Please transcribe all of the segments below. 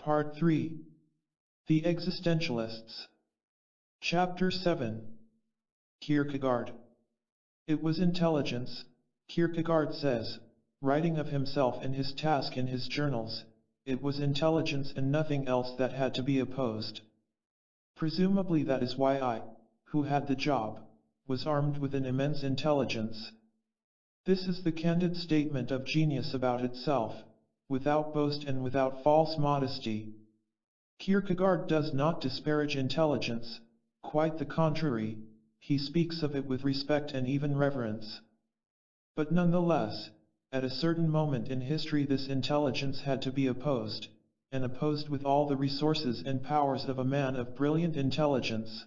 Part 3. The Existentialists. Chapter 7. Kierkegaard. It was intelligence, Kierkegaard says, writing of himself and his task in his journals, it was intelligence and nothing else that had to be opposed. Presumably that is why I, who had the job, was armed with an immense intelligence. This is the candid statement of genius about itself, without boast and without false modesty. Kierkegaard does not disparage intelligence, quite the contrary, he speaks of it with respect and even reverence. But nonetheless, at a certain moment in history this intelligence had to be opposed, and opposed with all the resources and powers of a man of brilliant intelligence.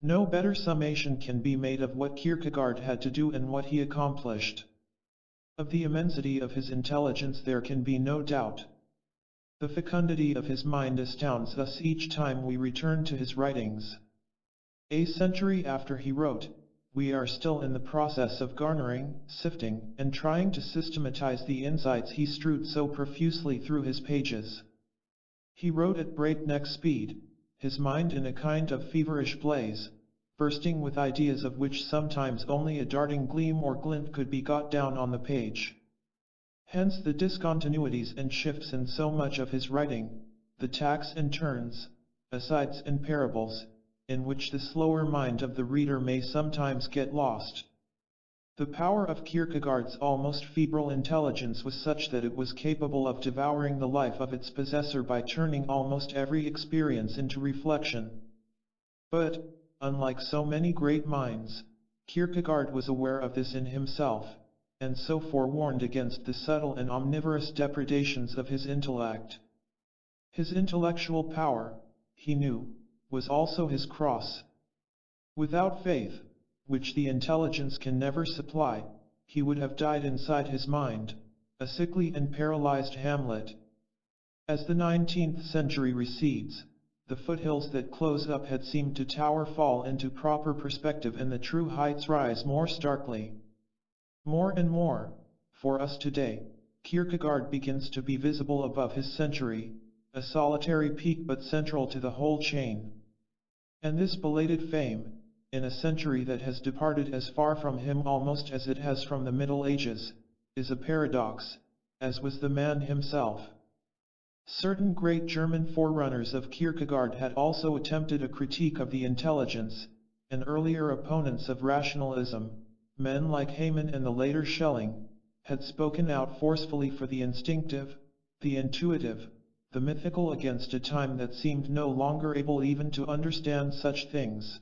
No better summation can be made of what Kierkegaard had to do and what he accomplished. Of the immensity of his intelligence there can be no doubt. The fecundity of his mind astounds us each time we return to his writings. A century after he wrote, we are still in the process of garnering, sifting, and trying to systematize the insights he strewed so profusely through his pages. He wrote at breakneck speed, his mind in a kind of feverish blaze, bursting with ideas of which sometimes only a darting gleam or glint could be got down on the page. Hence the discontinuities and shifts in so much of his writing, the tacks and turns, asides and parables, in which the slower mind of the reader may sometimes get lost. The power of Kierkegaard's almost febrile intelligence was such that it was capable of devouring the life of its possessor by turning almost every experience into reflection. But, unlike so many great minds, Kierkegaard was aware of this in himself, and so forewarned against the subtle and omnivorous depredations of his intellect. His intellectual power, he knew, was also his cross. Without faith, which the intelligence can never supply, he would have died inside his mind, a sickly and paralyzed Hamlet. As the 19th century recedes, the foothills that close up had seemed to tower fall into proper perspective and the true heights rise more starkly. More and more, for us today, Kierkegaard begins to be visible above his century, a solitary peak but central to the whole chain. And this belated fame, in a century that has departed as far from him almost as it has from the Middle Ages, is a paradox, as was the man himself. Certain great German forerunners of Kierkegaard had also attempted a critique of the intelligence, and earlier opponents of rationalism, men like Heyman and the later Schelling, had spoken out forcefully for the instinctive, the intuitive, the mythical against a time that seemed no longer able even to understand such things.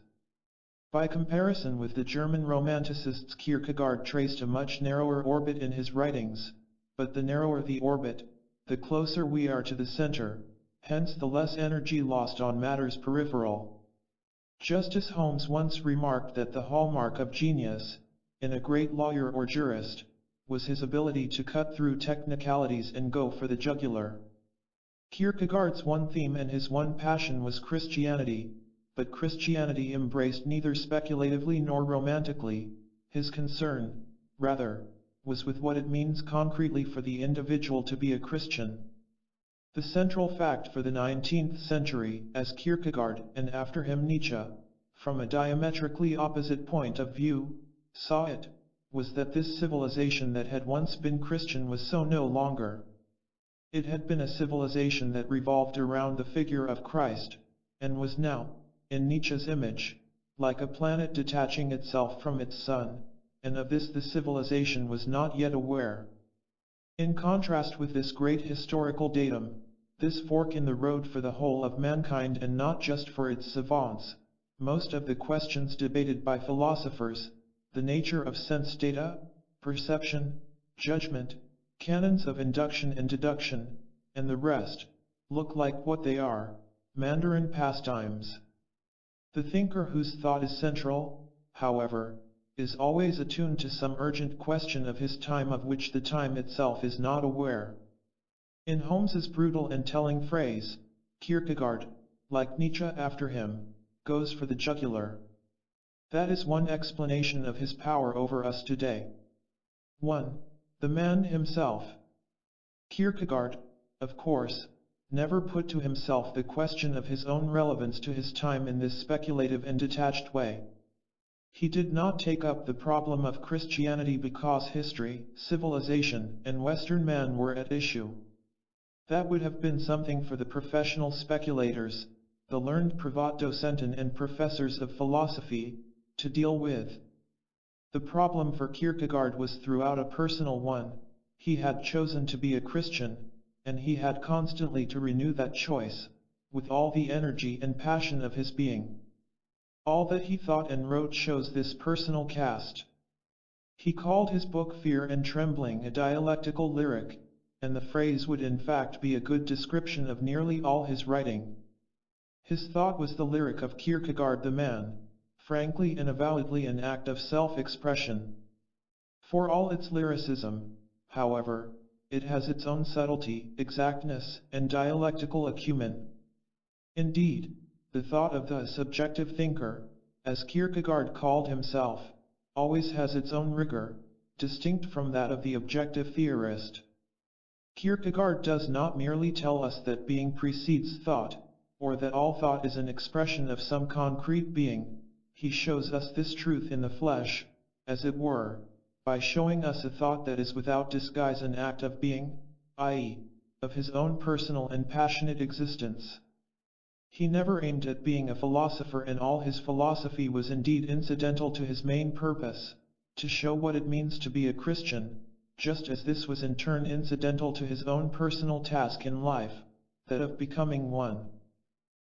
By comparison with the German Romanticists, Kierkegaard traced a much narrower orbit in his writings, but the narrower the orbit, the closer we are to the center, hence the less energy lost on matters peripheral. Justice Holmes once remarked that the hallmark of genius, in a great lawyer or jurist, was his ability to cut through technicalities and go for the jugular. Kierkegaard's one theme and his one passion was Christianity, but Christianity embraced neither speculatively nor romantically. His concern, rather, was with what it means concretely for the individual to be a Christian. The central fact for the 19th century, as Kierkegaard and after him Nietzsche, from a diametrically opposite point of view, saw it, was that this civilization that had once been Christian was so no longer. It had been a civilization that revolved around the figure of Christ, and was now, in Nietzsche's image, like a planet detaching itself from its sun, and of this the civilization was not yet aware. In contrast with this great historical datum, this fork in the road for the whole of mankind and not just for its savants, most of the questions debated by philosophers, the nature of sense data, perception, judgment, canons of induction and deduction, and the rest, look like what they are, Mandarin pastimes. The thinker whose thought is central, however, is always attuned to some urgent question of his time of which the time itself is not aware. In Holmes's brutal and telling phrase, Kierkegaard, like Nietzsche after him, goes for the jugular. That is one explanation of his power over us today. 1. The man himself. Kierkegaard, of course, never put to himself the question of his own relevance to his time in this speculative and detached way. He did not take up the problem of Christianity because history, civilization, and Western man were at issue. That would have been something for the professional speculators, the learned Privatdocenten and professors of philosophy, to deal with. The problem for Kierkegaard was throughout a personal one. He had chosen to be a Christian, and he had constantly to renew that choice, with all the energy and passion of his being. All that he thought and wrote shows this personal cast. He called his book Fear and Trembling a dialectical lyric, and the phrase would in fact be a good description of nearly all his writing. His thought was the lyric of Kierkegaard the man, frankly and avowedly an act of self-expression. For all its lyricism, however, it has its own subtlety, exactness, and dialectical acumen. Indeed, the thought of the subjective thinker, as Kierkegaard called himself, always has its own rigor, distinct from that of the objective theorist. Kierkegaard does not merely tell us that being precedes thought, or that all thought is an expression of some concrete being. He shows us this truth in the flesh, as it were, by showing us a thought that is without disguise an act of being, i.e., of his own personal and passionate existence. He never aimed at being a philosopher, and all his philosophy was indeed incidental to his main purpose, to show what it means to be a Christian, just as this was in turn incidental to his own personal task in life, that of becoming one.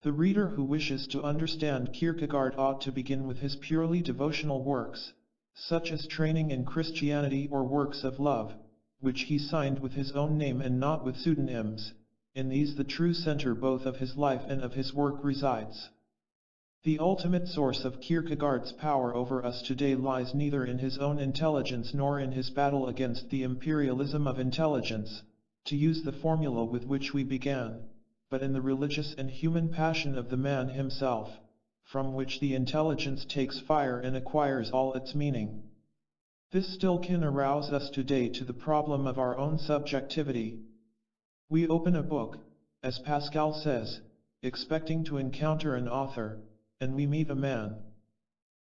The reader who wishes to understand Kierkegaard ought to begin with his purely devotional works, such as Training in Christianity or Works of Love, which he signed with his own name and not with pseudonyms. In these the true center both of his life and of his work resides. The ultimate source of Kierkegaard's power over us today lies neither in his own intelligence nor in his battle against the imperialism of intelligence, to use the formula with which we began, but in the religious and human passion of the man himself, from which the intelligence takes fire and acquires all its meaning. This still can arouse us today to the problem of our own subjectivity. We open a book, as Pascal says, expecting to encounter an author, and we meet a man.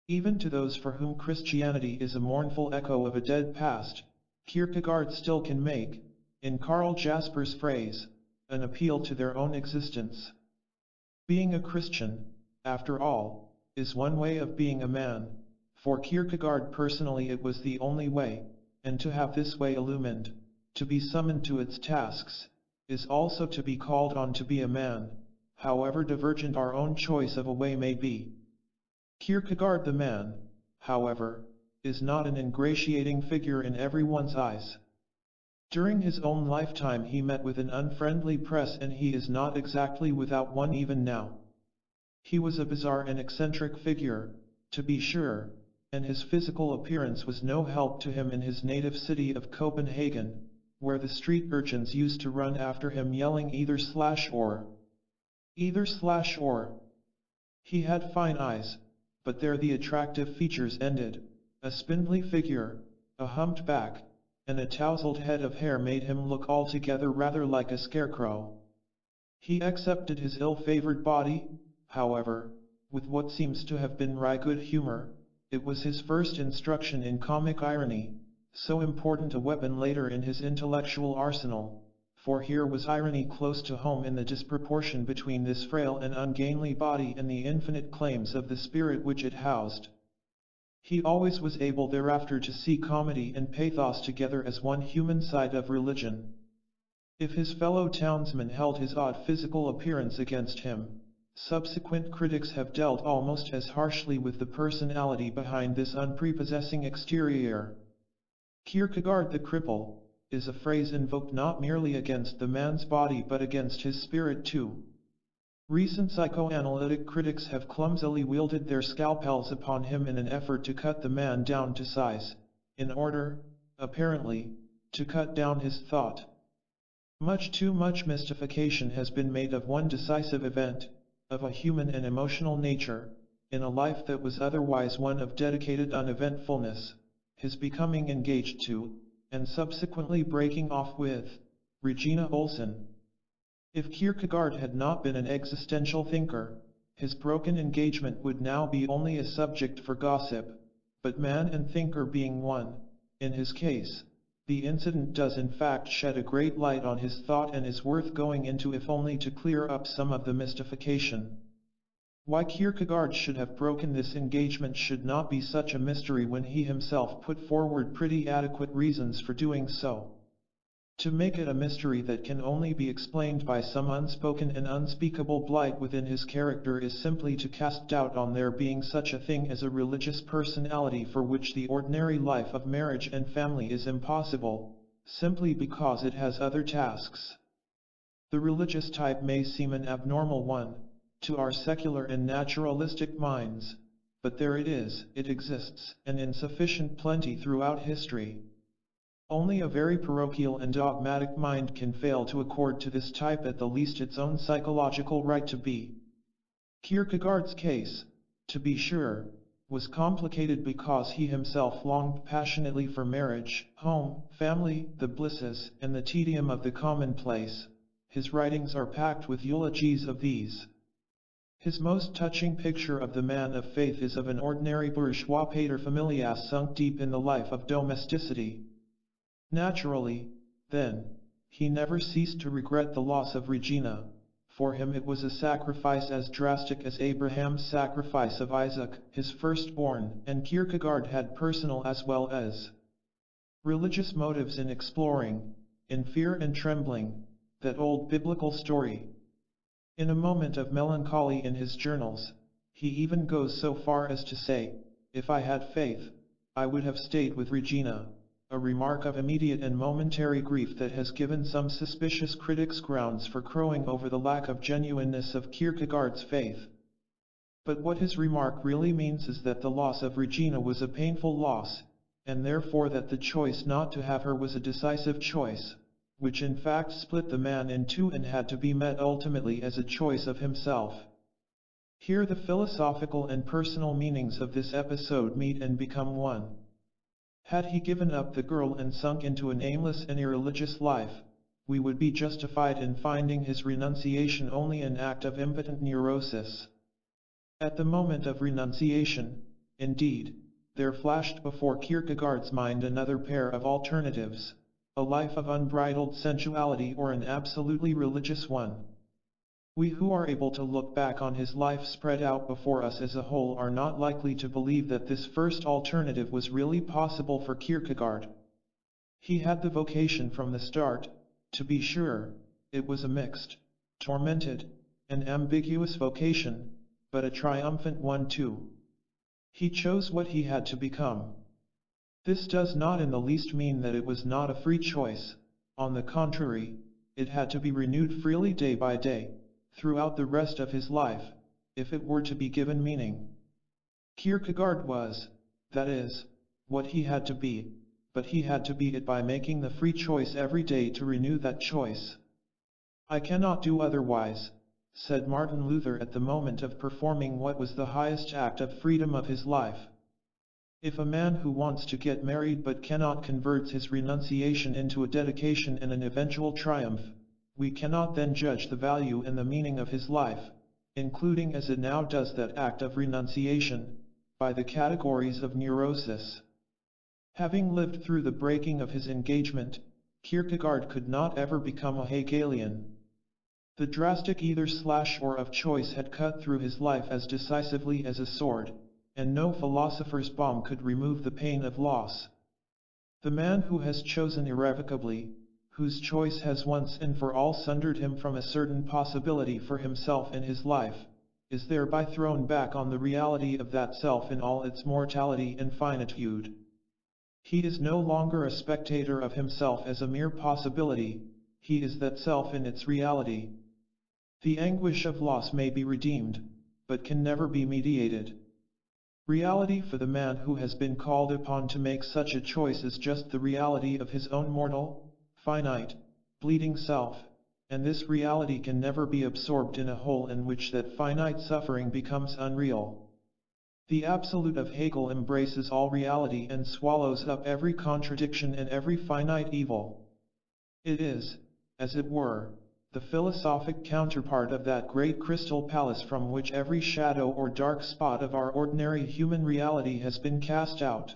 Even to those for whom Christianity is a mournful echo of a dead past, Kierkegaard still can make, in Karl Jasper's phrase, an appeal to their own existence. Being a Christian, after all, is one way of being a man. For Kierkegaard personally it was the only way, and to have this way illumined, to be summoned to its tasks, is also to be called on to be a man, however divergent our own choice of a way may be. Kierkegaard the man, however, is not an ingratiating figure in everyone's eyes. During his own lifetime he met with an unfriendly press, and he is not exactly without one even now. He was a bizarre and eccentric figure, to be sure, and his physical appearance was no help to him in his native city of Copenhagen, where the street urchins used to run after him yelling either/or. Either/or. He had fine eyes, but there the attractive features ended. A spindly figure, a humped back, and a tousled head of hair made him look altogether rather like a scarecrow. He accepted his ill-favored body, however, with what seems to have been wry good humor. It was his first instruction in comic irony, so important a weapon later in his intellectual arsenal, for here was irony close to home in the disproportion between this frail and ungainly body and the infinite claims of the spirit which it housed. He always was able thereafter to see comedy and pathos together as one human side of religion. If his fellow townsmen held his odd physical appearance against him, subsequent critics have dealt almost as harshly with the personality behind this unprepossessing exterior. Kierkegaard the cripple is a phrase invoked not merely against the man's body but against his spirit too. Recent psychoanalytic critics have clumsily wielded their scalpels upon him in an effort to cut the man down to size, in order, apparently, to cut down his thought. Much too much mystification has been made of one decisive event, of a human and emotional nature, in a life that was otherwise one of dedicated uneventfulness, his becoming engaged to, and subsequently breaking off with, Regina Olsen. If Kierkegaard had not been an existential thinker, his broken engagement would now be only a subject for gossip, but man and thinker being one, in his case, the incident does in fact shed a great light on his thought and is worth going into if only to clear up some of the mystification. Why Kierkegaard should have broken this engagement should not be such a mystery when he himself put forward pretty adequate reasons for doing so. To make it a mystery that can only be explained by some unspoken and unspeakable blight within his character is simply to cast doubt on there being such a thing as a religious personality for which the ordinary life of marriage and family is impossible, simply because it has other tasks. The religious type may seem an abnormal one, to our secular and naturalistic minds, but there it is, it exists, and in sufficient plenty throughout history. Only a very parochial and dogmatic mind can fail to accord to this type at the least its own psychological right to be. Kierkegaard's case, to be sure, was complicated because he himself longed passionately for marriage, home, family, the blisses, and the tedium of the commonplace. His writings are packed with eulogies of these. His most touching picture of the man of faith is of an ordinary bourgeois paterfamilias sunk deep in the life of domesticity. Naturally, then, he never ceased to regret the loss of Regina. For him it was a sacrifice as drastic as Abraham's sacrifice of Isaac, his firstborn, and Kierkegaard had personal as well as religious motives in exploring, in fear and trembling, that old biblical story. In a moment of melancholy in his journals, he even goes so far as to say, "If I had faith, I would have stayed with Regina," a remark of immediate and momentary grief that has given some suspicious critics grounds for crowing over the lack of genuineness of Kierkegaard's faith. But what his remark really means is that the loss of Regina was a painful loss, and therefore that the choice not to have her was a decisive choice, which in fact split the man in two and had to be met ultimately as a choice of himself. Here the philosophical and personal meanings of this episode meet and become one. Had he given up the girl and sunk into an aimless and irreligious life, we would be justified in finding his renunciation only an act of impotent neurosis. At the moment of renunciation, indeed, there flashed before Kierkegaard's mind another pair of alternatives, a life of unbridled sensuality or an absolutely religious one. We who are able to look back on his life spread out before us as a whole are not likely to believe that this first alternative was really possible for Kierkegaard. He had the vocation from the start, to be sure, it was a mixed, tormented, and ambiguous vocation, but a triumphant one too. He chose what he had to become. This does not in the least mean that it was not a free choice, on the contrary, it had to be renewed freely day by day, throughout the rest of his life, if it were to be given meaning. Kierkegaard was, that is, what he had to be, but he had to be it by making the free choice every day to renew that choice. "I cannot do otherwise," said Martin Luther at the moment of performing what was the highest act of freedom of his life. If a man who wants to get married but cannot convert his renunciation into a dedication and an eventual triumph, we cannot then judge the value and the meaning of his life, including as it now does that act of renunciation, by the categories of neurosis. Having lived through the breaking of his engagement, Kierkegaard could not ever become a Hegelian. The drastic either/or of choice had cut through his life as decisively as a sword, and no philosopher's balm could remove the pain of loss. The man who has chosen irrevocably, whose choice has once and for all sundered him from a certain possibility for himself in his life, is thereby thrown back on the reality of that self in all its mortality and finitude. He is no longer a spectator of himself as a mere possibility, he is that self in its reality. The anguish of loss may be redeemed, but can never be mediated. Reality for the man who has been called upon to make such a choice is just the reality of his own mortal, finite, bleeding self, and this reality can never be absorbed in a whole in which that finite suffering becomes unreal. The absolute of Hegel embraces all reality and swallows up every contradiction and every finite evil. It is, as it were, the philosophic counterpart of that great crystal palace from which every shadow or dark spot of our ordinary human reality has been cast out.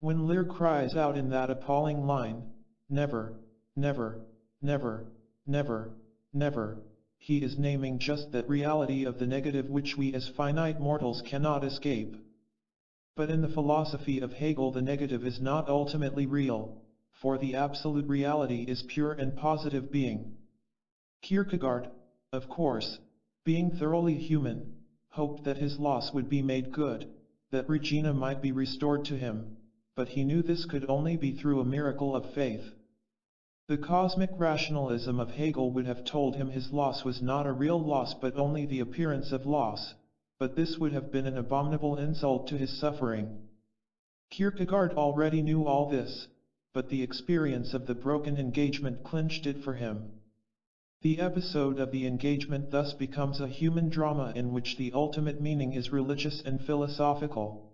When Lear cries out in that appalling line, "Never, never, never, never, never," he is naming just that reality of the negative which we as finite mortals cannot escape. But in the philosophy of Hegel the negative is not ultimately real, for the absolute reality is pure and positive being. Kierkegaard, of course, being thoroughly human, hoped that his loss would be made good, that Regina might be restored to him, but he knew this could only be through a miracle of faith. The cosmic rationalism of Hegel would have told him his loss was not a real loss but only the appearance of loss, but this would have been an abominable insult to his suffering. Kierkegaard already knew all this, but the experience of the broken engagement clinched it for him. The episode of the engagement thus becomes a human drama in which the ultimate meaning is religious and philosophical.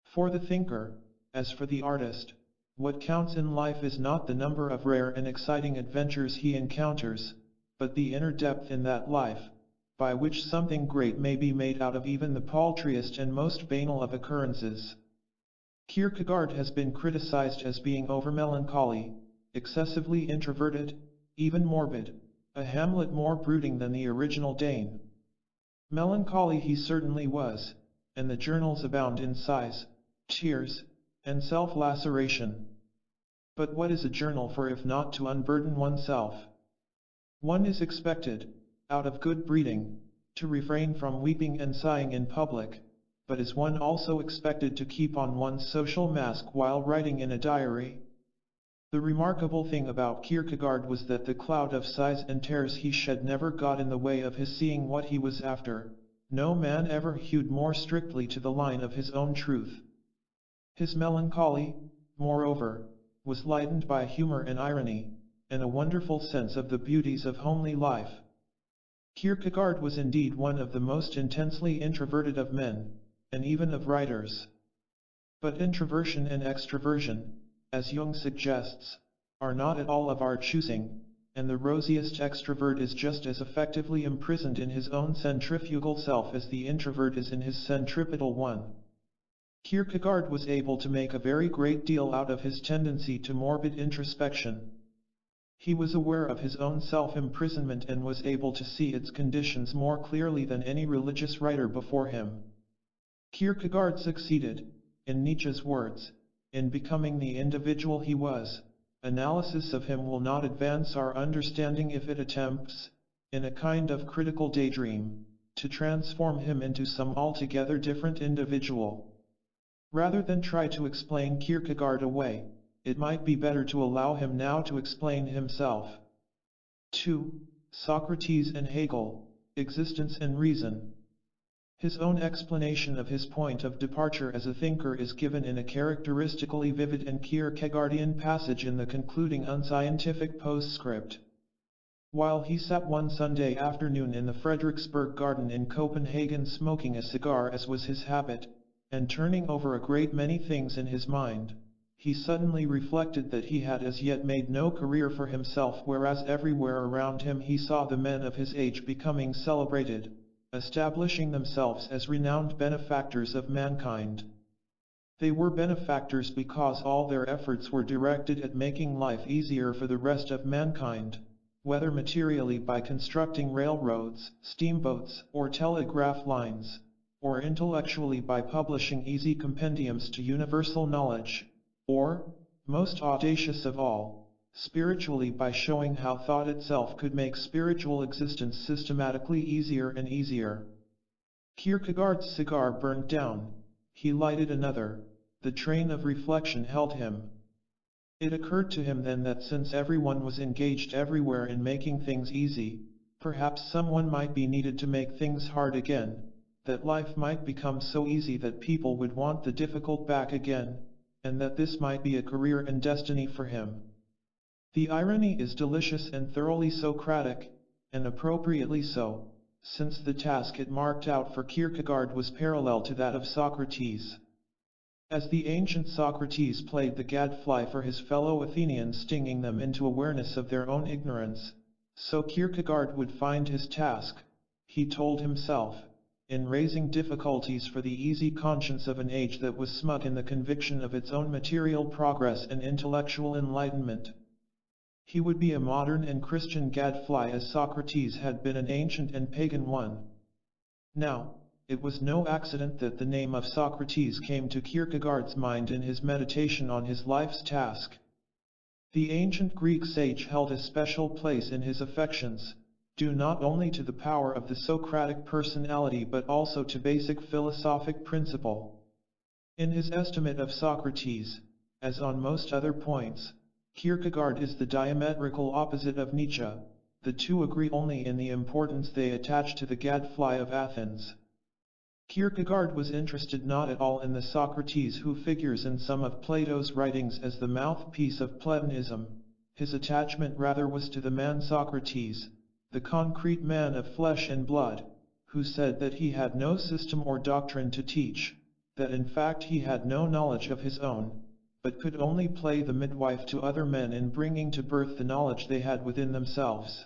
For the thinker, as for the artist, what counts in life is not the number of rare and exciting adventures he encounters, but the inner depth in that life, by which something great may be made out of even the paltriest and most banal of occurrences. Kierkegaard has been criticized as being over-melancholy, excessively introverted, even morbid, a Hamlet more brooding than the original Dane. Melancholy he certainly was, and the journals abound in sighs, tears, and self-laceration. But what is a journal for if not to unburden oneself? One is expected, out of good breeding, to refrain from weeping and sighing in public, but is one also expected to keep on one's social mask while writing in a diary? The remarkable thing about Kierkegaard was that the cloud of sighs and tears he shed never got in the way of his seeing what he was after. No man ever hewed more strictly to the line of his own truth. His melancholy, moreover, was lightened by humor and irony, and a wonderful sense of the beauties of homely life. Kierkegaard was indeed one of the most intensely introverted of men, and even of writers. But introversion and extroversion, as Jung suggests, are not at all of our choosing, and the rosiest extrovert is just as effectively imprisoned in his own centrifugal self as the introvert is in his centripetal one. Kierkegaard was able to make a very great deal out of his tendency to morbid introspection. He was aware of his own self-imprisonment and was able to see its conditions more clearly than any religious writer before him. Kierkegaard succeeded, in Nietzsche's words, in becoming the individual he was. Analysis of him will not advance our understanding if it attempts, in a kind of critical daydream, to transform him into some altogether different individual. Rather than try to explain Kierkegaard away, it might be better to allow him now to explain himself. 2. Socrates and Hegel, Existence and Reason. His own explanation of his point of departure as a thinker is given in a characteristically vivid and Kierkegaardian passage in the concluding unscientific postscript. While he sat one Sunday afternoon in the Frederiksberg garden in Copenhagen smoking a cigar as was his habit, and turning over a great many things in his mind, he suddenly reflected that he had as yet made no career for himself, whereas everywhere around him he saw the men of his age becoming celebrated, establishing themselves as renowned benefactors of mankind. They were benefactors because all their efforts were directed at making life easier for the rest of mankind, whether materially by constructing railroads, steamboats, or telegraph lines, or intellectually by publishing easy compendiums to universal knowledge, or, most audacious of all, spiritually by showing how thought itself could make spiritual existence systematically easier and easier. Kierkegaard's cigar burned down, he lighted another, the train of reflection held him. It occurred to him then that since everyone was engaged everywhere in making things easy, perhaps someone might be needed to make things hard again, that life might become so easy that people would want the difficult back again, and that this might be a career and destiny for him. The irony is delicious and thoroughly Socratic, and appropriately so, since the task it marked out for Kierkegaard was parallel to that of Socrates. As the ancient Socrates played the gadfly for his fellow Athenians, stinging them into awareness of their own ignorance, so Kierkegaard would find his task, he told himself, in raising difficulties for the easy conscience of an age that was smug in the conviction of its own material progress and intellectual enlightenment. He would be a modern and Christian gadfly as Socrates had been an ancient and pagan one. Now, it was no accident that the name of Socrates came to Kierkegaard's mind in his meditation on his life's task. The ancient Greek sage held a special place in his affections, due not only to the power of the Socratic personality but also to basic philosophic principle. In his estimate of Socrates, as on most other points, Kierkegaard is the diametrical opposite of Nietzsche. The two agree only in the importance they attach to the gadfly of Athens. Kierkegaard was interested not at all in the Socrates who figures in some of Plato's writings as the mouthpiece of Platonism. His attachment rather was to the man Socrates, the concrete man of flesh and blood, who said that he had no system or doctrine to teach, that in fact he had no knowledge of his own, but could only play the midwife to other men in bringing to birth the knowledge they had within themselves.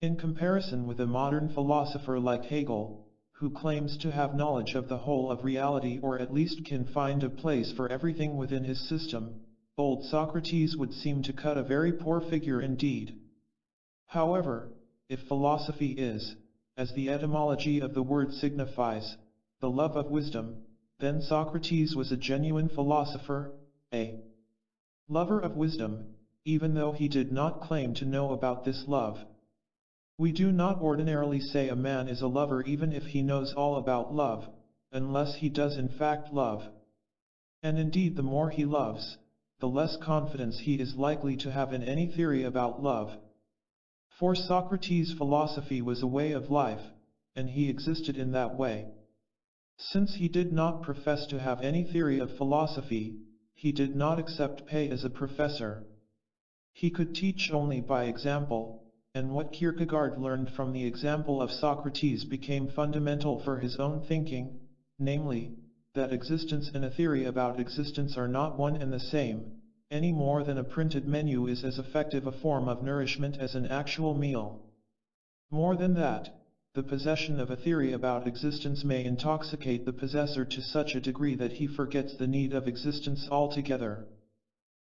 In comparison with a modern philosopher like Hegel, who claims to have knowledge of the whole of reality or at least can find a place for everything within his system, old Socrates would seem to cut a very poor figure indeed. However, if philosophy is, as the etymology of the word signifies, the love of wisdom, then Socrates was a genuine philosopher, a lover of wisdom, even though he did not claim to know about this love. We do not ordinarily say a man is a lover even if he knows all about love, unless he does in fact love. And indeed the more he loves, the less confidence he is likely to have in any theory about love. For Socrates' philosophy was a way of life, and he existed in that way. Since he did not profess to have any theory of philosophy, he did not accept pay as a professor. He could teach only by example, and what Kierkegaard learned from the example of Socrates became fundamental for his own thinking, namely, that existence and a theory about existence are not one and the same, any more than a printed menu is as effective a form of nourishment as an actual meal. More than that, the possession of a theory about existence may intoxicate the possessor to such a degree that he forgets the need of existence altogether.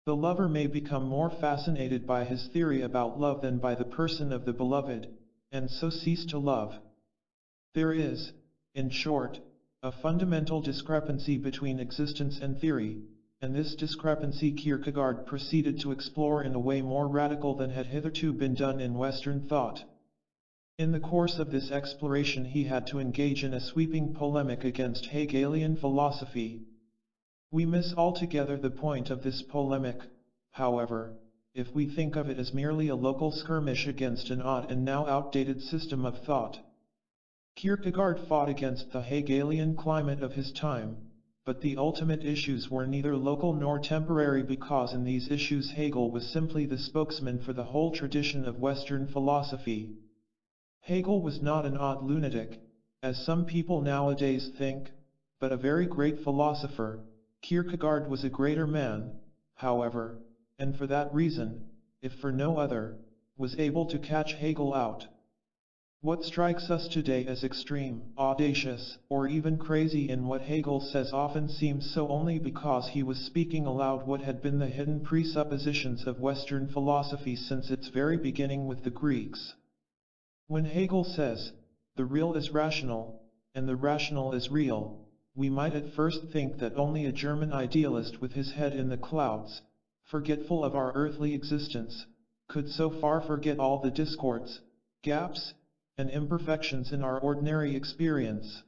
The lover may become more fascinated by his theory about love than by the person of the beloved, and so cease to love. There is, in short, a fundamental discrepancy between existence and theory, and this discrepancy Kierkegaard proceeded to explore in a way more radical than had hitherto been done in Western thought. In the course of this exploration he had to engage in a sweeping polemic against Hegelian philosophy. We miss altogether the point of this polemic, however, if we think of it as merely a local skirmish against an odd and now outdated system of thought. Kierkegaard fought against the Hegelian climate of his time, but the ultimate issues were neither local nor temporary because in these issues Hegel was simply the spokesman for the whole tradition of Western philosophy. Hegel was not an odd lunatic, as some people nowadays think, but a very great philosopher. Kierkegaard was a greater man, however, and for that reason, if for no other, was able to catch Hegel out. What strikes us today as extreme, audacious, or even crazy in what Hegel says often seems so only because he was speaking aloud what had been the hidden presuppositions of Western philosophy since its very beginning with the Greeks. When Hegel says, the real is rational, and the rational is real, we might at first think that only a German idealist with his head in the clouds, forgetful of our earthly existence, could so far forget all the discords, gaps, and imperfections in our ordinary experience.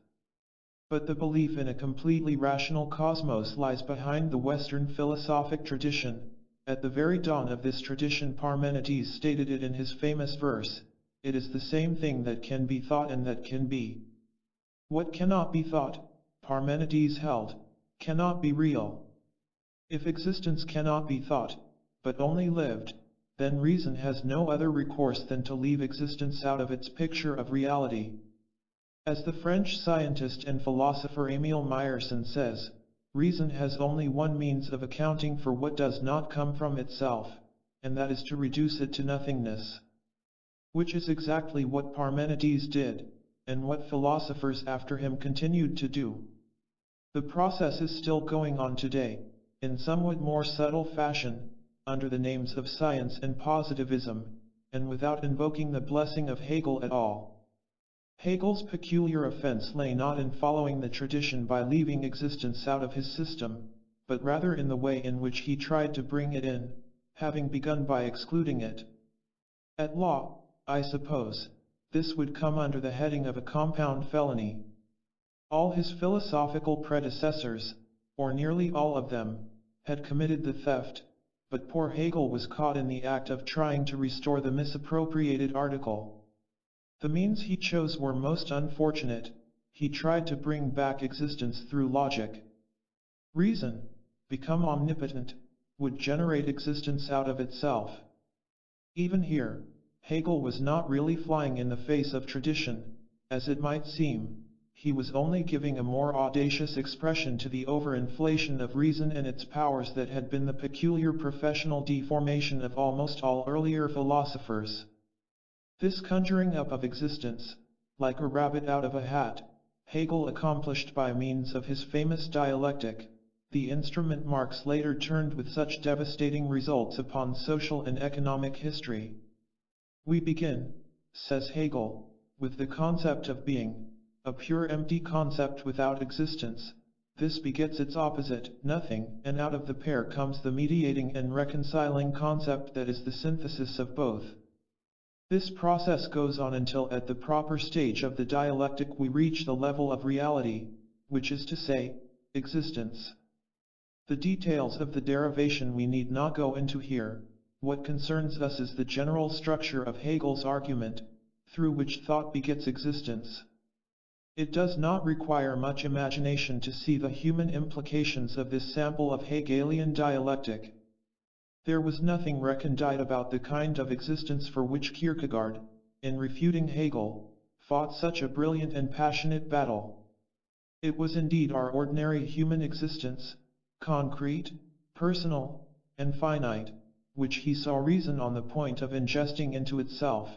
But the belief in a completely rational cosmos lies behind the Western philosophic tradition. At the very dawn of this tradition Parmenides stated it in his famous verse, "It is the same thing that can be thought and that can be." What cannot be thought, Parmenides held, cannot be real. If existence cannot be thought, but only lived, then reason has no other recourse than to leave existence out of its picture of reality. As the French scientist and philosopher Émile Meyerson says, reason has only one means of accounting for what does not come from itself, and that is to reduce it to nothingness. which is exactly what Parmenides did, and what philosophers after him continued to do. The process is still going on today, in somewhat more subtle fashion, under the names of science and positivism, and without invoking the blessing of Hegel at all. Hegel's peculiar offense lay not in following the tradition by leaving existence out of his system, but rather in the way in which he tried to bring it in, having begun by excluding it. At law, I suppose, this would come under the heading of a compound felony. All his philosophical predecessors, or nearly all of them, had committed the theft, but poor Hegel was caught in the act of trying to restore the misappropriated article. The means he chose were most unfortunate. He tried to bring back existence through logic. Reason, become omnipotent, would generate existence out of itself. Even here, Hegel was not really flying in the face of tradition, as it might seem. He was only giving a more audacious expression to the overinflation of reason and its powers that had been the peculiar professional deformation of almost all earlier philosophers. This conjuring up of existence, like a rabbit out of a hat, Hegel accomplished by means of his famous dialectic, the instrument Marx later turned with such devastating results upon social and economic history. We begin, says Hegel, with the concept of being, a pure empty concept without existence. This begets its opposite, nothing, and out of the pair comes the mediating and reconciling concept that is the synthesis of both. This process goes on until at the proper stage of the dialectic we reach the level of reality, which is to say, existence. The details of the derivation we need not go into here. What concerns us is the general structure of Hegel's argument, through which thought begets existence. It does not require much imagination to see the human implications of this sample of Hegelian dialectic. There was nothing recondite about the kind of existence for which Kierkegaard, in refuting Hegel, fought such a brilliant and passionate battle. It was indeed our ordinary human existence, concrete, personal, and finite, which he saw reason on the point of ingesting into itself.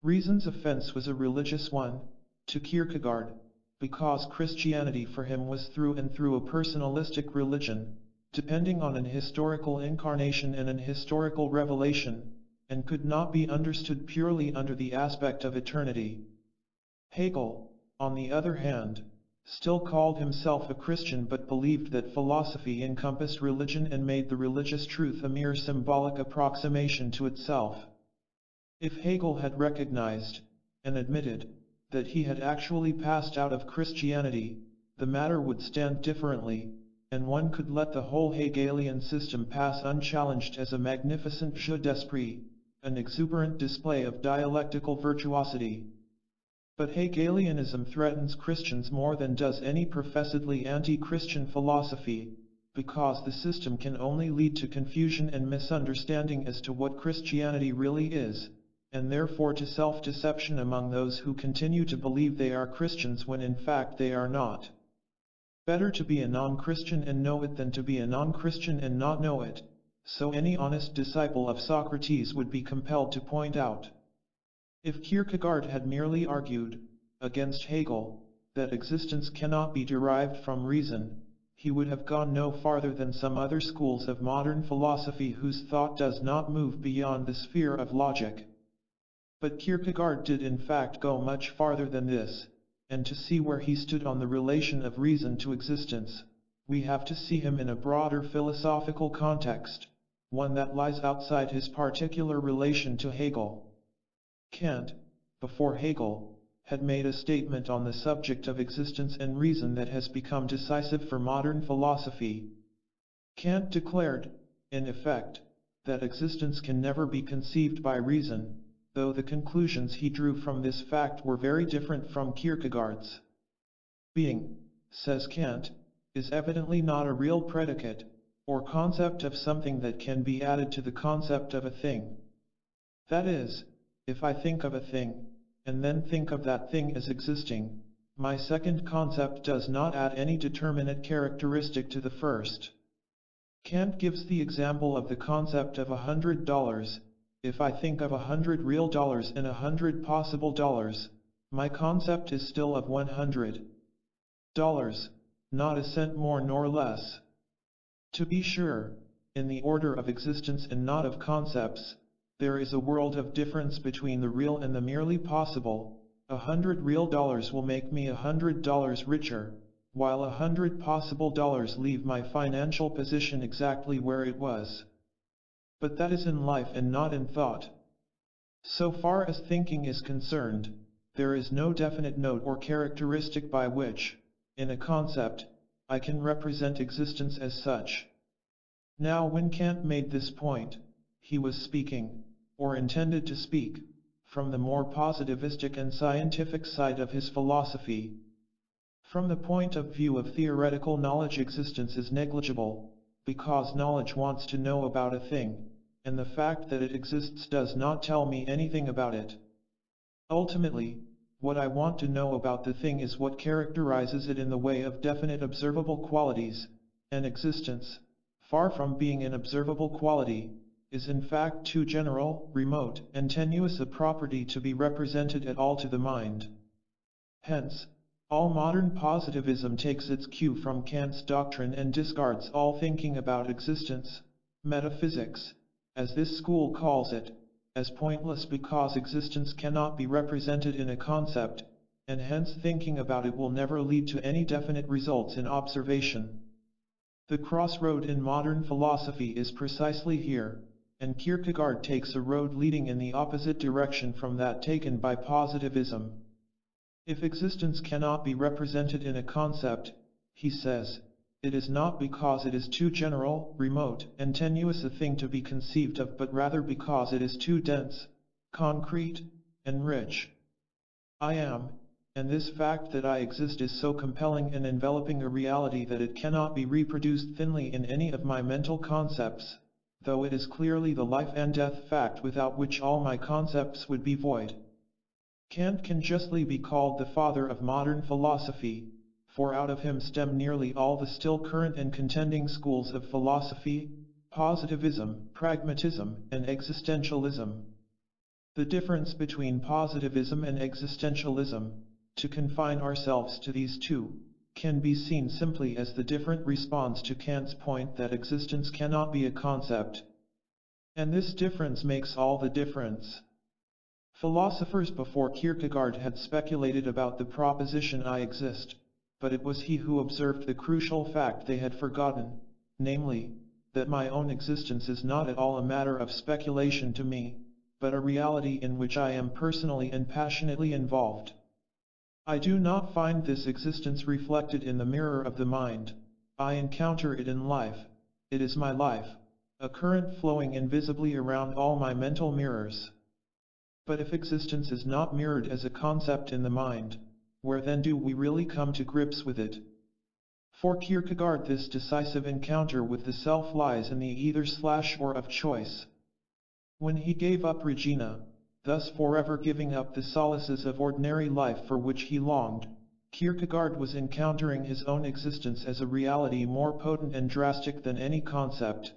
Reason's offense was a religious one, to Kierkegaard, because Christianity for him was through and through a personalistic religion, depending on an historical incarnation and an historical revelation, and could not be understood purely under the aspect of eternity. Hegel, on the other hand, still called himself a Christian but believed that philosophy encompassed religion and made the religious truth a mere symbolic approximation to itself. If Hegel had recognized, and admitted, that he had actually passed out of Christianity, the matter would stand differently, and one could let the whole Hegelian system pass unchallenged as a magnificent jeu d'esprit, an exuberant display of dialectical virtuosity. But Hegelianism threatens Christians more than does any professedly anti-Christian philosophy, because the system can only lead to confusion and misunderstanding as to what Christianity really is, and therefore to self-deception among those who continue to believe they are Christians when in fact they are not. Better to be a non-Christian and know it than to be a non-Christian and not know it, so any honest disciple of Socrates would be compelled to point out. If Kierkegaard had merely argued, against Hegel, that existence cannot be derived from reason, he would have gone no farther than some other schools of modern philosophy whose thought does not move beyond the sphere of logic. But Kierkegaard did in fact go much farther than this, and to see where he stood on the relation of reason to existence, we have to see him in a broader philosophical context, one that lies outside his particular relation to Hegel. Kant, before Hegel, had made a statement on the subject of existence and reason that has become decisive for modern philosophy. Kant declared, in effect, that existence can never be conceived by reason, though the conclusions he drew from this fact were very different from Kierkegaard's. Being, says Kant, is evidently not a real predicate, or concept of something that can be added to the concept of a thing. That is, if I think of a thing, and then think of that thing as existing, my second concept does not add any determinate characteristic to the first. Kant gives the example of the concept of $100. if I think of 100 real dollars and 100 possible dollars, my concept is still of $100, not a cent more nor less. To be sure, in the order of existence and not of concepts, there is a world of difference between the real and the merely possible. 100 real dollars will make me $100 richer, while 100 possible dollars leave my financial position exactly where it was. But that is in life and not in thought. So far as thinking is concerned, there is no definite note or characteristic by which, in a concept, I can represent existence as such. Now when Kant made this point, he was speaking, or intended to speak, from the more positivistic and scientific side of his philosophy. From the point of view of theoretical knowledge, existence is negligible, because knowledge wants to know about a thing, and the fact that it exists does not tell me anything about it. Ultimately, what I want to know about the thing is what characterizes it in the way of definite observable qualities, and existence, far from being an observable quality, is in fact too general, remote, and tenuous a property to be represented at all to the mind. Hence, all modern positivism takes its cue from Kant's doctrine and discards all thinking about existence, metaphysics, as this school calls it, as pointless because existence cannot be represented in a concept, and hence thinking about it will never lead to any definite results in observation. The crossroad in modern philosophy is precisely here, and Kierkegaard takes a road leading in the opposite direction from that taken by positivism. If existence cannot be represented in a concept, he says, it is not because it is too general, remote, and tenuous a thing to be conceived of, but rather because it is too dense, concrete, and rich. I am, and this fact that I exist is so compelling and enveloping a reality that it cannot be reproduced thinly in any of my mental concepts, though it is clearly the life and death fact without which all my concepts would be void. Kant can justly be called the father of modern philosophy, for out of him stem nearly all the still current and contending schools of philosophy, positivism, pragmatism, and existentialism. The difference between positivism and existentialism, to confine ourselves to these two, can be seen simply as the different response to Kant's point that existence cannot be a concept. And this difference makes all the difference. Philosophers before Kierkegaard had speculated about the proposition I exist, but it was he who observed the crucial fact they had forgotten, namely, that my own existence is not at all a matter of speculation to me, but a reality in which I am personally and passionately involved. I do not find this existence reflected in the mirror of the mind, I encounter it in life, it is my life, a current flowing invisibly around all my mental mirrors. But if existence is not mirrored as a concept in the mind, where then do we really come to grips with it? For Kierkegaard, this decisive encounter with the self lies in the either/or of choice. When he gave up Regina, thus forever giving up the solaces of ordinary life for which he longed, Kierkegaard was encountering his own existence as a reality more potent and drastic than any concept.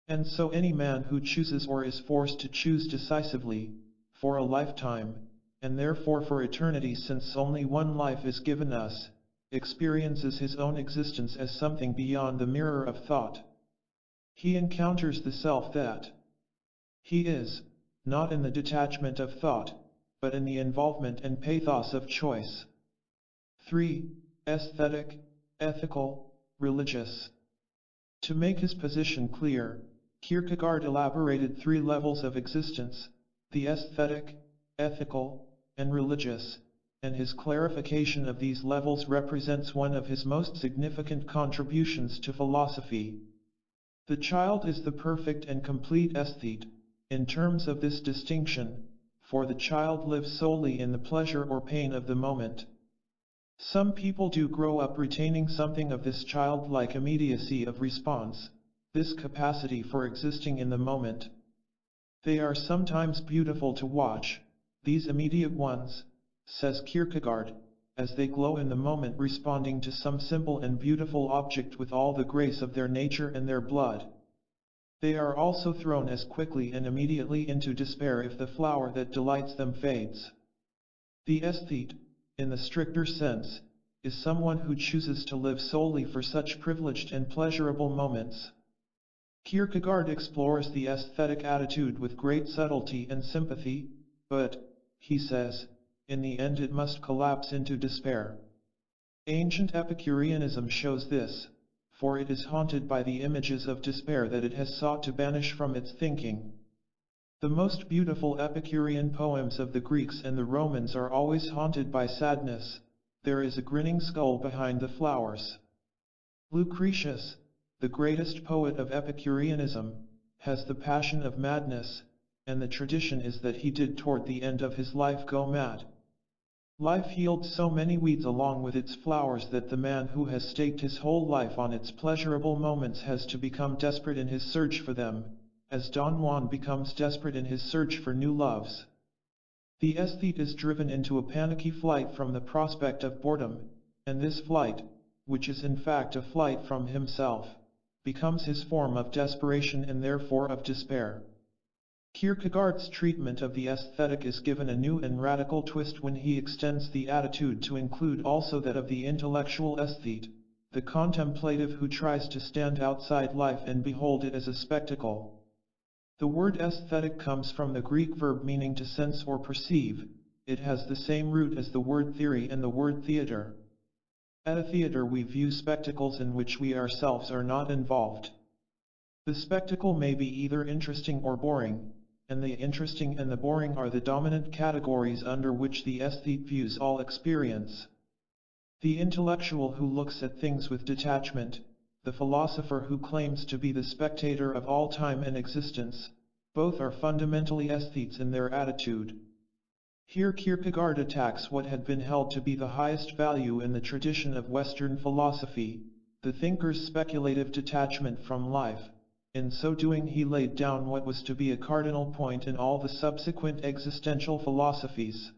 And so any man who chooses or is forced to choose decisively, for a lifetime, and therefore for eternity, since only one life is given us, experiences his own existence as something beyond the mirror of thought. He encounters the self that he is, not in the detachment of thought, but in the involvement and pathos of choice. 3. Aesthetic, ethical, religious. To make his position clear, Kierkegaard elaborated 3 levels of existence, the aesthetic, ethical, and religious, and his clarification of these levels represents one of his most significant contributions to philosophy. The child is the perfect and complete aesthete, in terms of this distinction, for the child lives solely in the pleasure or pain of the moment. Some people do grow up retaining something of this childlike immediacy of response, this capacity for existing in the moment. They are sometimes beautiful to watch, these immediate ones, says Kierkegaard, as they glow in the moment, responding to some simple and beautiful object with all the grace of their nature and their blood. They are also thrown as quickly and immediately into despair if the flower that delights them fades. The aesthete, in the stricter sense, is someone who chooses to live solely for such privileged and pleasurable moments. Kierkegaard explores the aesthetic attitude with great subtlety and sympathy, but, he says, in the end it must collapse into despair. Ancient Epicureanism shows this, for it is haunted by the images of despair that it has sought to banish from its thinking. The most beautiful Epicurean poems of the Greeks and the Romans are always haunted by sadness. There is a grinning skull behind the flowers. Lucretius, the greatest poet of Epicureanism, has the passion of madness, and the tradition is that he did toward the end of his life go mad. Life yields so many weeds along with its flowers that the man who has staked his whole life on its pleasurable moments has to become desperate in his search for them, as Don Juan becomes desperate in his search for new loves. The aesthete is driven into a panicky flight from the prospect of boredom, and this flight, which is in fact a flight from himself, becomes his form of desperation and therefore of despair. Kierkegaard's treatment of the aesthetic is given a new and radical twist when he extends the attitude to include also that of the intellectual aesthete, the contemplative who tries to stand outside life and behold it as a spectacle. The word aesthetic comes from the Greek verb meaning to sense or perceive. It has the same root as the word theory and the word theater. At a theater we view spectacles in which we ourselves are not involved. The spectacle may be either interesting or boring, and the interesting and the boring are the dominant categories under which the aesthete views all experience. The intellectual who looks at things with detachment, the philosopher who claims to be the spectator of all time and existence, both are fundamentally aesthetes in their attitude. Here Kierkegaard attacks what had been held to be the highest value in the tradition of Western philosophy, the thinker's speculative detachment from life. In so doing he laid down what was to be a cardinal point in all the subsequent existential philosophies.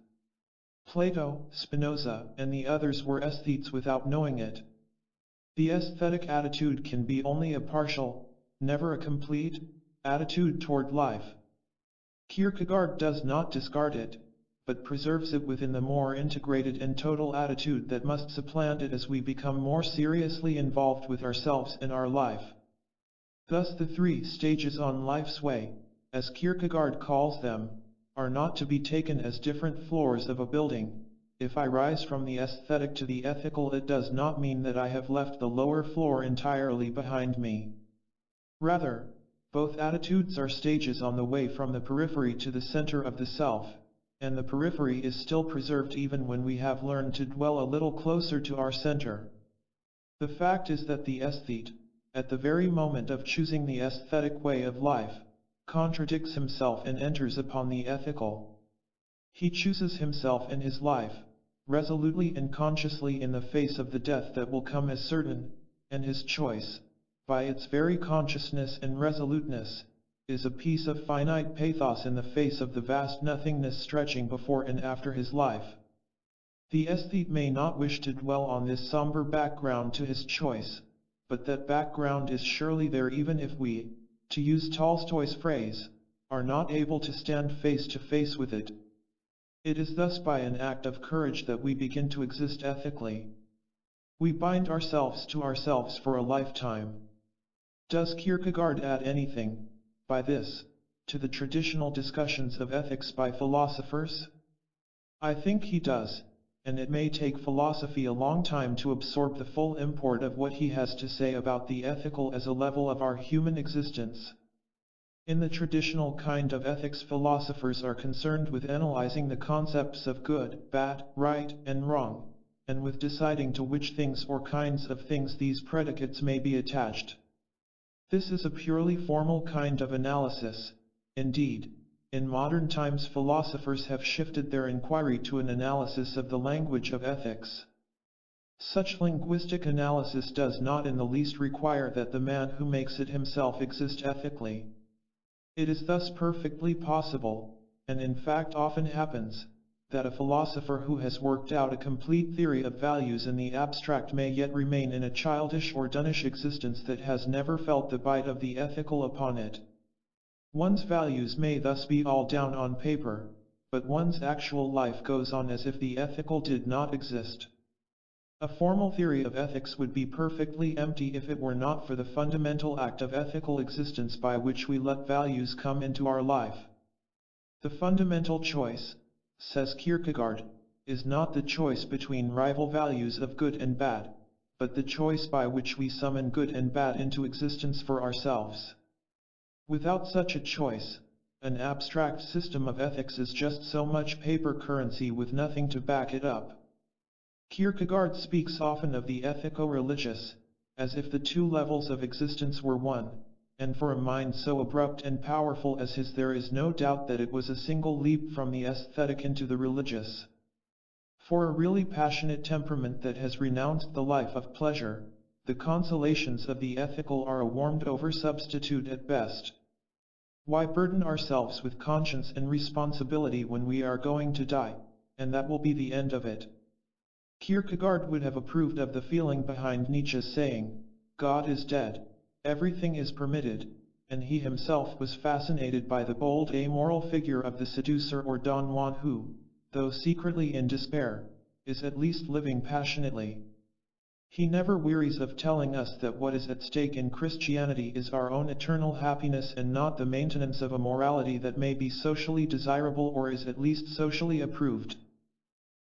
Plato, Spinoza, and the others were aesthetes without knowing it. The aesthetic attitude can be only a partial, never a complete, attitude toward life. Kierkegaard does not discard it, but preserves it within the more integrated and total attitude that must supplant it as we become more seriously involved with ourselves and our life. Thus the three stages on life's way, as Kierkegaard calls them, are not to be taken as different floors of a building. If I rise from the aesthetic to the ethical, it does not mean that I have left the lower floor entirely behind me. Rather, both attitudes are stages on the way from the periphery to the center of the self, and the periphery is still preserved even when we have learned to dwell a little closer to our center. The fact is that the aesthete, at the very moment of choosing the aesthetic way of life, contradicts himself and enters upon the ethical. He chooses himself and his life, resolutely and consciously in the face of the death that will come as certain, and his choice, by its very consciousness and resoluteness, is a piece of finite pathos in the face of the vast nothingness stretching before and after his life. The aesthete may not wish to dwell on this somber background to his choice, but that background is surely there even if we, to use Tolstoy's phrase, are not able to stand face to face with it. It is thus by an act of courage that we begin to exist ethically. We bind ourselves to ourselves for a lifetime. Does Kierkegaard add anything, by this, to the traditional discussions of ethics by philosophers? I think he does, and it may take philosophy a long time to absorb the full import of what he has to say about the ethical as a level of our human existence. In the traditional kind of ethics, philosophers are concerned with analyzing the concepts of good, bad, right, and wrong, and with deciding to which things or kinds of things these predicates may be attached. This is a purely formal kind of analysis. Indeed, in modern times philosophers have shifted their inquiry to an analysis of the language of ethics. Such linguistic analysis does not in the least require that the man who makes it himself exist ethically. It is thus perfectly possible, and in fact often happens, that a philosopher who has worked out a complete theory of values in the abstract may yet remain in a childish or dunnish existence that has never felt the bite of the ethical upon it. One's values may thus be all down on paper, but one's actual life goes on as if the ethical did not exist. A formal theory of ethics would be perfectly empty if it were not for the fundamental act of ethical existence by which we let values come into our life. The fundamental choice, says Kierkegaard, is not the choice between rival values of good and bad, but the choice by which we summon good and bad into existence for ourselves. Without such a choice, an abstract system of ethics is just so much paper currency with nothing to back it up. Kierkegaard speaks often of the ethico-religious, as if the two levels of existence were one, and for a mind so abrupt and powerful as his there is no doubt that it was a single leap from the aesthetic into the religious. For a really passionate temperament that has renounced the life of pleasure, the consolations of the ethical are a warmed-over substitute at best. Why burden ourselves with conscience and responsibility when we are going to die, and that will be the end of it? Kierkegaard would have approved of the feeling behind Nietzsche's saying, "God is dead, everything is permitted," and he himself was fascinated by the bold amoral figure of the seducer or Don Juan who, though secretly in despair, is at least living passionately. He never wearies of telling us that what is at stake in Christianity is our own eternal happiness and not the maintenance of a morality that may be socially desirable or is at least socially approved.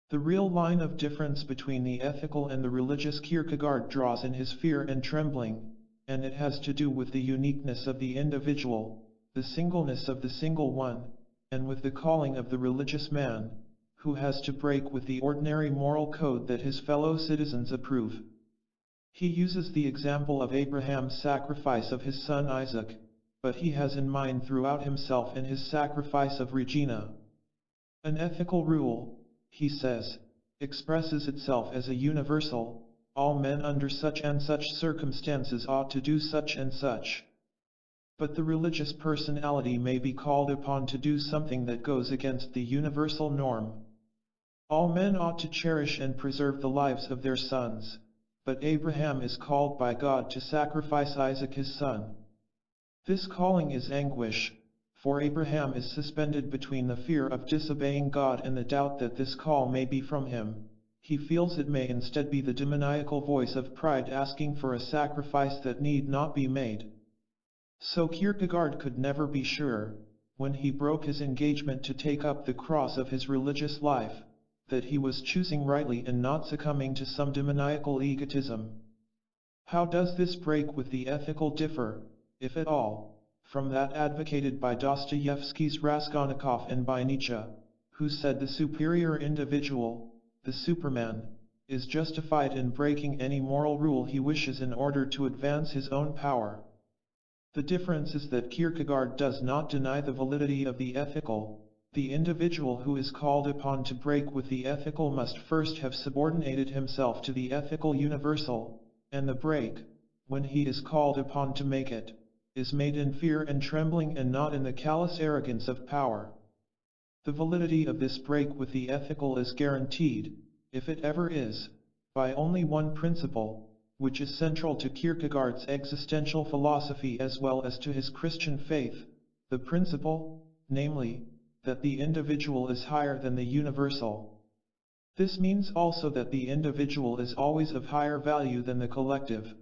The real line of difference between the ethical and the religious Kierkegaard draws in his fear and trembling, and it has to do with the uniqueness of the individual, the singleness of the single one, and with the calling of the religious man, who has to break with the ordinary moral code that his fellow citizens approve. He uses the example of Abraham's sacrifice of his son Isaac, but he has in mind throughout himself in his sacrifice of Regina. An ethical rule, he says, expresses itself as a universal, all men under such and such circumstances ought to do such and such. But the religious personality may be called upon to do something that goes against the universal norm. All men ought to cherish and preserve the lives of their sons, but Abraham is called by God to sacrifice Isaac his son. This calling is anguish, for Abraham is suspended between the fear of disobeying God and the doubt that this call may be from him. He feels it may instead be the demoniacal voice of pride asking for a sacrifice that need not be made. So Kierkegaard could never be sure, when he broke his engagement to take up the cross of his religious life, that he was choosing rightly and not succumbing to some demoniacal egotism. How does this break with the ethical differ, if at all, from that advocated by Dostoevsky's Raskolnikov and by Nietzsche, who said the superior individual, the Superman, is justified in breaking any moral rule he wishes in order to advance his own power? The difference is that Kierkegaard does not deny the validity of the ethical. The individual who is called upon to break with the ethical must first have subordinated himself to the ethical universal, and the break, when he is called upon to make it, is made in fear and trembling and not in the callous arrogance of power. The validity of this break with the ethical is guaranteed, if it ever is, by only one principle, which is central to Kierkegaard's existential philosophy as well as to his Christian faith, the principle, namely, that the individual is higher than the universal. This means also that the individual is always of higher value than the collective.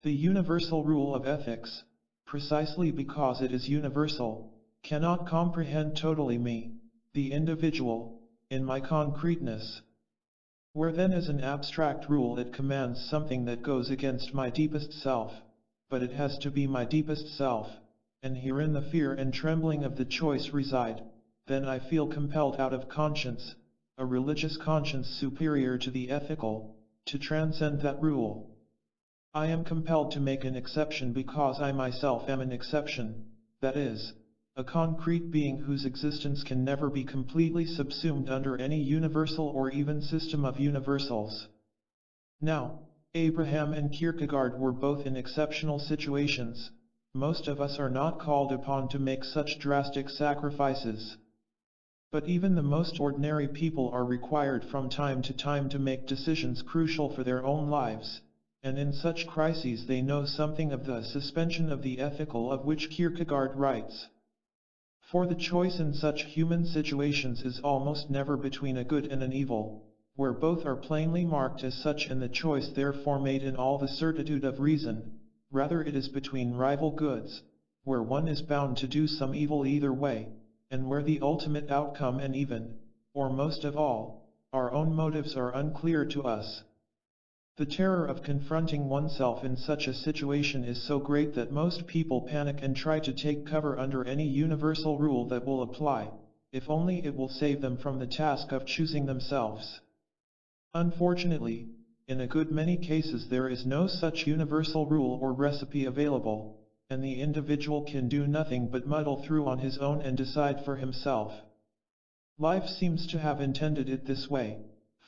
The universal rule of ethics, precisely because it is universal, cannot comprehend totally me, the individual, in my concreteness. Where then as an abstract rule it commands something that goes against my deepest self, but it has to be my deepest self, and herein the fear and trembling of the choice reside, then I feel compelled out of conscience, a religious conscience superior to the ethical, to transcend that rule. I am compelled to make an exception because I myself am an exception, that is, a concrete being whose existence can never be completely subsumed under any universal or even system of universals. Now, Abraham and Kierkegaard were both in exceptional situations. Most of us are not called upon to make such drastic sacrifices. But even the most ordinary people are required from time to time to make decisions crucial for their own lives, and in such crises they know something of the suspension of the ethical of which Kierkegaard writes. For the choice in such human situations is almost never between a good and an evil, where both are plainly marked as such and the choice therefore made in all the certitude of reason. Rather it is between rival goods, where one is bound to do some evil either way, and where the ultimate outcome and even, or most of all, our own motives are unclear to us. The terror of confronting oneself in such a situation is so great that most people panic and try to take cover under any universal rule that will apply, if only it will save them from the task of choosing themselves. Unfortunately, in a good many cases there is no such universal rule or recipe available, and the individual can do nothing but muddle through on his own and decide for himself. Life seems to have intended it this way,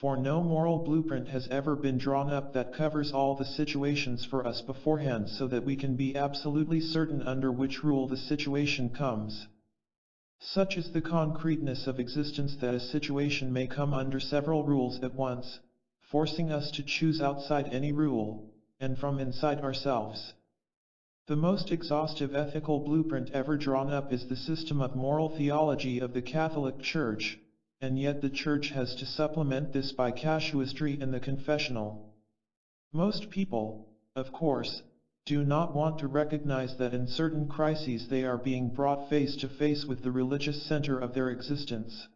for no moral blueprint has ever been drawn up that covers all the situations for us beforehand so that we can be absolutely certain under which rule the situation comes. Such is the concreteness of existence that a situation may come under several rules at once, forcing us to choose outside any rule, and from inside ourselves. The most exhaustive ethical blueprint ever drawn up is the system of moral theology of the Catholic Church, and yet the Church has to supplement this by casuistry in the confessional. Most people, of course, do not want to recognize that in certain crises they are being brought face to face with the religious center of their existence.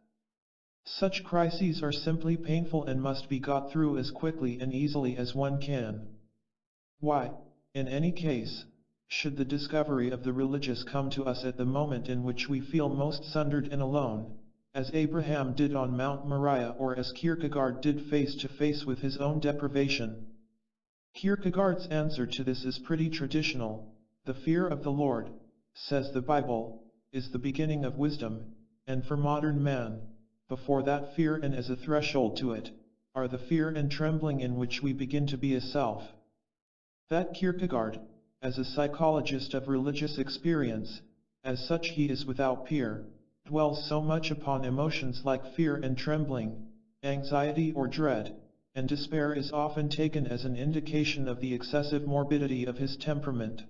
Such crises are simply painful and must be got through as quickly and easily as one can. Why, in any case, should the discovery of the religious come to us at the moment in which we feel most sundered and alone, as Abraham did on Mount Moriah or as Kierkegaard did face to face with his own deprivation? Kierkegaard's answer to this is pretty traditional. The fear of the Lord, says the Bible, is the beginning of wisdom, and for modern man, before that fear and as a threshold to it, are the fear and trembling in which we begin to be a self. That Kierkegaard, as a psychologist of religious experience, as such he is without peer, dwells so much upon emotions like fear and trembling, anxiety or dread, and despair is often taken as an indication of the excessive morbidity of his temperament.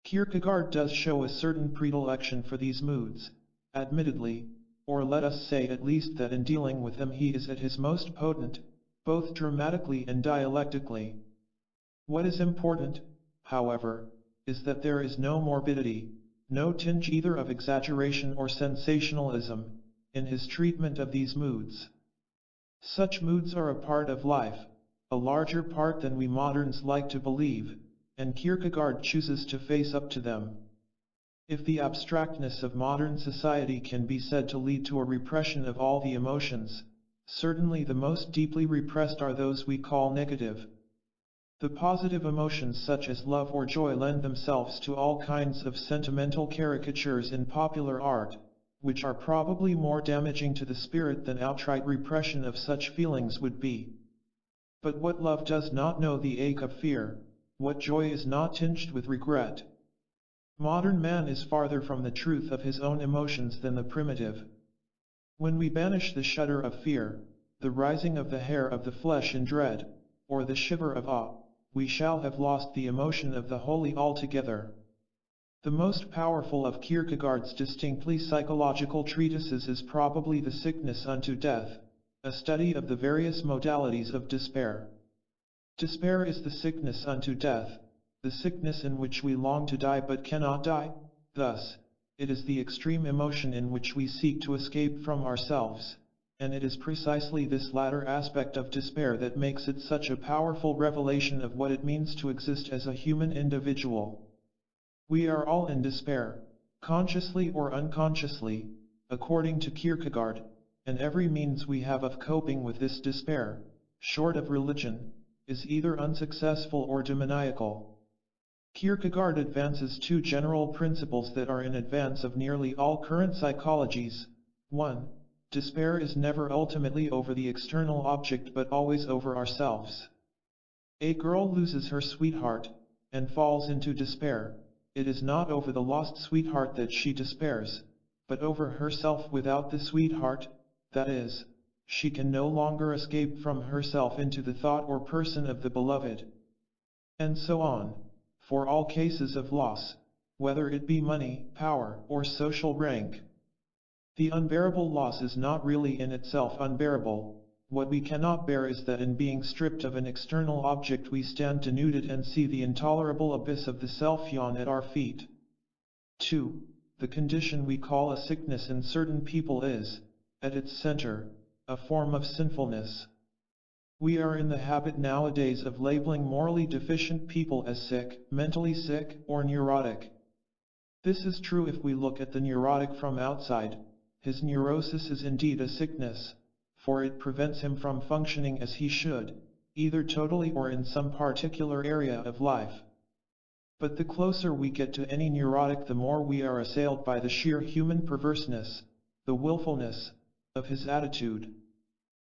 Kierkegaard does show a certain predilection for these moods, admittedly, or let us say at least that in dealing with them he is at his most potent, both dramatically and dialectically. What is important, however, is that there is no morbidity, no tinge either of exaggeration or sensationalism, in his treatment of these moods. Such moods are a part of life, a larger part than we moderns like to believe, and Kierkegaard chooses to face up to them. If the abstractness of modern society can be said to lead to a repression of all the emotions, certainly the most deeply repressed are those we call negative. The positive emotions such as love or joy lend themselves to all kinds of sentimental caricatures in popular art, which are probably more damaging to the spirit than outright repression of such feelings would be. But what love does not know the ache of fear, what joy is not tinged with regret? Modern man is farther from the truth of his own emotions than the primitive. When we banish the shudder of fear, the rising of the hair of the flesh in dread, or the shiver of awe, we shall have lost the emotion of the holy altogether. The most powerful of Kierkegaard's distinctly psychological treatises is probably The Sickness unto Death, a study of the various modalities of despair. Despair is the sickness unto death, the sickness in which we long to die but cannot die. Thus, it is the extreme emotion in which we seek to escape from ourselves, and it is precisely this latter aspect of despair that makes it such a powerful revelation of what it means to exist as a human individual. We are all in despair, consciously or unconsciously, according to Kierkegaard, and every means we have of coping with this despair, short of religion, is either unsuccessful or demoniacal. Kierkegaard advances two general principles that are in advance of nearly all current psychologies. 1. Despair is never ultimately over the external object but always over ourselves. A girl loses her sweetheart, and falls into despair. It is not over the lost sweetheart that she despairs, but over herself without the sweetheart, that is, she can no longer escape from herself into the thought or person of the beloved. And so on, for all cases of loss, whether it be money, power, or social rank. The unbearable loss is not really in itself unbearable. What we cannot bear is that in being stripped of an external object we stand denuded and see the intolerable abyss of the self yawn at our feet. 2. The condition we call a sickness in certain people is, at its center, a form of sinfulness. We are in the habit nowadays of labeling morally deficient people as sick, mentally sick, or neurotic. This is true if we look at the neurotic from outside. His neurosis is indeed a sickness, for it prevents him from functioning as he should, either totally or in some particular area of life. But the closer we get to any neurotic, the more we are assailed by the sheer human perverseness, the willfulness, of his attitude.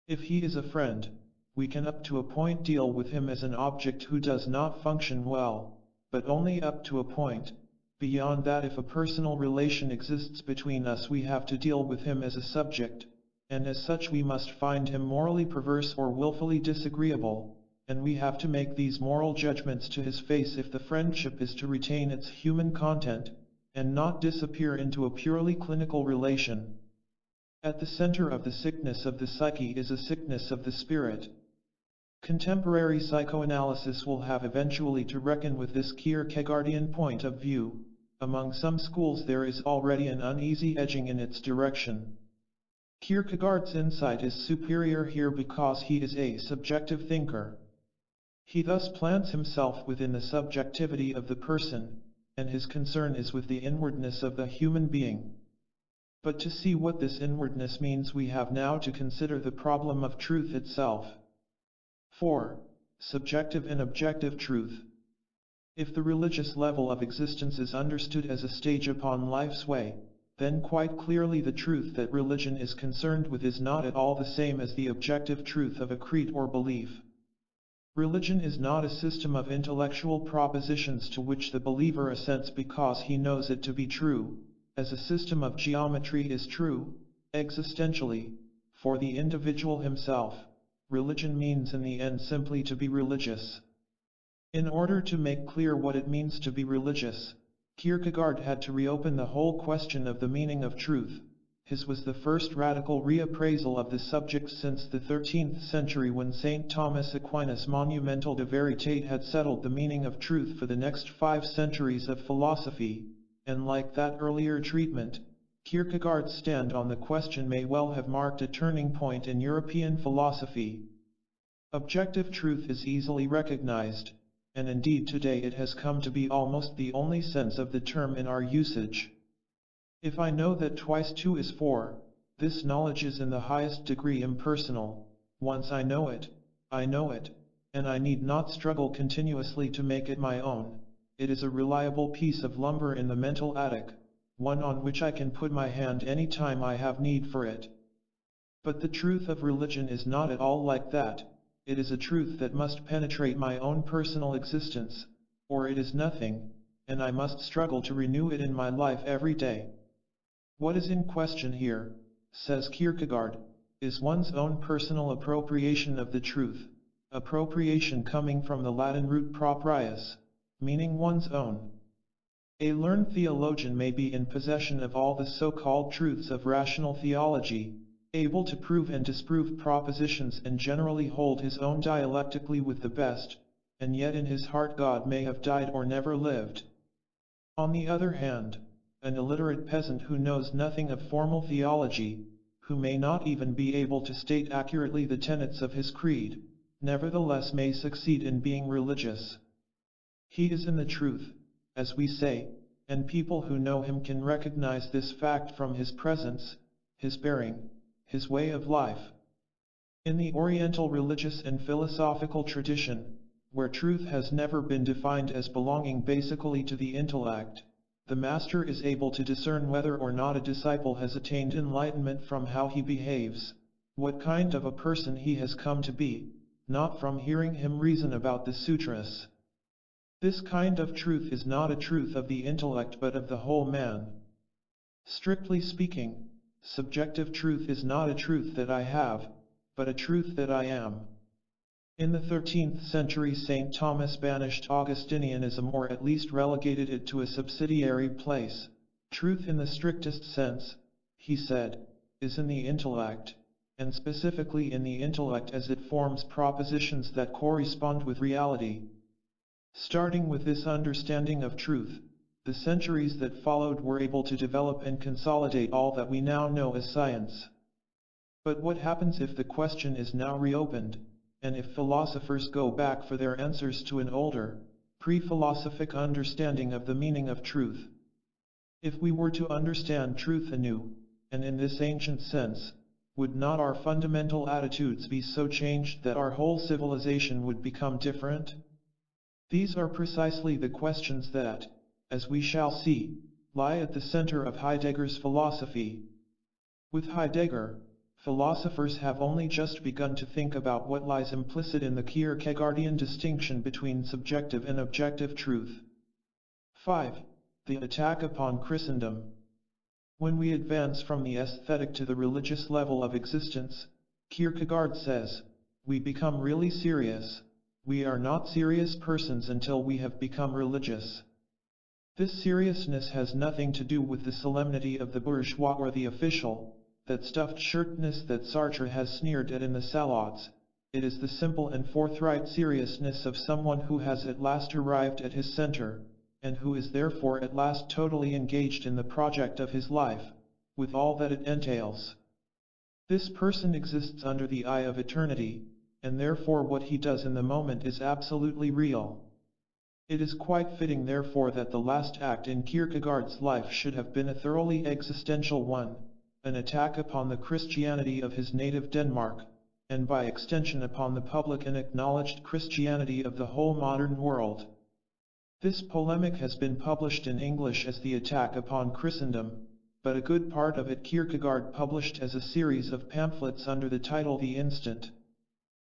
If he is a friend, we can up to a point deal with him as an object who does not function well, but only up to a point. Beyond that, if a personal relation exists between us, we have to deal with him as a subject, and as such we must find him morally perverse or willfully disagreeable, and we have to make these moral judgments to his face if the friendship is to retain its human content, and not disappear into a purely clinical relation. At the center of the sickness of the psyche is a sickness of the spirit. Contemporary psychoanalysis will have eventually to reckon with this Kierkegaardian point of view. Among some schools there is already an uneasy edging in its direction. Kierkegaard's insight is superior here because he is a subjective thinker. He thus plants himself within the subjectivity of the person, and his concern is with the inwardness of the human being. But to see what this inwardness means, we have now to consider the problem of truth itself. 4. Subjective and objective truth. If the religious level of existence is understood as a stage upon life's way, then quite clearly the truth that religion is concerned with is not at all the same as the objective truth of a creed or belief. Religion is not a system of intellectual propositions to which the believer assents because he knows it to be true, as a system of geometry is true, existentially, for the individual himself. Religion means in the end simply to be religious. In order to make clear what it means to be religious, Kierkegaard had to reopen the whole question of the meaning of truth. His was the first radical reappraisal of the subject since the 13th century, when St. Thomas Aquinas' Monumental de Veritate had settled the meaning of truth for the next 5 centuries of philosophy, and like that earlier treatment, Kierkegaard's stand on the question may well have marked a turning point in European philosophy. Objective truth is easily recognized, and indeed today it has come to be almost the only sense of the term in our usage. If I know that twice 2 is 4, this knowledge is in the highest degree impersonal. Once I know it, and I need not struggle continuously to make it my own. It is a reliable piece of lumber in the mental attic, one on which I can put my hand any time I have need for it. But the truth of religion is not at all like that. It is a truth that must penetrate my own personal existence, or it is nothing, and I must struggle to renew it in my life every day. What is in question here, says Kierkegaard, is one's own personal appropriation of the truth, appropriation coming from the Latin root proprius, meaning one's own. A learned theologian may be in possession of all the so-called truths of rational theology, able to prove and disprove propositions and generally hold his own dialectically with the best, and yet in his heart God may have died or never lived. On the other hand, an illiterate peasant who knows nothing of formal theology, who may not even be able to state accurately the tenets of his creed, nevertheless may succeed in being religious. He is in the truth, as we say, and people who know him can recognize this fact from his presence, his bearing, his way of life. In the Oriental religious and philosophical tradition, where truth has never been defined as belonging basically to the intellect, the master is able to discern whether or not a disciple has attained enlightenment from how he behaves, what kind of a person he has come to be, not from hearing him reason about the sutras. This kind of truth is not a truth of the intellect but of the whole man. Strictly speaking, subjective truth is not a truth that I have, but a truth that I am. In the 13th century, St. Thomas banished Augustinianism, or at least relegated it to a subsidiary place. Truth in the strictest sense, he said, is in the intellect, and specifically in the intellect as it forms propositions that correspond with reality. Starting with this understanding of truth, the centuries that followed were able to develop and consolidate all that we now know as science. But what happens if the question is now reopened, and if philosophers go back for their answers to an older, pre-philosophic understanding of the meaning of truth? If we were to understand truth anew, and in this ancient sense, would not our fundamental attitudes be so changed that our whole civilization would become different? These are precisely the questions that, as we shall see, lie at the center of Heidegger's philosophy. With Heidegger, philosophers have only just begun to think about what lies implicit in the Kierkegaardian distinction between subjective and objective truth. 5. The attack upon Christendom. When we advance from the aesthetic to the religious level of existence, Kierkegaard says, we become really serious. We are not serious persons until we have become religious. This seriousness has nothing to do with the solemnity of the bourgeois or the official, that stuffed shirtness that Sartre has sneered at in the Salots. It is the simple and forthright seriousness of someone who has at last arrived at his center, and who is therefore at last totally engaged in the project of his life, with all that it entails. This person exists under the eye of eternity, and therefore what he does in the moment is absolutely real. It is quite fitting therefore that the last act in Kierkegaard's life should have been a thoroughly existential one, an attack upon the Christianity of his native Denmark, and by extension upon the public and acknowledged Christianity of the whole modern world. This polemic has been published in English as The Attack upon Christendom, but a good part of it Kierkegaard published as a series of pamphlets under the title The Instant.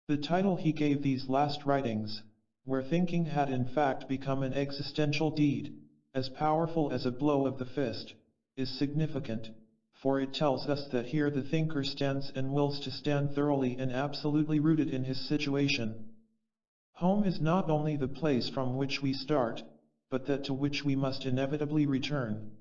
The title he gave these last writings, where thinking had in fact become an existential deed, as powerful as a blow of the fist, is significant, for it tells us that here the thinker stands and wills to stand thoroughly and absolutely rooted in his situation. Home is not only the place from which we start, but that to which we must inevitably return.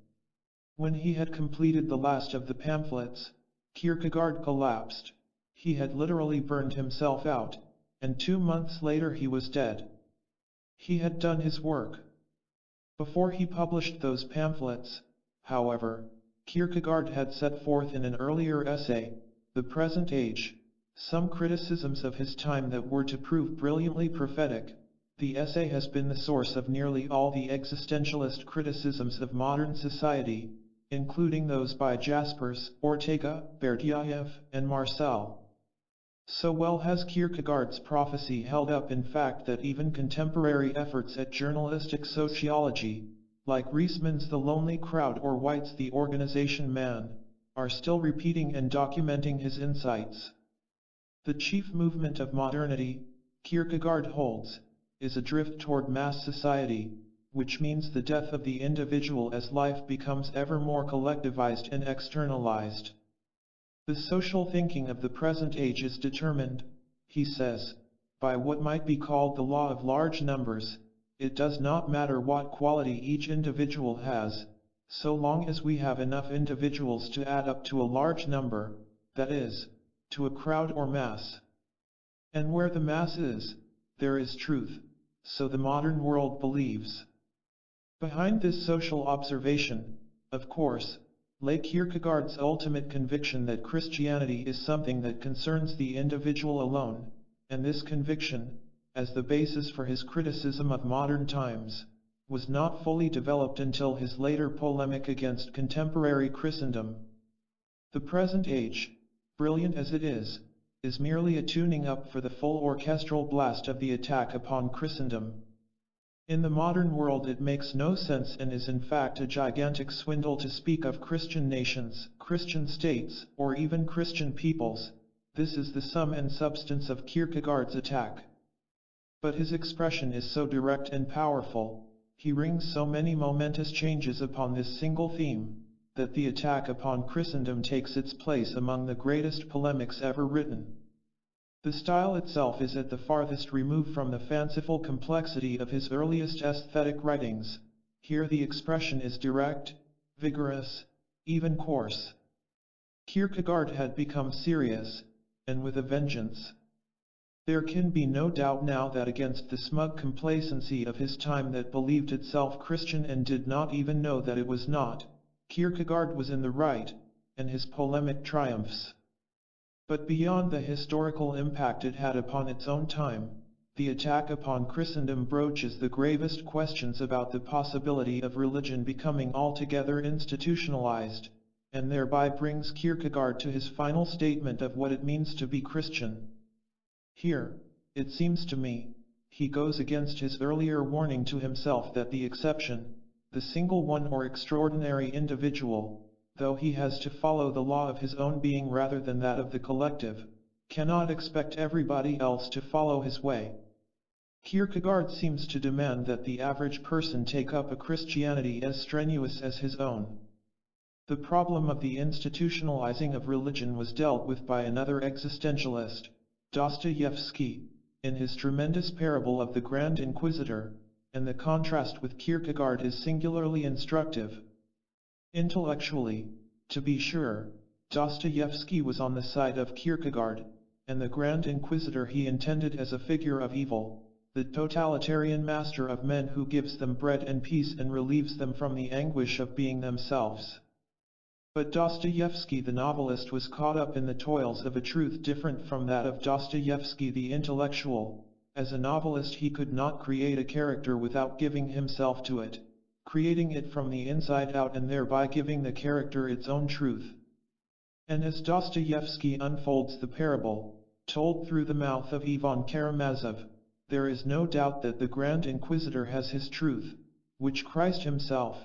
When he had completed the last of the pamphlets, Kierkegaard collapsed. He had literally burned himself out, and 2 months later he was dead. He had done his work. Before he published those pamphlets, however, Kierkegaard had set forth in an earlier essay, The Present Age, some criticisms of his time that were to prove brilliantly prophetic. The essay has been the source of nearly all the existentialist criticisms of modern society, including those by Jaspers, Ortega, Berdyaev, and Marcel. So well has Kierkegaard's prophecy held up in fact that even contemporary efforts at journalistic sociology, like Reisman's The Lonely Crowd or White's The Organization Man, are still repeating and documenting his insights. The chief movement of modernity, Kierkegaard holds, is a drift toward mass society, which means the death of the individual as life becomes ever more collectivized and externalized. The social thinking of the present age is determined, he says, by what might be called the law of large numbers. It does not matter what quality each individual has, so long as we have enough individuals to add up to a large number, that is, to a crowd or mass. And where the mass is, there is truth, so the modern world believes. Behind this social observation, of course, lay Kierkegaard's ultimate conviction that Christianity is something that concerns the individual alone, and this conviction, as the basis for his criticism of modern times, was not fully developed until his later polemic against contemporary Christendom. The present age, brilliant as it is merely a tuning up for the full orchestral blast of the attack upon Christendom. In the modern world it makes no sense and is in fact a gigantic swindle to speak of Christian nations, Christian states, or even Christian peoples. This is the sum and substance of Kierkegaard's attack. But his expression is so direct and powerful, he rings so many momentous changes upon this single theme, that the attack upon Christendom takes its place among the greatest polemics ever written. The style itself is at the farthest removed from the fanciful complexity of his earliest aesthetic writings. Here the expression is direct, vigorous, even coarse. Kierkegaard had become serious, and with a vengeance. There can be no doubt now that against the smug complacency of his time that believed itself Christian and did not even know that it was not, Kierkegaard was in the right, and his polemic triumphs. But beyond the historical impact it had upon its own time, the attack upon Christendom broaches the gravest questions about the possibility of religion becoming altogether institutionalized, and thereby brings Kierkegaard to his final statement of what it means to be Christian. Here, it seems to me, he goes against his earlier warning to himself that the exception, the single one or extraordinary individual, though he has to follow the law of his own being rather than that of the collective, cannot expect everybody else to follow his way. Kierkegaard seems to demand that the average person take up a Christianity as strenuous as his own. The problem of the institutionalizing of religion was dealt with by another existentialist, Dostoevsky, in his tremendous parable of the Grand Inquisitor, and the contrast with Kierkegaard is singularly instructive. Intellectually, to be sure, Dostoevsky was on the side of Kierkegaard, and the Grand Inquisitor he intended as a figure of evil, the totalitarian master of men who gives them bread and peace and relieves them from the anguish of being themselves. But Dostoevsky the novelist was caught up in the toils of a truth different from that of Dostoevsky the intellectual. As a novelist he could not create a character without giving himself to it, creating it from the inside out and thereby giving the character its own truth. And as Dostoevsky unfolds the parable, told through the mouth of Ivan Karamazov, there is no doubt that the Grand Inquisitor has his truth, which Christ himself,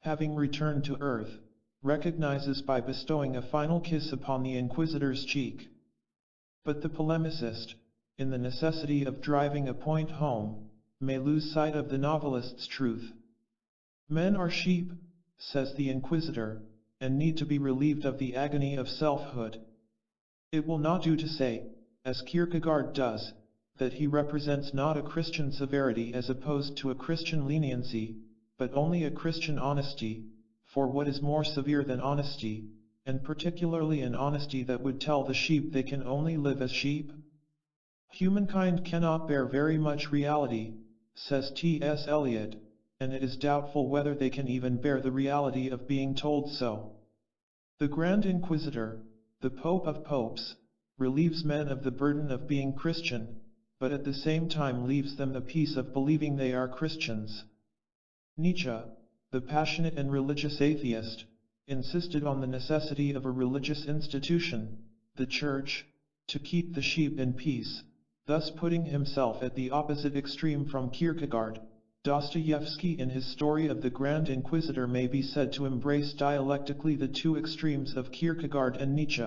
having returned to earth, recognizes by bestowing a final kiss upon the Inquisitor's cheek. But the polemicist, in the necessity of driving a point home, may lose sight of the novelist's truth. Men are sheep, says the Inquisitor, and need to be relieved of the agony of selfhood. It will not do to say, as Kierkegaard does, that he represents not a Christian severity as opposed to a Christian leniency, but only a Christian honesty, for what is more severe than honesty, and particularly an honesty that would tell the sheep they can only live as sheep? Humankind cannot bear very much reality, says T.S. Eliot, and it is doubtful whether they can even bear the reality of being told so. The Grand Inquisitor, the Pope of Popes, relieves men of the burden of being Christian, but at the same time leaves them the peace of believing they are Christians. Nietzsche, the passionate and religious atheist, insisted on the necessity of a religious institution, the Church, to keep the sheep in peace, thus putting himself at the opposite extreme from Kierkegaard. Dostoevsky in his story of the Grand Inquisitor may be said to embrace dialectically the two extremes of Kierkegaard and Nietzsche.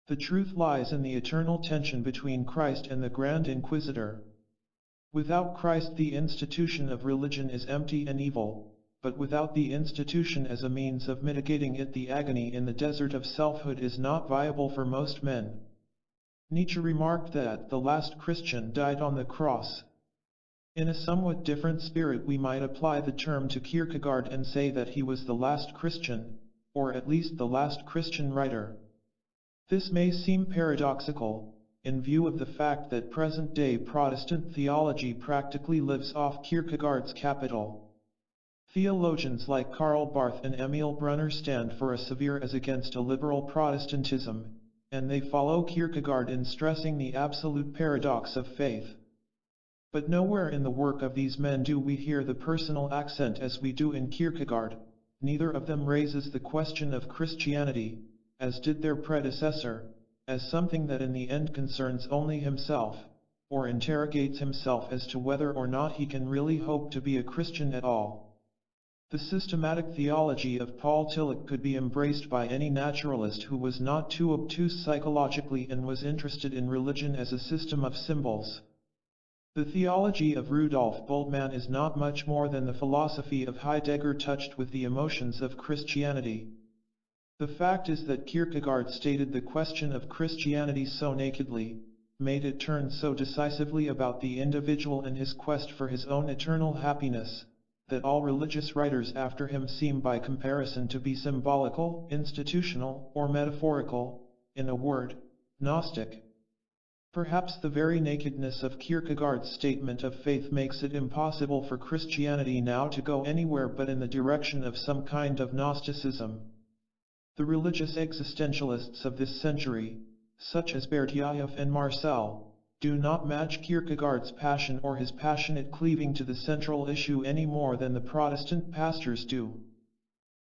The truth lies in the eternal tension between Christ and the Grand Inquisitor. Without Christ the institution of religion is empty and evil, but without the institution as a means of mitigating it the agony in the desert of selfhood is not viable for most men. Nietzsche remarked that the last Christian died on the cross. In a somewhat different spirit we might apply the term to Kierkegaard and say that he was the last Christian, or at least the last Christian writer. This may seem paradoxical, in view of the fact that present-day Protestant theology practically lives off Kierkegaard's capital. Theologians like Karl Barth and Emil Brunner stand for a severe as against a liberal Protestantism, and they follow Kierkegaard in stressing the absolute paradox of faith. But nowhere in the work of these men do we hear the personal accent as we do in Kierkegaard. Neither of them raises the question of Christianity, as did their predecessor, as something that in the end concerns only himself, or interrogates himself as to whether or not he can really hope to be a Christian at all. The systematic theology of Paul Tillich could be embraced by any naturalist who was not too obtuse psychologically and was interested in religion as a system of symbols. The theology of Rudolf Bultmann is not much more than the philosophy of Heidegger touched with the emotions of Christianity. The fact is that Kierkegaard stated the question of Christianity so nakedly, made it turn so decisively about the individual and his quest for his own eternal happiness, that all religious writers after him seem by comparison to be symbolical, institutional, or metaphorical, in a word, Gnostic. Perhaps the very nakedness of Kierkegaard's statement of faith makes it impossible for Christianity now to go anywhere but in the direction of some kind of Gnosticism. The religious existentialists of this century, such as Berdyaev and Marcel, do not match Kierkegaard's passion or his passionate cleaving to the central issue any more than the Protestant pastors do.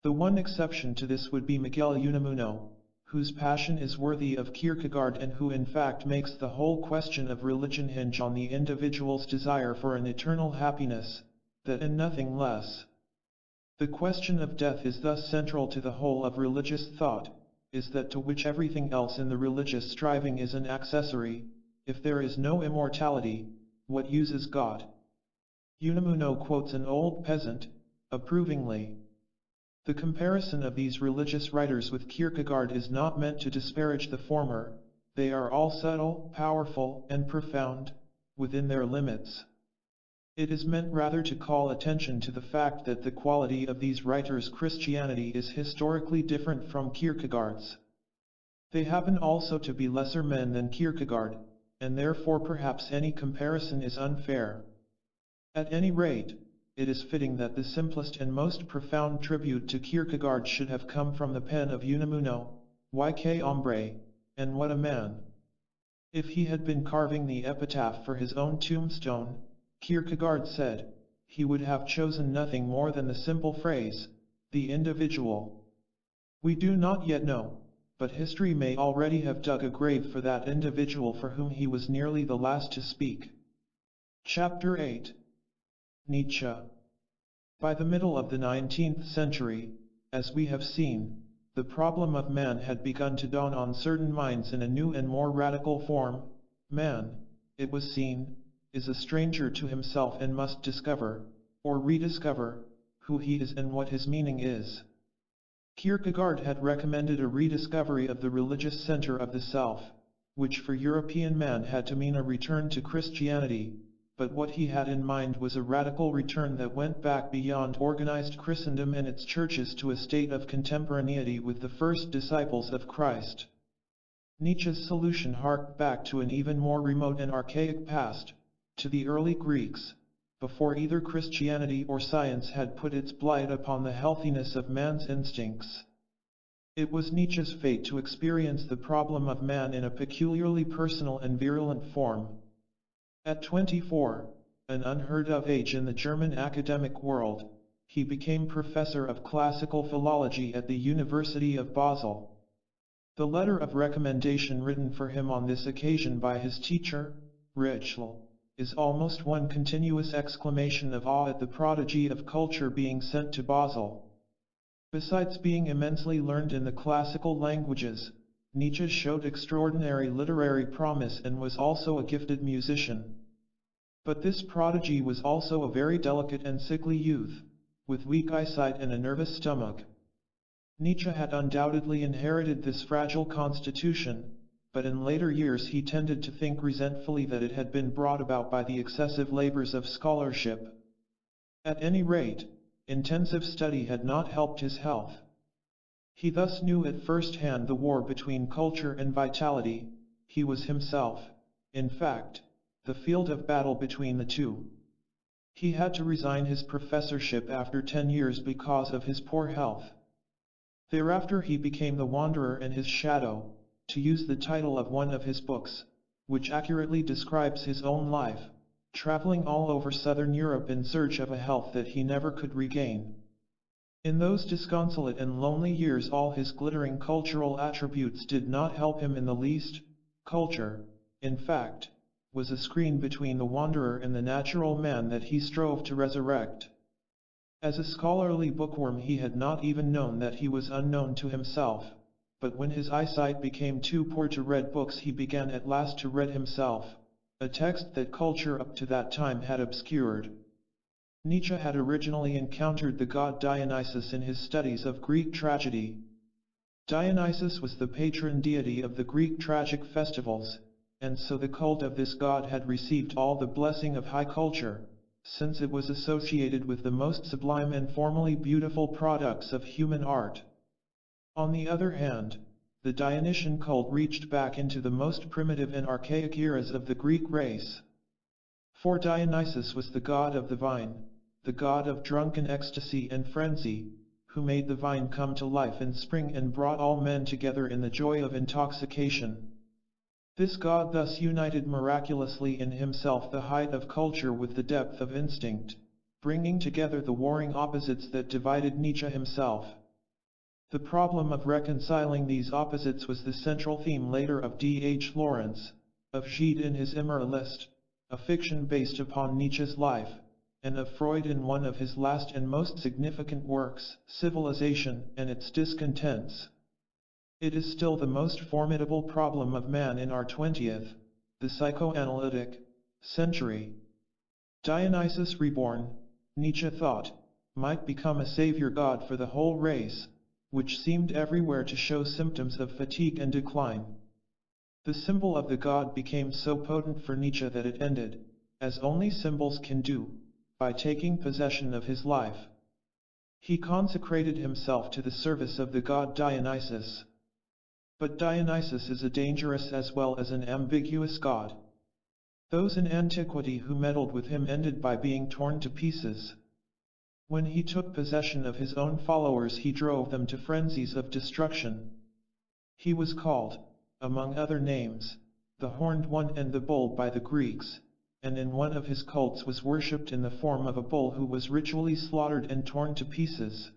The one exception to this would be Miguel Unamuno, whose passion is worthy of Kierkegaard and who in fact makes the whole question of religion hinge on the individual's desire for an eternal happiness, that and nothing less. The question of death is thus central to the whole of religious thought, is that to which everything else in the religious striving is an accessory. If there is no immortality, what use is God? Unamuno quotes an old peasant, approvingly. The comparison of these religious writers with Kierkegaard is not meant to disparage the former, they are all subtle, powerful, and profound, within their limits. It is meant rather to call attention to the fact that the quality of these writers' Christianity is historically different from Kierkegaard's. They happen also to be lesser men than Kierkegaard, and therefore perhaps any comparison is unfair. At any rate, it is fitting that the simplest and most profound tribute to Kierkegaard should have come from the pen of Unamuno, Y.K. Hombre, and what a man. If he had been carving the epitaph for his own tombstone, Kierkegaard said, he would have chosen nothing more than the simple phrase, the individual. We do not yet know, but history may already have dug a grave for that individual for whom he was nearly the last to speak. Chapter 8. Nietzsche. By the middle of the 19th century, as we have seen, the problem of man had begun to dawn on certain minds in a new and more radical form. Man, it was seen, is a stranger to himself and must discover, or rediscover, who he is and what his meaning is. Kierkegaard had recommended a rediscovery of the religious center of the self, which for European man had to mean a return to Christianity, but what he had in mind was a radical return that went back beyond organized Christendom and its churches to a state of contemporaneity with the first disciples of Christ. Nietzsche's solution harked back to an even more remote and archaic past, to the early Greeks, before either Christianity or science had put its blight upon the healthiness of man's instincts. It was Nietzsche's fate to experience the problem of man in a peculiarly personal and virulent form. At 24, an unheard-of age in the German academic world, he became professor of classical philology at the University of Basel. The letter of recommendation written for him on this occasion by his teacher, Ritschl, is almost one continuous exclamation of awe at the prodigy of culture being sent to Basel. Besides being immensely learned in the classical languages, Nietzsche showed extraordinary literary promise and was also a gifted musician. But this prodigy was also a very delicate and sickly youth, with weak eyesight and a nervous stomach. Nietzsche had undoubtedly inherited this fragile constitution, but in later years he tended to think resentfully that it had been brought about by the excessive labors of scholarship. At any rate, intensive study had not helped his health. He thus knew at first hand the war between culture and vitality. He was himself, in fact, the field of battle between the two. He had to resign his professorship after 10 years because of his poor health. Thereafter he became the wanderer and his shadow, to use the title of one of his books, which accurately describes his own life, traveling all over southern Europe in search of a health that he never could regain. In those disconsolate and lonely years all his glittering cultural attributes did not help him in the least. Culture, in fact, was a screen between the wanderer and the natural man that he strove to resurrect. As a scholarly bookworm he had not even known that he was unknown to himself, but when his eyesight became too poor to read books he began at last to read himself, a text that culture up to that time had obscured. Nietzsche had originally encountered the god Dionysus in his studies of Greek tragedy. Dionysus was the patron deity of the Greek tragic festivals, and so the cult of this god had received all the blessing of high culture, since it was associated with the most sublime and formally beautiful products of human art. On the other hand, the Dionysian cult reached back into the most primitive and archaic eras of the Greek race. For Dionysus was the god of the vine, the god of drunken ecstasy and frenzy, who made the vine come to life in spring and brought all men together in the joy of intoxication. This god thus united miraculously in himself the height of culture with the depth of instinct, bringing together the warring opposites that divided Nietzsche himself. The problem of reconciling these opposites was the central theme later of D.H. Lawrence, of Gide in his Immoralist, a fiction based upon Nietzsche's life, and of Freud in one of his last and most significant works, Civilization and its Discontents. It is still the most formidable problem of man in our 20th, the psychoanalytic, century. Dionysus reborn, Nietzsche thought, might become a savior god for the whole race, which seemed everywhere to show symptoms of fatigue and decline. The symbol of the god became so potent for Nietzsche that it ended, as only symbols can do, by taking possession of his life. He consecrated himself to the service of the god Dionysus. But Dionysus is a dangerous as well as an ambiguous god. Those in antiquity who meddled with him ended by being torn to pieces. When he took possession of his own followers, he drove them to frenzies of destruction. He was called, among other names, the Horned One and the Bull by the Greeks, and in one of his cults was worshipped in the form of a bull who was ritually slaughtered and torn to pieces.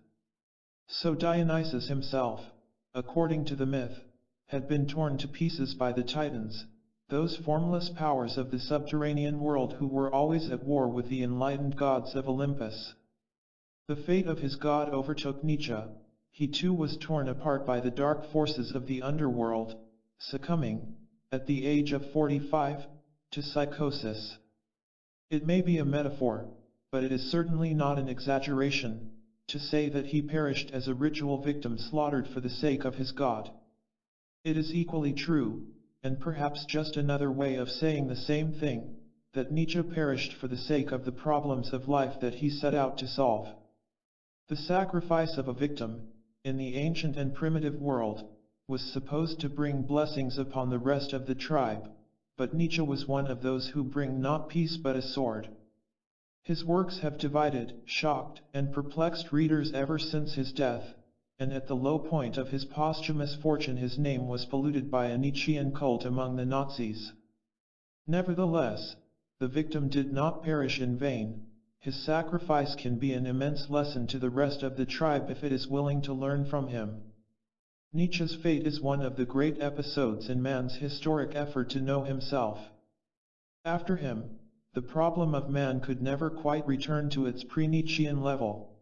So Dionysus himself, according to the myth, had been torn to pieces by the Titans, those formless powers of the subterranean world who were always at war with the enlightened gods of Olympus. The fate of his god overtook Nietzsche. He too was torn apart by the dark forces of the underworld, succumbing, at the age of 45, to psychosis. It may be a metaphor, but it is certainly not an exaggeration, to say that he perished as a ritual victim slaughtered for the sake of his god. It is equally true, and perhaps just another way of saying the same thing, that Nietzsche perished for the sake of the problems of life that he set out to solve. The sacrifice of a victim, in the ancient and primitive world, was supposed to bring blessings upon the rest of the tribe, but Nietzsche was one of those who bring not peace but a sword. His works have divided, shocked, and perplexed readers ever since his death, and at the low point of his posthumous fortune his name was polluted by a Nietzschean cult among the Nazis. Nevertheless, the victim did not perish in vain. His sacrifice can be an immense lesson to the rest of the tribe if it is willing to learn from him. Nietzsche's fate is one of the great episodes in man's historic effort to know himself. After him, the problem of man could never quite return to its pre-Nietzschean level.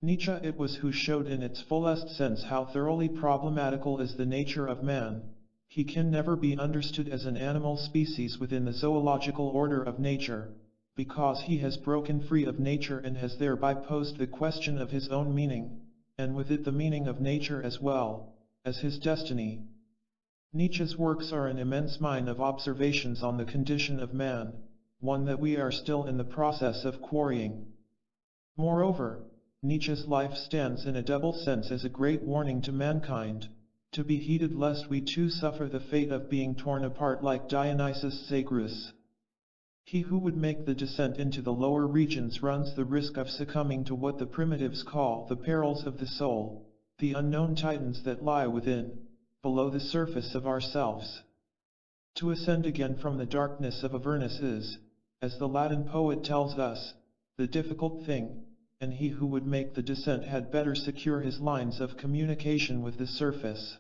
Nietzsche it was who showed in its fullest sense how thoroughly problematical is the nature of man. He can never be understood as an animal species within the zoological order of nature, because he has broken free of nature and has thereby posed the question of his own meaning, and with it the meaning of nature as well as his destiny. Nietzsche's works are an immense mine of observations on the condition of man, one that we are still in the process of quarrying. Moreover, Nietzsche's life stands in a double sense as a great warning to mankind, to be heeded lest we too suffer the fate of being torn apart like Dionysus Zagreus. He who would make the descent into the lower regions runs the risk of succumbing to what the primitives call the perils of the soul, the unknown titans that lie within, below the surface of ourselves. To ascend again from the darkness of Avernus is, as the Latin poet tells us, the difficult thing, and he who would make the descent had better secure his lines of communication with the surface.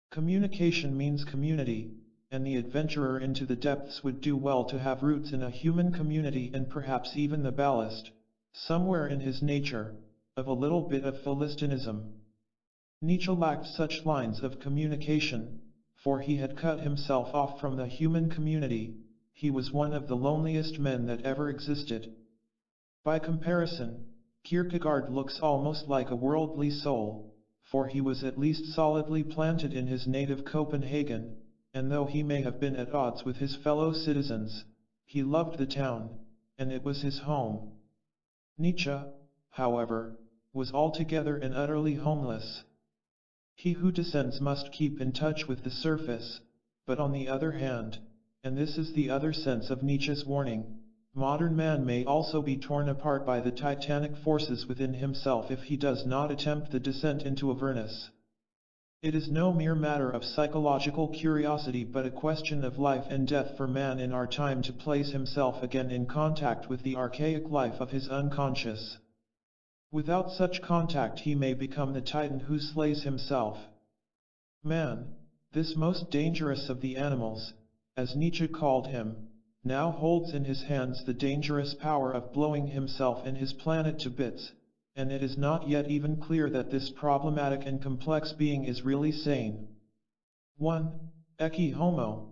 Communication means community, and the adventurer into the depths would do well to have roots in a human community and perhaps even the ballast, somewhere in his nature, of a little bit of Philistinism. Nietzsche lacked such lines of communication, for he had cut himself off from the human community. he was one of the loneliest men that ever existed. By comparison, Kierkegaard looks almost like a worldly soul, for he was at least solidly planted in his native Copenhagen, and though he may have been at odds with his fellow citizens, he loved the town, and it was his home. Nietzsche, however, was altogether and utterly homeless. He who descends must keep in touch with the surface, but on the other hand, and this is the other sense of Nietzsche's warning, modern man may also be torn apart by the titanic forces within himself if he does not attempt the descent into Avernus. It is no mere matter of psychological curiosity but a question of life and death for man in our time to place himself again in contact with the archaic life of his unconscious. Without such contact he may become the titan who slays himself. Man, this most dangerous of the animals, as Nietzsche called him, now holds in his hands the dangerous power of blowing himself and his planet to bits, and it is not yet even clear that this problematic and complex being is really sane. 1. Ecce homo.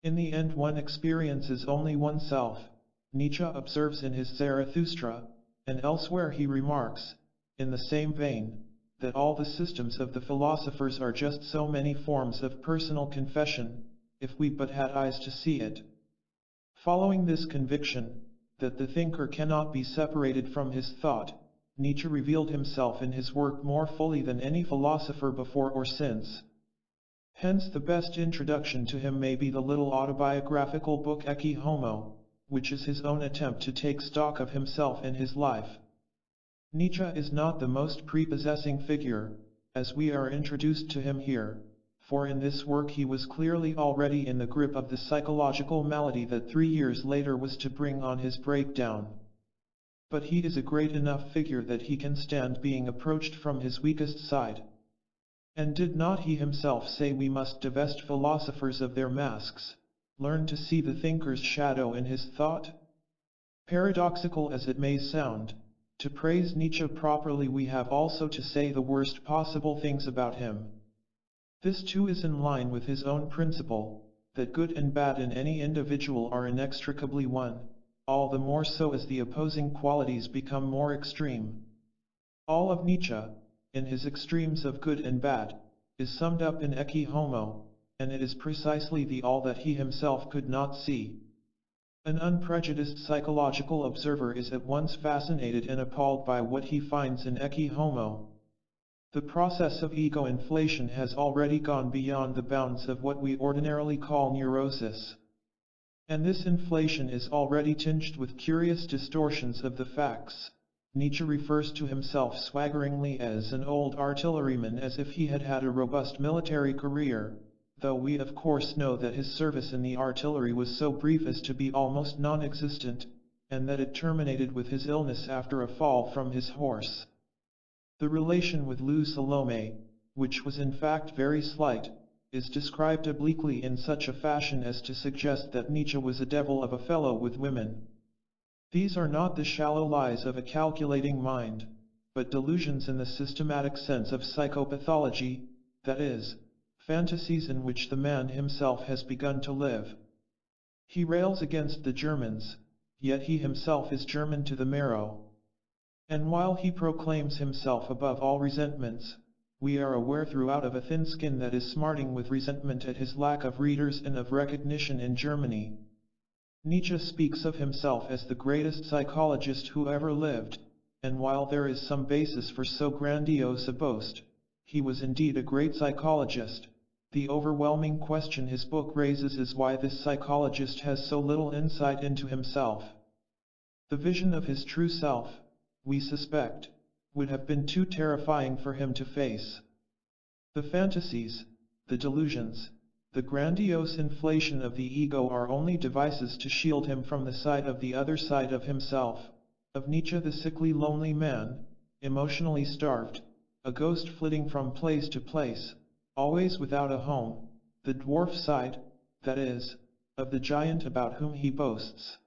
In the end one experiences only oneself, Nietzsche observes in his Zarathustra, and elsewhere he remarks, in the same vein, that all the systems of the philosophers are just so many forms of personal confession, if we but had eyes to see it. Following this conviction, that the thinker cannot be separated from his thought, Nietzsche revealed himself in his work more fully than any philosopher before or since. Hence the best introduction to him may be the little autobiographical book Ecce Homo, which is his own attempt to take stock of himself and his life. Nietzsche is not the most prepossessing figure, as we are introduced to him here, for in this work he was clearly already in the grip of the psychological malady that 3 years later was to bring on his breakdown. But he is a great enough figure that he can stand being approached from his weakest side. And did not he himself say we must divest philosophers of their masks, learn to see the thinker's shadow in his thought? Paradoxical as it may sound, to praise Nietzsche properly we have also to say the worst possible things about him. This too is in line with his own principle, that good and bad in any individual are inextricably one, all the more so as the opposing qualities become more extreme. All of Nietzsche, in his extremes of good and bad, is summed up in Ecce Homo, and it is precisely the all that he himself could not see. An unprejudiced psychological observer is at once fascinated and appalled by what he finds in Ecce Homo. The process of ego inflation has already gone beyond the bounds of what we ordinarily call neurosis. And this inflation is already tinged with curious distortions of the facts. Nietzsche refers to himself swaggeringly as an old artilleryman as if he had had a robust military career, though we of course know that his service in the artillery was so brief as to be almost non-existent, and that it terminated with his illness after a fall from his horse. The relation with Lou Salome, which was in fact very slight, is described obliquely in such a fashion as to suggest that Nietzsche was a devil of a fellow with women. These are not the shallow lies of a calculating mind, but delusions in the systematic sense of psychopathology, that is, fantasies in which the man himself has begun to live. He rails against the Germans, yet he himself is German to the marrow. And while he proclaims himself above all resentments, we are aware throughout of a thin skin that is smarting with resentment at his lack of readers and of recognition in Germany. Nietzsche speaks of himself as the greatest psychologist who ever lived, and while there is some basis for so grandiose a boast, he was indeed a great psychologist. The overwhelming question his book raises is why this psychologist has so little insight into himself. The vision of his true self, we suspect, would have been too terrifying for him to face. The fantasies, the delusions, the grandiose inflation of the ego are only devices to shield him from the sight of the other side of himself, of Nietzsche the sickly lonely man, emotionally starved, a ghost flitting from place to place, always without a home, the dwarf side, that is, of the giant about whom he boasts.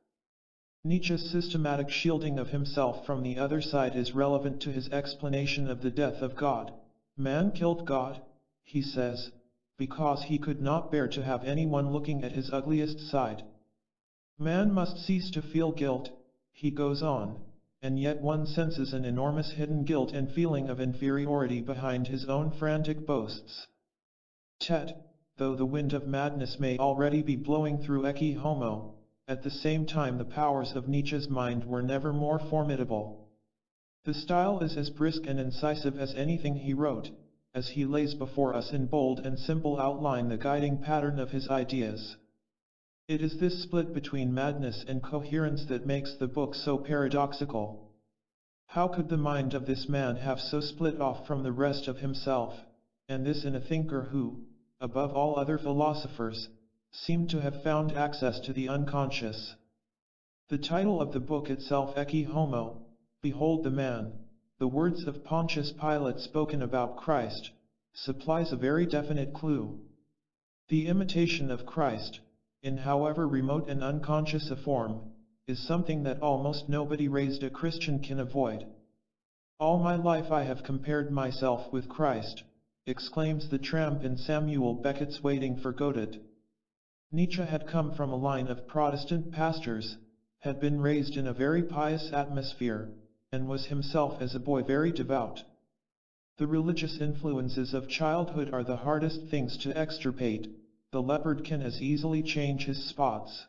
Nietzsche's systematic shielding of himself from the other side is relevant to his explanation of the death of God. Man killed God, he says, because he could not bear to have anyone looking at his ugliest side. Man must cease to feel guilt, he goes on, and yet one senses an enormous hidden guilt and feeling of inferiority behind his own frantic boasts. Though the wind of madness may already be blowing through ecce homo, at the same time the powers of Nietzsche's mind were never more formidable. The style is as brisk and incisive as anything he wrote, as he lays before us in bold and simple outline the guiding pattern of his ideas. It is this split between madness and coherence that makes the book so paradoxical. How could the mind of this man have so split off from the rest of himself, and this in a thinker who, above all other philosophers, seemed to have found access to the unconscious? The title of the book itself, Ecce Homo, Behold the Man, the words of Pontius Pilate spoken about Christ, supplies a very definite clue. The imitation of Christ, in however remote and unconscious a form, is something that almost nobody raised a Christian can avoid. All my life I have compared myself with Christ, exclaims the tramp in Samuel Beckett's Waiting for Godot. Nietzsche had come from a line of Protestant pastors, had been raised in a very pious atmosphere, and was himself as a boy very devout. The religious influences of childhood are the hardest things to extirpate. The leopard can as easily change his spots.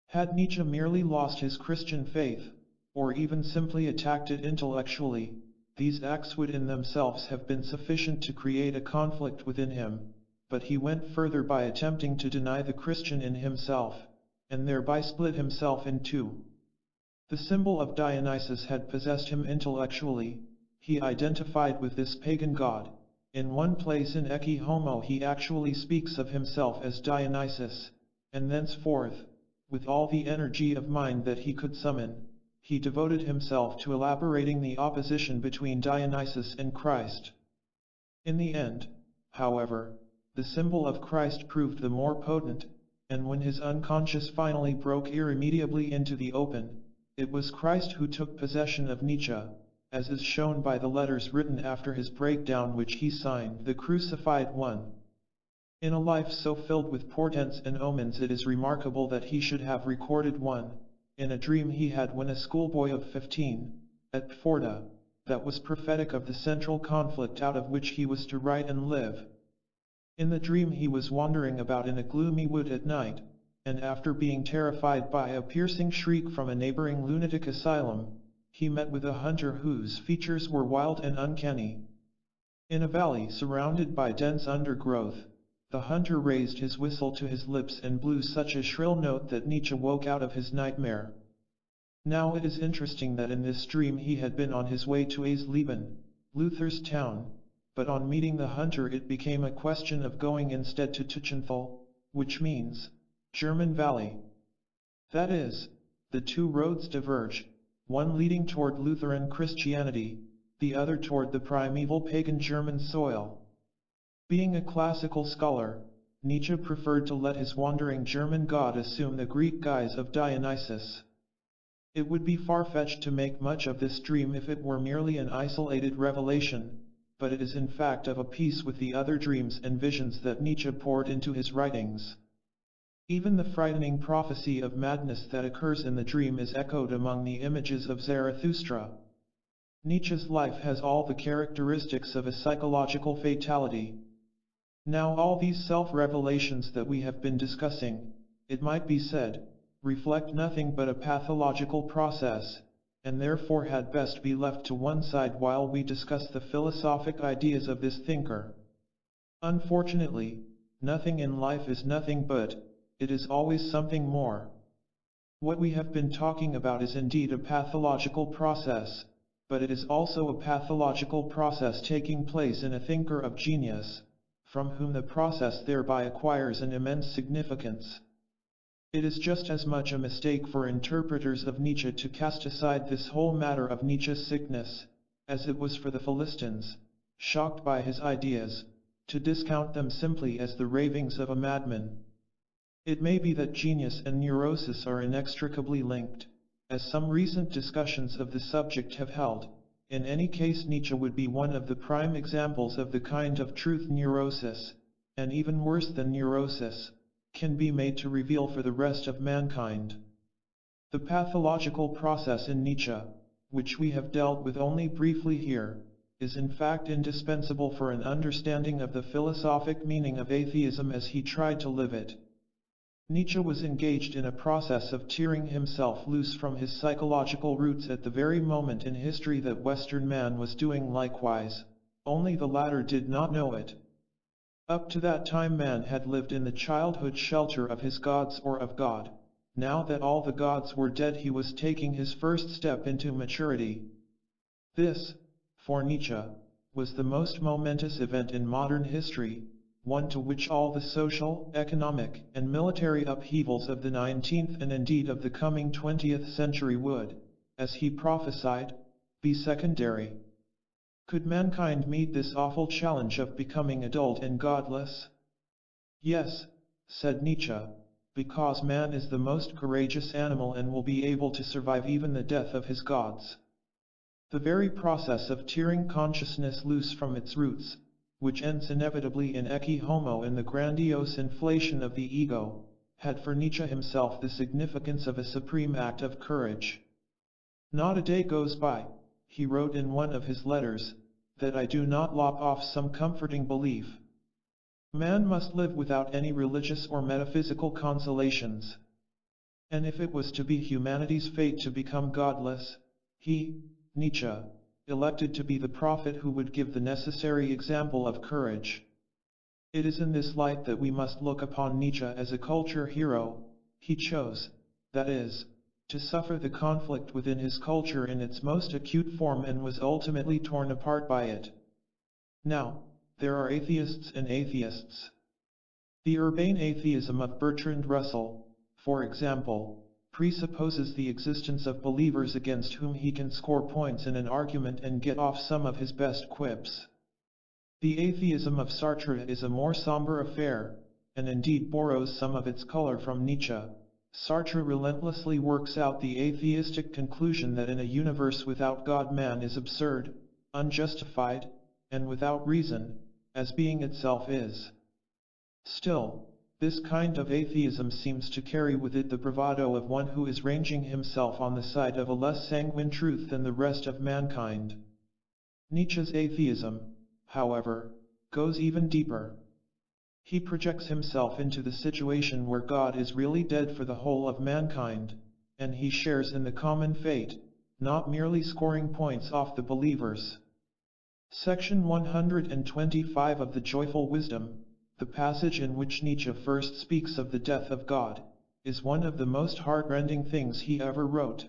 Had Nietzsche merely lost his Christian faith, or even simply attacked it intellectually, these acts would in themselves have been sufficient to create a conflict within him, but he went further by attempting to deny the Christian in himself, and thereby split himself in two. The symbol of Dionysus had possessed him intellectually. He identified with this pagan god. In one place in Ecce Homo he actually speaks of himself as Dionysus, and thenceforth, with all the energy of mind that he could summon, he devoted himself to elaborating the opposition between Dionysus and Christ. In the end, however, the symbol of Christ proved the more potent, and when his unconscious finally broke irremediably into the open, it was Christ who took possession of Nietzsche, as is shown by the letters written after his breakdown which he signed the Crucified One. In a life so filled with portents and omens it is remarkable that he should have recorded one, in a dream he had when a schoolboy of 15, at Pforda, that was prophetic of the central conflict out of which he was to write and live. In the dream he was wandering about in a gloomy wood at night, and after being terrified by a piercing shriek from a neighboring lunatic asylum, he met with a hunter whose features were wild and uncanny. In a valley surrounded by dense undergrowth, the hunter raised his whistle to his lips and blew such a shrill note that Nietzsche woke out of his nightmare. Now it is interesting that in this dream he had been on his way to Eisleben, Luther's town, but on meeting the hunter it became a question of going instead to Tuchenthal, which means German Valley. That is, the two roads diverge, one leading toward Lutheran Christianity, the other toward the primeval pagan German soil. Being a classical scholar, Nietzsche preferred to let his wandering German god assume the Greek guise of Dionysus. It would be far-fetched to make much of this dream if it were merely an isolated revelation, but it is in fact of a piece with the other dreams and visions that Nietzsche poured into his writings. Even the frightening prophecy of madness that occurs in the dream is echoed among the images of Zarathustra. Nietzsche's life has all the characteristics of a psychological fatality. Now all these self-revelations that we have been discussing, it might be said, reflect nothing but a pathological process, and therefore had best be left to one side while we discuss the philosophic ideas of this thinker. Unfortunately, nothing in life is nothing but, it is always something more. What we have been talking about is indeed a pathological process, but it is also a pathological process taking place in a thinker of genius, from whom the process thereby acquires an immense significance. It is just as much a mistake for interpreters of Nietzsche to cast aside this whole matter of Nietzsche's sickness, as it was for the Philistines, shocked by his ideas, to discount them simply as the ravings of a madman. It may be that genius and neurosis are inextricably linked, as some recent discussions of the subject have held. In any case, Nietzsche would be one of the prime examples of the kind of truth neurosis, and even worse than neurosis, can be made to reveal for the rest of mankind. The pathological process in Nietzsche, which we have dealt with only briefly here, is in fact indispensable for an understanding of the philosophic meaning of atheism as he tried to live it. Nietzsche was engaged in a process of tearing himself loose from his psychological roots at the very moment in history that Western man was doing likewise, only the latter did not know it. Up to that time man had lived in the childhood shelter of his gods or of God. Now that all the gods were dead, he was taking his first step into maturity. This, for Nietzsche, was the most momentous event in modern history, one to which all the social, economic, and military upheavals of the 19th and indeed of the coming 20th century would, as he prophesied, be secondary. Could mankind meet this awful challenge of becoming adult and godless? Yes, said Nietzsche, because man is the most courageous animal and will be able to survive even the death of his gods. The very process of tearing consciousness loose from its roots, which ends inevitably in ecce homo in the grandiose inflation of the ego, had for Nietzsche himself the significance of a supreme act of courage. Not a day goes by, he wrote in one of his letters, that I do not lop off some comforting belief. Man must live without any religious or metaphysical consolations. And if it was to be humanity's fate to become godless, he, Nietzsche, elected to be the prophet who would give the necessary example of courage. It is in this light that we must look upon Nietzsche as a culture hero. He chose, that is, to suffer the conflict within his culture in its most acute form and was ultimately torn apart by it. Now, there are atheists and atheists. The urbane atheism of Bertrand Russell, for example, presupposes the existence of believers against whom he can score points in an argument and get off some of his best quips. The atheism of Sartre is a more somber affair, and indeed borrows some of its color from Nietzsche. Sartre relentlessly works out the atheistic conclusion that in a universe without God man is absurd, unjustified, and without reason, as being itself is. Still, this kind of atheism seems to carry with it the bravado of one who is ranging himself on the side of a less sanguine truth than the rest of mankind. Nietzsche's atheism, however, goes even deeper. He projects himself into the situation where God is really dead for the whole of mankind, and he shares in the common fate, not merely scoring points off the believers. Section 125 of the Joyful Wisdom, the passage in which Nietzsche first speaks of the death of God, is one of the most heartrending things he ever wrote.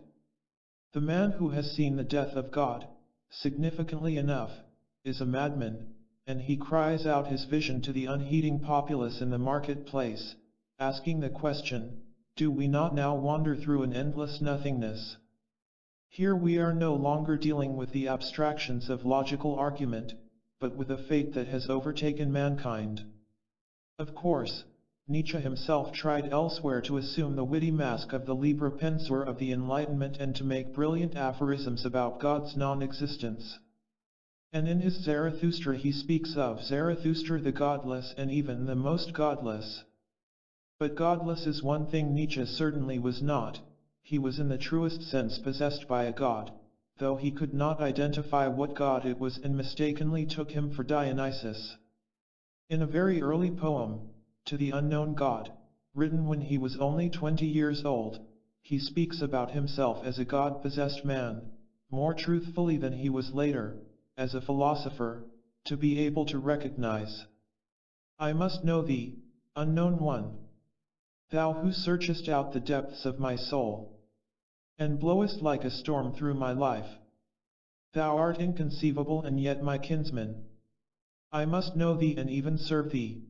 The man who has seen the death of God, significantly enough, is a madman, and he cries out his vision to the unheeding populace in the marketplace, asking the question, do we not now wander through an endless nothingness? Here we are no longer dealing with the abstractions of logical argument, but with a fate that has overtaken mankind. Of course, Nietzsche himself tried elsewhere to assume the witty mask of the libre penseur of the Enlightenment and to make brilliant aphorisms about God's non-existence. And in his Zarathustra he speaks of Zarathustra the godless and even the most godless. But godless is one thing Nietzsche certainly was not. He was in the truest sense possessed by a god, though he could not identify what god it was and mistakenly took him for Dionysus. In a very early poem, To the Unknown God, written when he was only 20 years old, he speaks about himself as a god-possessed man, more truthfully than he was later, as a philosopher, to be able to recognize. I must know thee, unknown one. Thou who searchest out the depths of my soul, and blowest like a storm through my life. Thou art inconceivable and yet my kinsman. I must know thee and even serve thee.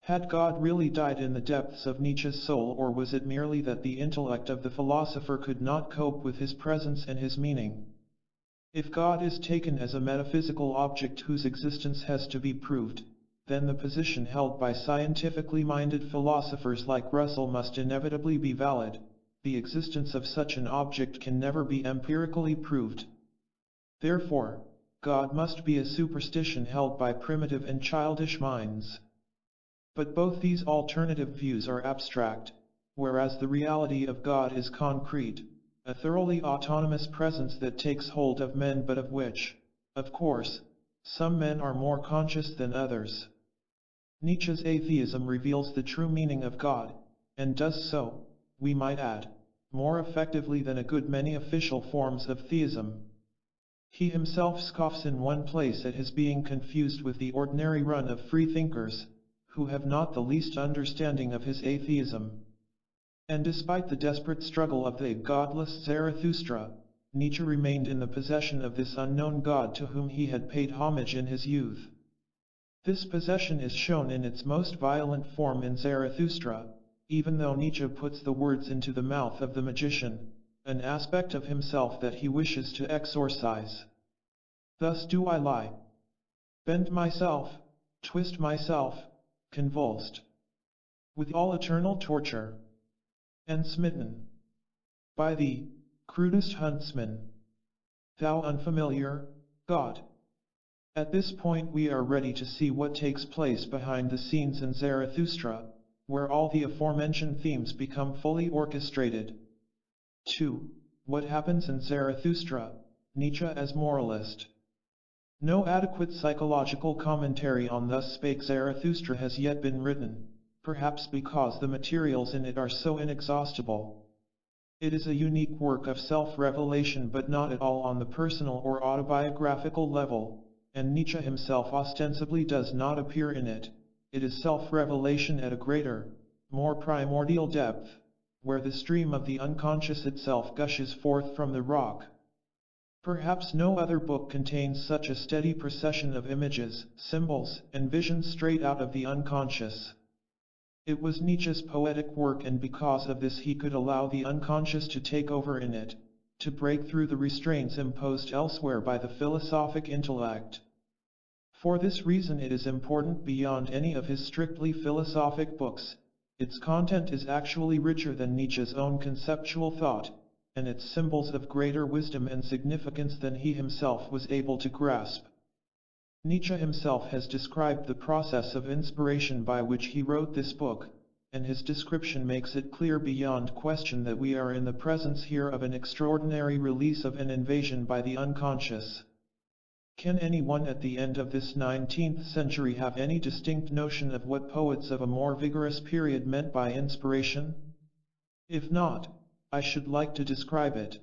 Had God really died in the depths of Nietzsche's soul, or was it merely that the intellect of the philosopher could not cope with his presence and his meaning? If God is taken as a metaphysical object whose existence has to be proved, then the position held by scientifically minded philosophers like Russell must inevitably be valid. The existence of such an object can never be empirically proved. Therefore, God must be a superstition held by primitive and childish minds. But both these alternative views are abstract, whereas the reality of God is concrete, a thoroughly autonomous presence that takes hold of men but of which, of course, some men are more conscious than others. Nietzsche's atheism reveals the true meaning of God, and does so, we might add, more effectively than a good many official forms of theism. He himself scoffs in one place at his being confused with the ordinary run of freethinkers, who have not the least understanding of his atheism. And despite the desperate struggle of the godless Zarathustra, Nietzsche remained in the possession of this unknown God to whom he had paid homage in his youth. This possession is shown in its most violent form in Zarathustra, even though Nietzsche puts the words into the mouth of the magician, an aspect of himself that he wishes to exorcise. Thus do I lie, bend myself, twist myself, convulsed with all eternal torture, and smitten by thee, crudest huntsman, thou unfamiliar God. At this point we are ready to see what takes place behind the scenes in Zarathustra, where all the aforementioned themes become fully orchestrated. 2. What happens in Zarathustra, Nietzsche as moralist. No adequate psychological commentary on Thus Spake Zarathustra has yet been written, perhaps because the materials in it are so inexhaustible. It is a unique work of self-revelation but not at all on the personal or autobiographical level, and Nietzsche himself ostensibly does not appear in it. It is self-revelation at a greater, more primordial depth, where the stream of the unconscious itself gushes forth from the rock. Perhaps no other book contains such a steady procession of images, symbols, and visions straight out of the unconscious. It was Nietzsche's poetic work, and because of this he could allow the unconscious to take over in it, to break through the restraints imposed elsewhere by the philosophic intellect. For this reason it is important beyond any of his strictly philosophic books. Its content is actually richer than Nietzsche's own conceptual thought, and its symbols of greater wisdom and significance than he himself was able to grasp. Nietzsche himself has described the process of inspiration by which he wrote this book, and his description makes it clear beyond question that we are in the presence here of an extraordinary release of an invasion by the unconscious. Can anyone at the end of this 19th century have any distinct notion of what poets of a more vigorous period meant by inspiration? If not, I should like to describe it.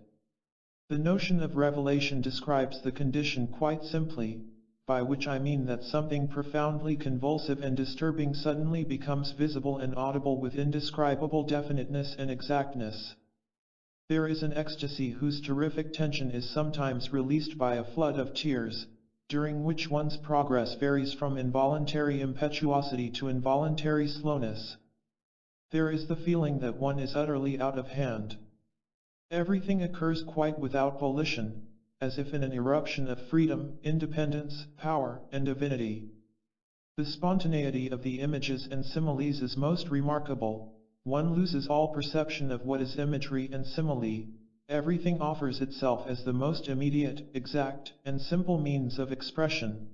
The notion of revelation describes the condition quite simply, by which I mean that something profoundly convulsive and disturbing suddenly becomes visible and audible with indescribable definiteness and exactness. There is an ecstasy whose terrific tension is sometimes released by a flood of tears, during which one's progress varies from involuntary impetuosity to involuntary slowness. There is the feeling that one is utterly out of hand. Everything occurs quite without volition, as if in an eruption of freedom, independence, power, and divinity. The spontaneity of the images and similes is most remarkable. One loses all perception of what is imagery and simile. Everything offers itself as the most immediate, exact, and simple means of expression.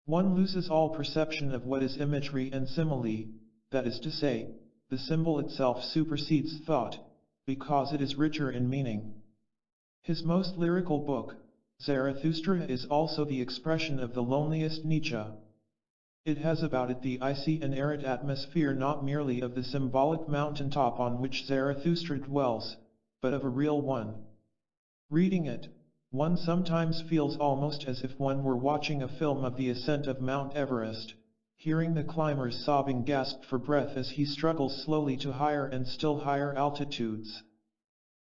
One loses all perception of what is imagery and simile, that is to say, the symbol itself supersedes thought, because it is richer in meaning. His most lyrical book, Zarathustra, is also the expression of the loneliest Nietzsche. It has about it the icy and arid atmosphere not merely of the symbolic mountaintop on which Zarathustra dwells, but of a real one. Reading it, one sometimes feels almost as if one were watching a film of the ascent of Mount Everest, hearing the climber's sobbing gasp for breath as he struggles slowly to higher and still higher altitudes.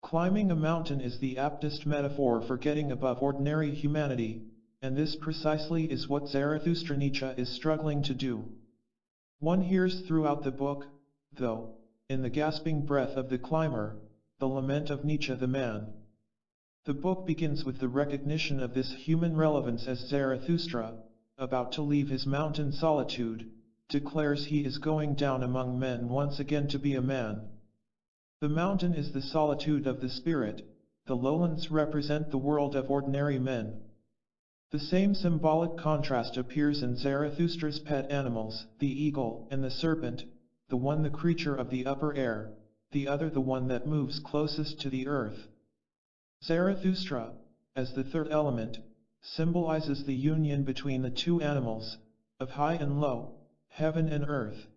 Climbing a mountain is the aptest metaphor for getting above ordinary humanity, and this precisely is what Zarathustra Nietzsche is struggling to do. One hears throughout the book, though, in the gasping breath of the climber, the lament of Nietzsche the man. The book begins with the recognition of this human relevance as Zarathustra, about to leave his mountain solitude, declares he is going down among men once again to be a man. The mountain is the solitude of the spirit, the lowlands represent the world of ordinary men. The same symbolic contrast appears in Zarathustra's pet animals, the eagle and the serpent, the one the creature of the upper air, the other the one that moves closest to the earth. Zarathustra, as the third element, symbolizes the union between the two animals, of high and low, heaven and earth.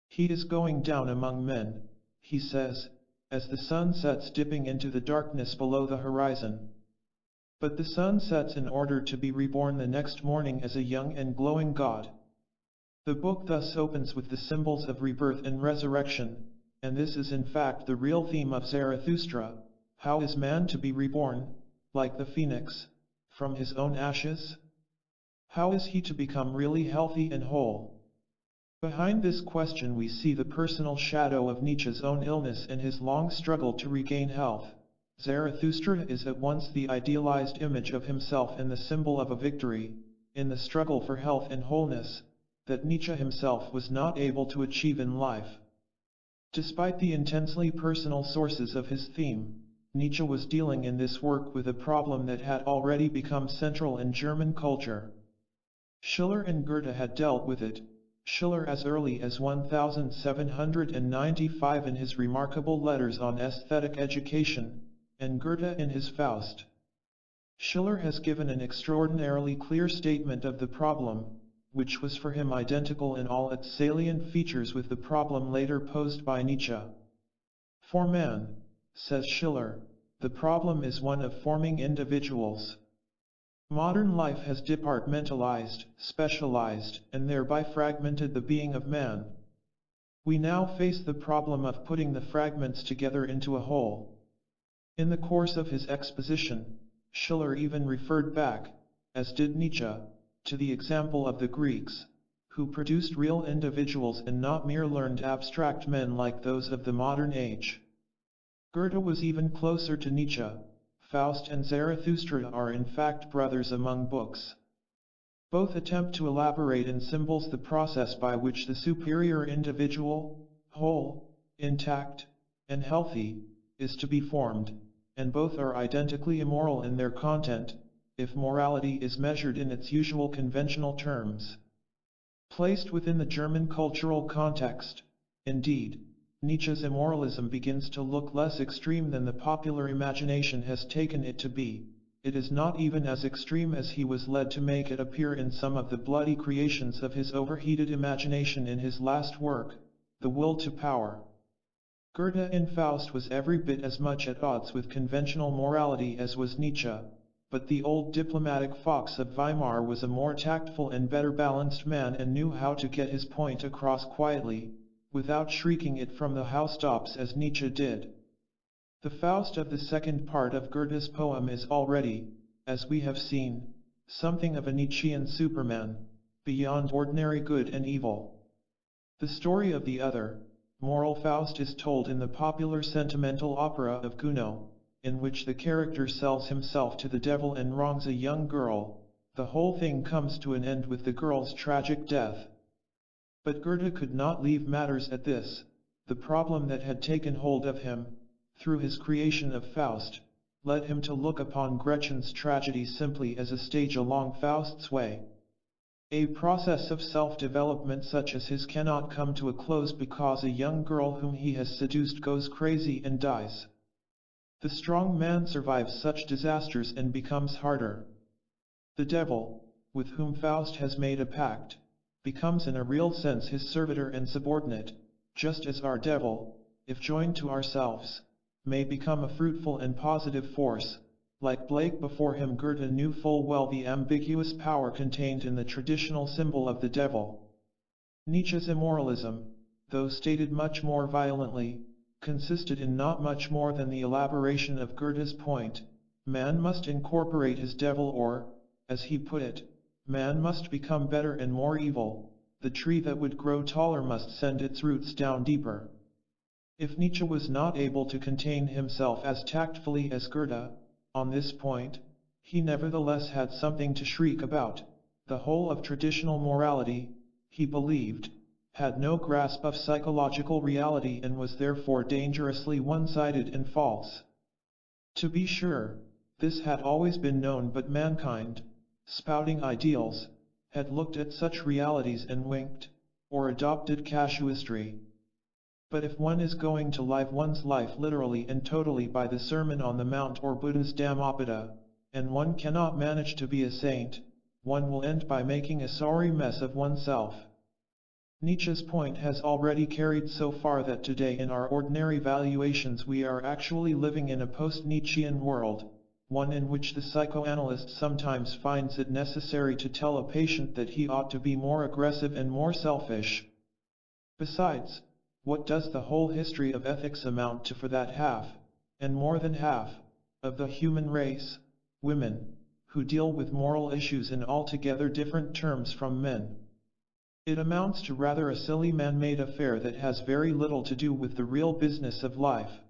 He is going down among men, he says, as the sun sets dipping into the darkness below the horizon. But the sun sets in order to be reborn the next morning as a young and glowing god. The book thus opens with the symbols of rebirth and resurrection, and this is in fact the real theme of Zarathustra. How is man to be reborn, like the phoenix, from his own ashes? How is he to become really healthy and whole? Behind this question we see the personal shadow of Nietzsche's own illness and his long struggle to regain health. Zarathustra is at once the idealized image of himself and the symbol of a victory, in the struggle for health and wholeness, that Nietzsche himself was not able to achieve in life. Despite the intensely personal sources of his theme, Nietzsche was dealing in this work with a problem that had already become central in German culture. Schiller and Goethe had dealt with it, Schiller as early as 1795 in his remarkable letters on aesthetic education, and Goethe in his Faust. Schiller has given an extraordinarily clear statement of the problem, which was for him identical in all its salient features with the problem later posed by Nietzsche. For man, says Schiller, the problem is one of forming individuals. Modern life has departmentalized, specialized, and thereby fragmented the being of man. We now face the problem of putting the fragments together into a whole. In the course of his exposition, Schiller even referred back, as did Nietzsche, to the example of the Greeks, who produced real individuals and not mere learned abstract men like those of the modern age. Goethe was even closer to Nietzsche. Faust and Zarathustra are in fact brothers among books. Both attempt to elaborate in symbols the process by which the superior individual, whole, intact, and healthy, is to be formed, and both are identically immoral in their content, if morality is measured in its usual conventional terms. Placed within the German cultural context, indeed, Nietzsche's immoralism begins to look less extreme than the popular imagination has taken it to be. It is not even as extreme as he was led to make it appear in some of the bloody creations of his overheated imagination in his last work, The Will to Power. Goethe in Faust was every bit as much at odds with conventional morality as was Nietzsche, but the old diplomatic fox of Weimar was a more tactful and better balanced man and knew how to get his point across quietly, without shrieking it from the housetops as Nietzsche did. The Faust of the second part of Goethe's poem is already, as we have seen, something of a Nietzschean Superman, beyond ordinary good and evil. The story of the other, moral Faust is told in the popular sentimental opera of Gounod, in which the character sells himself to the devil and wrongs a young girl. The whole thing comes to an end with the girl's tragic death. But Goethe could not leave matters at this. The problem that had taken hold of him, through his creation of Faust, led him to look upon Gretchen's tragedy simply as a stage along Faust's way. A process of self-development such as his cannot come to a close because a young girl whom he has seduced goes crazy and dies. The strong man survives such disasters and becomes harder. The devil, with whom Faust has made a pact, becomes in a real sense his servitor and subordinate, just as our devil, if joined to ourselves, may become a fruitful and positive force. Like Blake before him, Goethe knew full well the ambiguous power contained in the traditional symbol of the devil. Nietzsche's immoralism, though stated much more violently, consisted in not much more than the elaboration of Goethe's point: man must incorporate his devil, or, as he put it, man must become better and more evil. The tree that would grow taller must send its roots down deeper. If Nietzsche was not able to contain himself as tactfully as Goethe, on this point, he nevertheless had something to shriek about. The whole of traditional morality, he believed, had no grasp of psychological reality and was therefore dangerously one-sided and false. To be sure, this had always been known, but mankind, spouting ideals, had looked at such realities and winked, or adopted casuistry. But if one is going to live one's life literally and totally by the Sermon on the Mount or Buddha's Dhammapada, and one cannot manage to be a saint, one will end by making a sorry mess of oneself. Nietzsche's point has already carried so far that today in our ordinary valuations we are actually living in a post-Nietzschean world, one in which the psychoanalyst sometimes finds it necessary to tell a patient that he ought to be more aggressive and more selfish. Besides, what does the whole history of ethics amount to for that half, and more than half, of the human race, women, who deal with moral issues in altogether different terms from men? It amounts to rather a silly man-made affair that has very little to do with the real business of life.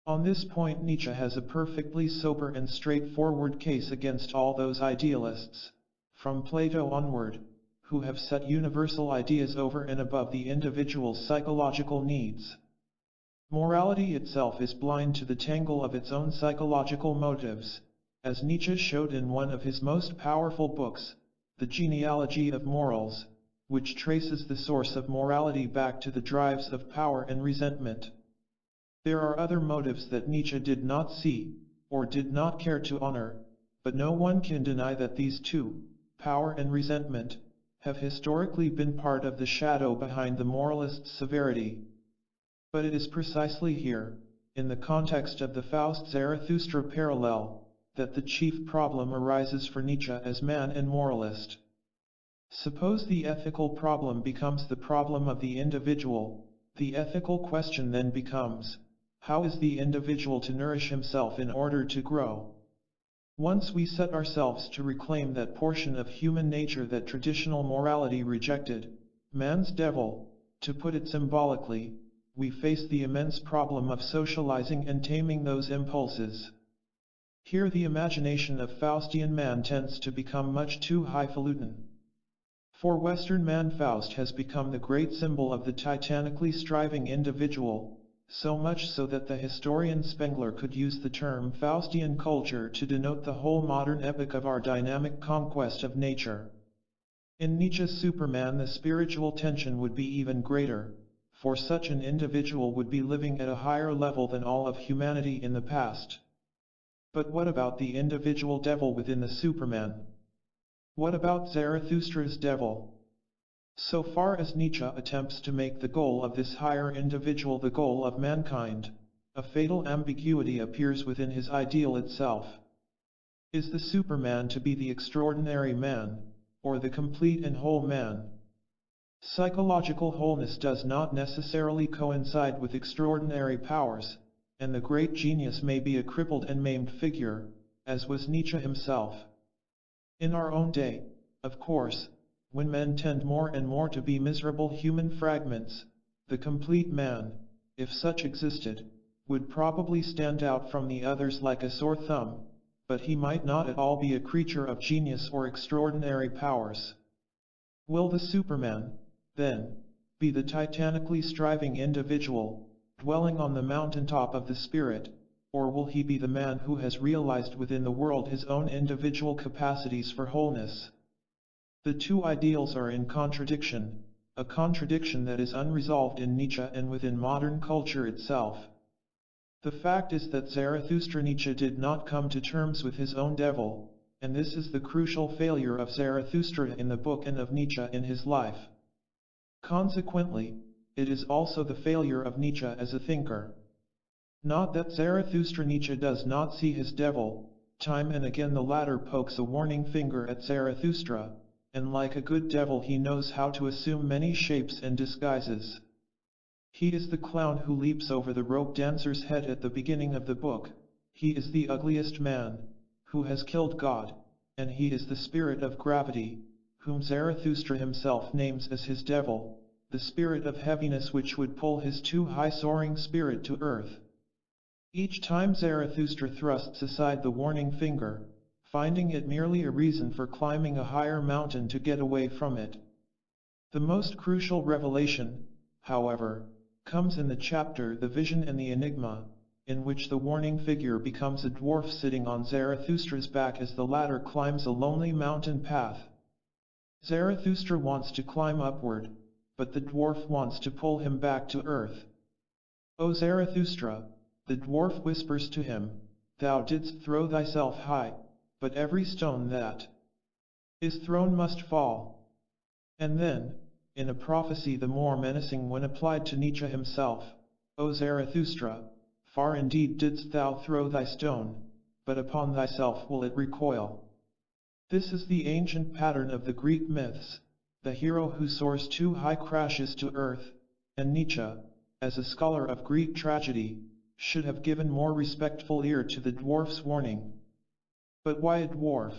On this point Nietzsche has a perfectly sober and straightforward case against all those idealists, from Plato onward, who have set universal ideas over and above the individual's psychological needs. Morality itself is blind to the tangle of its own psychological motives, as Nietzsche showed in one of his most powerful books, The Genealogy of Morals, which traces the source of morality back to the drives of power and resentment. There are other motives that Nietzsche did not see, or did not care to honor, but no one can deny that these two, power and resentment, have historically been part of the shadow behind the moralist's severity. But it is precisely here, in the context of the Faust-Zarathustra parallel, that the chief problem arises for Nietzsche as man and moralist. Suppose the ethical problem becomes the problem of the individual, the ethical question then becomes, how is the individual to nourish himself in order to grow? Once we set ourselves to reclaim that portion of human nature that traditional morality rejected, man's devil, to put it symbolically, we face the immense problem of socializing and taming those impulses. Here the imagination of Faustian man tends to become much too highfalutin. For Western man Faust has become the great symbol of the titanically striving individual, so much so that the historian Spengler could use the term Faustian culture to denote the whole modern epoch of our dynamic conquest of nature. In Nietzsche's Superman the spiritual tension would be even greater, for such an individual would be living at a higher level than all of humanity in the past. But what about the individual devil within the Superman? What about Zarathustra's devil? So far as Nietzsche attempts to make the goal of this higher individual the goal of mankind, a fatal ambiguity appears within his ideal itself. Is the Superman to be the extraordinary man, or the complete and whole man? Psychological wholeness does not necessarily coincide with extraordinary powers, and the great genius may be a crippled and maimed figure, as was Nietzsche himself. In our own day, of course, when men tend more and more to be miserable human fragments, the complete man, if such existed, would probably stand out from the others like a sore thumb, but he might not at all be a creature of genius or extraordinary powers. Will the Superman, then, be the titanically striving individual, dwelling on the mountaintop of the spirit, or will he be the man who has realized within the world his own individual capacities for wholeness? The two ideals are in contradiction, a contradiction that is unresolved in Nietzsche and within modern culture itself. The fact is that Zarathustra Nietzsche did not come to terms with his own devil, and this is the crucial failure of Zarathustra in the book and of Nietzsche in his life. Consequently, it is also the failure of Nietzsche as a thinker. Not that Zarathustra Nietzsche does not see his devil, time and again the latter pokes a warning finger at Zarathustra, and like a good devil he knows how to assume many shapes and disguises. He is the clown who leaps over the rope dancer's head at the beginning of the book, he is the ugliest man, who has killed God, and he is the spirit of gravity, whom Zarathustra himself names as his devil, the spirit of heaviness which would pull his too high-soaring spirit to earth. Each time Zarathustra thrusts aside the warning finger, finding it merely a reason for climbing a higher mountain to get away from it. The most crucial revelation, however, comes in the chapter The Vision and the Enigma, in which the warning figure becomes a dwarf sitting on Zarathustra's back as the latter climbs a lonely mountain path. Zarathustra wants to climb upward, but the dwarf wants to pull him back to earth. "O Zarathustra," the dwarf whispers to him, "thou didst throw thyself high, but every stone that is thrown must fall." And then, in a prophecy the more menacing when applied to Nietzsche himself, "O Zarathustra, far indeed didst thou throw thy stone, but upon thyself will it recoil." This is the ancient pattern of the Greek myths. The hero who soars too high crashes to earth, and Nietzsche, as a scholar of Greek tragedy, should have given more respectful ear to the dwarf's warning. But why a dwarf?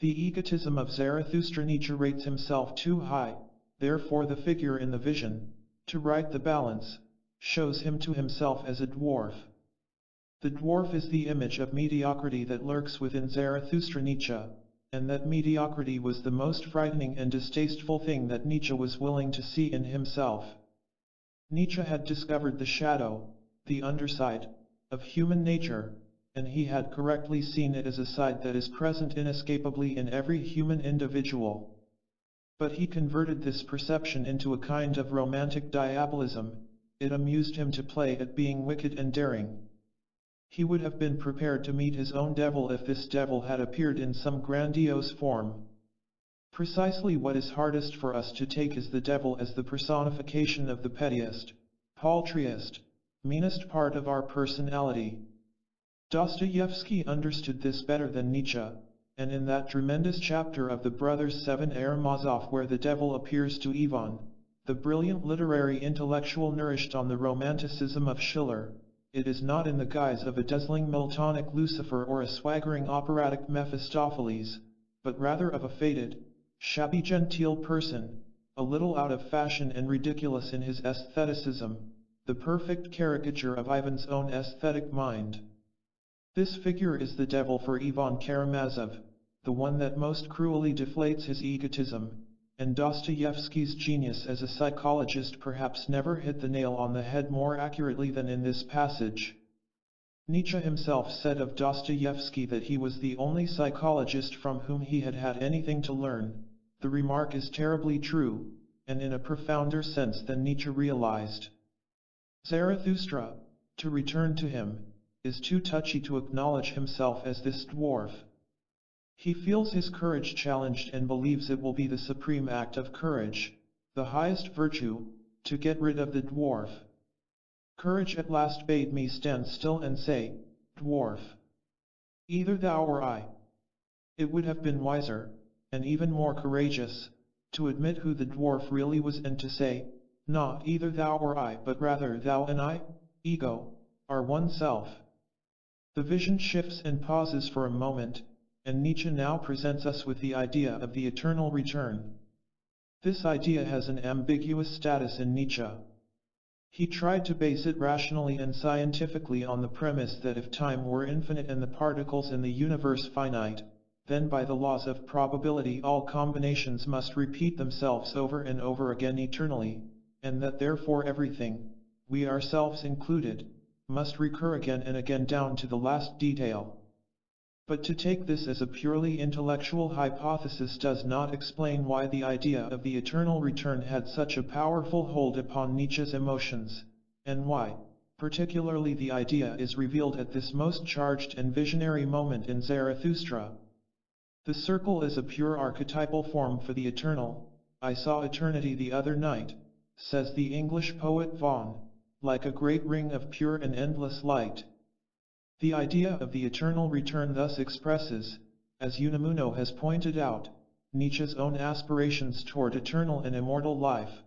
The egotism of Zarathustra. Nietzsche rates himself too high, therefore the figure in the vision, to right the balance, shows him to himself as a dwarf. The dwarf is the image of mediocrity that lurks within Zarathustra. Nietzsche, and that mediocrity was the most frightening and distasteful thing that Nietzsche was willing to see in himself. Nietzsche had discovered the shadow, the underside, of human nature, and he had correctly seen it as a side that is present inescapably in every human individual. But he converted this perception into a kind of romantic diabolism. It amused him to play at being wicked and daring. He would have been prepared to meet his own devil if this devil had appeared in some grandiose form. Precisely what is hardest for us to take is the devil as the personification of the pettiest, paltriest, meanest part of our personality. Dostoevsky understood this better than Nietzsche, and in that tremendous chapter of the Brothers Seven Karamazov where the devil appears to Ivan, the brilliant literary intellectual nourished on the romanticism of Schiller, it is not in the guise of a dazzling Miltonic Lucifer or a swaggering operatic Mephistopheles, but rather of a faded, shabby genteel person, a little out of fashion and ridiculous in his aestheticism, the perfect caricature of Ivan's own aesthetic mind. This figure is the devil for Ivan Karamazov, the one that most cruelly deflates his egotism, and Dostoevsky's genius as a psychologist perhaps never hit the nail on the head more accurately than in this passage. Nietzsche himself said of Dostoevsky that he was the only psychologist from whom he had had anything to learn. The remark is terribly true, and in a profounder sense than Nietzsche realized. Zarathustra, to return to him, is too touchy to acknowledge himself as this dwarf. He feels his courage challenged and believes it will be the supreme act of courage, the highest virtue, to get rid of the dwarf. Courage at last bade me stand still and say, "Dwarf, either thou or I." It would have been wiser, and even more courageous, to admit who the dwarf really was and to say, not either thou or I but rather thou and I, ego, are one self. The vision shifts and pauses for a moment, and Nietzsche now presents us with the idea of the eternal return. This idea has an ambiguous status in Nietzsche. He tried to base it rationally and scientifically on the premise that if time were infinite and the particles in the universe finite, then by the laws of probability all combinations must repeat themselves over and over again eternally, and that therefore everything, we ourselves included, must recur again and again down to the last detail. But to take this as a purely intellectual hypothesis does not explain why the idea of the eternal return had such a powerful hold upon Nietzsche's emotions, and why, particularly the idea is revealed at this most charged and visionary moment in Zarathustra. The circle is a pure archetypal form for the eternal. "I saw eternity the other night," says the English poet Vaughan, "like a great ring of pure and endless light." The idea of the eternal return thus expresses, as Unamuno has pointed out, Nietzsche's own aspirations toward eternal and immortal life.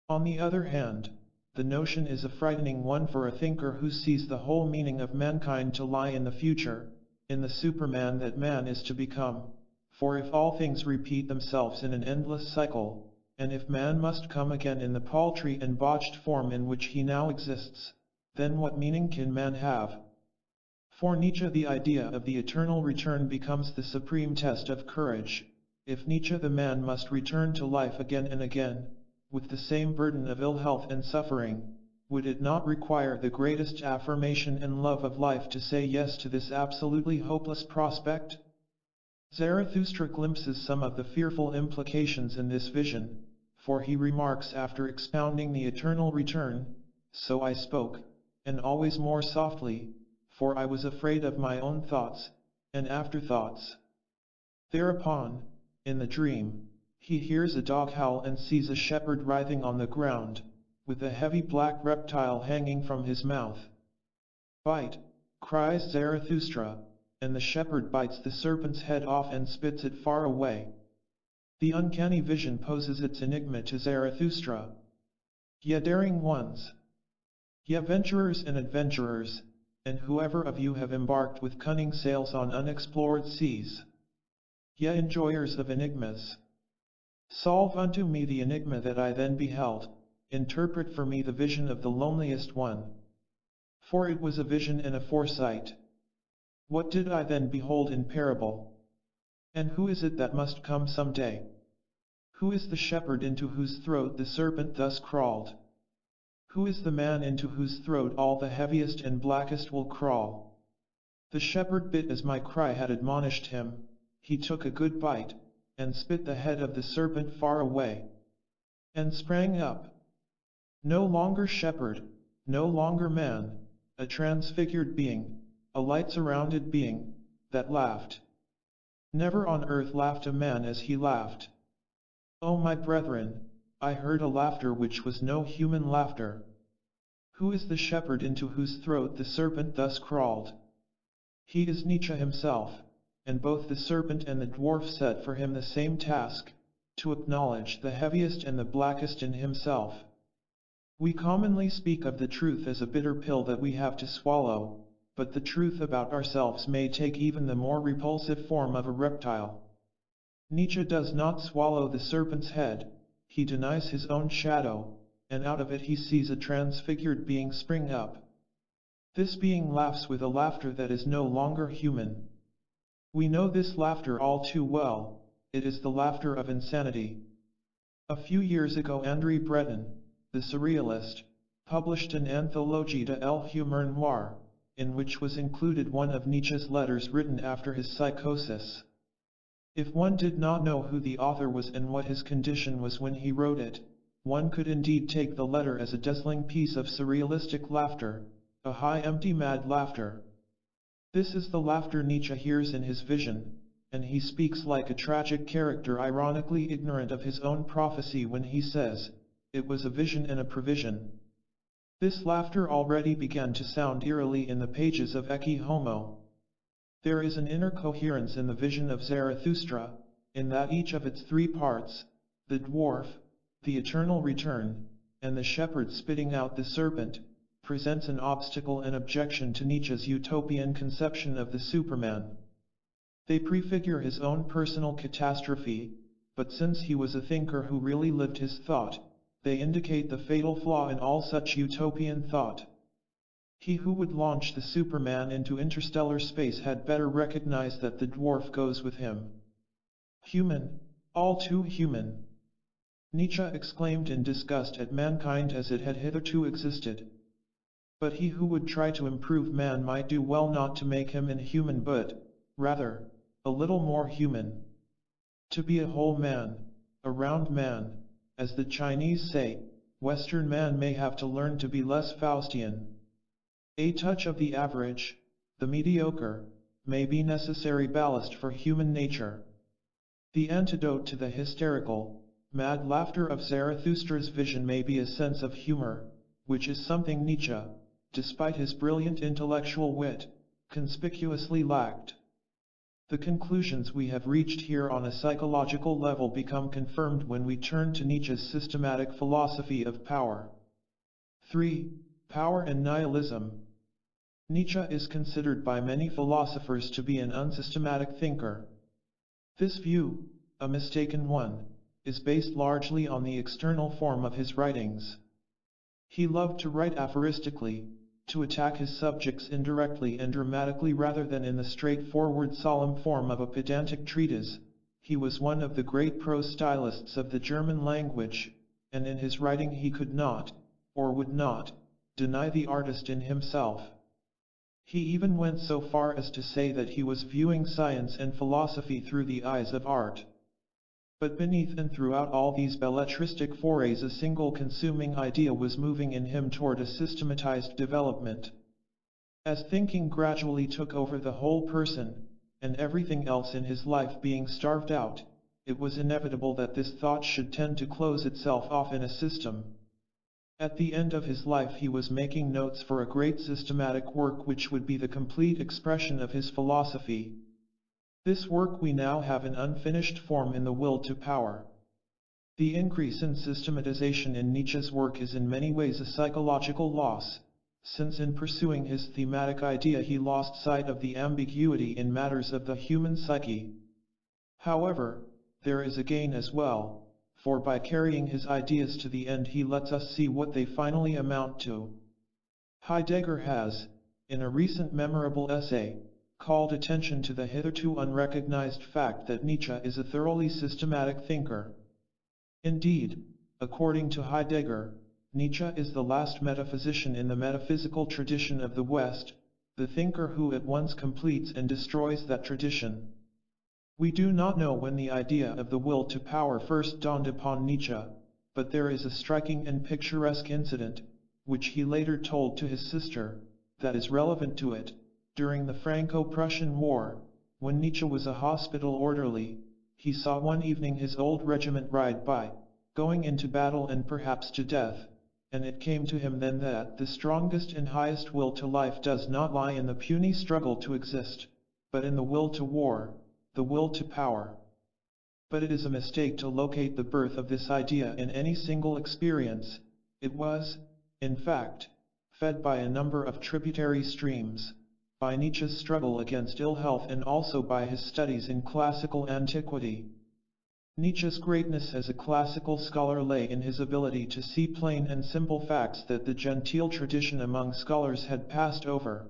On the other hand, the notion is a frightening one for a thinker who sees the whole meaning of mankind to lie in the future, in the Superman that man is to become, for if all things repeat themselves in an endless cycle, and if man must come again in the paltry and botched form in which he now exists, then what meaning can man have? For Nietzsche the idea of the eternal return becomes the supreme test of courage. If Nietzsche the man must return to life again and again, with the same burden of ill health and suffering, would it not require the greatest affirmation and love of life to say yes to this absolutely hopeless prospect? Zarathustra glimpses some of the fearful implications in this vision, for he remarks after expounding the eternal return, "So I spoke, and always more softly, for I was afraid of my own thoughts, and afterthoughts." Thereupon, in the dream, he hears a dog howl and sees a shepherd writhing on the ground, with a heavy black reptile hanging from his mouth. "Bite," cries Zarathustra, and the shepherd bites the serpent's head off and spits it far away. The uncanny vision poses its enigma to Zarathustra. "Ye daring ones! Ye venturers and adventurers, and whoever of you have embarked with cunning sails on unexplored seas! Ye enjoyers of enigmas! Solve unto me the enigma that I then beheld, interpret for me the vision of the loneliest one. For it was a vision and a foresight. What did I then behold in parable? And who is it that must come some day? Who is the shepherd into whose throat the serpent thus crawled? Who is the man into whose throat all the heaviest and blackest will crawl?" The shepherd bit as my cry had admonished him, he took a good bite, and spit the head of the serpent far away, and sprang up. No longer shepherd, no longer man, a transfigured being, a light-surrounded being, that laughed. Never on earth laughed a man as he laughed. Oh my brethren, I heard a laughter which was no human laughter. Who is the shepherd into whose throat the serpent thus crawled? He is Nietzsche himself, and both the serpent and the dwarf set for him the same task, to acknowledge the heaviest and the blackest in himself. We commonly speak of the truth as a bitter pill that we have to swallow, but the truth about ourselves may take even the more repulsive form of a reptile. Nietzsche does not swallow the serpent's head, he denies his own shadow, and out of it he sees a transfigured being spring up. This being laughs with a laughter that is no longer human. We know this laughter all too well, it is the laughter of insanity. A few years ago André Breton, the surrealist, published an anthology de l'humour noir, in which was included one of Nietzsche's letters written after his psychosis. If one did not know who the author was and what his condition was when he wrote it, one could indeed take the letter as a dazzling piece of surrealistic laughter, a high empty mad laughter. This is the laughter Nietzsche hears in his vision, and he speaks like a tragic character ironically ignorant of his own prophecy when he says, "It was a vision and a prevision." This laughter already began to sound eerily in the pages of Ecce Homo. There is an inner coherence in the vision of Zarathustra, in that each of its three parts, the dwarf, the eternal return, and the shepherd spitting out the serpent, presents an obstacle and objection to Nietzsche's utopian conception of the Superman. They prefigure his own personal catastrophe, but since he was a thinker who really lived his thought, they indicate the fatal flaw in all such utopian thought. He who would launch the Superman into interstellar space had better recognize that the dwarf goes with him. Human, all too human. Nietzsche exclaimed in disgust at mankind as it had hitherto existed. But he who would try to improve man might do well not to make him inhuman but, rather, a little more human. To be a whole man, a round man, as the Chinese say, Western man may have to learn to be less Faustian. A touch of the average, the mediocre, may be necessary ballast for human nature. The antidote to the hysterical, mad laughter of Zarathustra's vision may be a sense of humor, which is something Nietzsche, despite his brilliant intellectual wit, conspicuously lacked. The conclusions we have reached here on a psychological level become confirmed when we turn to Nietzsche's systematic philosophy of power. 3. Power and nihilism. Nietzsche is considered by many philosophers to be an unsystematic thinker. This view, a mistaken one, is based largely on the external form of his writings. He loved to write aphoristically, to attack his subjects indirectly and dramatically rather than in the straightforward solemn form of a pedantic treatise. He was one of the great prose stylists of the German language, and in his writing he could not, or would not, deny the artist in himself. He even went so far as to say that he was viewing science and philosophy through the eyes of art. But beneath and throughout all these belletristic forays, a single consuming idea was moving in him toward a systematized development. As thinking gradually took over the whole person, and everything else in his life being starved out, it was inevitable that this thought should tend to close itself off in a system. At the end of his life he was making notes for a great systematic work which would be the complete expression of his philosophy. This work we now have in unfinished form in The Will to Power. The increase in systematization in Nietzsche's work is in many ways a psychological loss, since in pursuing his thematic idea he lost sight of the ambiguity in matters of the human psyche. However, there is a gain as well, for by carrying his ideas to the end he lets us see what they finally amount to. Heidegger has, in a recent memorable essay, called attention to the hitherto unrecognized fact that Nietzsche is a thoroughly systematic thinker. Indeed, according to Heidegger, Nietzsche is the last metaphysician in the metaphysical tradition of the West, the thinker who at once completes and destroys that tradition. We do not know when the idea of the will to power first dawned upon Nietzsche, but there is a striking and picturesque incident, which he later told to his sister, that is relevant to it. During the Franco-Prussian War, when Nietzsche was a hospital orderly, he saw one evening his old regiment ride by, going into battle and perhaps to death, and it came to him then that the strongest and highest will to life does not lie in the puny struggle to exist, but in the will to war, the will to power. But it is a mistake to locate the birth of this idea in any single experience. It was, in fact, fed by a number of tributary streams, by Nietzsche's struggle against ill health and also by his studies in classical antiquity. Nietzsche's greatness as a classical scholar lay in his ability to see plain and simple facts that the genteel tradition among scholars had passed over.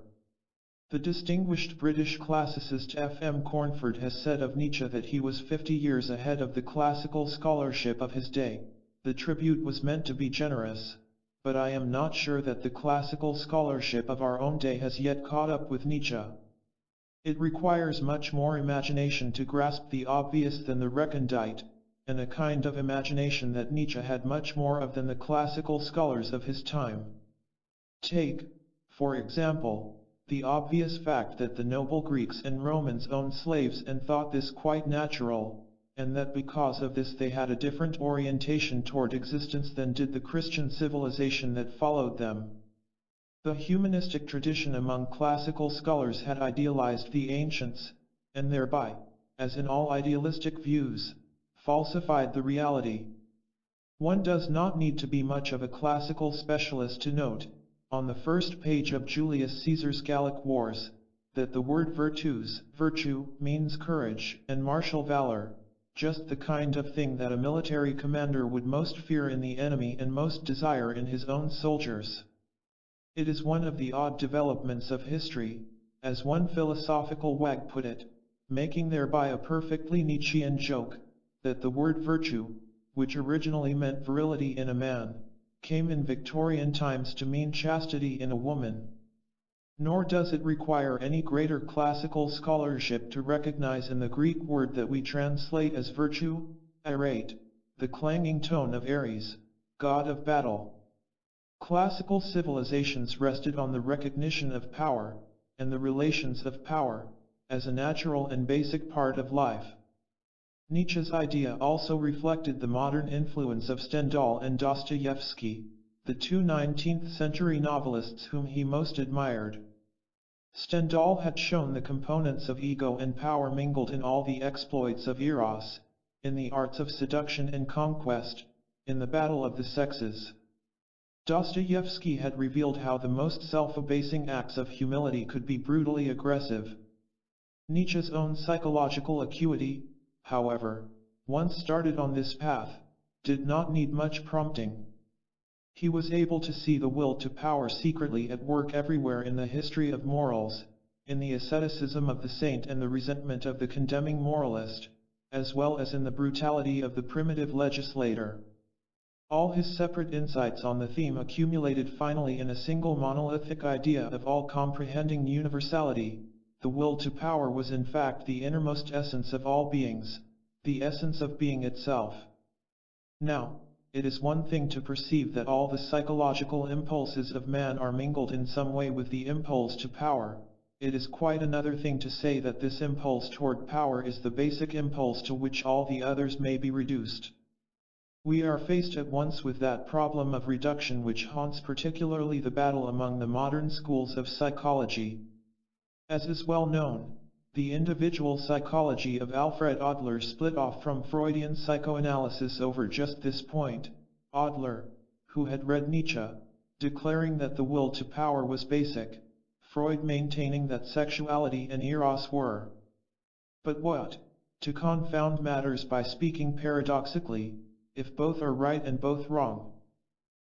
The distinguished British classicist F.M. Cornford has said of Nietzsche that he was 50 years ahead of the classical scholarship of his day. The tribute was meant to be generous, but I am not sure that the classical scholarship of our own day has yet caught up with Nietzsche. It requires much more imagination to grasp the obvious than the recondite, and a kind of imagination that Nietzsche had much more of than the classical scholars of his time. Take, for example, the obvious fact that the noble Greeks and Romans owned slaves and thought this quite natural, and that because of this they had a different orientation toward existence than did the Christian civilization that followed them. The humanistic tradition among classical scholars had idealized the ancients, and thereby, as in all idealistic views, falsified the reality. One does not need to be much of a classical specialist to note, on the first page of Julius Caesar's Gallic Wars, that the word virtue means courage and martial valor, just the kind of thing that a military commander would most fear in the enemy and most desire in his own soldiers. It is one of the odd developments of history, as one philosophical wag put it, making thereby a perfectly Nietzschean joke, that the word virtue, which originally meant virility in a man, came in Victorian times to mean chastity in a woman. Nor does it require any greater classical scholarship to recognize in the Greek word that we translate as virtue, irate, the clanging tone of Ares, god of battle. Classical civilizations rested on the recognition of power, and the relations of power, as a natural and basic part of life. Nietzsche's idea also reflected the modern influence of Stendhal and Dostoevsky, the two 19th-century novelists whom he most admired. Stendhal had shown the components of ego and power mingled in all the exploits of Eros, in the arts of seduction and conquest, in the battle of the sexes. Dostoevsky had revealed how the most self-abasing acts of humility could be brutally aggressive. Nietzsche's own psychological acuity, however, once started on this path, did not need much prompting. He was able to see the will to power secretly at work everywhere in the history of morals, in the asceticism of the saint and the resentment of the condemning moralist, as well as in the brutality of the primitive legislator. All his separate insights on the theme accumulated finally in a single monolithic idea of all-comprehending universality. The will to power was in fact the innermost essence of all beings, the essence of being itself. Now, it is one thing to perceive that all the psychological impulses of man are mingled in some way with the impulse to power. It is quite another thing to say that this impulse toward power is the basic impulse to which all the others may be reduced. We are faced at once with that problem of reduction which haunts particularly the battle among the modern schools of psychology. As is well known, the individual psychology of Alfred Adler split off from Freudian psychoanalysis over just this point. Adler, who had read Nietzsche, declaring that the will to power was basic, Freud maintaining that sexuality and eros were. But what, to confound matters by speaking paradoxically, if both are right and both wrong?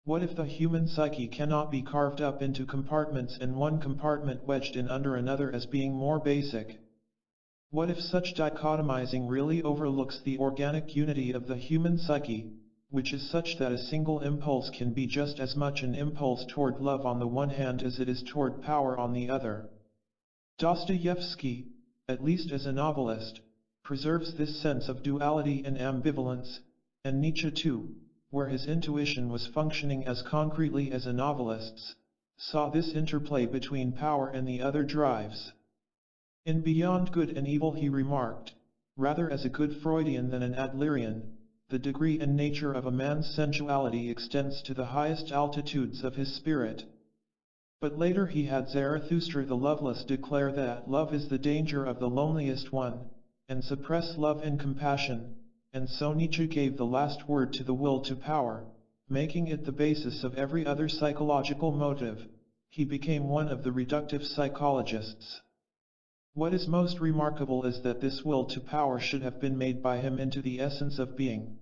What if the human psyche cannot be carved up into compartments and one compartment wedged in under another as being more basic? What if such dichotomizing really overlooks the organic unity of the human psyche, which is such that a single impulse can be just as much an impulse toward love on the one hand as it is toward power on the other? Dostoevsky, at least as a novelist, preserves this sense of duality and ambivalence, and Nietzsche too, where his intuition was functioning as concretely as a novelist's, saw this interplay between power and the other drives. In Beyond Good and Evil he remarked, rather as a good Freudian than an Adlerian, the degree and nature of a man's sensuality extends to the highest altitudes of his spirit. But later he had Zarathustra the loveless declare that love is the danger of the loneliest one, and suppress love and compassion, and so Nietzsche gave the last word to the will to power, making it the basis of every other psychological motive. He became one of the reductive psychologists. What is most remarkable is that this will to power should have been made by him into the essence of being.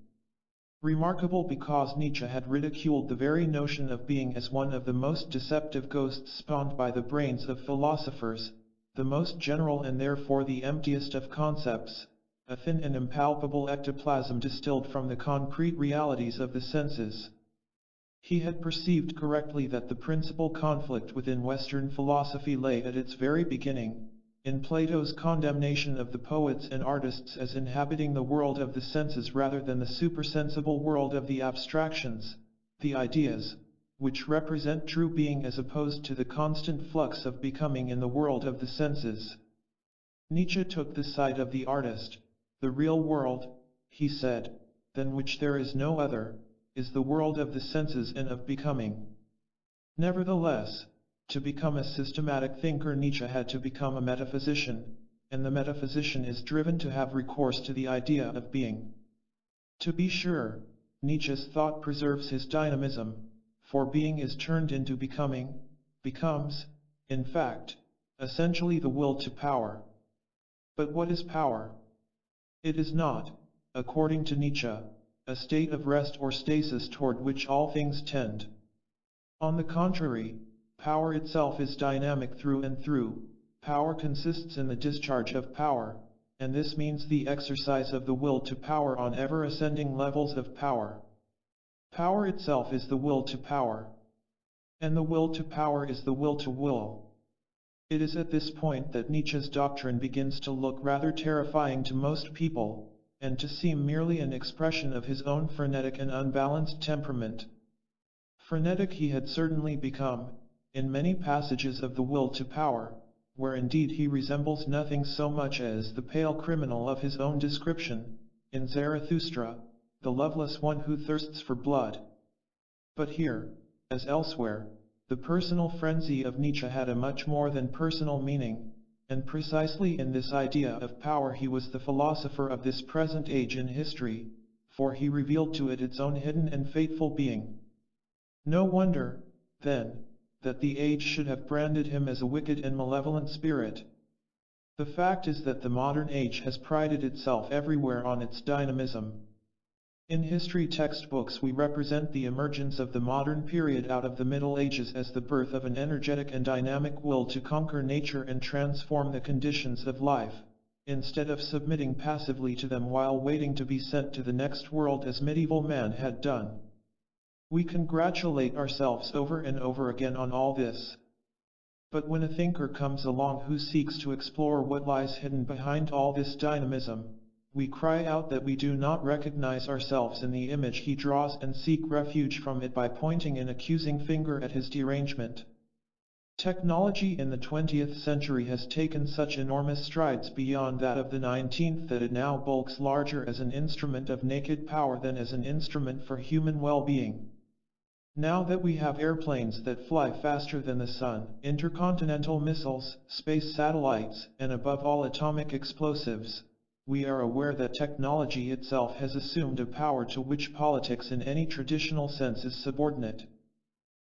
Remarkable because Nietzsche had ridiculed the very notion of being as one of the most deceptive ghosts spawned by the brains of philosophers, the most general and therefore the emptiest of concepts, a thin and impalpable ectoplasm distilled from the concrete realities of the senses. He had perceived correctly that the principal conflict within Western philosophy lay at its very beginning, in Plato's condemnation of the poets and artists as inhabiting the world of the senses rather than the supersensible world of the abstractions, the ideas, which represent true being as opposed to the constant flux of becoming in the world of the senses. Nietzsche took the side of the artist. The real world, he said, than which there is no other, is the world of the senses and of becoming. Nevertheless, to become a systematic thinker Nietzsche had to become a metaphysician, and the metaphysician is driven to have recourse to the idea of being. To be sure, Nietzsche's thought preserves his dynamism, for being is turned into becoming, becomes, in fact, essentially the will to power. But what is power? It is not, according to Nietzsche, a state of rest or stasis toward which all things tend. On the contrary, power itself is dynamic through and through. Power consists in the discharge of power, and this means the exercise of the will to power on ever-ascending levels of power. Power itself is the will to power, and the will to power is the will to will. It is at this point that Nietzsche's doctrine begins to look rather terrifying to most people, and to seem merely an expression of his own frenetic and unbalanced temperament. Frenetic he had certainly become, in many passages of the will to power, where indeed he resembles nothing so much as the pale criminal of his own description, in Zarathustra, the loveless one who thirsts for blood. But here, as elsewhere, the personal frenzy of Nietzsche had a much more than personal meaning, and precisely in this idea of power he was the philosopher of this present age in history, for he revealed to it its own hidden and fateful being. No wonder, then, that the age should have branded him as a wicked and malevolent spirit. The fact is that the modern age has prided itself everywhere on its dynamism. In history textbooks we represent the emergence of the modern period out of the Middle Ages as the birth of an energetic and dynamic will to conquer nature and transform the conditions of life, instead of submitting passively to them while waiting to be sent to the next world as medieval man had done. We congratulate ourselves over and over again on all this. But when a thinker comes along who seeks to explore what lies hidden behind all this dynamism, we cry out that we do not recognize ourselves in the image he draws and seek refuge from it by pointing an accusing finger at his derangement. Technology in the 20th century has taken such enormous strides beyond that of the 19th that it now bulks larger as an instrument of naked power than as an instrument for human well-being. Now that we have airplanes that fly faster than the sun, intercontinental missiles, space satellites, and above all atomic explosives, we are aware that technology itself has assumed a power to which politics in any traditional sense is subordinate.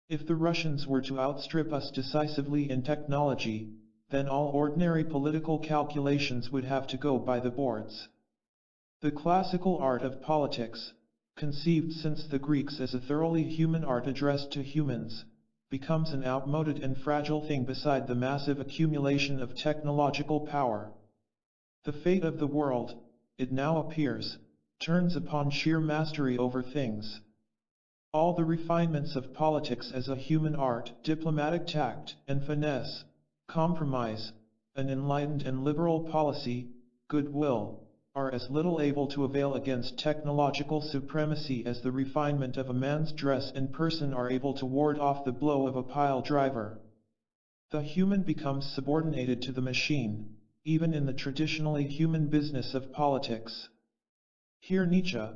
If the Russians were to outstrip us decisively in technology, then all ordinary political calculations would have to go by the boards. The classical art of politics, conceived since the Greeks as a thoroughly human art addressed to humans, becomes an outmoded and fragile thing beside the massive accumulation of technological power. The fate of the world, it now appears, turns upon sheer mastery over things. All the refinements of politics as a human art, diplomatic tact and finesse, compromise, an enlightened and liberal policy, goodwill, are as little able to avail against technological supremacy as the refinement of a man's dress and person are able to ward off the blow of a pile driver. The human becomes subordinated to the machine, even in the traditionally human business of politics. Here Nietzsche,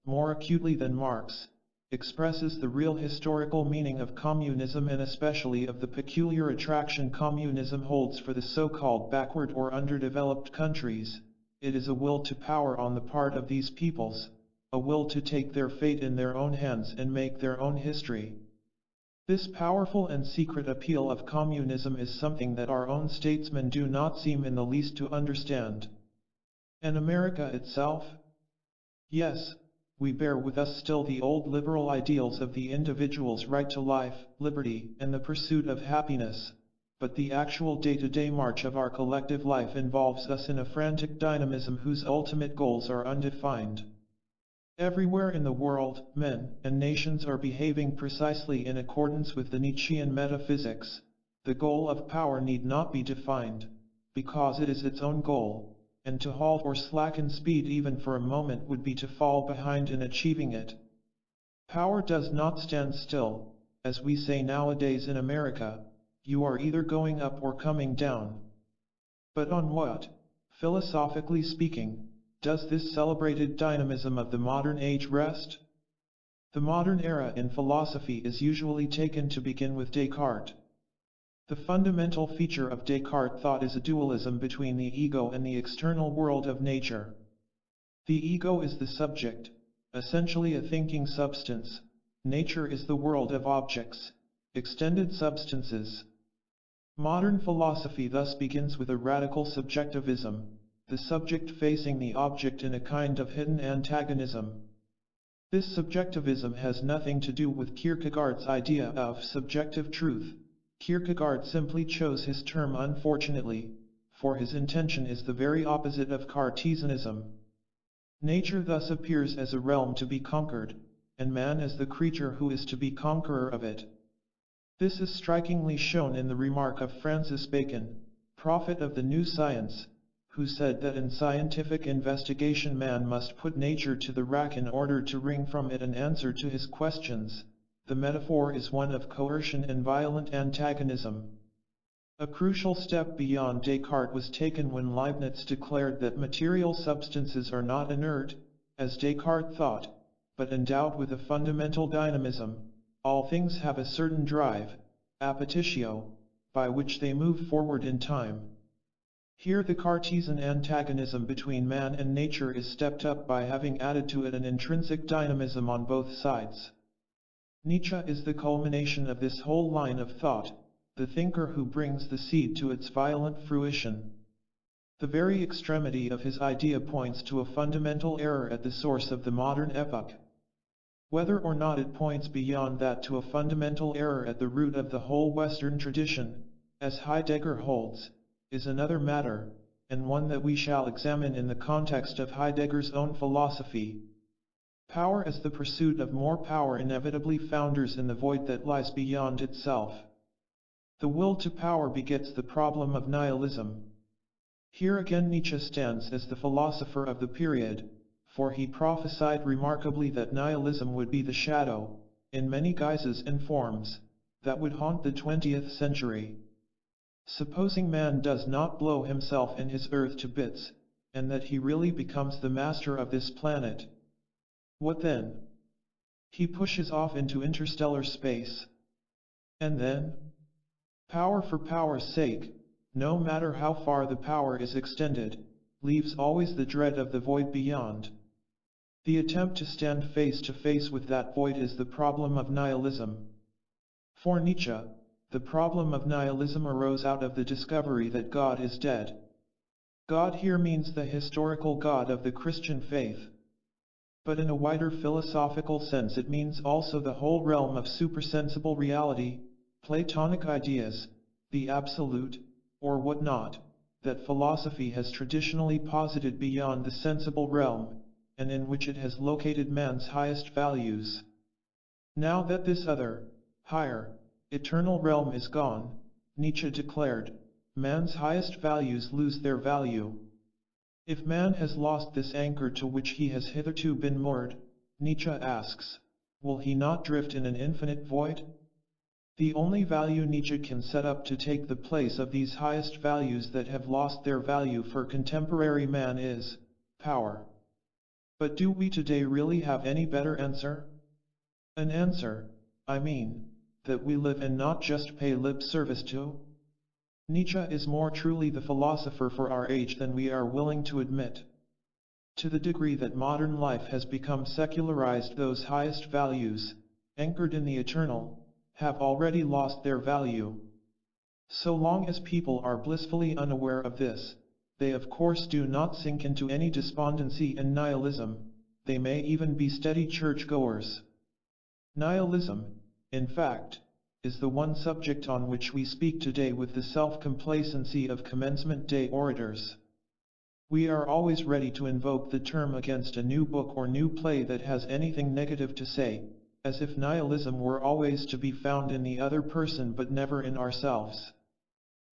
more acutely than Marx, expresses the real historical meaning of communism and especially of the peculiar attraction communism holds for the so-called backward or underdeveloped countries. It is a will to power on the part of these peoples, a will to take their fate in their own hands and make their own history. This powerful and secret appeal of communism is something that our own statesmen do not seem in the least to understand. And America itself? Yes, we bear with us still the old liberal ideals of the individual's right to life, liberty, and the pursuit of happiness. But the actual day-to-day march of our collective life involves us in a frantic dynamism whose ultimate goals are undefined. Everywhere in the world, men and nations are behaving precisely in accordance with the Nietzschean metaphysics. The goal of power need not be defined, because it is its own goal, and to halt or slacken speed even for a moment would be to fall behind in achieving it. Power does not stand still, as we say nowadays in America. You are either going up or coming down. But on what, philosophically speaking, does this celebrated dynamism of the modern age rest? The modern era in philosophy is usually taken to begin with Descartes. The fundamental feature of Descartes' thought is a dualism between the ego and the external world of nature. The ego is the subject, essentially a thinking substance. Nature is the world of objects, extended substances. Modern philosophy thus begins with a radical subjectivism, the subject facing the object in a kind of hidden antagonism. This subjectivism has nothing to do with Kierkegaard's idea of subjective truth. Kierkegaard simply chose his term unfortunately, for his intention is the very opposite of Cartesianism. Nature thus appears as a realm to be conquered, and man as the creature who is to be conqueror of it. This is strikingly shown in the remark of Francis Bacon, prophet of the new science, who said that in scientific investigation man must put nature to the rack in order to wring from it an answer to his questions. The metaphor is one of coercion and violent antagonism. A crucial step beyond Descartes was taken when Leibniz declared that material substances are not inert, as Descartes thought, but endowed with a fundamental dynamism. All things have a certain drive, appetitio, by which they move forward in time. Here the Cartesian antagonism between man and nature is stepped up by having added to it an intrinsic dynamism on both sides. Nietzsche is the culmination of this whole line of thought, the thinker who brings the seed to its violent fruition. The very extremity of his idea points to a fundamental error at the source of the modern epoch. Whether or not it points beyond that to a fundamental error at the root of the whole Western tradition, as Heidegger holds, is another matter, and one that we shall examine in the context of Heidegger's own philosophy. Power as the pursuit of more power inevitably founders in the void that lies beyond itself. The will to power begets the problem of nihilism. Here again Nietzsche stands as the philosopher of the period, for he prophesied remarkably that nihilism would be the shadow, in many guises and forms, that would haunt the 20th century. Supposing man does not blow himself and his earth to bits, and that he really becomes the master of this planet. What then? He pushes off into interstellar space. And then? Power for power's sake, no matter how far the power is extended, leaves always the dread of the void beyond. The attempt to stand face to face with that void is the problem of nihilism. For Nietzsche, the problem of nihilism arose out of the discovery that God is dead. God here means the historical God of the Christian faith. But in a wider philosophical sense it means also the whole realm of supersensible reality, Platonic ideas, the absolute, or what not, that philosophy has traditionally posited beyond the sensible realm, and in which it has located man's highest values. Now that this other, higher, eternal realm is gone, Nietzsche declared, man's highest values lose their value. If man has lost this anchor to which he has hitherto been moored, Nietzsche asks, will he not drift in an infinite void? The only value Nietzsche can set up to take the place of these highest values that have lost their value for contemporary man is power. But do we today really have any better answer? An answer, I mean, that we live and not just pay lip service to? Nietzsche is more truly the philosopher for our age than we are willing to admit. To the degree that modern life has become secularized, those highest values, anchored in the eternal, have already lost their value. So long as people are blissfully unaware of this, they of course do not sink into any despondency and nihilism, they may even be steady churchgoers. Nihilism, in fact, is the one subject on which we speak today with the self-complacency of commencement day orators. We are always ready to invoke the term against a new book or new play that has anything negative to say, as if nihilism were always to be found in the other person but never in ourselves.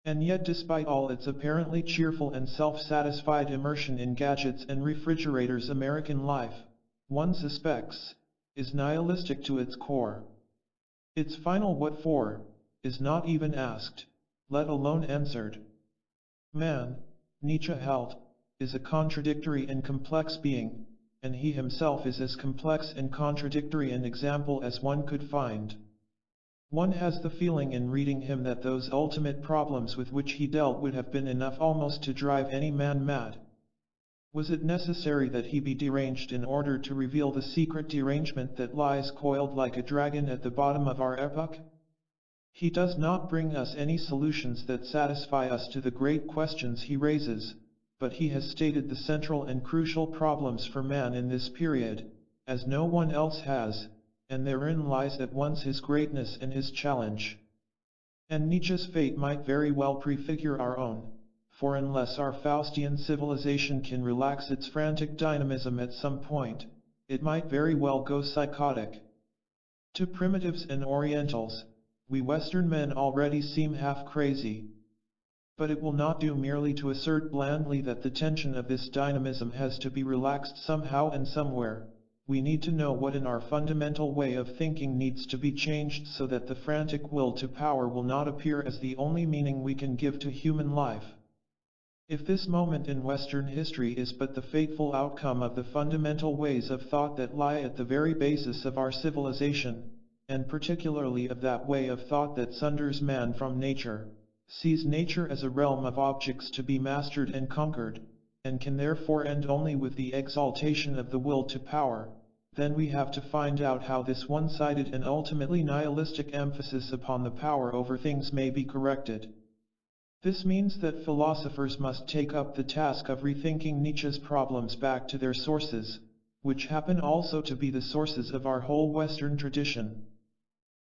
And yet despite all its apparently cheerful and self-satisfied immersion in gadgets and refrigerators, American life, one suspects, is nihilistic to its core. Its final what for, is not even asked, let alone answered. Man, Nietzsche held, is a contradictory and complex being, and he himself is as complex and contradictory an example as one could find. One has the feeling in reading him that those ultimate problems with which he dealt would have been enough almost to drive any man mad. Was it necessary that he be deranged in order to reveal the secret derangement that lies coiled like a dragon at the bottom of our epoch? He does not bring us any solutions that satisfy us to the great questions he raises, but he has stated the central and crucial problems for man in this period, as no one else has, and therein lies at once his greatness and his challenge. And Nietzsche's fate might very well prefigure our own, for unless our Faustian civilization can relax its frantic dynamism at some point, it might very well go psychotic. To primitives and Orientals, we Western men already seem half crazy. But it will not do merely to assert blandly that the tension of this dynamism has to be relaxed somehow and somewhere. We need to know what in our fundamental way of thinking needs to be changed so that the frantic will to power will not appear as the only meaning we can give to human life. If this moment in Western history is but the fateful outcome of the fundamental ways of thought that lie at the very basis of our civilization, and particularly of that way of thought that sunders man from nature, sees nature as a realm of objects to be mastered and conquered, and can therefore end only with the exaltation of the will to power, then we have to find out how this one-sided and ultimately nihilistic emphasis upon the power over things may be corrected. This means that philosophers must take up the task of rethinking Nietzsche's problems back to their sources, which happen also to be the sources of our whole Western tradition.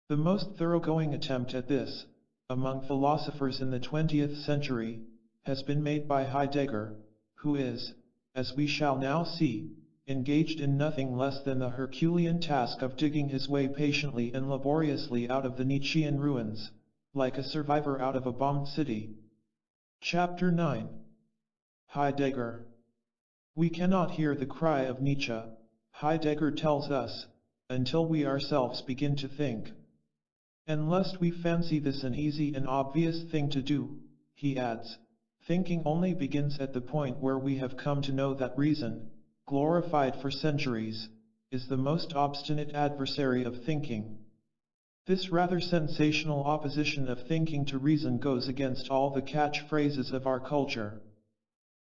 The most thoroughgoing attempt at this, among philosophers in the 20th century, has been made by Heidegger, who is, as we shall now see, engaged in nothing less than the Herculean task of digging his way patiently and laboriously out of the Nietzschean ruins, like a survivor out of a bombed city. Chapter 9. Heidegger. We cannot hear the cry of Nietzsche, Heidegger tells us, until we ourselves begin to think. And lest we fancy this an easy and obvious thing to do, he adds, thinking only begins at the point where we have come to know that reason, glorified for centuries, is the most obstinate adversary of thinking. This rather sensational opposition of thinking to reason goes against all the catchphrases of our culture.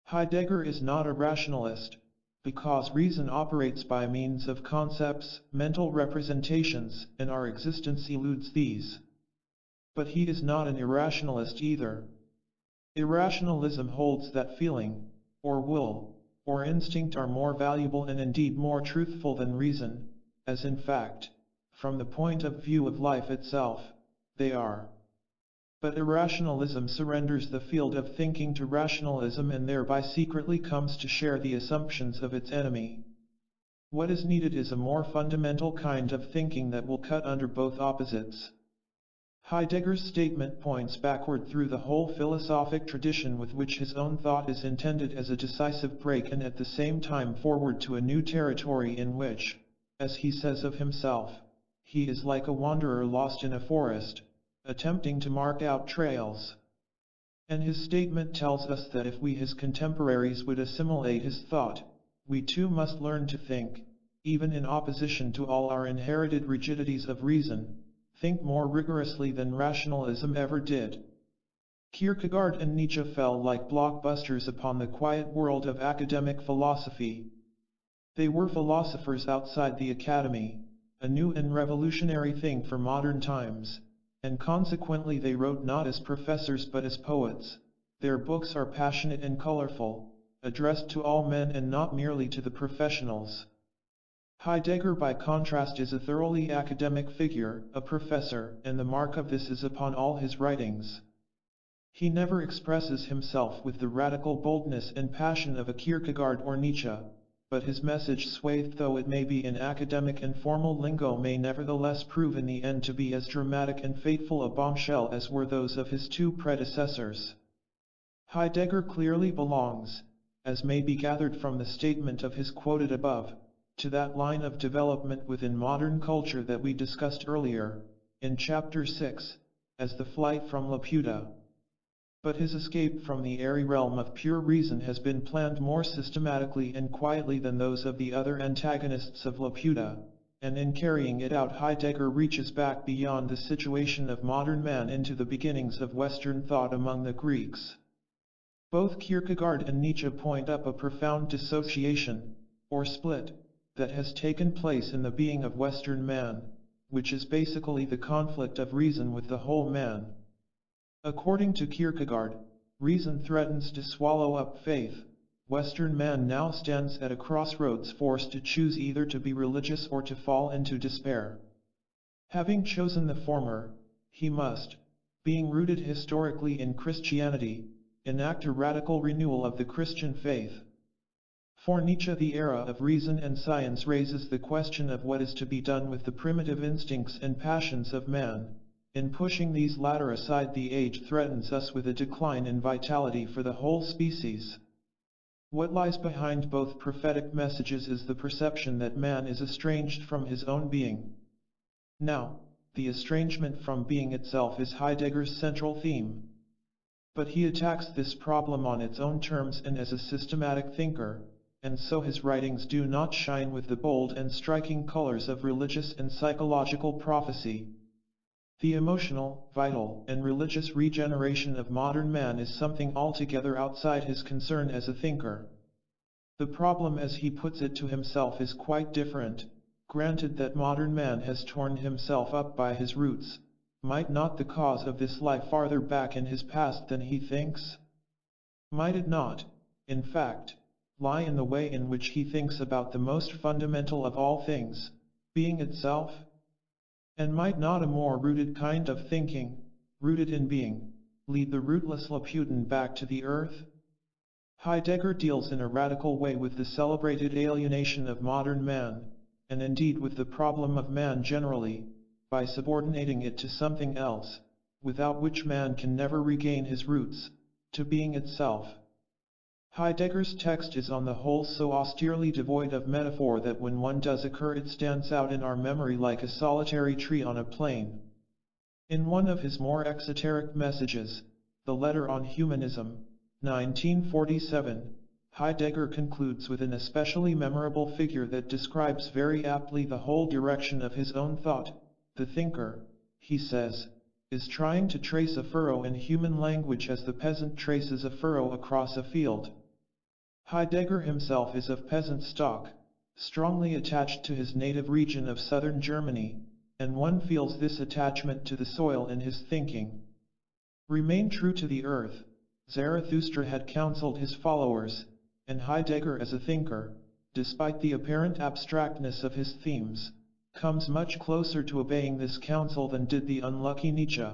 Heidegger is not a rationalist, because reason operates by means of concepts, mental representations, and our existence eludes these. But he is not an irrationalist either. Irrationalism holds that feeling, or will, or instinct are more valuable and indeed more truthful than reason, as in fact, from the point of view of life itself, they are. But irrationalism surrenders the field of thinking to rationalism and thereby secretly comes to share the assumptions of its enemy. What is needed is a more fundamental kind of thinking that will cut under both opposites. Heidegger's statement points backward through the whole philosophic tradition with which his own thought is intended as a decisive break and at the same time forward to a new territory in which, as he says of himself, he is like a wanderer lost in a forest, attempting to mark out trails. And his statement tells us that if we his contemporaries would assimilate his thought, we too must learn to think, even in opposition to all our inherited rigidities of reason, think more rigorously than rationalism ever did. Kierkegaard and Nietzsche fell like blockbusters upon the quiet world of academic philosophy. They were philosophers outside the academy, a new and revolutionary thing for modern times, and consequently they wrote not as professors but as poets. Their books are passionate and colorful, addressed to all men and not merely to the professionals. Heidegger by contrast is a thoroughly academic figure, a professor, and the mark of this is upon all his writings. He never expresses himself with the radical boldness and passion of a Kierkegaard or Nietzsche, but his message, swathed though it may be in academic and formal lingo, may nevertheless prove in the end to be as dramatic and fateful a bombshell as were those of his two predecessors. Heidegger clearly belongs, as may be gathered from the statement of his quoted above, to that line of development within modern culture that we discussed earlier, in Chapter 6, as the flight from Laputa. But his escape from the airy realm of pure reason has been planned more systematically and quietly than those of the other antagonists of Laputa, and in carrying it out Heidegger reaches back beyond the situation of modern man into the beginnings of Western thought among the Greeks. Both Kierkegaard and Nietzsche point up a profound dissociation, or split, that has taken place in the being of Western man, which is basically the conflict of reason with the whole man. According to Kierkegaard, reason threatens to swallow up faith. Western man now stands at a crossroads, forced to choose either to be religious or to fall into despair. Having chosen the former, he must, being rooted historically in Christianity, enact a radical renewal of the Christian faith. For Nietzsche, the era of reason and science raises the question of what is to be done with the primitive instincts and passions of man. In pushing these latter aside, the age threatens us with a decline in vitality for the whole species. What lies behind both prophetic messages is the perception that man is estranged from his own being. Now, the estrangement from being itself is Heidegger's central theme. But he attacks this problem on its own terms and as a systematic thinker, and so his writings do not shine with the bold and striking colors of religious and psychological prophecy. The emotional, vital, and religious regeneration of modern man is something altogether outside his concern as a thinker. The problem, as he puts it to himself, is quite different. Granted that modern man has torn himself up by his roots, might not the cause of this lie farther back in his past than he thinks? Might it not, in fact, lie in the way in which he thinks about the most fundamental of all things, being itself? And might not a more rooted kind of thinking, rooted in being, lead the rootless Laputan back to the earth? Heidegger deals in a radical way with the celebrated alienation of modern man, and indeed with the problem of man generally, by subordinating it to something else, without which man can never regain his roots, to being itself. Heidegger's text is on the whole so austerely devoid of metaphor that when one does occur it stands out in our memory like a solitary tree on a plain. In one of his more exoteric messages, the Letter on Humanism, 1947, Heidegger concludes with an especially memorable figure that describes very aptly the whole direction of his own thought. The thinker, he says, is trying to trace a furrow in human language as the peasant traces a furrow across a field. Heidegger himself is of peasant stock, strongly attached to his native region of southern Germany, and one feels this attachment to the soil in his thinking. Remain true to the earth, Zarathustra had counseled his followers, and Heidegger as a thinker, despite the apparent abstractness of his themes, comes much closer to obeying this counsel than did the unlucky Nietzsche.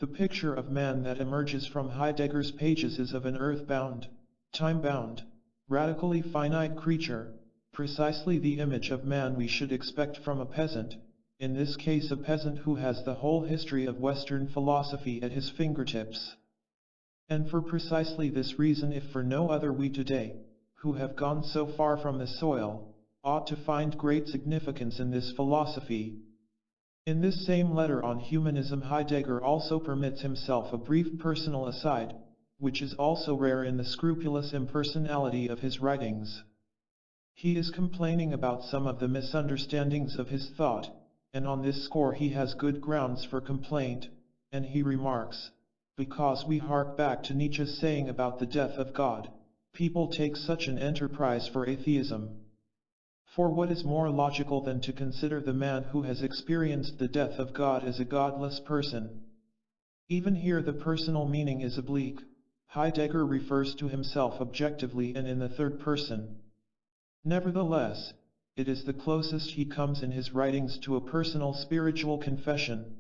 The picture of man that emerges from Heidegger's pages is of an earth-bound, time-bound, radically finite creature, precisely the image of man we should expect from a peasant, in this case a peasant who has the whole history of Western philosophy at his fingertips. And for precisely this reason, if for no other, we today, who have gone so far from the soil, ought to find great significance in this philosophy. In this same Letter on Humanism, Heidegger also permits himself a brief personal aside, which is also rare in the scrupulous impersonality of his writings. He is complaining about some of the misunderstandings of his thought, and on this score he has good grounds for complaint, and he remarks, "Because we hark back to Nietzsche's saying about the death of God, people take such an enterprise for atheism. For what is more logical than to consider the man who has experienced the death of God as a godless person?" Even here the personal meaning is oblique. Heidegger refers to himself objectively and in the third person. Nevertheless, it is the closest he comes in his writings to a personal spiritual confession.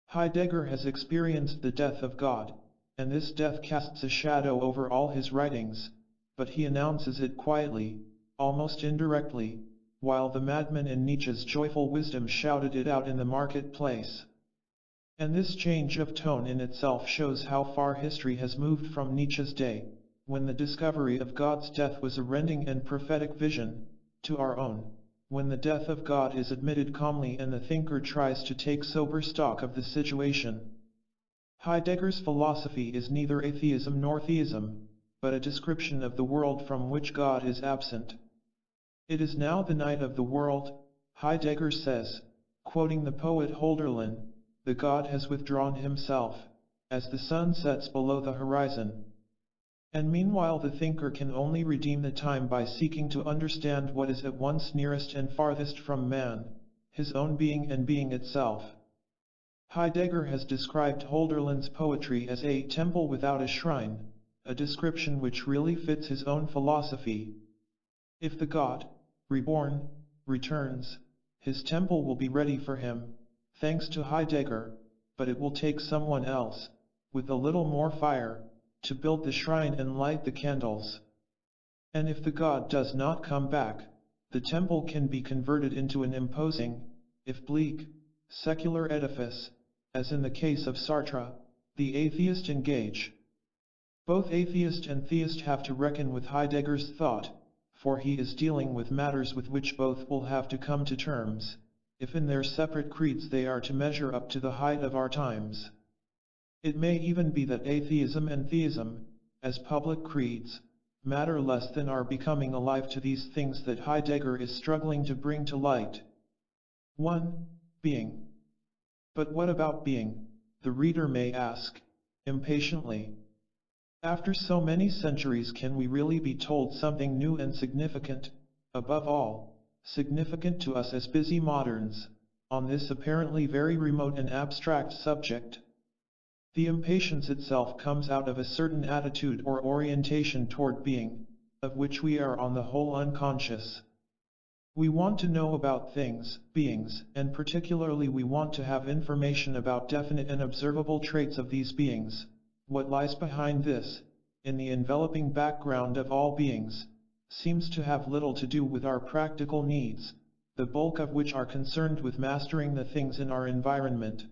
Heidegger has experienced the death of God, and this death casts a shadow over all his writings, but he announces it quietly, almost indirectly, while the madman in Nietzsche's joyful wisdom shouted it out in the marketplace. And this change of tone in itself shows how far history has moved from Nietzsche's day, when the discovery of God's death was a rending and prophetic vision, to our own, when the death of God is admitted calmly and the thinker tries to take sober stock of the situation. Heidegger's philosophy is neither atheism nor theism, but a description of the world from which God is absent. It is now the night of the world, Heidegger says, quoting the poet Hölderlin, "The God has withdrawn himself, as the sun sets below the horizon." And meanwhile the thinker can only redeem the time by seeking to understand what is at once nearest and farthest from man, his own being and being itself. Heidegger has described Hölderlin's poetry as a temple without a shrine, a description which really fits his own philosophy. If the God, reborn, returns, his temple will be ready for him, thanks to Heidegger, but it will take someone else, with a little more fire, to build the shrine and light the candles. And if the God does not come back, the temple can be converted into an imposing, if bleak, secular edifice, as in the case of Sartre, the atheist engage. Both atheist and theist have to reckon with Heidegger's thought, for he is dealing with matters with which both will have to come to terms, if in their separate creeds they are to measure up to the height of our times. It may even be that atheism and theism, as public creeds, matter less than our becoming alive to these things that Heidegger is struggling to bring to light. 1. Being. But what about being, the reader may ask, impatiently. After so many centuries, can we really be told something new and significant, above all, significant to us as busy moderns, on this apparently very remote and abstract subject? The impatience itself comes out of a certain attitude or orientation toward being, of which we are on the whole unconscious. We want to know about things, beings, and particularly we want to have information about definite and observable traits of these beings. What lies behind this, in the enveloping background of all beings, seems to have little to do with our practical needs, the bulk of which are concerned with mastering the things in our environment.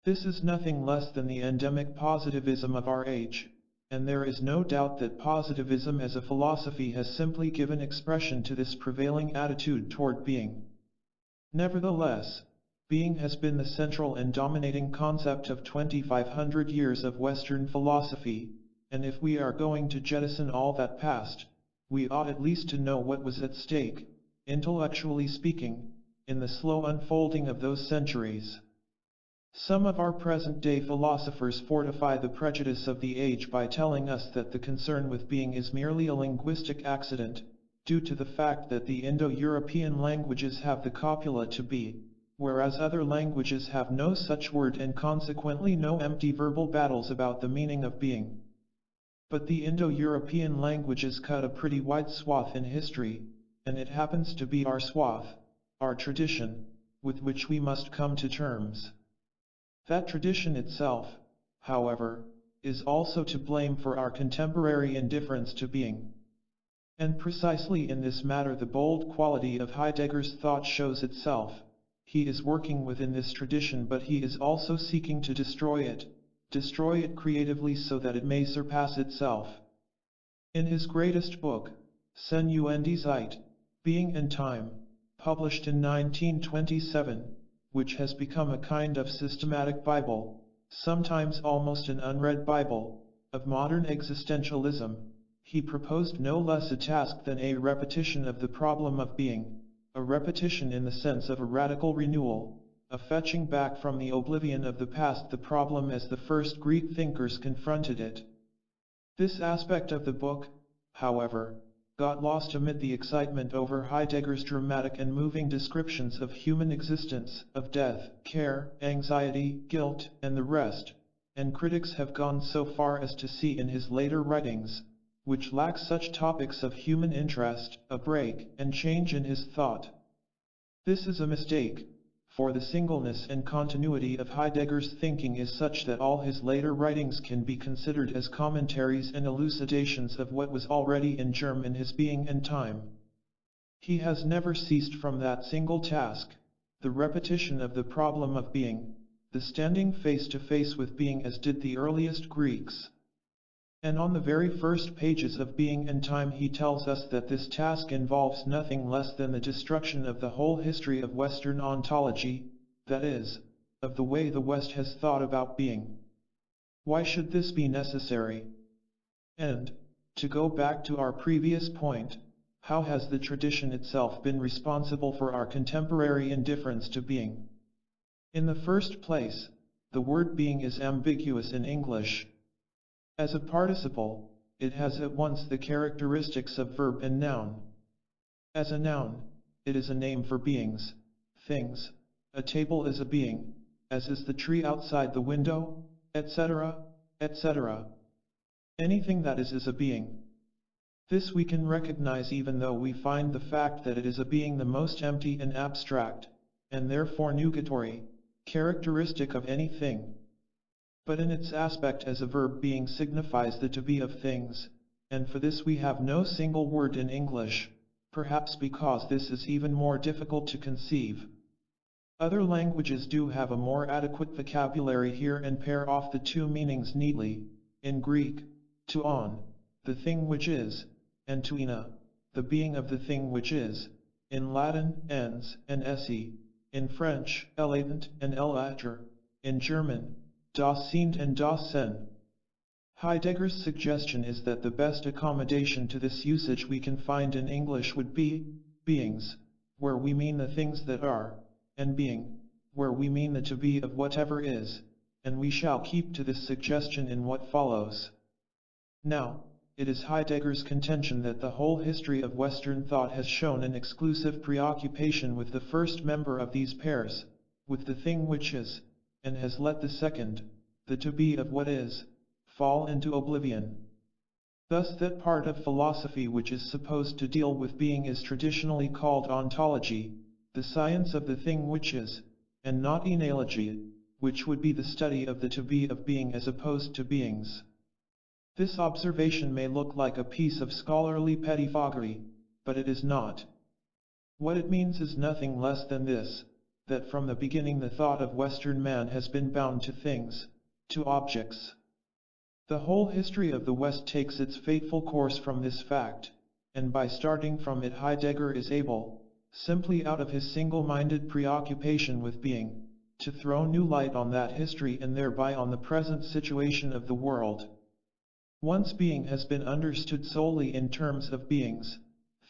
This is nothing less than the endemic positivism of our age, and there is no doubt that positivism as a philosophy has simply given expression to this prevailing attitude toward being. Nevertheless, being has been the central and dominating concept of 2,500 years of Western philosophy, and if we are going to jettison all that past, we ought at least to know what was at stake, intellectually speaking, in the slow unfolding of those centuries. Some of our present-day philosophers fortify the prejudice of the age by telling us that the concern with being is merely a linguistic accident, due to the fact that the Indo-European languages have the copula to be, whereas other languages have no such word and consequently no empty verbal battles about the meaning of being. But the Indo-European languages cut a pretty wide swath in history, and it happens to be our swath, our tradition, with which we must come to terms. That tradition itself, however, is also to blame for our contemporary indifference to being. And precisely in this matter the bold quality of Heidegger's thought shows itself. He is working within this tradition, but he is also seeking to destroy it creatively so that it may surpass itself. In his greatest book, Sein und Zeit, Being and Time, published in 1927, which has become a kind of systematic Bible, sometimes almost an unread Bible, of modern existentialism, he proposed no less a task than a repetition of the problem of being, a repetition in the sense of a radical renewal, a fetching back from the oblivion of the past the problem as the first Greek thinkers confronted it. This aspect of the book, however, got lost amid the excitement over Heidegger's dramatic and moving descriptions of human existence, of death, care, anxiety, guilt, and the rest, and critics have gone so far as to see in his later writings, which lack such topics of human interest, a break and change in his thought. This is a mistake, for the singleness and continuity of Heidegger's thinking is such that all his later writings can be considered as commentaries and elucidations of what was already in germ in his Being and Time. He has never ceased from that single task, the repetition of the problem of being, the standing face to face with being as did the earliest Greeks. And on the very first pages of Being and Time he tells us that this task involves nothing less than the destruction of the whole history of Western ontology, that is, of the way the West has thought about being. Why should this be necessary? And, to go back to our previous point, how has the tradition itself been responsible for our contemporary indifference to being? In the first place, the word being is ambiguous in English. As a participle, it has at once the characteristics of verb and noun. As a noun, it is a name for beings, things. A table is a being, as is the tree outside the window, etc., etc. Anything that is a being. This we can recognize even though we find the fact that it is a being the most empty and abstract, and therefore nugatory, characteristic of anything. But in its aspect as a verb, being signifies the to be of things, and for this we have no single word in English, perhaps because this is even more difficult to conceive. Other languages do have a more adequate vocabulary here and pair off the two meanings neatly. In Greek, to on, the thing which is, and to ina, the being of the thing which is. In Latin, ens and esse. In French, l'être and l'être. In German, das Sind and das Sein. Heidegger's suggestion is that the best accommodation to this usage we can find in English would be, beings, where we mean the things that are, and being, where we mean the to be of whatever is, and we shall keep to this suggestion in what follows. Now, it is Heidegger's contention that the whole history of Western thought has shown an exclusive preoccupation with the first member of these pairs, with the thing which is, and has let the second, the to be of what is, fall into oblivion. Thus that part of philosophy which is supposed to deal with being is traditionally called ontology, the science of the thing which is, and not analogy, which would be the study of the to be of being as opposed to beings. This observation may look like a piece of scholarly pettifoggery, but it is not. What it means is nothing less than this, that from the beginning the thought of Western man has been bound to things, to objects. The whole history of the West takes its fateful course from this fact, and by starting from it Heidegger is able, simply out of his single-minded preoccupation with being, to throw new light on that history and thereby on the present situation of the world. Once being has been understood solely in terms of beings,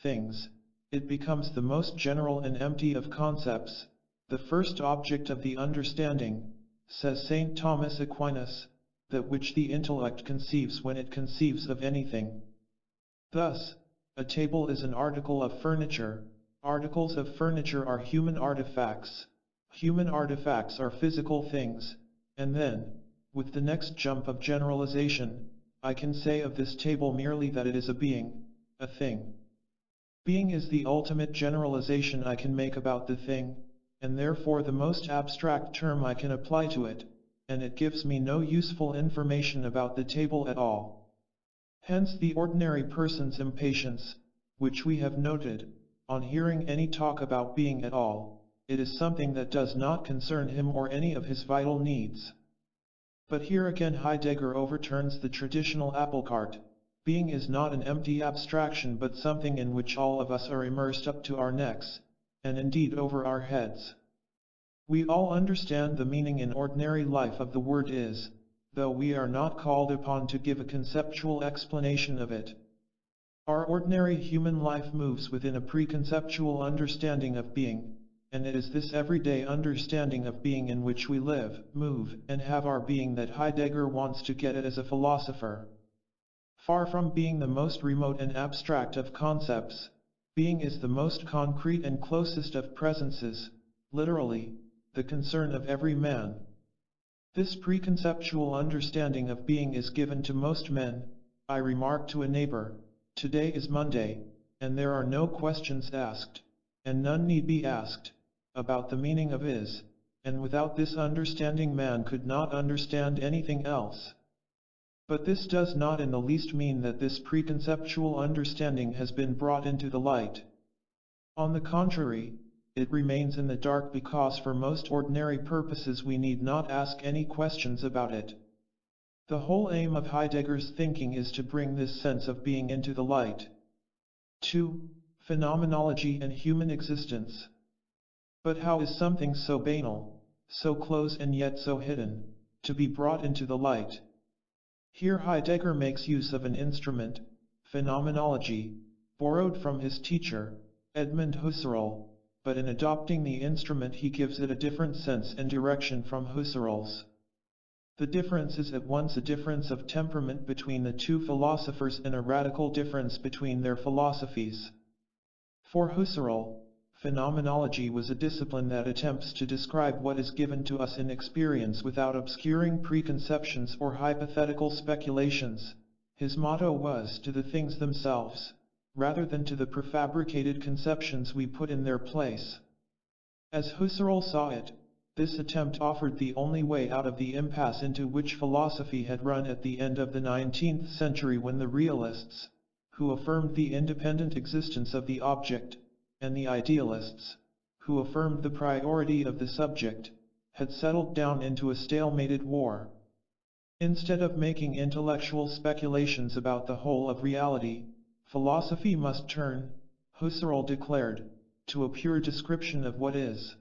things, it becomes the most general and empty of concepts, the first object of the understanding, says St. Thomas Aquinas, that which the intellect conceives when it conceives of anything. Thus, a table is an article of furniture, articles of furniture are human artifacts are physical things, and then, with the next jump of generalization, I can say of this table merely that it is a being, a thing. Being is the ultimate generalization I can make about the thing, and therefore the most abstract term I can apply to it, and it gives me no useful information about the table at all. Hence the ordinary person's impatience, which we have noted, on hearing any talk about being at all. It is something that does not concern him or any of his vital needs. But here again Heidegger overturns the traditional apple cart. Being is not an empty abstraction but something in which all of us are immersed up to our necks, and indeed over our heads. We all understand the meaning in ordinary life of the word is, though we are not called upon to give a conceptual explanation of it. Our ordinary human life moves within a preconceptual understanding of being, and it is this everyday understanding of being in which we live, move, and have our being that Heidegger wants to get at as a philosopher. Far from being the most remote and abstract of concepts, being is the most concrete and closest of presences, literally, the concern of every man. This preconceptual understanding of being is given to most men. I remark to a neighbor, "Today is Monday, and there are no questions asked, and none need be asked, about the meaning of is, and without this understanding man could not understand anything else." But this does not in the least mean that this preconceptual understanding has been brought into the light. On the contrary, it remains in the dark because for most ordinary purposes we need not ask any questions about it. The whole aim of Heidegger's thinking is to bring this sense of being into the light. 2. Phenomenology and human existence. But how is something so banal, so close and yet so hidden, to be brought into the light? Here Heidegger makes use of an instrument, phenomenology, borrowed from his teacher, Edmund Husserl, but in adopting the instrument he gives it a different sense and direction from Husserl's. The difference is at once a difference of temperament between the two philosophers and a radical difference between their philosophies. For Husserl, phenomenology was a discipline that attempts to describe what is given to us in experience without obscuring preconceptions or hypothetical speculations. His motto was to the things themselves, rather than to the prefabricated conceptions we put in their place. As Husserl saw it, this attempt offered the only way out of the impasse into which philosophy had run at the end of the 19th century when the realists, who affirmed the independent existence of the object, and the idealists, who affirmed the priority of the subject, had settled down into a stalemated war. Instead of making intellectual speculations about the whole of reality, philosophy must turn, Husserl declared, to a pure description of what is.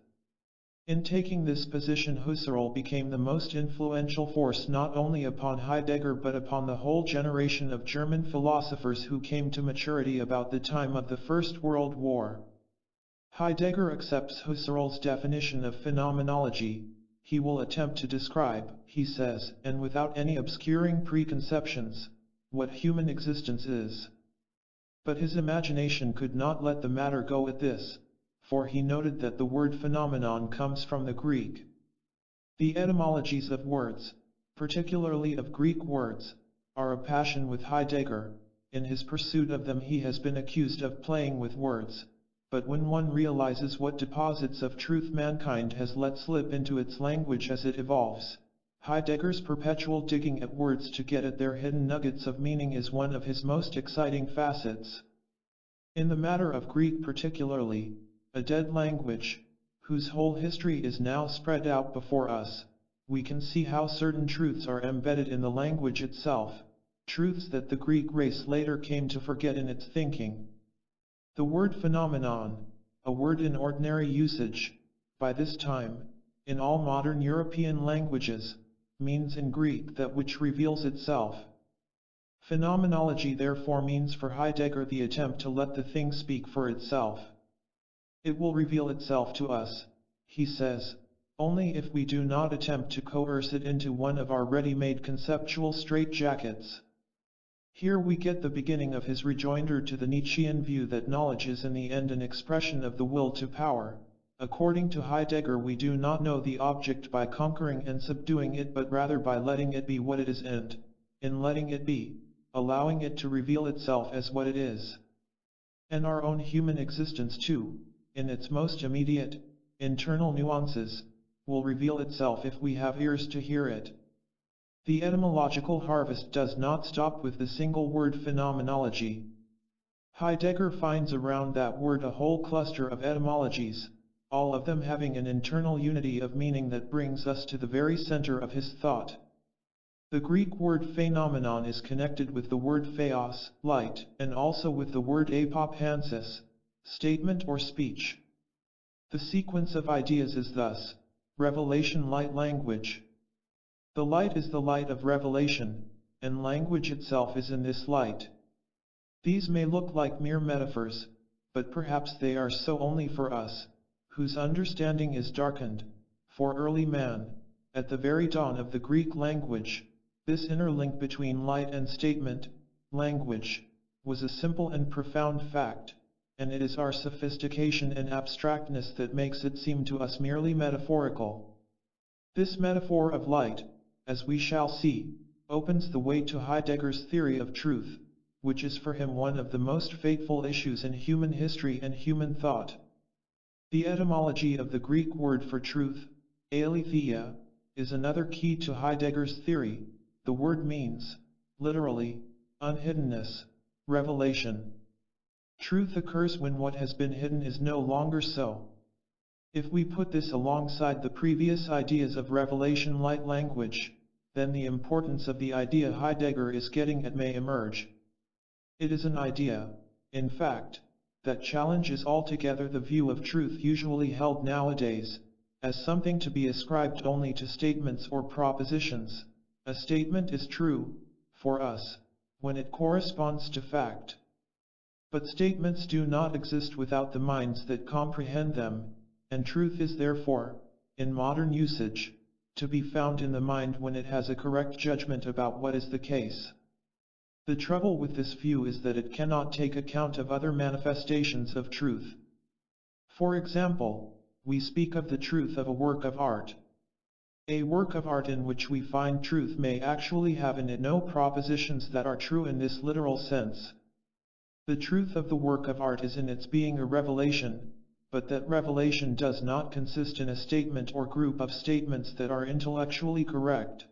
In taking this position Husserl became the most influential force not only upon Heidegger but upon the whole generation of German philosophers who came to maturity about the time of the First World War. Heidegger accepts Husserl's definition of phenomenology. He will attempt to describe, he says, and without any obscuring preconceptions, what human existence is. But his imagination could not let the matter go at this, for he noted that the word phenomenon comes from the Greek. The etymologies of words, particularly of Greek words, are a passion with Heidegger. In his pursuit of them he has been accused of playing with words, but when one realizes what deposits of truth mankind has let slip into its language as it evolves, Heidegger's perpetual digging at words to get at their hidden nuggets of meaning is one of his most exciting facets. In the matter of Greek particularly, a dead language, whose whole history is now spread out before us, we can see how certain truths are embedded in the language itself, truths that the Greek race later came to forget in its thinking. The word phenomenon, a word in ordinary usage, by this time, in all modern European languages, means in Greek that which reveals itself. Phenomenology therefore means for Heidegger the attempt to let the thing speak for itself. It will reveal itself to us, he says, only if we do not attempt to coerce it into one of our ready-made conceptual straitjackets. Here we get the beginning of his rejoinder to the Nietzschean view that knowledge is in the end an expression of the will to power. According to Heidegger, we do not know the object by conquering and subduing it, but rather by letting it be what it is, and, in letting it be, allowing it to reveal itself as what it is. And our own human existence too, in its most immediate, internal nuances, will reveal itself if we have ears to hear it. The etymological harvest does not stop with the single word phenomenology. Heidegger finds around that word a whole cluster of etymologies, all of them having an internal unity of meaning that brings us to the very center of his thought. The Greek word phenomenon is connected with the word theos, light, and also with the word apopansis, statement or speech. The sequence of ideas is thus: revelation, light, language. The light is the light of revelation, and language itself is in this light. These may look like mere metaphors, but perhaps they are so only for us, whose understanding is darkened. For early man, at the very dawn of the Greek language, this inner link between light and statement, language, was a simple and profound fact, and it is our sophistication and abstractness that makes it seem to us merely metaphorical. This metaphor of light, as we shall see, opens the way to Heidegger's theory of truth, which is for him one of the most fateful issues in human history and human thought. The etymology of the Greek word for truth, aletheia, is another key to Heidegger's theory. The word means, literally, unhiddenness, revelation. Truth occurs when what has been hidden is no longer so. If we put this alongside the previous ideas of revelation, light, language, then the importance of the idea Heidegger is getting at may emerge. It is an idea, in fact, that challenges altogether the view of truth usually held nowadays, as something to be ascribed only to statements or propositions. A statement is true, for us, when it corresponds to fact. But statements do not exist without the minds that comprehend them, and truth is therefore, in modern usage, to be found in the mind when it has a correct judgment about what is the case. The trouble with this view is that it cannot take account of other manifestations of truth. For example, we speak of the truth of a work of art. A work of art in which we find truth may actually have in it no propositions that are true in this literal sense. The truth of the work of art is in its being a revelation, but that revelation does not consist in a statement or group of statements that are intellectually correct.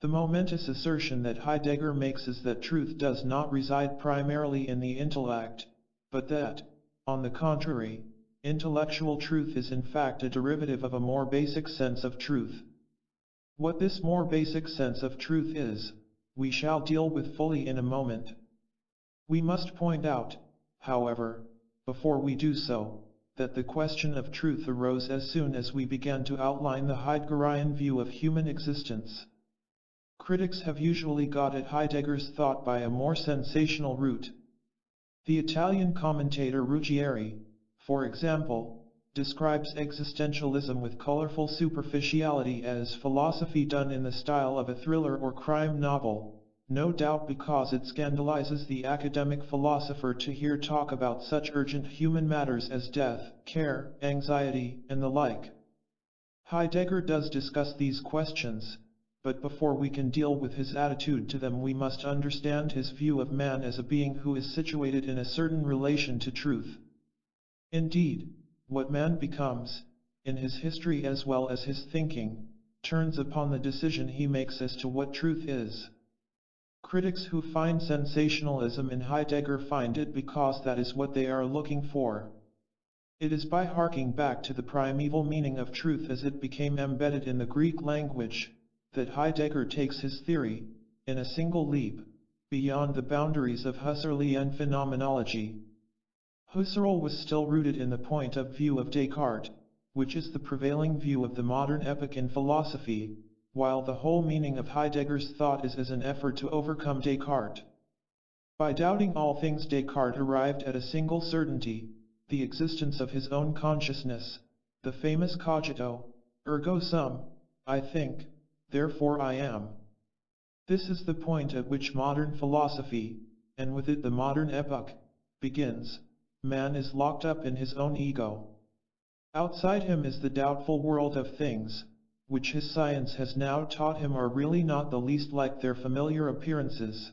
The momentous assertion that Heidegger makes is that truth does not reside primarily in the intellect, but that, on the contrary, intellectual truth is in fact a derivative of a more basic sense of truth. What this more basic sense of truth is, we shall deal with fully in a moment. We must point out, however, before we do so, that the question of truth arose as soon as we began to outline the Heideggerian view of human existence. Critics have usually got at Heidegger's thought by a more sensational route. The Italian commentator Ruggieri, for example, describes existentialism with colorful superficiality as philosophy done in the style of a thriller or crime novel, no doubt because it scandalizes the academic philosopher to hear talk about such urgent human matters as death, care, anxiety, and the like. Heidegger does discuss these questions, but before we can deal with his attitude to them we must understand his view of man as a being who is situated in a certain relation to truth. Indeed, what man becomes, in his history as well as his thinking, turns upon the decision he makes as to what truth is. Critics who find sensationalism in Heidegger find it because that is what they are looking for. It is by harking back to the primeval meaning of truth as it became embedded in the Greek language, that Heidegger takes his theory, in a single leap, beyond the boundaries of Husserlian phenomenology. Husserl was still rooted in the point of view of Descartes, which is the prevailing view of the modern epoch in philosophy, while the whole meaning of Heidegger's thought is as an effort to overcome Descartes. By doubting all things, Descartes arrived at a single certainty, the existence of his own consciousness, the famous cogito, ergo sum, I think, therefore I am. This is the point at which modern philosophy, and with it the modern epoch, begins. Man is locked up in his own ego. Outside him is the doubtful world of things, which his science has now taught him are really not the least like their familiar appearances.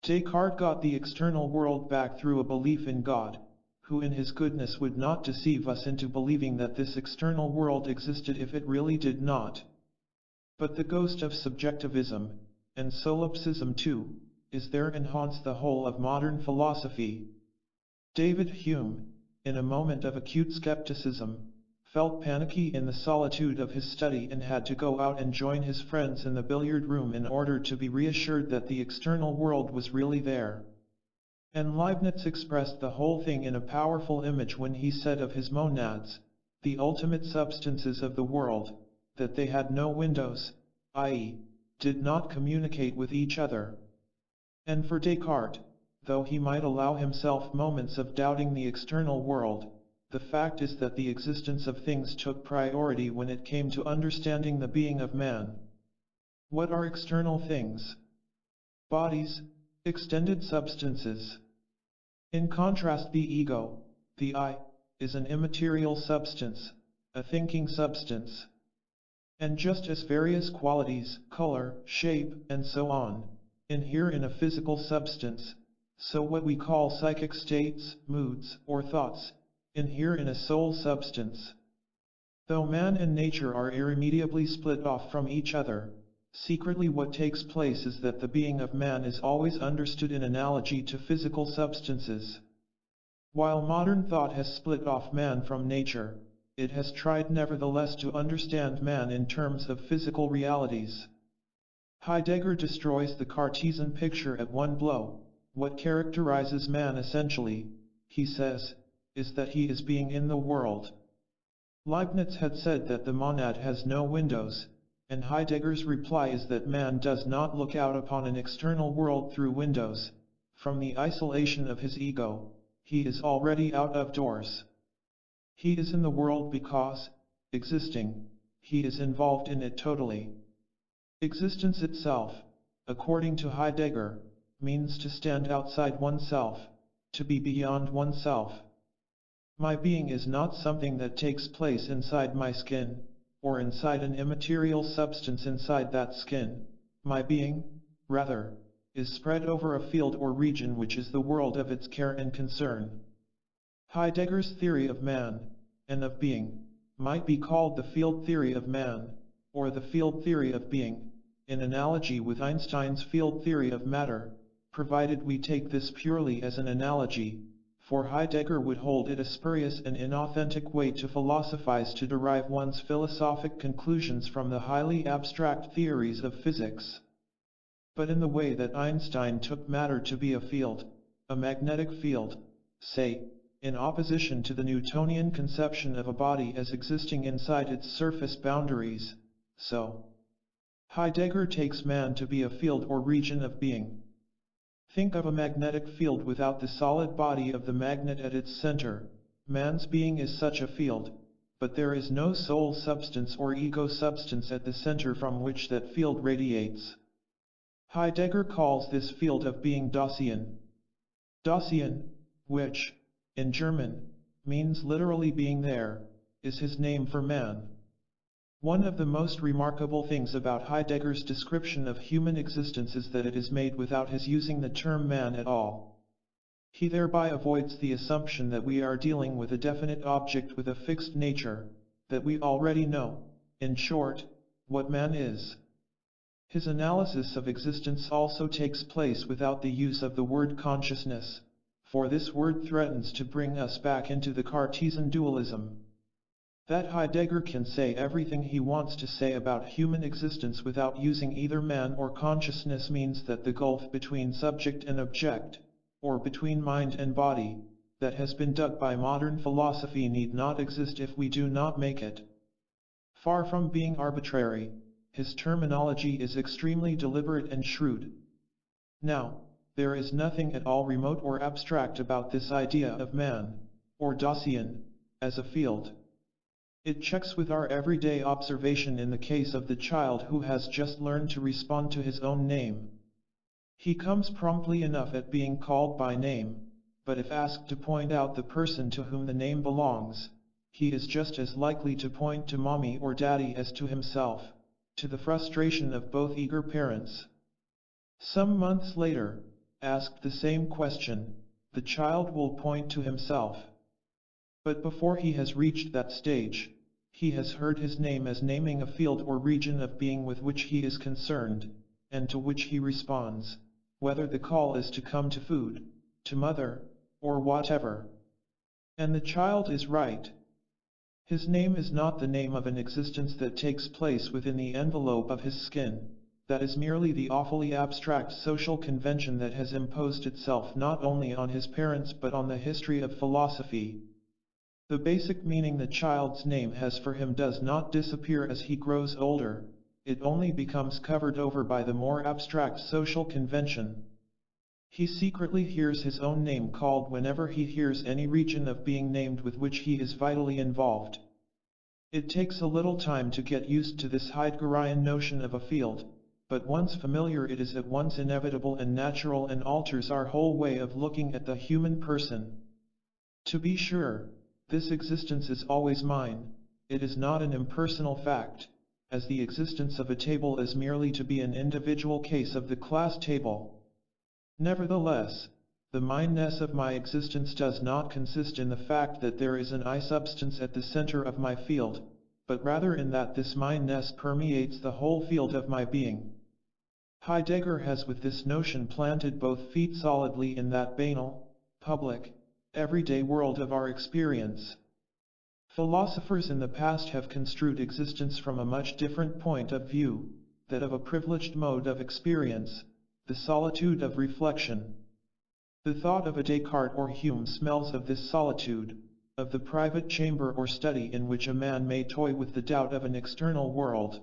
Descartes got the external world back through a belief in God, who in his goodness would not deceive us into believing that this external world existed if it really did not. But the ghost of subjectivism, and solipsism too, is there and haunts the whole of modern philosophy. David Hume, in a moment of acute skepticism, felt panicky in the solitude of his study and had to go out and join his friends in the billiard room in order to be reassured that the external world was really there. And Leibniz expressed the whole thing in a powerful image when he said of his monads, the ultimate substances of the world, that they had no windows, i.e., did not communicate with each other. And for Descartes, though he might allow himself moments of doubting the external world, the fact is that the existence of things took priority when it came to understanding the being of man. What are external things? Bodies, extended substances. In contrast, the ego, the I, is an immaterial substance, a thinking substance. And just as various qualities, color, shape, and so on, inhere in a physical substance, so what we call psychic states, moods, or thoughts, inhere in a soul substance. Though man and nature are irremediably split off from each other, secretly what takes place is that the being of man is always understood in analogy to physical substances. While modern thought has split off man from nature, it has tried nevertheless to understand man in terms of physical realities. Heidegger destroys the Cartesian picture at one blow. What characterizes man essentially, he says, is that he is being in the world. Leibniz had said that the monad has no windows, and Heidegger's reply is that man does not look out upon an external world through windows. From the isolation of his ego, he is already out of doors. He is in the world because, existing, he is involved in it totally. Existence itself, according to Heidegger, means to stand outside oneself, to be beyond oneself. My being is not something that takes place inside my skin, or inside an immaterial substance inside that skin. My being, rather, is spread over a field or region which is the world of its care and concern. Heidegger's theory of man, and of being, might be called the field theory of man, or the field theory of being, in analogy with Einstein's field theory of matter, provided we take this purely as an analogy, for Heidegger would hold it a spurious and inauthentic way to philosophize to derive one's philosophic conclusions from the highly abstract theories of physics. But in the way that Einstein took matter to be a field, a magnetic field, say, in opposition to the Newtonian conception of a body as existing inside its surface boundaries, so Heidegger takes man to be a field or region of being. Think of a magnetic field without the solid body of the magnet at its center. Man's being is such a field, but there is no soul substance or ego substance at the center from which that field radiates. Heidegger calls this field of being Dasein. Dasein, which, in German, means literally being there, is his name for man. One of the most remarkable things about Heidegger's description of human existence is that it is made without his using the term man at all. He thereby avoids the assumption that we are dealing with a definite object with a fixed nature, that we already know, in short, what man is. His analysis of existence also takes place without the use of the word consciousness, for this word threatens to bring us back into the Cartesian dualism. That Heidegger can say everything he wants to say about human existence without using either man or consciousness means that the gulf between subject and object, or between mind and body, that has been dug by modern philosophy need not exist if we do not make it. Far from being arbitrary, his terminology is extremely deliberate and shrewd. Now, there is nothing at all remote or abstract about this idea of man, or Dasein, as a field. It checks with our everyday observation in the case of the child who has just learned to respond to his own name. He comes promptly enough at being called by name, but if asked to point out the person to whom the name belongs, he is just as likely to point to mommy or daddy as to himself, to the frustration of both eager parents. Some months later, asked the same question, the child will point to himself. But before he has reached that stage, he has heard his name as naming a field or region of being with which he is concerned, and to which he responds, whether the call is to come to food, to mother, or whatever. And the child is right. His name is not the name of an existence that takes place within the envelope of his skin, that is merely the awfully abstract social convention that has imposed itself not only on his parents but on the history of philosophy. The basic meaning the child's name has for him does not disappear as he grows older, it only becomes covered over by the more abstract social convention. He secretly hears his own name called whenever he hears any region of being named with which he is vitally involved. It takes a little time to get used to this Heideggerian notion of a field, but once familiar it is at once inevitable and natural and alters our whole way of looking at the human person. To be sure, this existence is always mine, it is not an impersonal fact, as the existence of a table is merely to be an individual case of the class table. Nevertheless, the mineness of my existence does not consist in the fact that there is an I-substance at the center of my field, but rather in that this mineness permeates the whole field of my being. Heidegger has with this notion planted both feet solidly in that banal, public, everyday world of our experience. Philosophers in the past have construed existence from a much different point of view, that of a privileged mode of experience, the solitude of reflection. The thought of a Descartes or Hume smells of this solitude, of the private chamber or study in which a man may toy with the doubt of an external world.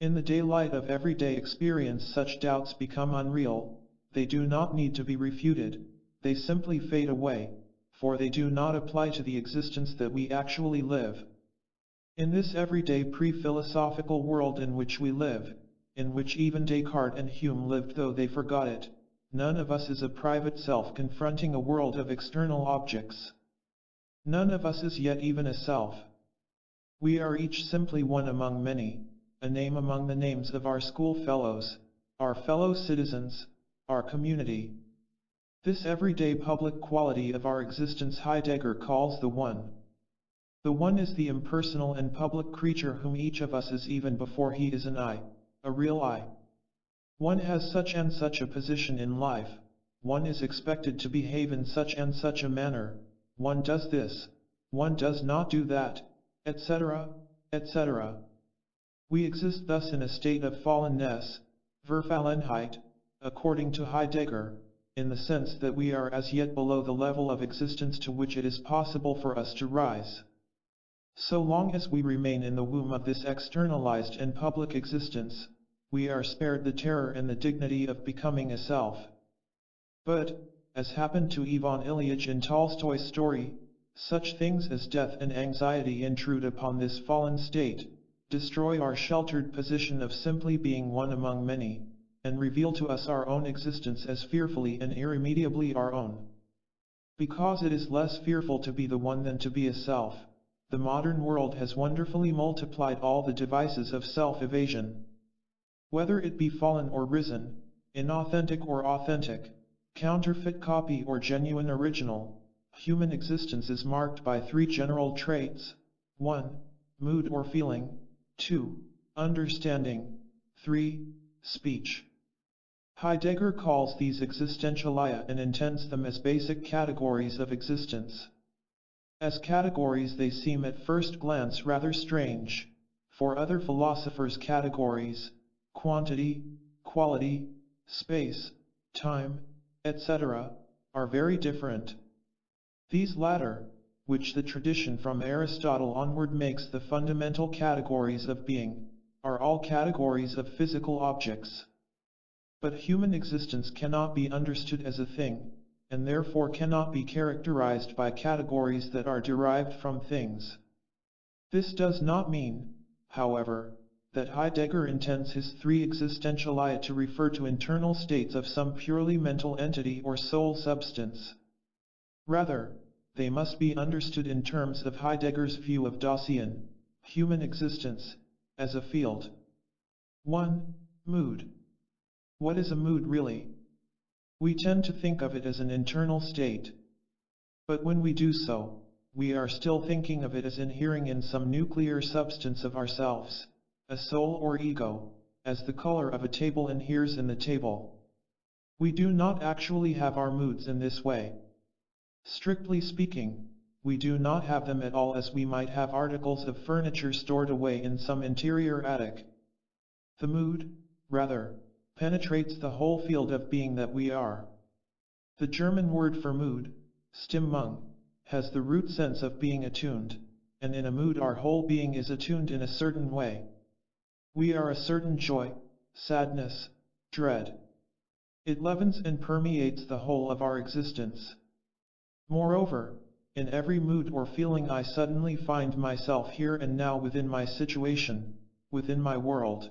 In the daylight of everyday experience such doubts become unreal, they do not need to be refuted, they simply fade away, for they do not apply to the existence that we actually live. In this everyday pre-philosophical world in which we live, in which even Descartes and Hume lived though they forgot it, none of us is a private self confronting a world of external objects. None of us is yet even a self. We are each simply one among many, a name among the names of our schoolfellows, our fellow citizens, our community. This everyday public quality of our existence Heidegger calls the One. The One is the impersonal and public creature whom each of us is even before he is an I, a real I. One has such and such a position in life, one is expected to behave in such and such a manner, one does this, one does not do that, etc., etc. We exist thus in a state of fallenness, Verfallenheit, according to Heidegger, in the sense that we are as yet below the level of existence to which it is possible for us to rise. So long as we remain in the womb of this externalized and public existence, we are spared the terror and the dignity of becoming a self. But, as happened to Ivan Ilyich in Tolstoy's story, such things as death and anxiety intrude upon this fallen state, destroy our sheltered position of simply being one among many, and reveal to us our own existence as fearfully and irremediably our own. Because it is less fearful to be the one than to be a self, the modern world has wonderfully multiplied all the devices of self-evasion. Whether it be fallen or risen, inauthentic or authentic, counterfeit copy or genuine original, human existence is marked by three general traits: 1. Mood or feeling, 2. understanding. 3. Speech. Heidegger calls these existentialia and intends them as basic categories of existence. As categories they seem at first glance rather strange. For other philosophers categories, quantity, quality, space, time, etc., are very different. These latter, which the tradition from Aristotle onward makes the fundamental categories of being, are all categories of physical objects. But human existence cannot be understood as a thing, and therefore cannot be characterized by categories that are derived from things. This does not mean, however, that Heidegger intends his three existentialia to refer to internal states of some purely mental entity or soul substance. Rather, they must be understood in terms of Heidegger's view of Dasein, human existence, as a field. 1. Mood. What is a mood really? We tend to think of it as an internal state. But when we do so, we are still thinking of it as inhering in some nuclear substance of ourselves, a soul or ego, as the color of a table inheres in the table. We do not actually have our moods in this way. Strictly speaking, we do not have them at all, as we might have articles of furniture stored away in some interior attic. The mood, rather, penetrates the whole field of being that we are. The German word for mood, Stimmung, has the root sense of being attuned, and in a mood our whole being is attuned in a certain way. We are a certain joy, sadness, dread. It leavens and permeates the whole of our existence. Moreover, in every mood or feeling I suddenly find myself here and now within my situation, within my world.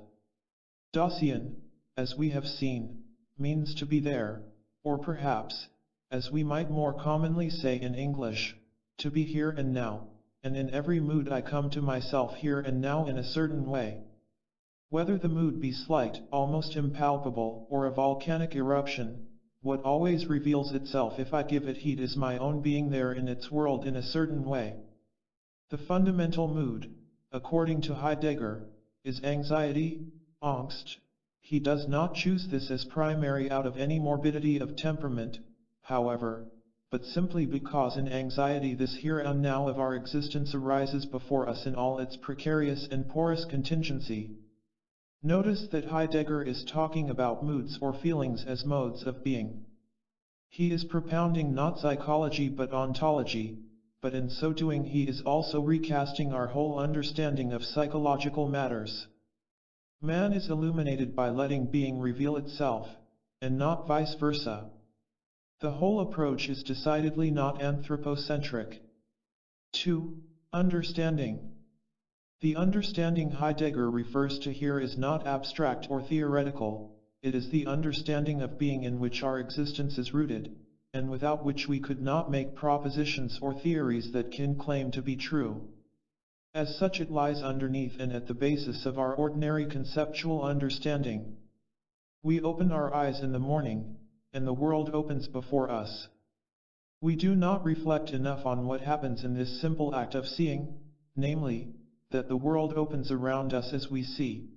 Dasein, as we have seen, means to be there, or perhaps, as we might more commonly say in English, to be here and now, and in every mood I come to myself here and now in a certain way. Whether the mood be slight, almost impalpable, or a volcanic eruption, what always reveals itself if I give it heed is my own being there in its world in a certain way. The fundamental mood, according to Heidegger, is anxiety, Angst. He does not choose this as primary out of any morbidity of temperament, however, but simply because in anxiety this here and now of our existence arises before us in all its precarious and porous contingency. Notice that Heidegger is talking about moods or feelings as modes of being. He is propounding not psychology but ontology, but in so doing he is also recasting our whole understanding of psychological matters. Man is illuminated by letting being reveal itself, and not vice versa. The whole approach is decidedly not anthropocentric. 2. Understanding. The understanding Heidegger refers to here is not abstract or theoretical, it is the understanding of being in which our existence is rooted, and without which we could not make propositions or theories that can claim to be true. As such it lies underneath and at the basis of our ordinary conceptual understanding. We open our eyes in the morning, and the world opens before us. We do not reflect enough on what happens in this simple act of seeing, namely, that the world opens around us as we see.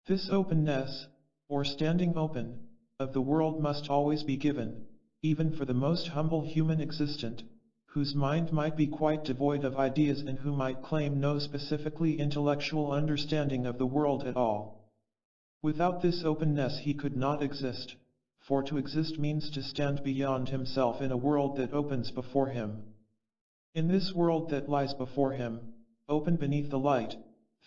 This openness, or standing open, of the world must always be given, even for the most humble human existent, whose mind might be quite devoid of ideas and who might claim no specifically intellectual understanding of the world at all. Without this openness he could not exist, for to exist means to stand beyond himself in a world that opens before him. In this world that lies before him, open beneath the light,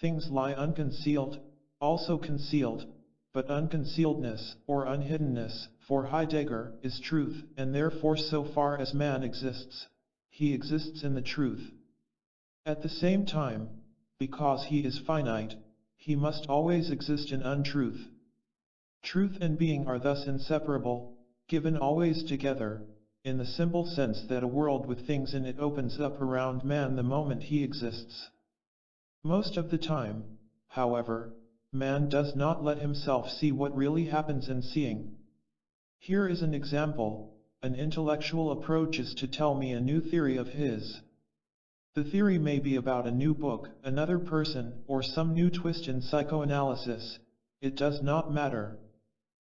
things lie unconcealed, also concealed, but unconcealedness, or unhiddenness, for Heidegger, is truth, and therefore so far as man exists, he exists in the truth. At the same time, because he is finite, he must always exist in untruth. Truth and being are thus inseparable, given always together, in the simple sense that a world with things in it opens up around man the moment he exists. Most of the time, however, man does not let himself see what really happens in seeing. Here is an example. An intellectual approaches to tell me a new theory of his. The theory may be about a new book, another person, or some new twist in psychoanalysis. It does not matter.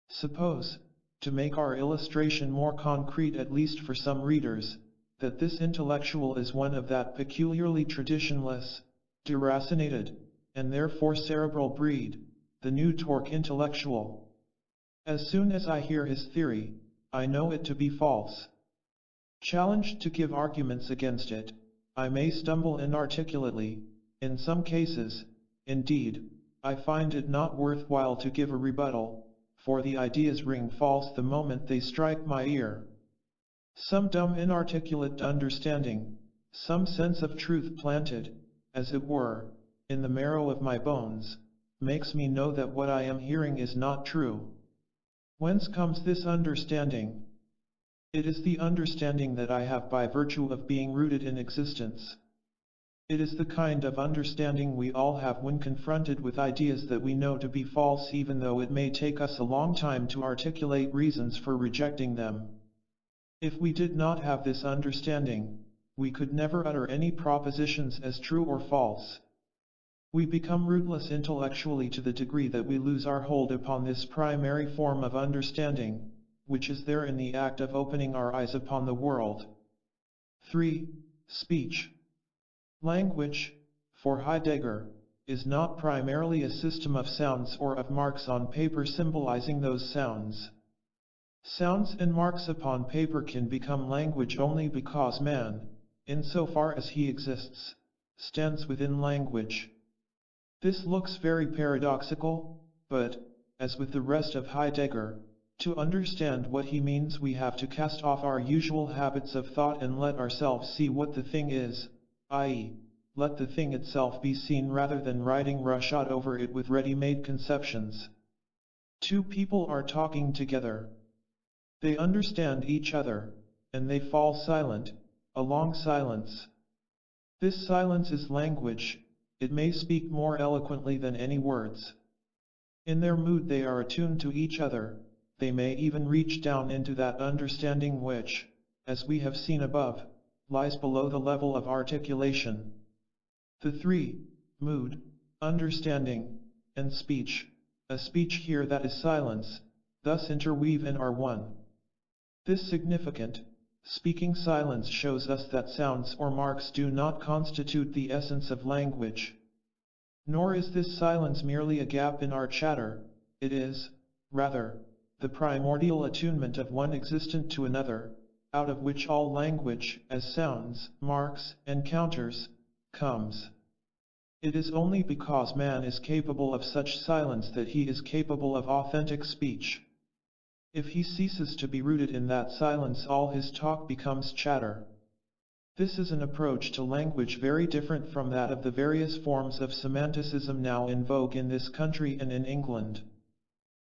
Suppose, to make our illustration more concrete at least for some readers, that this intellectual is one of that peculiarly traditionless, deracinated, and therefore cerebral breed, the new Torque intellectual. As soon as I hear his theory, I know it to be false. Challenged to give arguments against it, I may stumble inarticulately. In some cases, indeed, I find it not worthwhile to give a rebuttal, for the ideas ring false the moment they strike my ear. Some dumb inarticulate understanding, some sense of truth planted, as it were, in the marrow of my bones, makes me know that what I am hearing is not true. Whence comes this understanding? It is the understanding that I have by virtue of being rooted in existence. It is the kind of understanding we all have when confronted with ideas that we know to be false, even though it may take us a long time to articulate reasons for rejecting them. If we did not have this understanding, we could never utter any propositions as true or false. We become rootless intellectually to the degree that we lose our hold upon this primary form of understanding, which is there in the act of opening our eyes upon the world. 3. Speech. Language, for Heidegger, is not primarily a system of sounds or of marks on paper symbolizing those sounds. Sounds and marks upon paper can become language only because man, insofar as he exists, stands within language. This looks very paradoxical, but, as with the rest of Heidegger, to understand what he means we have to cast off our usual habits of thought and let ourselves see what the thing is, i.e., let the thing itself be seen rather than riding roughshod over it with ready-made conceptions. Two people are talking together. They understand each other, and they fall silent, a long silence. This silence is language. It may speak more eloquently than any words. In their mood they are attuned to each other. They may even reach down into that understanding which, as we have seen above, lies below the level of articulation. The three, mood, understanding, and speech, a speech here that is silence, thus interweave and are one. This significant, speaking silence shows us that sounds or marks do not constitute the essence of language. Nor is this silence merely a gap in our chatter, it is, rather, the primordial attunement of one existent to another, out of which all language, as sounds, marks, and counters, comes. It is only because man is capable of such silence that he is capable of authentic speech. If he ceases to be rooted in that silence, all his talk becomes chatter. This is an approach to language very different from that of the various forms of semanticism now in vogue in this country and in England,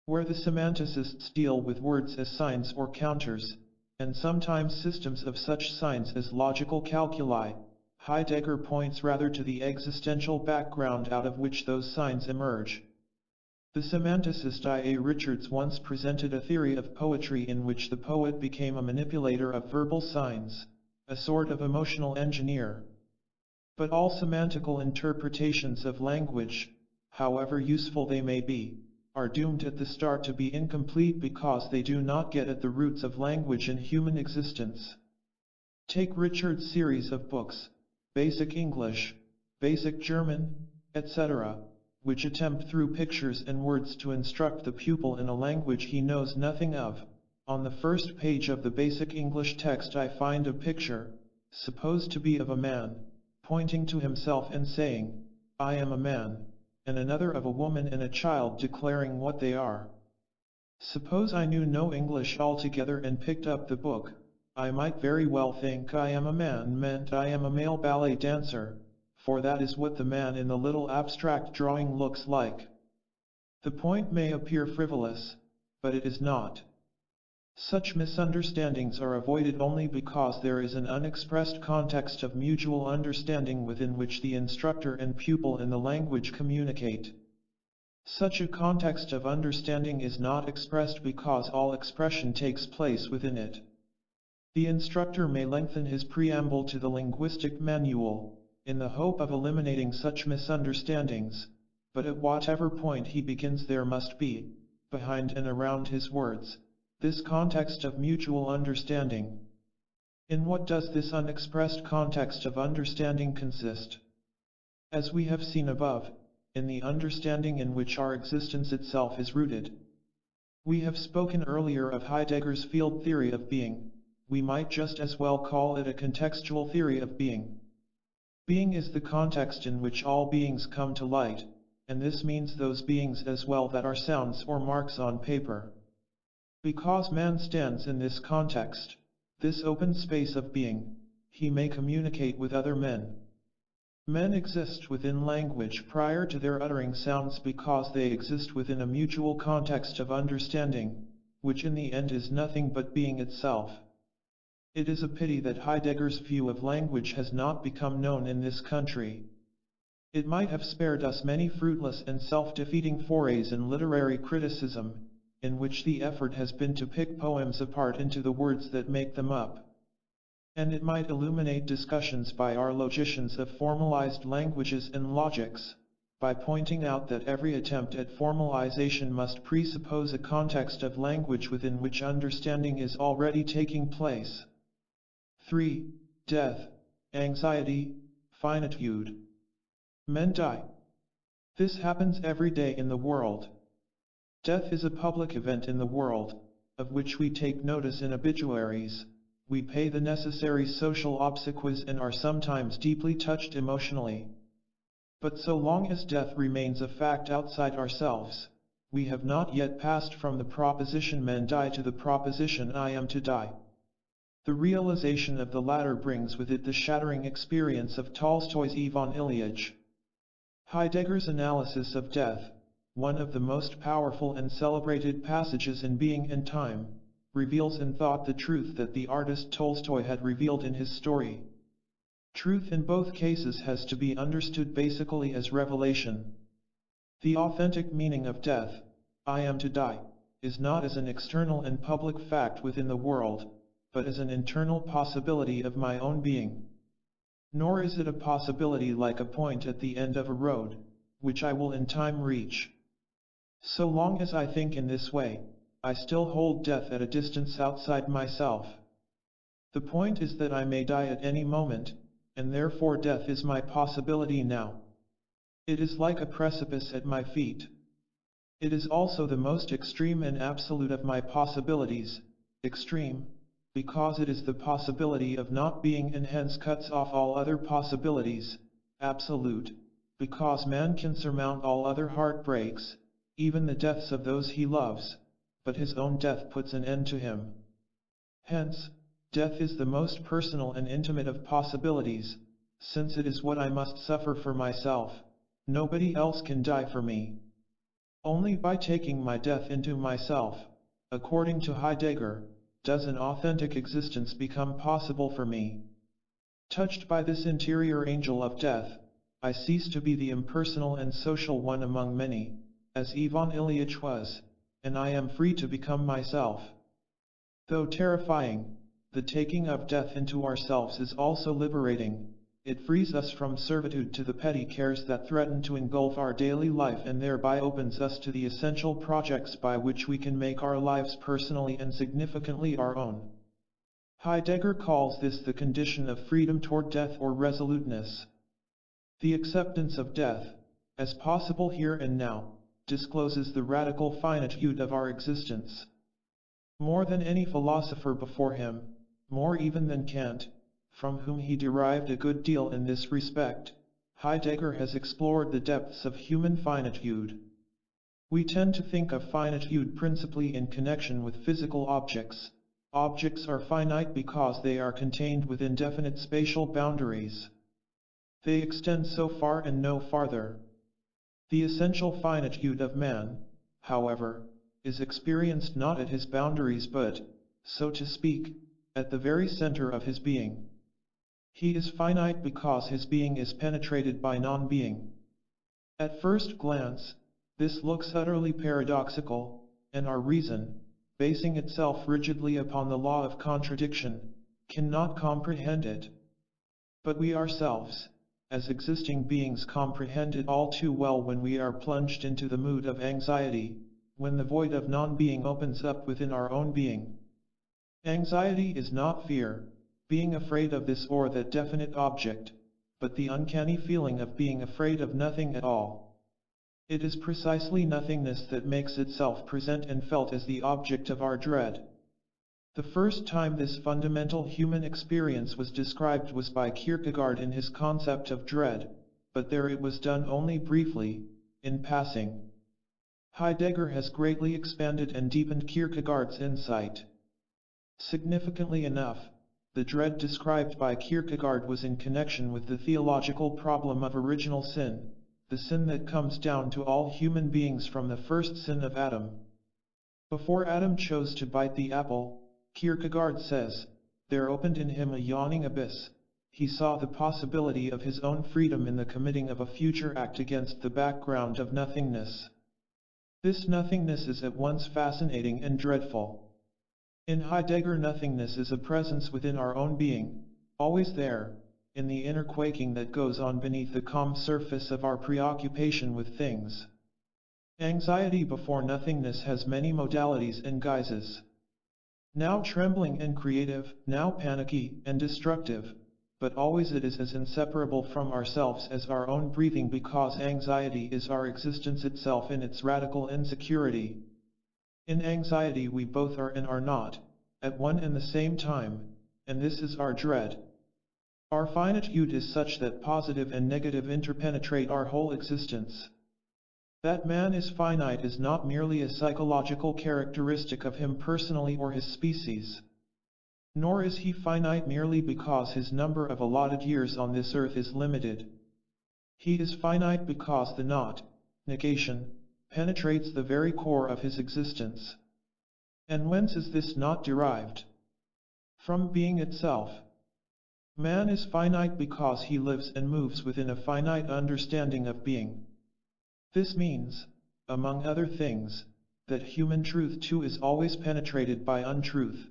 where the semanticists deal with words as signs or counters, and sometimes systems of such signs as logical calculi. Heidegger points rather to the existential background out of which those signs emerge. The semanticist I.A. Richards once presented a theory of poetry in which the poet became a manipulator of verbal signs, a sort of emotional engineer. But all semantical interpretations of language, however useful they may be, are doomed at the start to be incomplete because they do not get at the roots of language in human existence. Take Richard's series of books, Basic English, Basic German, etc., which attempt through pictures and words to instruct the pupil in a language he knows nothing of. On the first page of the Basic English text I find a picture, supposed to be of a man, pointing to himself and saying, "I am a man," and another of a woman and a child declaring what they are. Suppose I knew no English altogether and picked up the book, I might very well think "I am a man" meant I am a male ballet dancer, for that is what the man in the little abstract drawing looks like. The point may appear frivolous, but it is not. Such misunderstandings are avoided only because there is an unexpressed context of mutual understanding within which the instructor and pupil in the language communicate. Such a context of understanding is not expressed because all expression takes place within it. The instructor may lengthen his preamble to the linguistic manual, in the hope of eliminating such misunderstandings, but at whatever point he begins there must be, behind and around his words, this context of mutual understanding. In what does this unexpressed context of understanding consist? As we have seen above, in the understanding in which our existence itself is rooted. We have spoken earlier of Heidegger's field theory of being. We might just as well call it a contextual theory of being. Being is the context in which all beings come to light, and this means those beings as well that are sounds or marks on paper. Because man stands in this context, this open space of being, he may communicate with other men. Men exist within language prior to their uttering sounds because they exist within a mutual context of understanding, which in the end is nothing but being itself. It is a pity that Heidegger's view of language has not become known in this country. It might have spared us many fruitless and self-defeating forays in literary criticism, in which the effort has been to pick poems apart into the words that make them up. And it might illuminate discussions by our logicians of formalized languages and logics, by pointing out that every attempt at formalization must presuppose a context of language within which understanding is already taking place. 3. Death, anxiety, finitude. Men die. This happens every day in the world. Death is a public event in the world, of which we take notice in obituaries. We pay the necessary social obsequies and are sometimes deeply touched emotionally. But so long as death remains a fact outside ourselves, we have not yet passed from the proposition men die to the proposition I am to die. The realization of the latter brings with it the shattering experience of Tolstoy's Ivan Ilyich. Heidegger's analysis of death, one of the most powerful and celebrated passages in Being and Time, reveals in thought the truth that the artist Tolstoy had revealed in his story. Truth in both cases has to be understood basically as revelation. The authentic meaning of death, I am to die, is not as an external and public fact within the world, but as an internal possibility of my own being. Nor is it a possibility like a point at the end of a road, which I will in time reach. So long as I think in this way, I still hold death at a distance outside myself. The point is that I may die at any moment, and therefore death is my possibility now. It is like a precipice at my feet. It is also the most extreme and absolute of my possibilities, extreme, because it is the possibility of not being and hence cuts off all other possibilities, absolute, because man can surmount all other heartbreaks, even the deaths of those he loves, but his own death puts an end to him. Hence, death is the most personal and intimate of possibilities, since it is what I must suffer for myself. Nobody else can die for me. Only by taking my death into myself, according to Heidegger, does an authentic existence become possible for me. Touched by this interior angel of death, I cease to be the impersonal and social one among many, as Ivan Ilyich was, and I am free to become myself. Though terrifying, the taking of death into ourselves is also liberating. It frees us from servitude to the petty cares that threaten to engulf our daily life and thereby opens us to the essential projects by which we can make our lives personally and significantly our own. Heidegger calls this the condition of freedom toward death or resoluteness. The acceptance of death, as possible here and now, discloses the radical finitude of our existence. More than any philosopher before him, more even than Kant, from whom he derived a good deal in this respect, Heidegger has explored the depths of human finitude. We tend to think of finitude principally in connection with physical objects. Objects are finite because they are contained within definite spatial boundaries. They extend so far and no farther. The essential finitude of man, however, is experienced not at his boundaries but, so to speak, at the very center of his being. He is finite because his being is penetrated by non-being. At first glance, this looks utterly paradoxical, and our reason, basing itself rigidly upon the law of contradiction, cannot comprehend it. But we ourselves, as existing beings, comprehend it all too well when we are plunged into the mood of anxiety, when the void of non-being opens up within our own being. Anxiety is not fear, being afraid of this or that definite object, but the uncanny feeling of being afraid of nothing at all. It is precisely nothingness that makes itself present and felt as the object of our dread. The first time this fundamental human experience was described was by Kierkegaard in his concept of dread, but there it was done only briefly, in passing. Heidegger has greatly expanded and deepened Kierkegaard's insight. Significantly enough, the dread described by Kierkegaard was in connection with the theological problem of original sin, the sin that comes down to all human beings from the first sin of Adam. Before Adam chose to bite the apple, Kierkegaard says, there opened in him a yawning abyss. He saw the possibility of his own freedom in the committing of a future act against the background of nothingness. This nothingness is at once fascinating and dreadful. In Heidegger, nothingness is a presence within our own being, always there, in the inner quaking that goes on beneath the calm surface of our preoccupation with things. Anxiety before nothingness has many modalities and guises. Now trembling and creative, now panicky and destructive, but always it is as inseparable from ourselves as our own breathing, because anxiety is our existence itself in its radical insecurity. In anxiety we both are and are not, at one and the same time, and this is our dread. Our finitude is such that positive and negative interpenetrate our whole existence. That man is finite is not merely a psychological characteristic of him personally or his species. Nor is he finite merely because his number of allotted years on this earth is limited. He is finite because the not, negation, penetrates the very core of his existence. And whence is this not derived? From being itself. Man is finite because he lives and moves within a finite understanding of being. This means, among other things, that human truth too is always penetrated by untruth.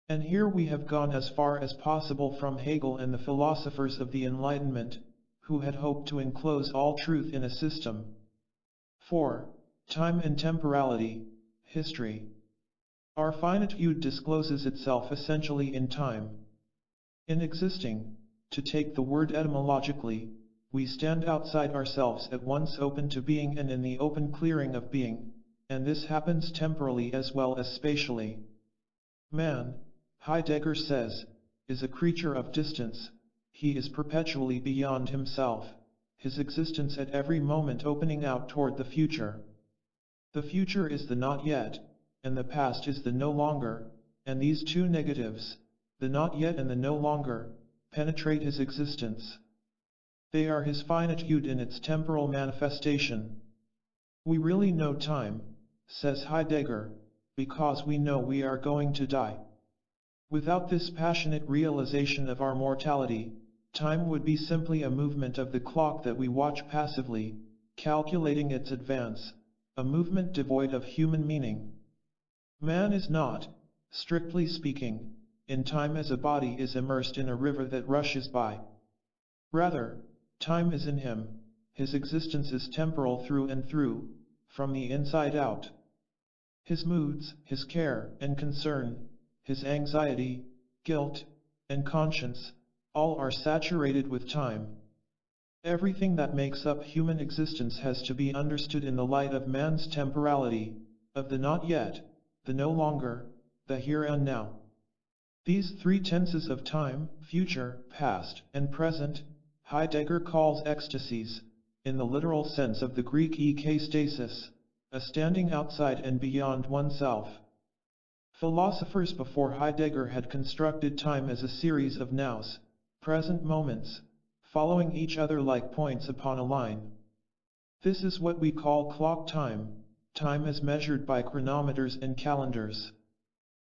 And here we have gone as far as possible from Hegel and the philosophers of the Enlightenment, who had hoped to enclose all truth in a system. 4. Time and temporality, history. Our finitude discloses itself essentially in time. In existing, to take the word etymologically, we stand outside ourselves, at once open to being and in the open clearing of being, and this happens temporally as well as spatially. Man, Heidegger says, is a creature of distance. He is perpetually beyond himself, his existence at every moment opening out toward the future. The future is the not yet, and the past is the no longer, and these two negatives, the not yet and the no longer, penetrate his existence. They are his finitude in its temporal manifestation. We really know time, says Heidegger, because we know we are going to die. Without this passionate realization of our mortality, time would be simply a movement of the clock that we watch passively, calculating its advance, a movement devoid of human meaning. Man is not, strictly speaking, in time as a body is immersed in a river that rushes by. Rather, time is in him, his existence is temporal through and through, from the inside out. His moods, his care and concern, his anxiety, guilt, and conscience, all are saturated with time. Everything that makes up human existence has to be understood in the light of man's temporality, of the not yet, the no longer, the here and now. These three tenses of time, future, past, and present, Heidegger calls ecstasies, in the literal sense of the Greek ekastasis, a standing outside and beyond oneself. Philosophers before Heidegger had constructed time as a series of nows, present moments, following each other like points upon a line. This is what we call clock time, time as measured by chronometers and calendars.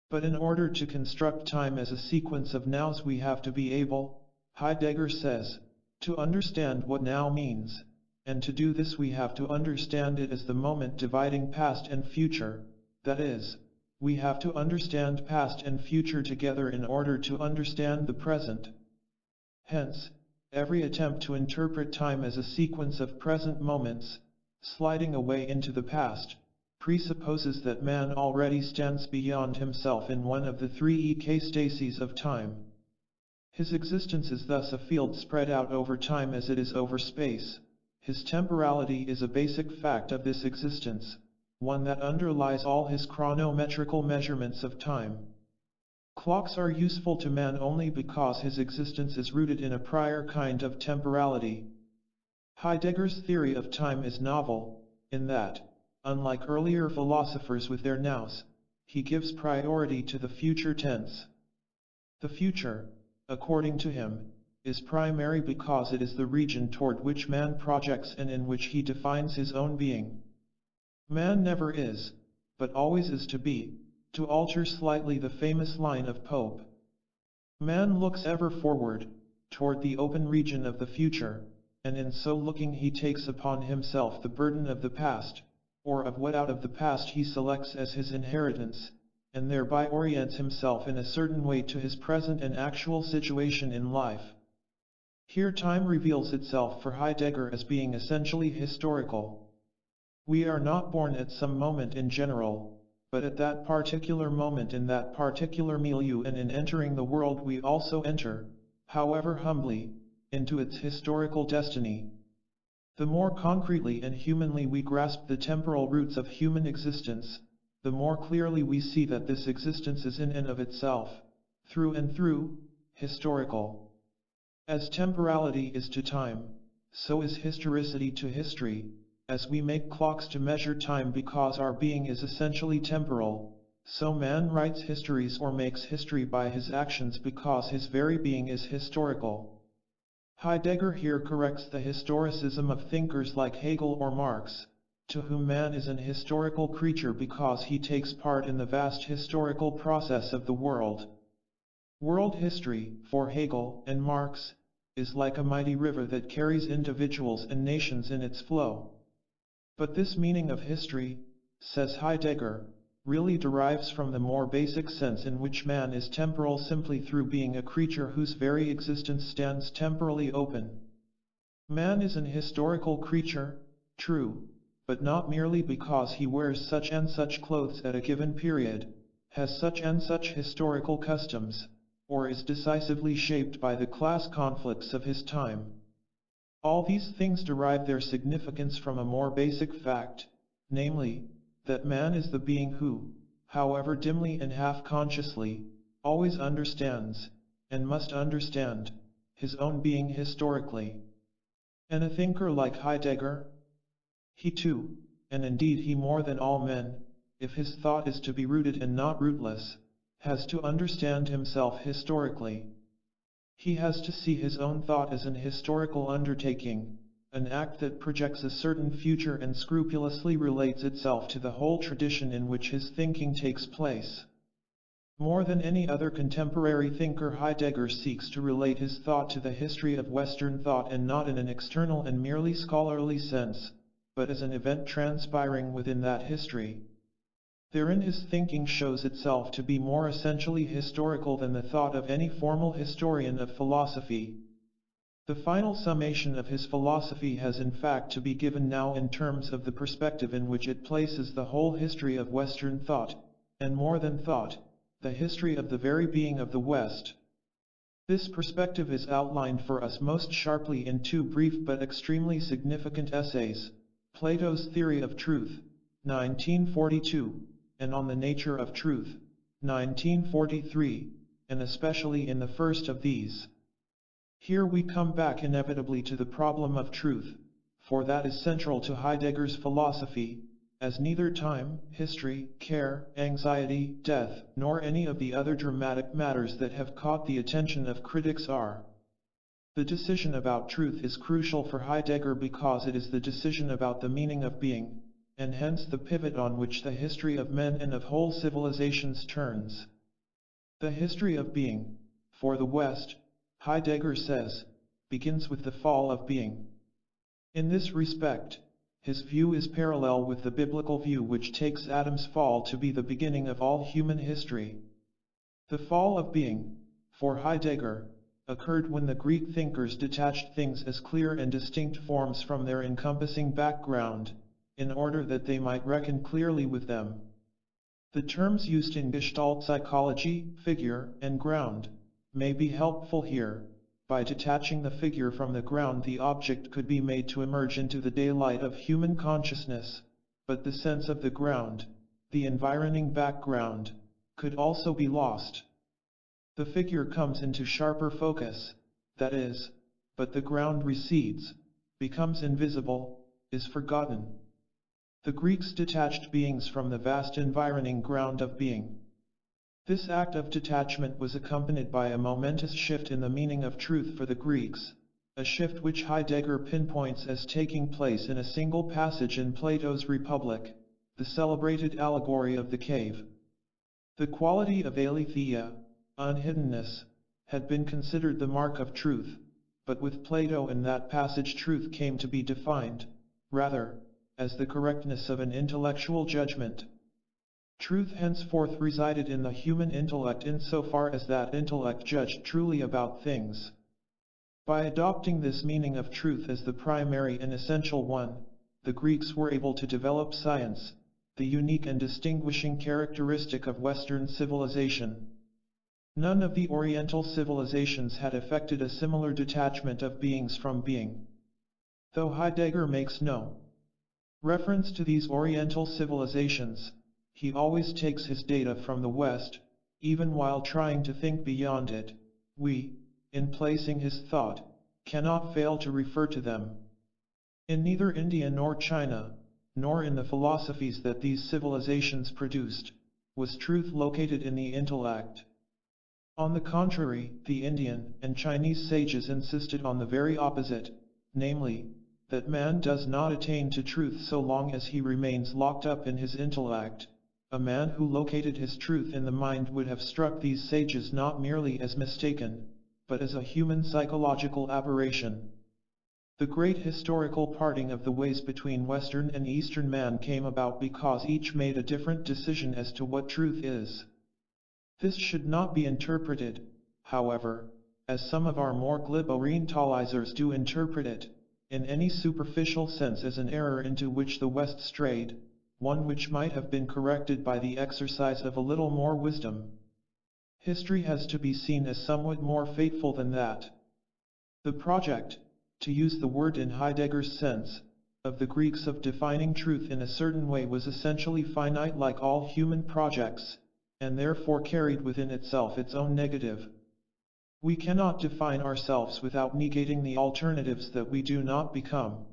But in order to construct time as a sequence of nows we have to be able, Heidegger says, to understand what now means, and to do this we have to understand it as the moment dividing past and future, that is, We have to understand past and future together in order to understand the present. Hence, every attempt to interpret time as a sequence of present moments, sliding away into the past, presupposes that man already stands beyond himself in one of the three ecastases of time. His existence is thus a field spread out over time as it is over space. His temporality is a basic fact of this existence, one that underlies all his chronometrical measurements of time. Clocks are useful to man only because his existence is rooted in a prior kind of temporality. Heidegger's theory of time is novel, in that, unlike earlier philosophers with their nows, he gives priority to the future tense. The future, according to him, is primary because it is the region toward which man projects and in which he defines his own being. Man never is, but always is to be, to alter slightly the famous line of Pope. Man looks ever forward, toward the open region of the future, and in so looking he takes upon himself the burden of the past, or of what out of the past he selects as his inheritance, and thereby orients himself in a certain way to his present and actual situation in life. Here time reveals itself for Heidegger as being essentially historical. We are not born at some moment in general, but at that particular moment in that particular milieu, and in entering the world we also enter, however humbly, into its historical destiny. The more concretely and humanly we grasp the temporal roots of human existence, the more clearly we see that this existence is in and of itself, through and through, historical. As temporality is to time, so is historicity to history. As we make clocks to measure time because our being is essentially temporal, so man writes histories or makes history by his actions because his very being is historical. Heidegger here corrects the historicism of thinkers like Hegel or Marx, to whom man is an historical creature because he takes part in the vast historical process of the world. World history, for Hegel and Marx, is like a mighty river that carries individuals and nations in its flow. But this meaning of history, says Heidegger, really derives from the more basic sense in which man is temporal simply through being a creature whose very existence stands temporally open. Man is an historical creature, true, but not merely because he wears such and such clothes at a given period, has such and such historical customs, or is decisively shaped by the class conflicts of his time. All these things derive their significance from a more basic fact, namely, that man is the being who, however dimly and half-consciously, always understands, and must understand, his own being historically. And a thinker like Heidegger? He too, and indeed he more than all men, if his thought is to be rooted and not rootless, has to understand himself historically. He has to see his own thought as an historical undertaking, an act that projects a certain future and scrupulously relates itself to the whole tradition in which his thinking takes place. More than any other contemporary thinker, Heidegger seeks to relate his thought to the history of Western thought, and not in an external and merely scholarly sense, but as an event transpiring within that history. Therein his thinking shows itself to be more essentially historical than the thought of any formal historian of philosophy. The final summation of his philosophy has in fact to be given now in terms of the perspective in which it places the whole history of Western thought, and more than thought, the history of the very being of the West. This perspective is outlined for us most sharply in two brief but extremely significant essays, Plato's Theory of Truth, 1942, and On the Nature of Truth, 1943, and especially in the first of these. Here we come back inevitably to the problem of truth, for that is central to Heidegger's philosophy, as neither time, history, care, anxiety, death, nor any of the other dramatic matters that have caught the attention of critics are. The decision about truth is crucial for Heidegger because it is the decision about the meaning of being, and hence the pivot on which the history of men and of whole civilizations turns. The history of being, for the West, Heidegger says, begins with the fall of being. In this respect, his view is parallel with the biblical view, which takes Adam's fall to be the beginning of all human history. The fall of being, for Heidegger, occurred when the Greek thinkers detached things as clear and distinct forms from their encompassing background, in order that they might reckon clearly with them. The terms used in Gestalt psychology, figure and ground, may be helpful here. By detaching the figure from the ground, the object could be made to emerge into the daylight of human consciousness, but the sense of the ground, the environing background, could also be lost. The figure comes into sharper focus, that is, but the ground recedes, becomes invisible, is forgotten. The Greeks detached beings from the vast environing ground of being. This act of detachment was accompanied by a momentous shift in the meaning of truth for the Greeks, a shift which Heidegger pinpoints as taking place in a single passage in Plato's Republic, the celebrated allegory of the cave. The quality of aletheia, unhiddenness, had been considered the mark of truth, but with Plato in that passage truth came to be defined, rather, as the correctness of an intellectual judgment. Truth henceforth resided in the human intellect insofar as that intellect judged truly about things. By adopting this meaning of truth as the primary and essential one, the Greeks were able to develop science, the unique and distinguishing characteristic of Western civilization. None of the Oriental civilizations had effected a similar detachment of beings from being. Though Heidegger makes no reference to these Oriental civilizations, he always takes his data from the West, even while trying to think beyond it. We, in placing his thought, cannot fail to refer to them. In neither India nor China, nor in the philosophies that these civilizations produced, was truth located in the intellect. On the contrary, the Indian and Chinese sages insisted on the very opposite, namely, that man does not attain to truth so long as he remains locked up in his intellect. A man who located his truth in the mind would have struck these sages not merely as mistaken, but as a human psychological aberration. The great historical parting of the ways between Western and Eastern man came about because each made a different decision as to what truth is. This should not be interpreted, however, as some of our more glib Orientalizers do interpret it, in any superficial sense as an error into which the West strayed, one which might have been corrected by the exercise of a little more wisdom. History has to be seen as somewhat more fateful than that. The project, to use the word in Heidegger's sense, of the Greeks of defining truth in a certain way was essentially finite like all human projects, and therefore carried within itself its own negative. We cannot define ourselves without negating the alternatives that we do not become.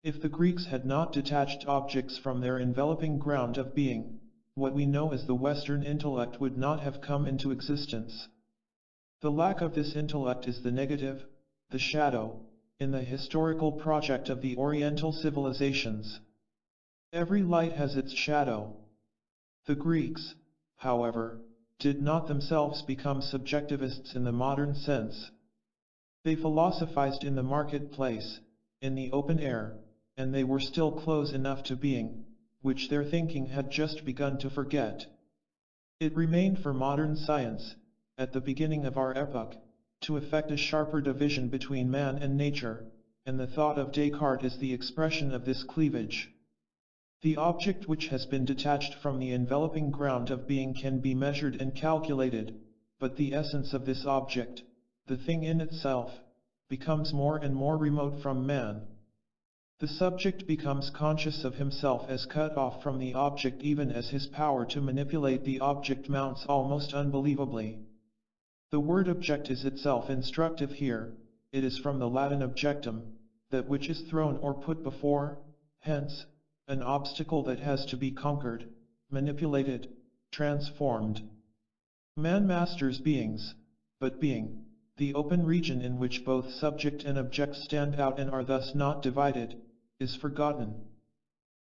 If the Greeks had not detached objects from their enveloping ground of being, what we know as the Western intellect would not have come into existence. The lack of this intellect is the negative, the shadow, in the historical project of the Oriental civilizations. Every light has its shadow. The Greeks, however, did not themselves become subjectivists in the modern sense. They philosophized in the marketplace, in the open air, and they were still close enough to being, which their thinking had just begun to forget. It remained for modern science, at the beginning of our epoch, to effect a sharper division between man and nature, and the thought of Descartes is the expression of this cleavage. The object which has been detached from the enveloping ground of being can be measured and calculated, but the essence of this object, the thing in itself, becomes more and more remote from man. The subject becomes conscious of himself as cut off from the object even as his power to manipulate the object mounts almost unbelievably. The word object is itself instructive here. It is from the Latin objectum, that which is thrown or put before, hence, an obstacle that has to be conquered, manipulated, transformed. Man masters beings, but being, the open region in which both subject and object stand out and are thus not divided, is forgotten.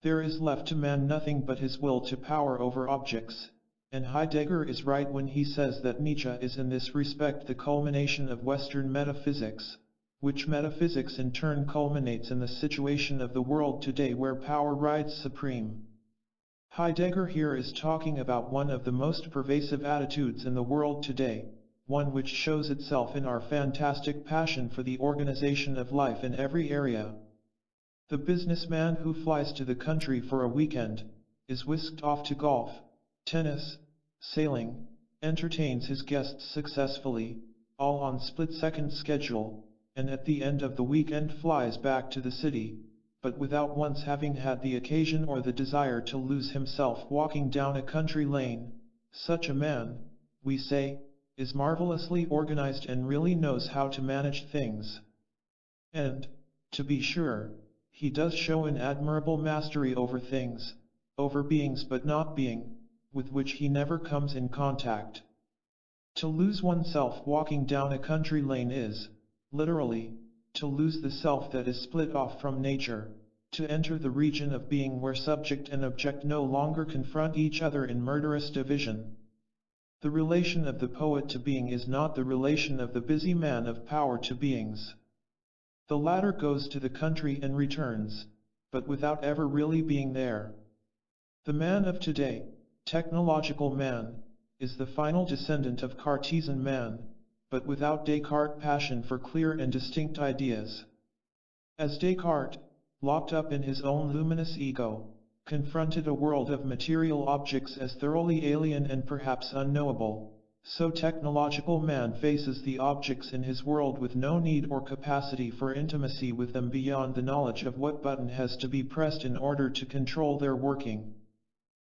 There is left to man nothing but his will to power over objects, and Heidegger is right when he says that Nietzsche is in this respect the culmination of Western metaphysics, which metaphysics in turn culminates in the situation of the world today where power rides supreme. Heidegger here is talking about one of the most pervasive attitudes in the world today, one which shows itself in our fantastic passion for the organization of life in every area. The businessman who flies to the country for a weekend, is whisked off to golf, tennis, sailing, entertains his guests successfully, all on split-second schedule, and at the end of the weekend flies back to the city, but without once having had the occasion or the desire to lose himself walking down a country lane. Such a man, we say, is marvelously organized and really knows how to manage things. And, to be sure, he does show an admirable mastery over things, over beings but not being, with which he never comes in contact. To lose oneself walking down a country lane is, literally, to lose the self that is split off from nature, to enter the region of being where subject and object no longer confront each other in murderous division. The relation of the poet to being is not the relation of the busy man of power to beings. The latter goes to the country and returns, but without ever really being there. The man of today, technological man, is the final descendant of Cartesian man, but without Descartes' passion for clear and distinct ideas. As Descartes, locked up in his own luminous ego, confronted a world of material objects as thoroughly alien and perhaps unknowable, so technological man faces the objects in his world with no need or capacity for intimacy with them beyond the knowledge of what button has to be pressed in order to control their working.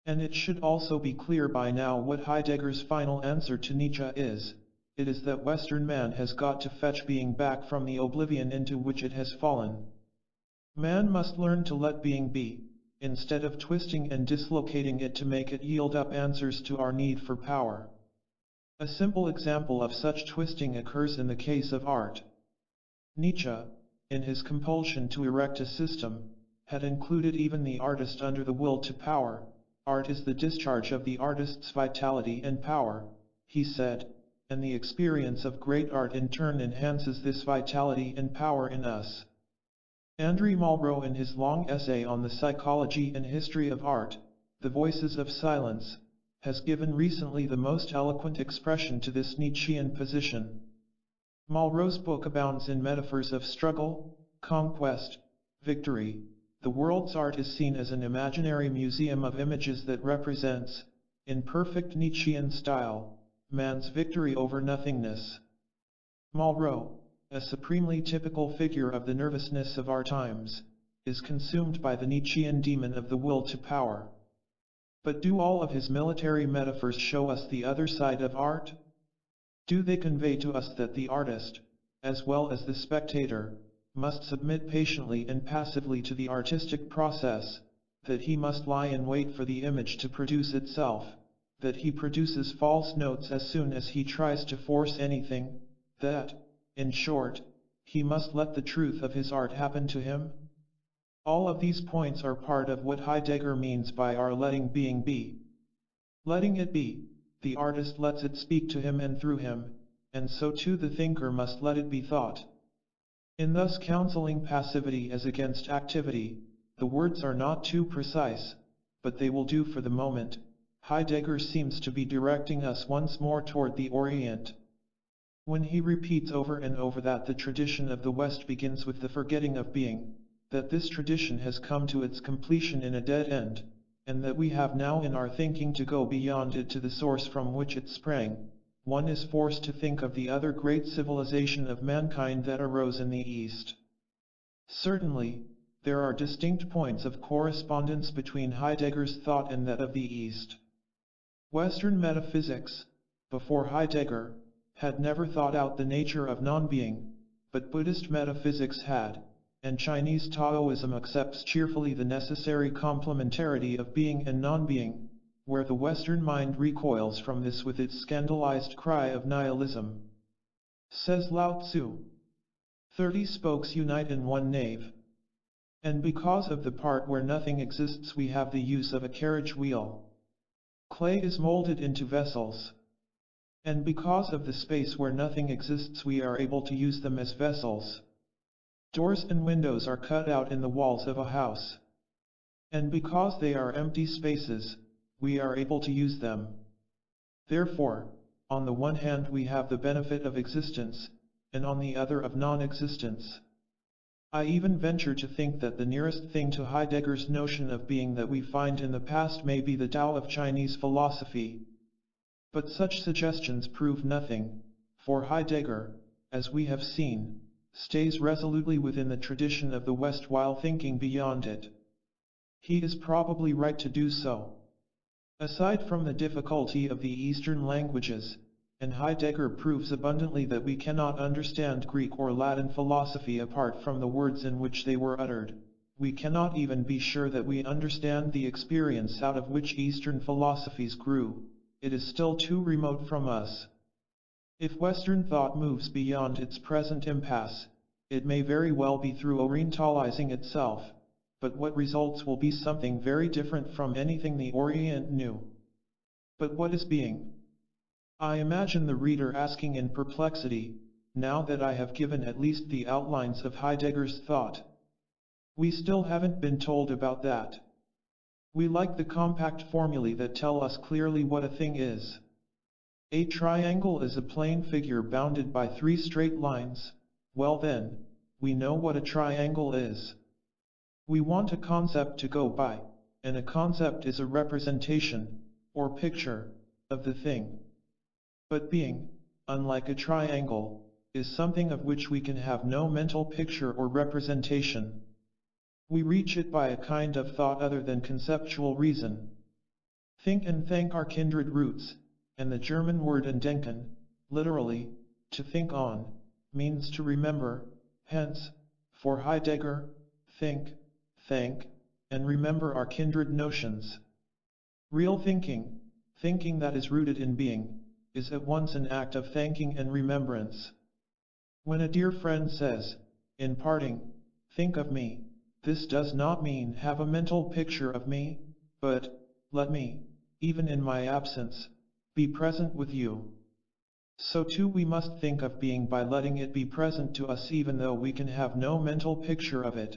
And it should also be clear by now what Heidegger's final answer to Nietzsche is. It is that Western man has got to fetch being back from the oblivion into which it has fallen. Man must learn to let being be, instead of twisting and dislocating it to make it yield up answers to our need for power. A simple example of such twisting occurs in the case of art. Nietzsche, in his compulsion to erect a system, had included even the artist under the will to power. Art is the discharge of the artist's vitality and power, he said, and the experience of great art in turn enhances this vitality and power in us. André Malraux, in his long essay on the psychology and history of art, The Voices of Silence, has given recently the most eloquent expression to this Nietzschean position. Malraux's book abounds in metaphors of struggle, conquest, victory. The world's art is seen as an imaginary museum of images that represents, in perfect Nietzschean style, man's victory over nothingness. Malraux, a supremely typical figure of the nervousness of our times, is consumed by the Nietzschean demon of the will to power. But do all of his military metaphors show us the other side of art? Do they convey to us that the artist, as well as the spectator, must submit patiently and passively to the artistic process, that he must lie in wait for the image to produce itself, that he produces false notes as soon as he tries to force anything, that, in short, he must let the truth of his art happen to him? All of these points are part of what Heidegger means by our letting being be. Letting it be, the artist lets it speak to him and through him, and so too the thinker must let it be thought. In thus counseling passivity as against activity, the words are not too precise, but they will do for the moment. Heidegger seems to be directing us once more toward the Orient. When he repeats over and over that the tradition of the West begins with the forgetting of being, that this tradition has come to its completion in a dead end, and that we have now in our thinking to go beyond it to the source from which it sprang, one is forced to think of the other great civilization of mankind that arose in the East. Certainly, there are distinct points of correspondence between Heidegger's thought and that of the East. Western metaphysics, before Heidegger, had never thought out the nature of non-being, but Buddhist metaphysics had, and Chinese Taoism accepts cheerfully the necessary complementarity of being and non-being, where the Western mind recoils from this with its scandalized cry of nihilism. Says Lao Tzu, 30 spokes unite in one nave. And because of the part where nothing exists we have the use of a carriage wheel. Clay is molded into vessels. And because of the space where nothing exists we are able to use them as vessels. Doors and windows are cut out in the walls of a house. And because they are empty spaces, we are able to use them. Therefore, on the one hand we have the benefit of existence, and on the other of non-existence. I even venture to think that the nearest thing to Heidegger's notion of being that we find in the past may be the Tao of Chinese philosophy. But such suggestions prove nothing, for Heidegger, as we have seen, stays resolutely within the tradition of the West while thinking beyond it. He is probably right to do so. Aside from the difficulty of the Eastern languages, and Heidegger proves abundantly that we cannot understand Greek or Latin philosophy apart from the words in which they were uttered, we cannot even be sure that we understand the experience out of which Eastern philosophies grew. It is still too remote from us. If Western thought moves beyond its present impasse, it may very well be through orientalizing itself, but what results will be something very different from anything the Orient knew. But what is being? I imagine the reader asking in perplexity, now that I have given at least the outlines of Heidegger's thought. We still haven't been told about that. We like the compact formulae that tell us clearly what a thing is. A triangle is a plane figure bounded by 3 straight lines. Well then, we know what a triangle is. We want a concept to go by, and a concept is a representation, or picture, of the thing. But being, unlike a triangle, is something of which we can have no mental picture or representation. We reach it by a kind of thought other than conceptual reason. Think and thank are kindred roots, and the German word entdenken, literally, to think on, means to remember. Hence, for Heidegger, think, thank, and remember are kindred notions. Real thinking, thinking that is rooted in being, is at once an act of thanking and remembrance. When a dear friend says, in parting, think of me, this does not mean have a mental picture of me, but, let me, even in my absence, be present with you. So too we must think of being by letting it be present to us even though we can have no mental picture of it.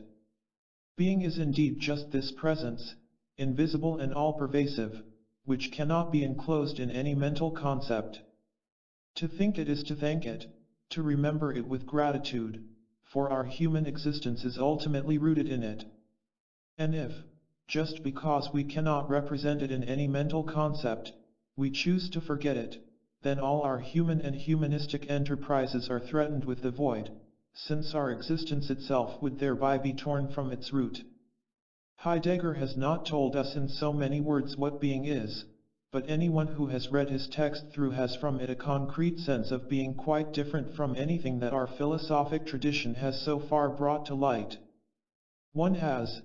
Being is indeed just this presence, invisible and all-pervasive, which cannot be enclosed in any mental concept. To think it is to thank it, to remember it with gratitude, for our human existence is ultimately rooted in it. And if, just because we cannot represent it in any mental concept, we choose to forget it, then all our human and humanistic enterprises are threatened with the void, since our existence itself would thereby be torn from its root. Heidegger has not told us in so many words what being is, but anyone who has read his text through has from it a concrete sense of being quite different from anything that our philosophic tradition has so far brought to light. One has,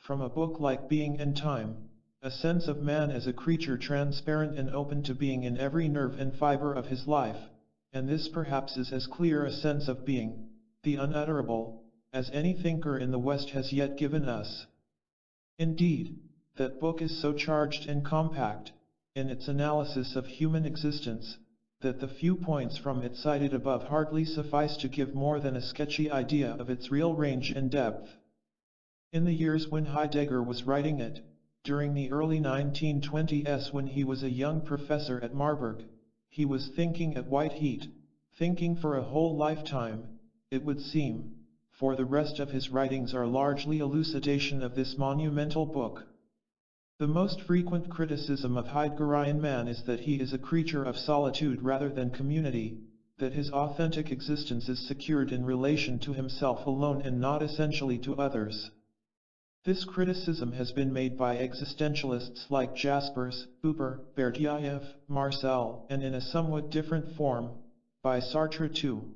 from a book like Being and Time, a sense of man as a creature transparent and open to being in every nerve and fiber of his life, and this perhaps is as clear a sense of being, the unutterable, as any thinker in the West has yet given us. Indeed, that book is so charged and compact, in its analysis of human existence, that the few points from it cited above hardly suffice to give more than a sketchy idea of its real range and depth. In the years when Heidegger was writing it, during the early 1920s when he was a young professor at Marburg, he was thinking at white heat, thinking for a whole lifetime, it would seem, for the rest of his writings are largely elucidation of this monumental book. The most frequent criticism of Heideggerian man is that he is a creature of solitude rather than community, that his authentic existence is secured in relation to himself alone and not essentially to others. This criticism has been made by existentialists like Jaspers, Buber, Berdyaev, Marcel, and in a somewhat different form, by Sartre too.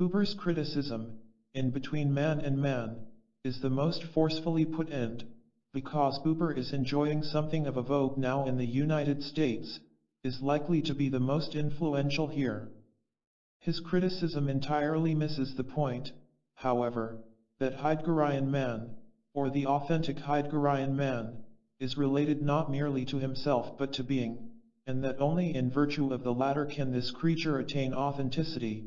Buber's criticism, in Between Man and Man, is the most forcefully put and, because Buber is enjoying something of a vogue now in the United States, is likely to be the most influential here. His criticism entirely misses the point, however, that Heideggerian man, or the authentic Heideggerian man, is related not merely to himself but to being, and that only in virtue of the latter can this creature attain authenticity.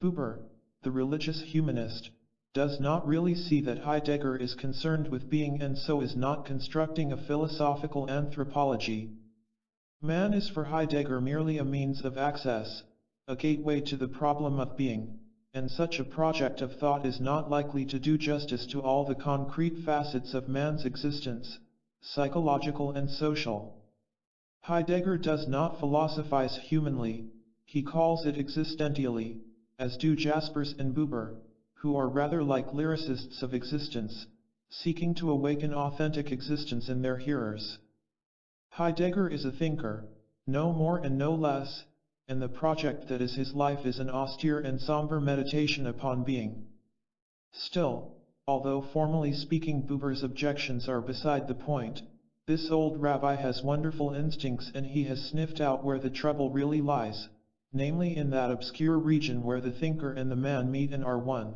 Buber, the religious humanist, does not really see that Heidegger is concerned with being and so is not constructing a philosophical anthropology. Man is for Heidegger merely a means of access, a gateway to the problem of being, and such a project of thought is not likely to do justice to all the concrete facets of man's existence, psychological and social. Heidegger does not philosophize humanly, he calls it existentially, as do Jaspers and Buber, who are rather like lyricists of existence, seeking to awaken authentic existence in their hearers. Heidegger is a thinker, no more and no less, and the project that is his life is an austere and somber meditation upon being. Still, although formally speaking Buber's objections are beside the point, this old rabbi has wonderful instincts and he has sniffed out where the trouble really lies, namely in that obscure region where the thinker and the man meet and are one.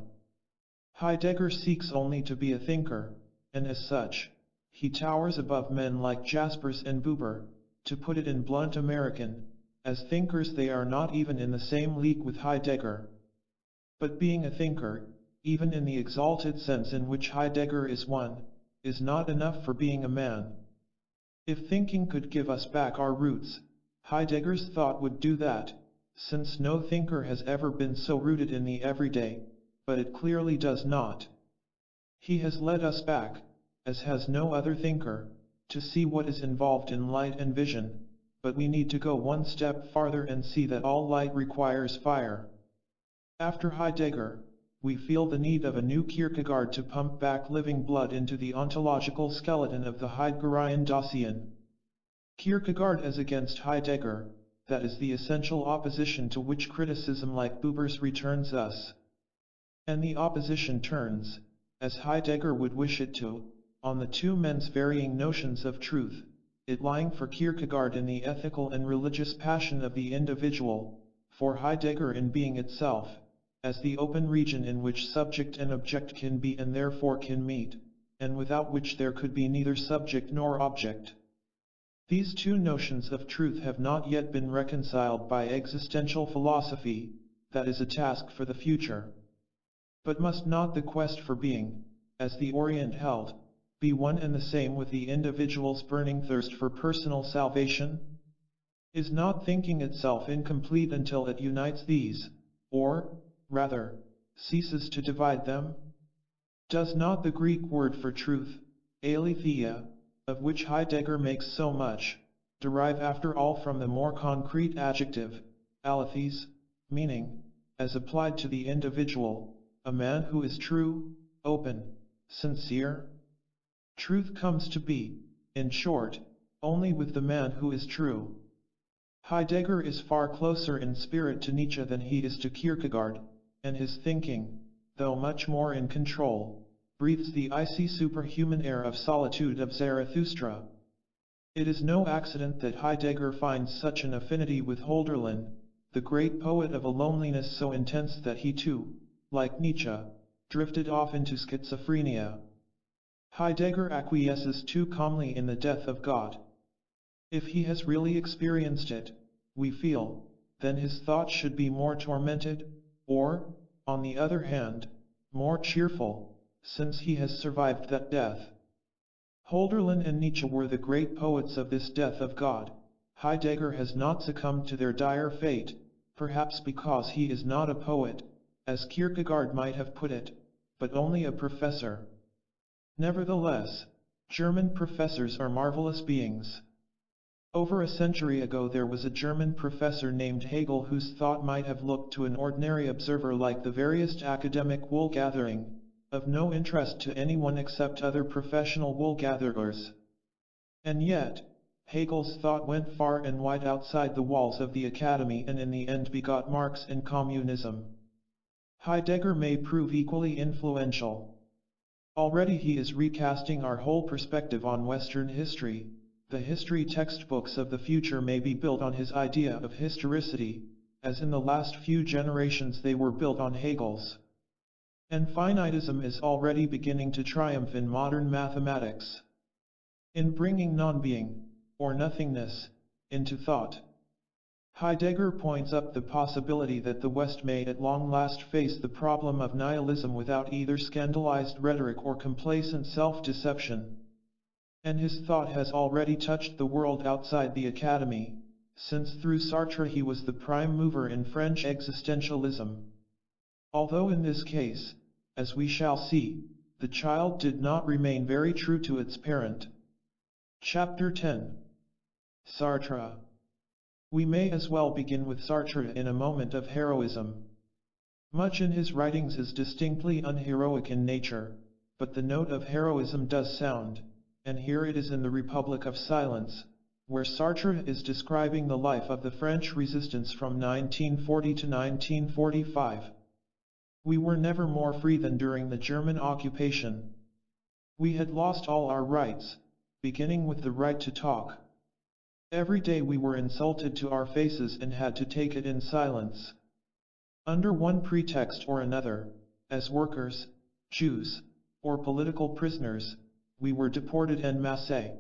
Heidegger seeks only to be a thinker, and as such, he towers above men like Jaspers and Buber. To put it in blunt American, as thinkers they are not even in the same league with Heidegger. But being a thinker, even in the exalted sense in which Heidegger is one, is not enough for being a man. If thinking could give us back our roots, Heidegger's thought would do that, since no thinker has ever been so rooted in the everyday, but it clearly does not. He has led us back, as has no other thinker, to see what is involved in light and vision, but we need to go one step farther and see that all light requires fire. After Heidegger, we feel the need of a new Kierkegaard to pump back living blood into the ontological skeleton of the Heideggerian Dasein. Kierkegaard as against Heidegger, that is the essential opposition to which criticism like Buber's returns us. And the opposition turns, as Heidegger would wish it to, on the two men's varying notions of truth, it lying for Kierkegaard in the ethical and religious passion of the individual, for Heidegger in being itself, as the open region in which subject and object can be and therefore can meet, and without which there could be neither subject nor object. These two notions of truth have not yet been reconciled by existential philosophy, that is a task for the future. But must not the quest for being, as the Orient held, be one and the same with the individual's burning thirst for personal salvation? Is not thinking itself incomplete until it unites these, or, rather, ceases to divide them? Does not the Greek word for truth, aletheia, of which Heidegger makes so much, derive after all from the more concrete adjective, alethes, meaning, as applied to the individual, a man who is true, open, sincere? Truth comes to be, in short, only with the man who is true. Heidegger is far closer in spirit to Nietzsche than he is to Kierkegaard, and his thinking, though much more in control, breathes the icy superhuman air of solitude of Zarathustra. It is no accident that Heidegger finds such an affinity with Hölderlin, the great poet of a loneliness so intense that he too, like Nietzsche, drifted off into schizophrenia. Heidegger acquiesces too calmly in the death of God. If he has really experienced it, we feel, then his thought should be more tormented, or, on the other hand, more cheerful, since he has survived that death. Hölderlin and Nietzsche were the great poets of this death of God. Heidegger has not succumbed to their dire fate, perhaps because he is not a poet, as Kierkegaard might have put it, but only a professor. Nevertheless, German professors are marvelous beings. Over a century ago there was a German professor named Hegel whose thought might have looked to an ordinary observer like the veriest academic wool-gathering, of no interest to anyone except other professional wool-gatherers. And yet, Hegel's thought went far and wide outside the walls of the academy and in the end begot Marx and communism. Heidegger may prove equally influential. Already he is recasting our whole perspective on Western history. The history textbooks of the future may be built on his idea of historicity, as in the last few generations they were built on Hegel's. And finitism is already beginning to triumph in modern mathematics, in bringing non-being, or nothingness, into thought. Heidegger points up the possibility that the West may at long last face the problem of nihilism without either scandalized rhetoric or complacent self-deception. And his thought has already touched the world outside the Academy, since through Sartre he was the prime mover in French existentialism. Although in this case, as we shall see, the child did not remain very true to its parent. Chapter 10. Sartre. We may as well begin with Sartre in a moment of heroism. Much in his writings is distinctly unheroic in nature, but the note of heroism does sound, and here it is in The Republic of Silence, where Sartre is describing the life of the French resistance from 1940 to 1945. We were never more free than during the German occupation. We had lost all our rights, beginning with the right to talk. Every day we were insulted to our faces and had to take it in silence. Under one pretext or another, as workers, Jews, or political prisoners, we were deported en masse.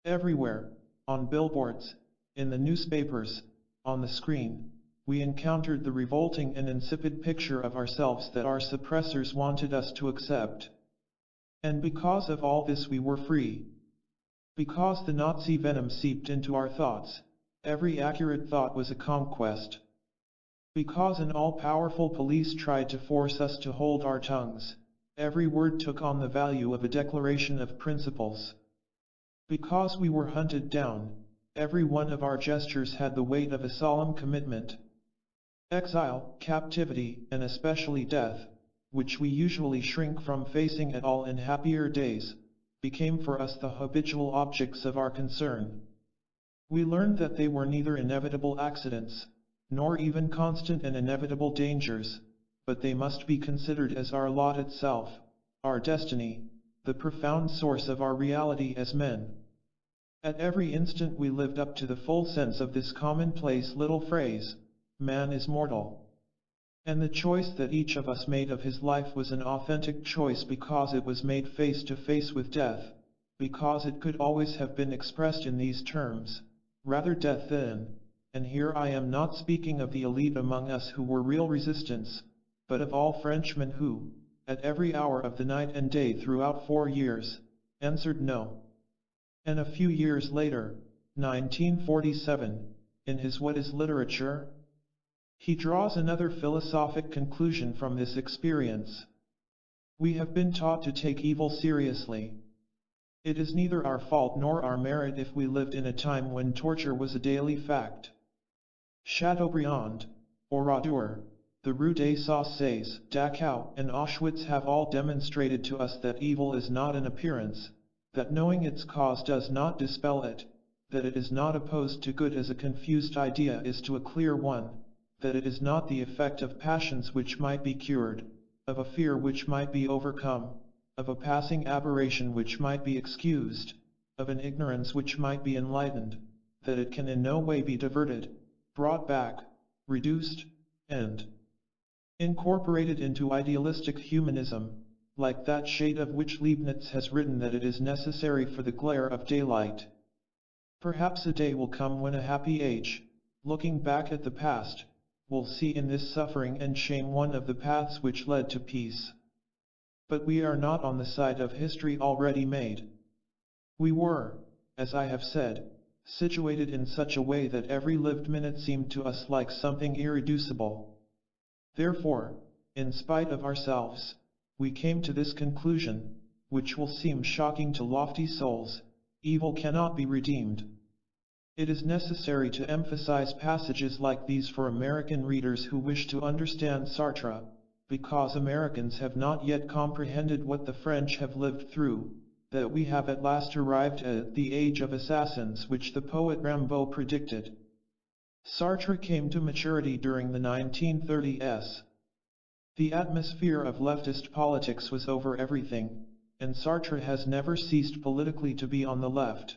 Everywhere, on billboards, in the newspapers, on the screen, we encountered the revolting and insipid picture of ourselves that our suppressors wanted us to accept. And because of all this we were free. Because the Nazi venom seeped into our thoughts, every accurate thought was a conquest. Because an all-powerful police tried to force us to hold our tongues, every word took on the value of a declaration of principles. Because we were hunted down, every one of our gestures had the weight of a solemn commitment. Exile, captivity, and especially death, which we usually shrink from facing at all in happier days, became for us the habitual objects of our concern. We learned that they were neither inevitable accidents, nor even constant and inevitable dangers, but they must be considered as our lot itself, our destiny, the profound source of our reality as men. At every instant we lived up to the full sense of this commonplace little phrase, man is mortal. And the choice that each of us made of his life was an authentic choice because it was made face to face with death, because it could always have been expressed in these terms, rather death than, and here I am not speaking of the elite among us who were real resistance, but of all Frenchmen who, at every hour of the night and day throughout 4 years, answered no. And a few years later, 1947, in his What is Literature? He draws another philosophic conclusion from this experience. We have been taught to take evil seriously. It is neither our fault nor our merit if we lived in a time when torture was a daily fact. Chateaubriand, Oradour, the Rue des Saussayes, Dachau, and Auschwitz have all demonstrated to us that evil is not an appearance, that knowing its cause does not dispel it, that it is not opposed to good as a confused idea is to a clear one, that it is not the effect of passions which might be cured, of a fear which might be overcome, of a passing aberration which might be excused, of an ignorance which might be enlightened, that it can in no way be diverted, brought back, reduced, and incorporated into idealistic humanism, like that shade of which Leibniz has written that it is necessary for the glare of daylight. Perhaps a day will come when a happy age, looking back at the past, will see in this suffering and shame one of the paths which led to peace. But we are not on the side of history already made. We were, as I have said, situated in such a way that every lived minute seemed to us like something irreducible. Therefore, in spite of ourselves, we came to this conclusion, which will seem shocking to lofty souls: evil cannot be redeemed. It is necessary to emphasize passages like these for American readers who wish to understand Sartre, because Americans have not yet comprehended what the French have lived through, that we have at last arrived at the age of assassins which the poet Rimbaud predicted. Sartre came to maturity during the 1930s. The atmosphere of leftist politics was over everything, and Sartre has never ceased politically to be on the left.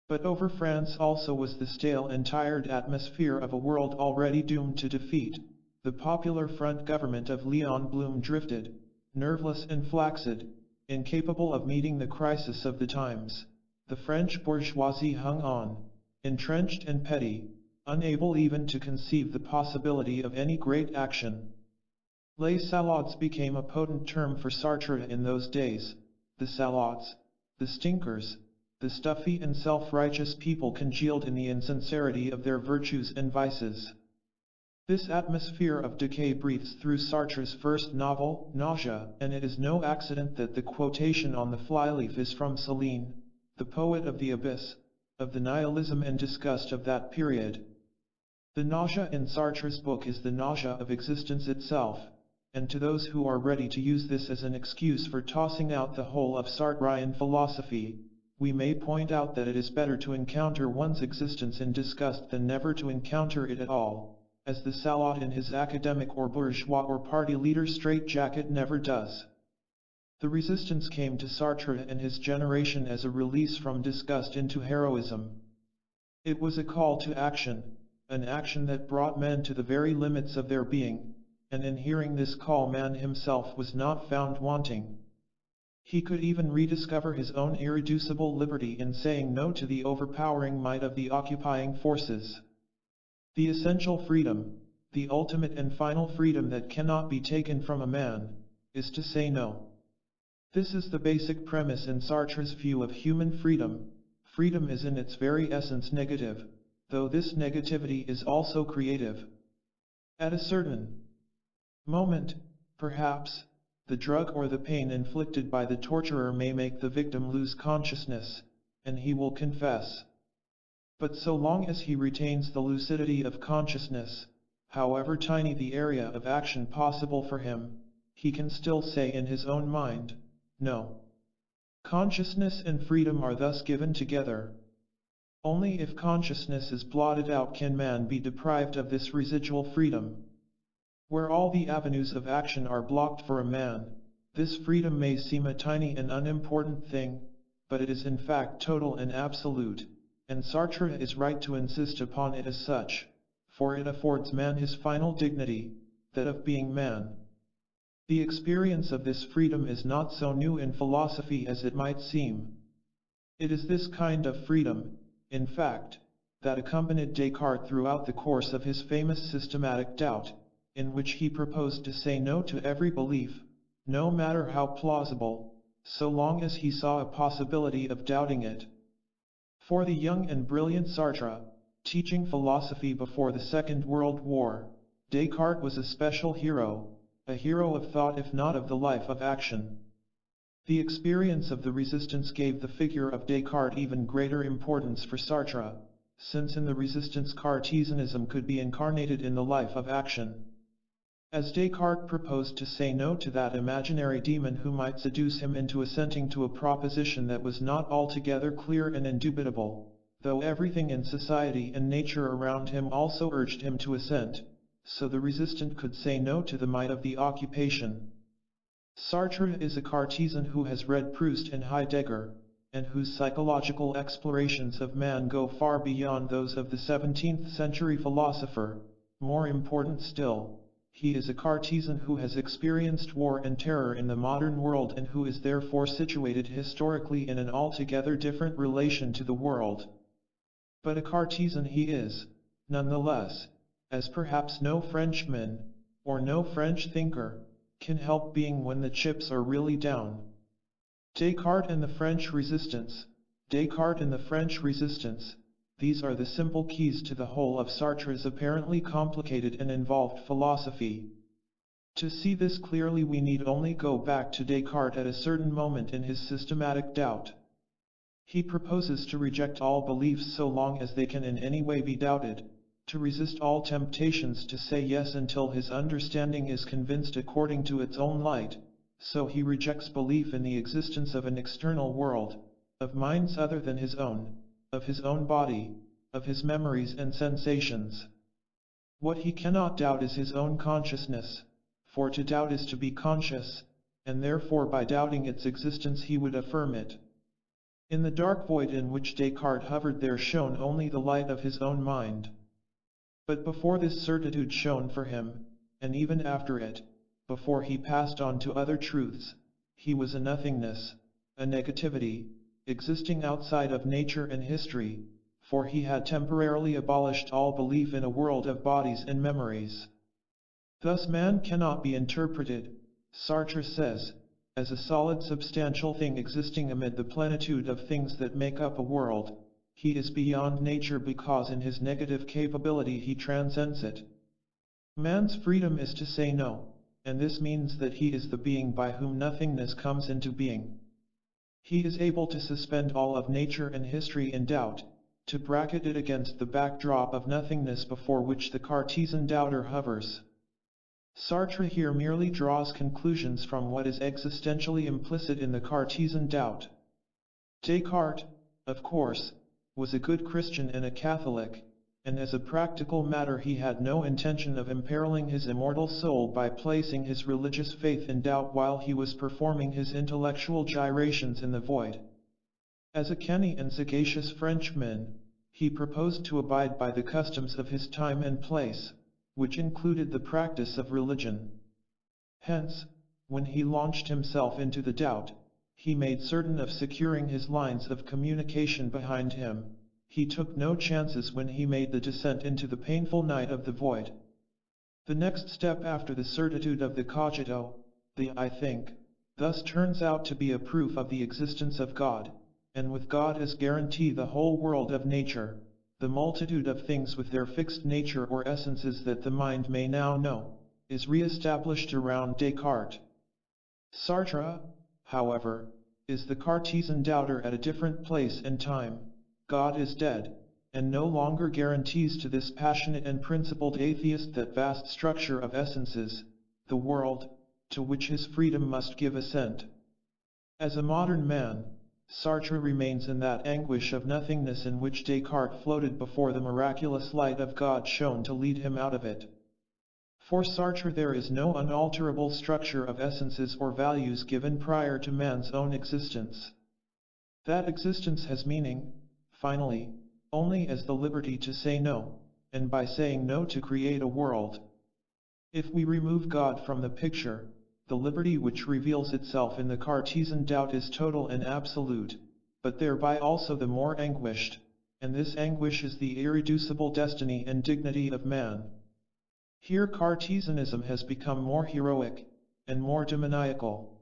But over France also was the stale and tired atmosphere of a world already doomed to defeat. The Popular Front government of Léon Blum drifted, nerveless and flaccid, incapable of meeting the crisis of the times. The French bourgeoisie hung on, entrenched and petty, unable even to conceive the possibility of any great action. Les salauds became a potent term for Sartre in those days, the salauds, the stinkers, the stuffy and self-righteous people congealed in the insincerity of their virtues and vices. This atmosphere of decay breathes through Sartre's first novel, Nausea, and it is no accident that the quotation on the flyleaf is from Céline, the poet of the abyss, of the nihilism and disgust of that period. The nausea in Sartre's book is the nausea of existence itself, and to those who are ready to use this as an excuse for tossing out the whole of Sartrean philosophy, we may point out that it is better to encounter one's existence in disgust than never to encounter it at all, as the Salaud in his academic or bourgeois or party leader straitjacket never does. The resistance came to Sartre and his generation as a release from disgust into heroism. It was a call to action, an action that brought men to the very limits of their being, and in hearing this call man himself was not found wanting. He could even rediscover his own irreducible liberty in saying no to the overpowering might of the occupying forces. The essential freedom, the ultimate and final freedom that cannot be taken from a man, is to say no. This is the basic premise in Sartre's view of human freedom. Freedom is in its very essence negative, though this negativity is also creative. At a certain moment, perhaps, the drug or the pain inflicted by the torturer may make the victim lose consciousness, and he will confess. But so long as he retains the lucidity of consciousness, however tiny the area of action possible for him, he can still say in his own mind, no. Consciousness and freedom are thus given together. Only if consciousness is blotted out can man be deprived of this residual freedom. Where all the avenues of action are blocked for a man, this freedom may seem a tiny and unimportant thing, but it is in fact total and absolute, and Sartre is right to insist upon it as such, for it affords man his final dignity, that of being man. The experience of this freedom is not so new in philosophy as it might seem. It is this kind of freedom, in fact, that accompanied Descartes throughout the course of his famous systematic doubt, in which he proposed to say no to every belief, no matter how plausible, so long as he saw a possibility of doubting it. For the young and brilliant Sartre, teaching philosophy before the Second World War, Descartes was a special hero, a hero of thought if not of the life of action. The experience of the resistance gave the figure of Descartes even greater importance for Sartre, since in the resistance Cartesianism could be incarnated in the life of action. As Descartes proposed to say no to that imaginary demon who might seduce him into assenting to a proposition that was not altogether clear and indubitable, though everything in society and nature around him also urged him to assent, so the resistant could say no to the might of the occupation. Sartre is a Cartesian who has read Proust and Heidegger, and whose psychological explorations of man go far beyond those of the 17th century philosopher. More important still, he is a Cartesian who has experienced war and terror in the modern world and who is therefore situated historically in an altogether different relation to the world. But a Cartesian he is, nonetheless, as perhaps no Frenchman, or no French thinker, can help being when the chips are really down. Descartes and the French resistance, Descartes and the French resistance, these are the simple keys to the whole of Sartre's apparently complicated and involved philosophy. To see this clearly we need only go back to Descartes at a certain moment in his systematic doubt. He proposes to reject all beliefs so long as they can in any way be doubted, to resist all temptations to say yes until his understanding is convinced according to its own light, so he rejects belief in the existence of an external world, of minds other than his own, of his own body, of his memories and sensations. What he cannot doubt is his own consciousness, for to doubt is to be conscious, and therefore by doubting its existence he would affirm it. In the dark void in which Descartes hovered there shone only the light of his own mind. But before this certitude shone for him, and even after it, before he passed on to other truths, he was a nothingness, a negativity, existing outside of nature and history, for he had temporarily abolished all belief in a world of bodies and memories. Thus man cannot be interpreted, Sartre says, as a solid substantial thing existing amid the plenitude of things that make up a world. He is beyond nature because in his negative capability he transcends it. Man's freedom is to say no, and this means that he is the being by whom nothingness comes into being. He is able to suspend all of nature and history in doubt, to bracket it against the backdrop of nothingness before which the Cartesian doubter hovers. Sartre here merely draws conclusions from what is existentially implicit in the Cartesian doubt. Descartes, of course, was a good Christian and a Catholic, and as a practical matter he had no intention of imperiling his immortal soul by placing his religious faith in doubt while he was performing his intellectual gyrations in the void. As a canny and sagacious Frenchman, he proposed to abide by the customs of his time and place, which included the practice of religion. Hence, when he launched himself into the doubt, he made certain of securing his lines of communication behind him. He took no chances when he made the descent into the painful night of the void. The next step after the certitude of the cogito, the I think, thus turns out to be a proof of the existence of God, and with God as guarantee the whole world of nature, the multitude of things with their fixed nature or essences that the mind may now know, is re-established around Descartes. Sartre, however, is the Cartesian doubter at a different place and time. God is dead, and no longer guarantees to this passionate and principled atheist that vast structure of essences, the world, to which his freedom must give assent. As a modern man, Sartre remains in that anguish of nothingness in which Descartes floated before the miraculous light of God shone to lead him out of it. For Sartre there is no unalterable structure of essences or values given prior to man's own existence. That existence has meaning, finally, only as the liberty to say no, and by saying no to create a world. If we remove God from the picture, the liberty which reveals itself in the Cartesian doubt is total and absolute, but thereby also the more anguished, and this anguish is the irreducible destiny and dignity of man. Here Cartesianism has become more heroic, and more demoniacal.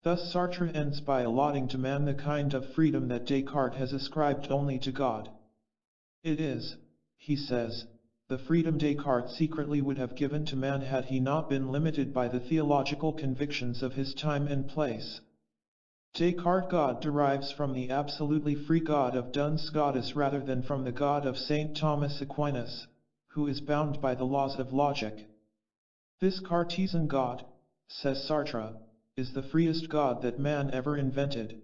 Thus Sartre ends by allotting to man the kind of freedom that Descartes has ascribed only to God. It is, he says, the freedom Descartes secretly would have given to man had he not been limited by the theological convictions of his time and place. Descartes' God derives from the absolutely free God of Duns Scotus rather than from the God of St. Thomas Aquinas, who is bound by the laws of logic. This Cartesian God, says Sartre, is the freest God that man ever invented.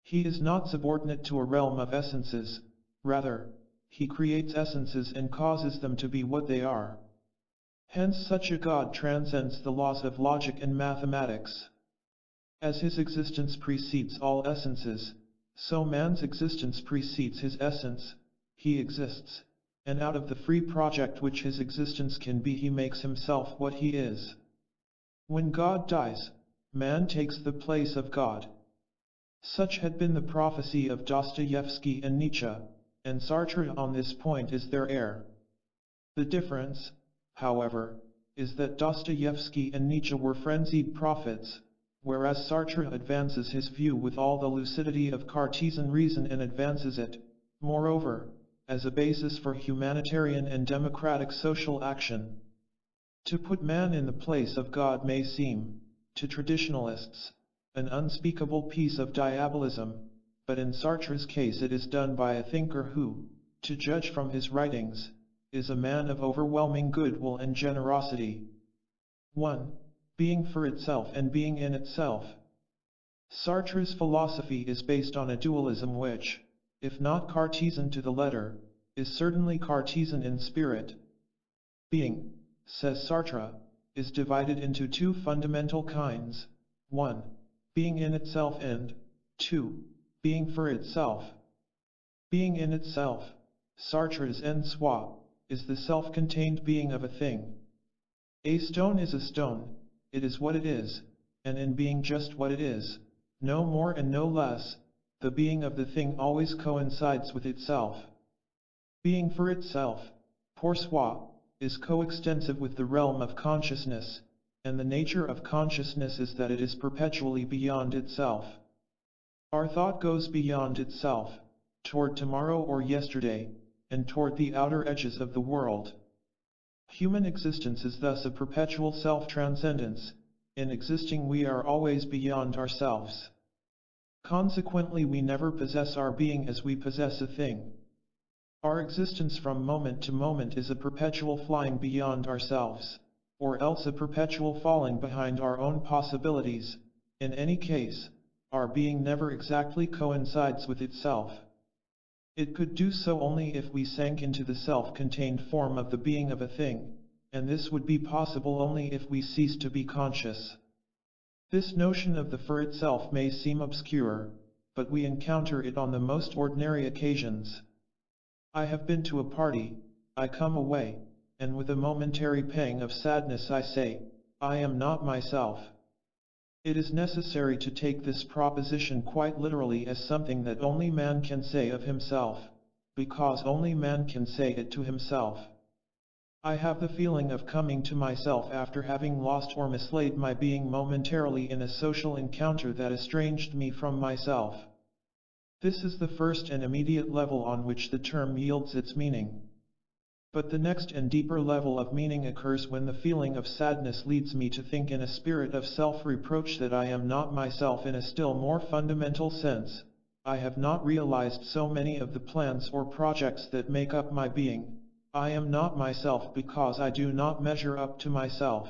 He is not subordinate to a realm of essences, rather, he creates essences and causes them to be what they are. Hence such a God transcends the laws of logic and mathematics. As his existence precedes all essences, so man's existence precedes his essence. He exists, and out of the free project which his existence can be he makes himself what he is. When God dies, man takes the place of God. Such had been the prophecy of Dostoevsky and Nietzsche, and Sartre on this point is their heir. The difference, however, is that Dostoevsky and Nietzsche were frenzied prophets, whereas Sartre advances his view with all the lucidity of Cartesian reason and advances it, moreover, as a basis for humanitarian and democratic social action. To put man in the place of God may seem, to traditionalists, an unspeakable piece of diabolism, but in Sartre's case it is done by a thinker who, to judge from his writings, is a man of overwhelming goodwill and generosity. 1. Being for itself and being in itself. Sartre's philosophy is based on a dualism which, if not Cartesian to the letter, is certainly Cartesian in spirit. Being, says Sartre, is divided into two fundamental kinds, 1. Being in itself and, 2. Being for itself. Being in itself, Sartre's en soi, is the self-contained being of a thing. A stone is a stone, it is what it is, and in being just what it is, no more and no less, the being of the thing always coincides with itself. Being for itself, pour soi, is coextensive with the realm of consciousness, and the nature of consciousness is that it is perpetually beyond itself. Our thought goes beyond itself, toward tomorrow or yesterday, and toward the outer edges of the world. Human existence is thus a perpetual self-transcendence. In existing we are always beyond ourselves. Consequently we never possess our being as we possess a thing. Our existence from moment to moment is a perpetual flying beyond ourselves, or else a perpetual falling behind our own possibilities. In any case, our being never exactly coincides with itself. It could do so only if we sank into the self-contained form of the being of a thing, and this would be possible only if we ceased to be conscious. This notion of the for itself may seem obscure, but we encounter it on the most ordinary occasions. I have been to a party, I come away, and with a momentary pang of sadness I say, I am not myself. It is necessary to take this proposition quite literally as something that only man can say of himself, because only man can say it to himself. I have the feeling of coming to myself after having lost or mislaid my being momentarily in a social encounter that estranged me from myself. This is the first and immediate level on which the term yields its meaning. But the next and deeper level of meaning occurs when the feeling of sadness leads me to think in a spirit of self-reproach that I am not myself in a still more fundamental sense. I have not realized so many of the plans or projects that make up my being. I am not myself because I do not measure up to myself.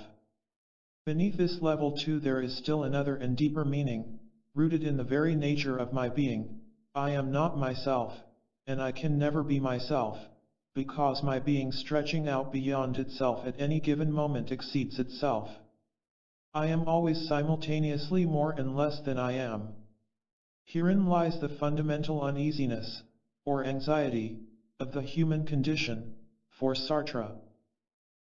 Beneath this level too there is still another and deeper meaning, rooted in the very nature of my being. I am not myself, and I can never be myself, because my being stretching out beyond itself at any given moment exceeds itself. I am always simultaneously more and less than I am. Herein lies the fundamental uneasiness, or anxiety, of the human condition, for Sartre.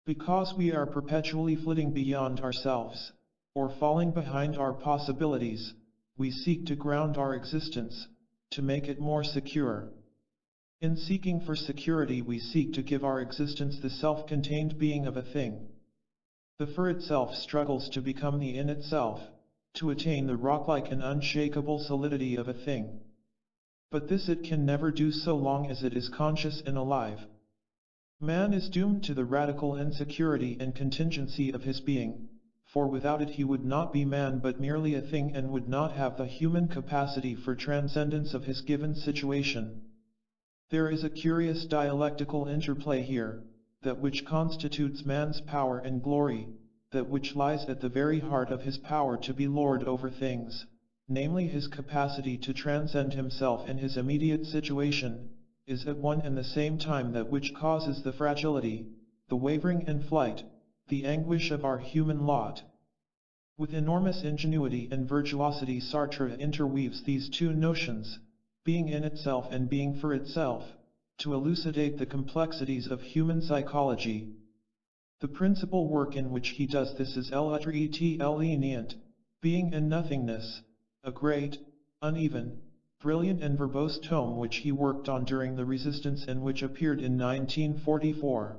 Because we are perpetually flitting beyond ourselves, or falling behind our possibilities, we seek to ground our existence, to make it more secure. In seeking for security we seek to give our existence the self-contained being of a thing. The for itself struggles to become the in itself, to attain the rock-like and unshakable solidity of a thing. But this it can never do so long as it is conscious and alive. Man is doomed to the radical insecurity and contingency of his being, for without it he would not be man but merely a thing and would not have the human capacity for transcendence of his given situation. There is a curious dialectical interplay here, that which constitutes man's power and glory, that which lies at the very heart of his power to be lord over things, namely his capacity to transcend himself and his immediate situation, is at one and the same time that which causes the fragility, the wavering and flight, the anguish of our human lot. With enormous ingenuity and virtuosity Sartre interweaves these two notions, being in itself and being for itself, to elucidate the complexities of human psychology. The principal work in which he does this is L'être et l'enient, Being and Nothingness, a great, uneven, brilliant and verbose tome which he worked on during the Resistance and which appeared in 1944.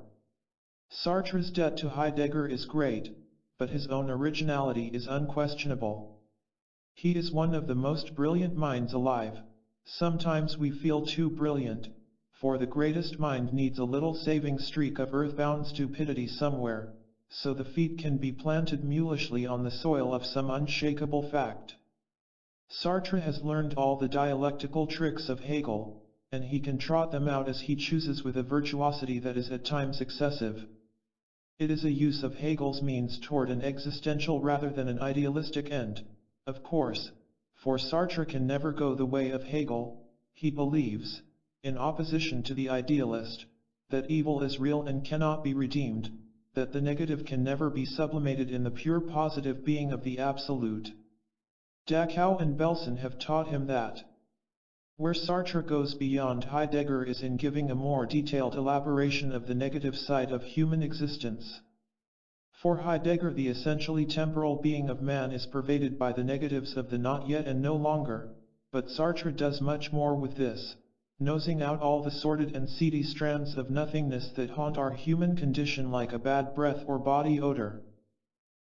Sartre's debt to Heidegger is great, but his own originality is unquestionable. He is one of the most brilliant minds alive. Sometimes we feel too brilliant, for the greatest mind needs a little saving streak of earthbound stupidity somewhere, so the feet can be planted mulishly on the soil of some unshakable fact. Sartre has learned all the dialectical tricks of Hegel, and he can trot them out as he chooses with a virtuosity that is at times excessive. It is a use of Hegel's means toward an existential rather than an idealistic end, of course, for Sartre can never go the way of Hegel. He believes, in opposition to the idealist, that evil is real and cannot be redeemed, that the negative can never be sublimated in the pure positive being of the absolute. Dachau and Belson have taught him that. Where Sartre goes beyond Heidegger is in giving a more detailed elaboration of the negative side of human existence. For Heidegger the essentially temporal being of man is pervaded by the negatives of the not yet and no longer, but Sartre does much more with this, nosing out all the sordid and seedy strands of nothingness that haunt our human condition like a bad breath or body odor.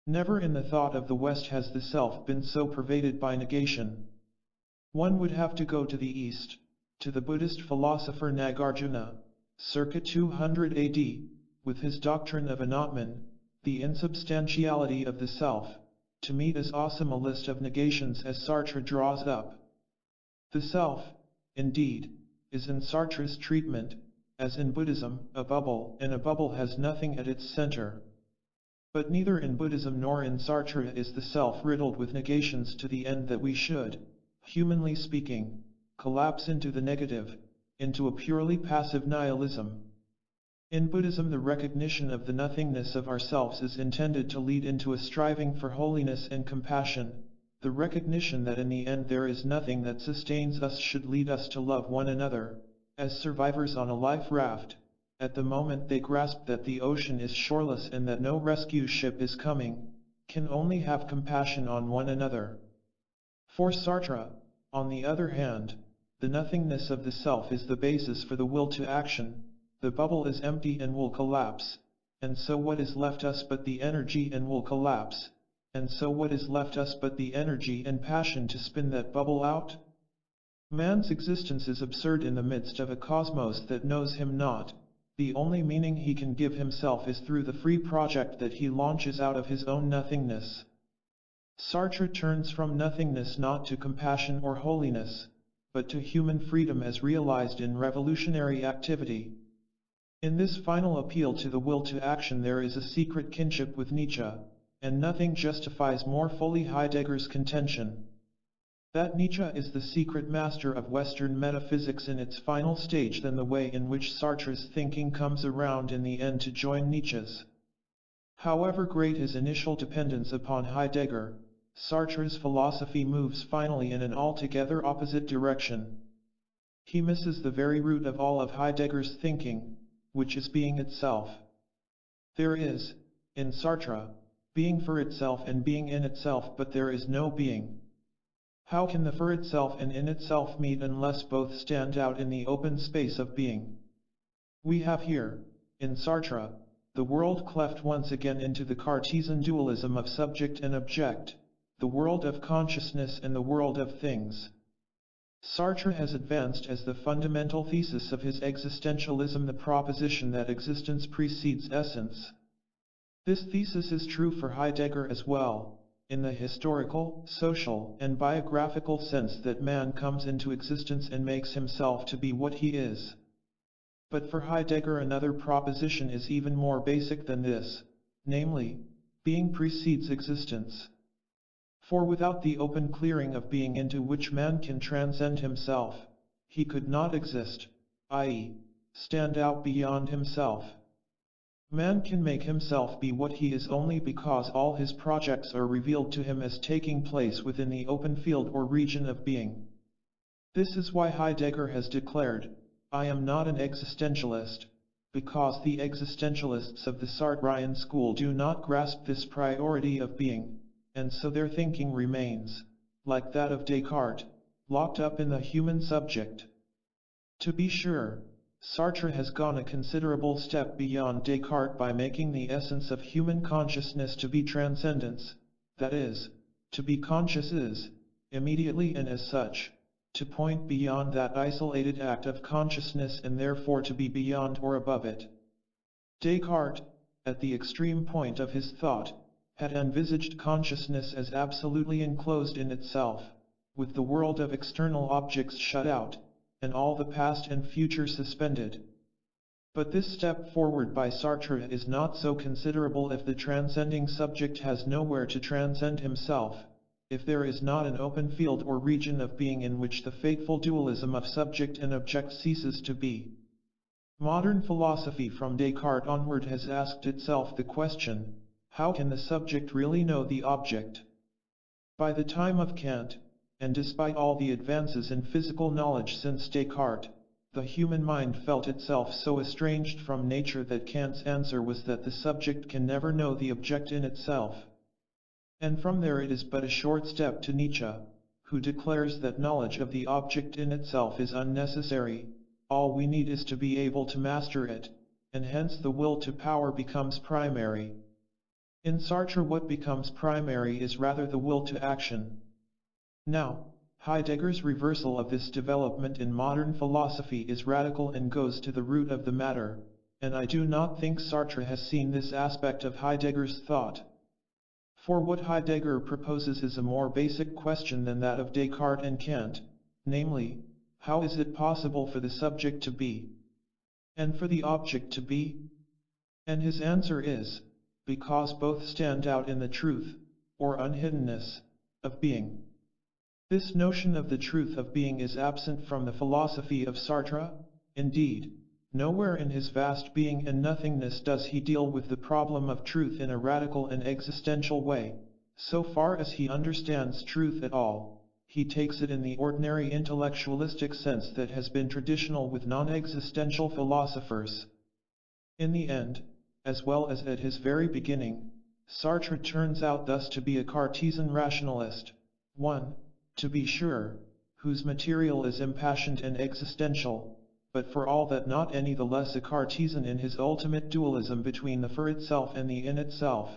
Never in the thought of the West has the self been so pervaded by negation. One would have to go to the East, to the Buddhist philosopher Nagarjuna, circa 200 AD, with his doctrine of Anatman, the insubstantiality of the self, to meet as awesome a list of negations as Sartre draws up. The self, indeed, is in Sartre's treatment, as in Buddhism, a bubble, and a bubble has nothing at its center. But neither in Buddhism nor in Sartre is the self riddled with negations to the end that we should, humanly speaking, collapse into the negative, into a purely passive nihilism. In Buddhism, the recognition of the nothingness of ourselves is intended to lead into a striving for holiness and compassion. The recognition that in the end there is nothing that sustains us should lead us to love one another, as survivors on a life raft. At the moment they grasp that the ocean is shoreless and that no rescue ship is coming, can only have compassion on one another. For Sartre, on the other hand, the nothingness of the self is the basis for the will to action. The bubble is empty and will collapse, and so what is left us but the energy and will collapse, and so what is left us but the energy and passion to spin that bubble out? Man's existence is absurd in the midst of a cosmos that knows him not. The only meaning he can give himself is through the free project that he launches out of his own nothingness. Sartre turns from nothingness not to compassion or holiness, but to human freedom as realized in revolutionary activity. In this final appeal to the will to action there is a secret kinship with Nietzsche, and nothing justifies more fully Heidegger's contention that Nietzsche is the secret master of Western metaphysics in its final stage than the way in which Sartre's thinking comes around in the end to join Nietzsche's. However great his initial dependence upon Heidegger, Sartre's philosophy moves finally in an altogether opposite direction. He misses the very root of all of Heidegger's thinking, which is being itself. There is, in Sartre, being for itself and being in itself, but there is no being. How can the for itself and in itself meet unless both stand out in the open space of being? We have here, in Sartre, the world cleft once again into the Cartesian dualism of subject and object, the world of consciousness and the world of things. Sartre has advanced as the fundamental thesis of his existentialism the proposition that existence precedes essence. This thesis is true for Heidegger as well, in the historical, social, and biographical sense that man comes into existence and makes himself to be what he is. But for Heidegger another proposition is even more basic than this, namely, being precedes existence. For without the open clearing of being into which man can transcend himself, he could not exist, i.e., stand out beyond himself. Man can make himself be what he is only because all his projects are revealed to him as taking place within the open field or region of being. This is why Heidegger has declared, "I am not an existentialist," because the existentialists of the Sartrean school do not grasp this priority of being, and so their thinking remains, like that of Descartes, locked up in the human subject. To be sure, Sartre has gone a considerable step beyond Descartes by making the essence of human consciousness to be transcendence, that is, to be conscious is, immediately and as such, to point beyond that isolated act of consciousness and therefore to be beyond or above it. Descartes, at the extreme point of his thought, had envisaged consciousness as absolutely enclosed in itself, with the world of external objects shut out, and all the past and future suspended. But this step forward by Sartre is not so considerable if the transcending subject has nowhere to transcend himself, if there is not an open field or region of being in which the fateful dualism of subject and object ceases to be. Modern philosophy from Descartes onward has asked itself the question, how can the subject really know the object? By the time of Kant, and despite all the advances in physical knowledge since Descartes, the human mind felt itself so estranged from nature that Kant's answer was that the subject can never know the object in itself. And from there it is but a short step to Nietzsche, who declares that knowledge of the object in itself is unnecessary, all we need is to be able to master it, and hence the will to power becomes primary. In Sartre, what becomes primary is rather the will to action. Now, Heidegger's reversal of this development in modern philosophy is radical and goes to the root of the matter, and I do not think Sartre has seen this aspect of Heidegger's thought. For what Heidegger proposes is a more basic question than that of Descartes and Kant, namely, how is it possible for the subject to be, and for the object to be? And his answer is, because both stand out in the truth, or unhiddenness, of being. This notion of the truth of being is absent from the philosophy of Sartre. Indeed, nowhere in his vast being and nothingness does he deal with the problem of truth in a radical and existential way. So far as he understands truth at all, he takes it in the ordinary intellectualistic sense that has been traditional with non-existential philosophers. In the end, as well as at his very beginning, Sartre turns out thus to be a Cartesian rationalist, one, to be sure, whose material is impassioned and existential, but for all that not any the less a Cartesian in his ultimate dualism between the for itself and the in itself.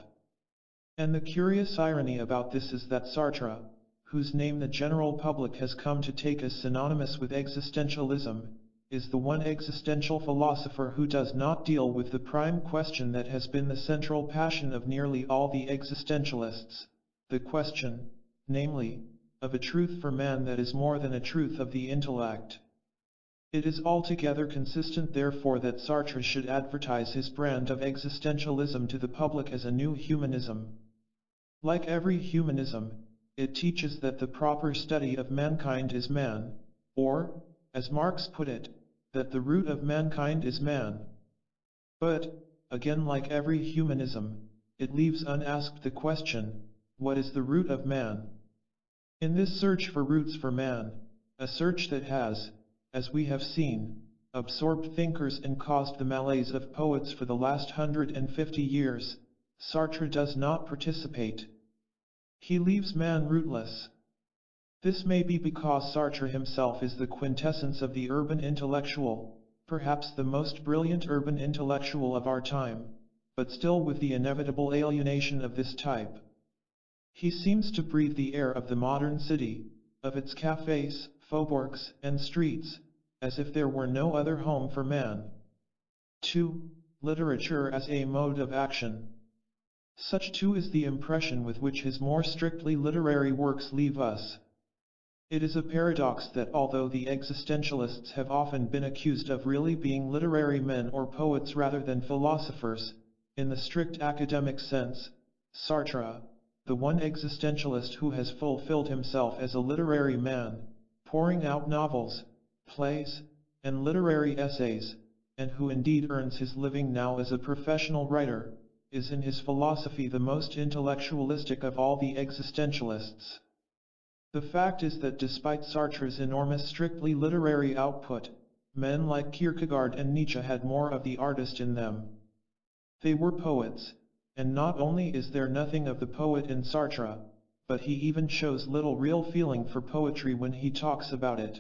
And the curious irony about this is that Sartre, whose name the general public has come to take as synonymous with existentialism, is the one existential philosopher who does not deal with the prime question that has been the central passion of nearly all the existentialists, the question, namely, of a truth for man that is more than a truth of the intellect. It is altogether consistent therefore that Sartre should advertise his brand of existentialism to the public as a new humanism. Like every humanism, it teaches that the proper study of mankind is man, or, as Marx put it, that the root of mankind is man. But, again like every humanism, it leaves unasked the question, what is the root of man? In this search for roots for man, a search that has, as we have seen, absorbed thinkers and caused the malaise of poets for the last 150 years, Sartre does not participate. He leaves man rootless. This may be because Sartre himself is the quintessence of the urban intellectual, perhaps the most brilliant urban intellectual of our time, but still with the inevitable alienation of this type. He seems to breathe the air of the modern city, of its cafes, faubourgs, and streets, as if there were no other home for man. 2. Literature as a mode of action. Such too is the impression with which his more strictly literary works leave us. It is a paradox that although the existentialists have often been accused of really being literary men or poets rather than philosophers, in the strict academic sense, Sartre, the one existentialist who has fulfilled himself as a literary man, pouring out novels, plays, and literary essays, and who indeed earns his living now as a professional writer, is in his philosophy the most intellectualistic of all the existentialists. The fact is that despite Sartre's enormous strictly literary output, men like Kierkegaard and Nietzsche had more of the artist in them. They were poets, and not only is there nothing of the poet in Sartre, but he even shows little real feeling for poetry when he talks about it.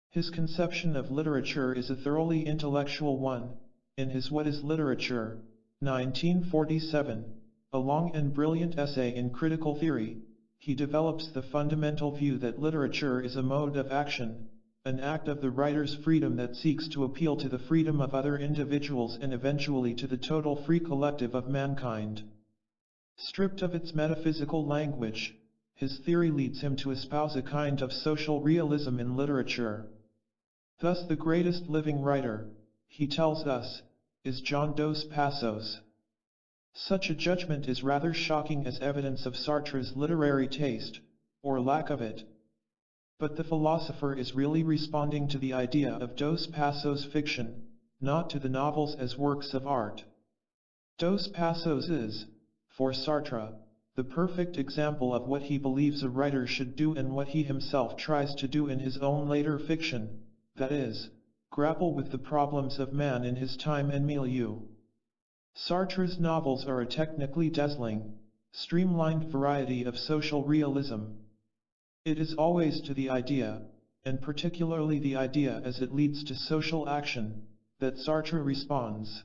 His conception of literature is a thoroughly intellectual one. In his What is Literature? 1947, a long and brilliant essay in critical theory, he develops the fundamental view that literature is a mode of action, an act of the writer's freedom that seeks to appeal to the freedom of other individuals and eventually to the total free collective of mankind. Stripped of its metaphysical language, his theory leads him to espouse a kind of social realism in literature. Thus the greatest living writer, he tells us, is John Dos Passos. Such a judgment is rather shocking as evidence of Sartre's literary taste, or lack of it. But the philosopher is really responding to the idea of Dos Passos' fiction, not to the novels as works of art. Dos Passos is, for Sartre, the perfect example of what he believes a writer should do and what he himself tries to do in his own later fiction, that is, grapple with the problems of man in his time and milieu. Sartre's novels are a technically dazzling, streamlined variety of social realism. It is always to the idea, and particularly the idea as it leads to social action, that Sartre responds.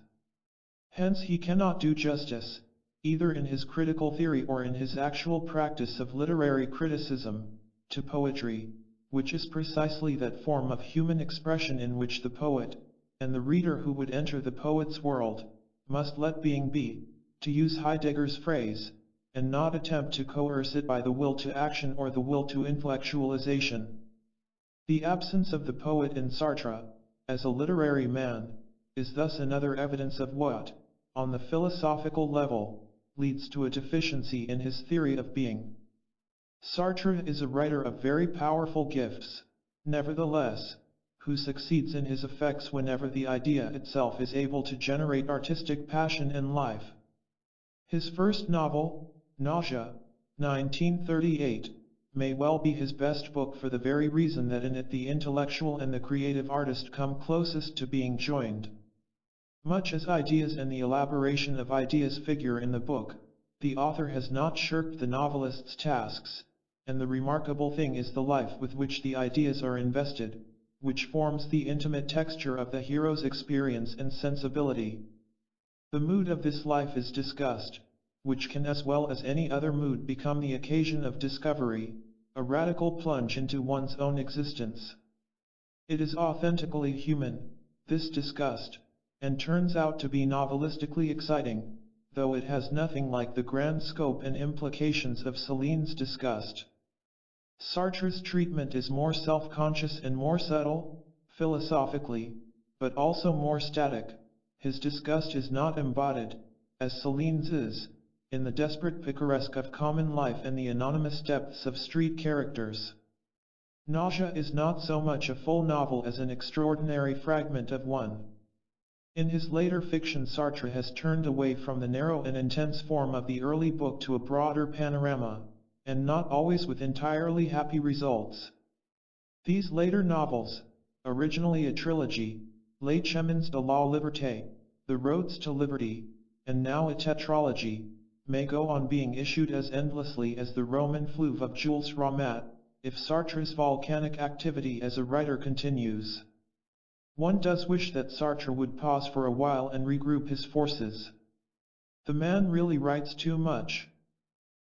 Hence he cannot do justice, either in his critical theory or in his actual practice of literary criticism, to poetry, which is precisely that form of human expression in which the poet, and the reader who would enter the poet's world, must let being be, to use Heidegger's phrase, and not attempt to coerce it by the will to action or the will to intellectualization. The absence of the poet in Sartre, as a literary man, is thus another evidence of what, on the philosophical level, leads to a deficiency in his theory of being. Sartre is a writer of very powerful gifts, nevertheless, who succeeds in his effects whenever the idea itself is able to generate artistic passion and life. His first novel, Nausea, 1938, may well be his best book for the very reason that in it the intellectual and the creative artist come closest to being joined. Much as ideas and the elaboration of ideas figure in the book, the author has not shirked the novelist's tasks, and the remarkable thing is the life with which the ideas are invested, which forms the intimate texture of the hero's experience and sensibility. The mood of this life is disgust, which can as well as any other mood become the occasion of discovery, a radical plunge into one's own existence. It is authentically human, this disgust, and turns out to be novelistically exciting, though it has nothing like the grand scope and implications of Céline's disgust. Sartre's treatment is more self-conscious and more subtle, philosophically, but also more static. His disgust is not embodied, as Céline's is, in the desperate picaresque of common life and the anonymous depths of street characters. Nausea is not so much a full novel as an extraordinary fragment of one. In his later fiction Sartre has turned away from the narrow and intense form of the early book to a broader panorama, and not always with entirely happy results. These later novels, originally a trilogy, Les Chemins de la Liberté, The Roads to Liberty, and now a tetralogy, may go on being issued as endlessly as the Roman fleuve of Jules Ramat, if Sartre's volcanic activity as a writer continues. One does wish that Sartre would pause for a while and regroup his forces. The man really writes too much.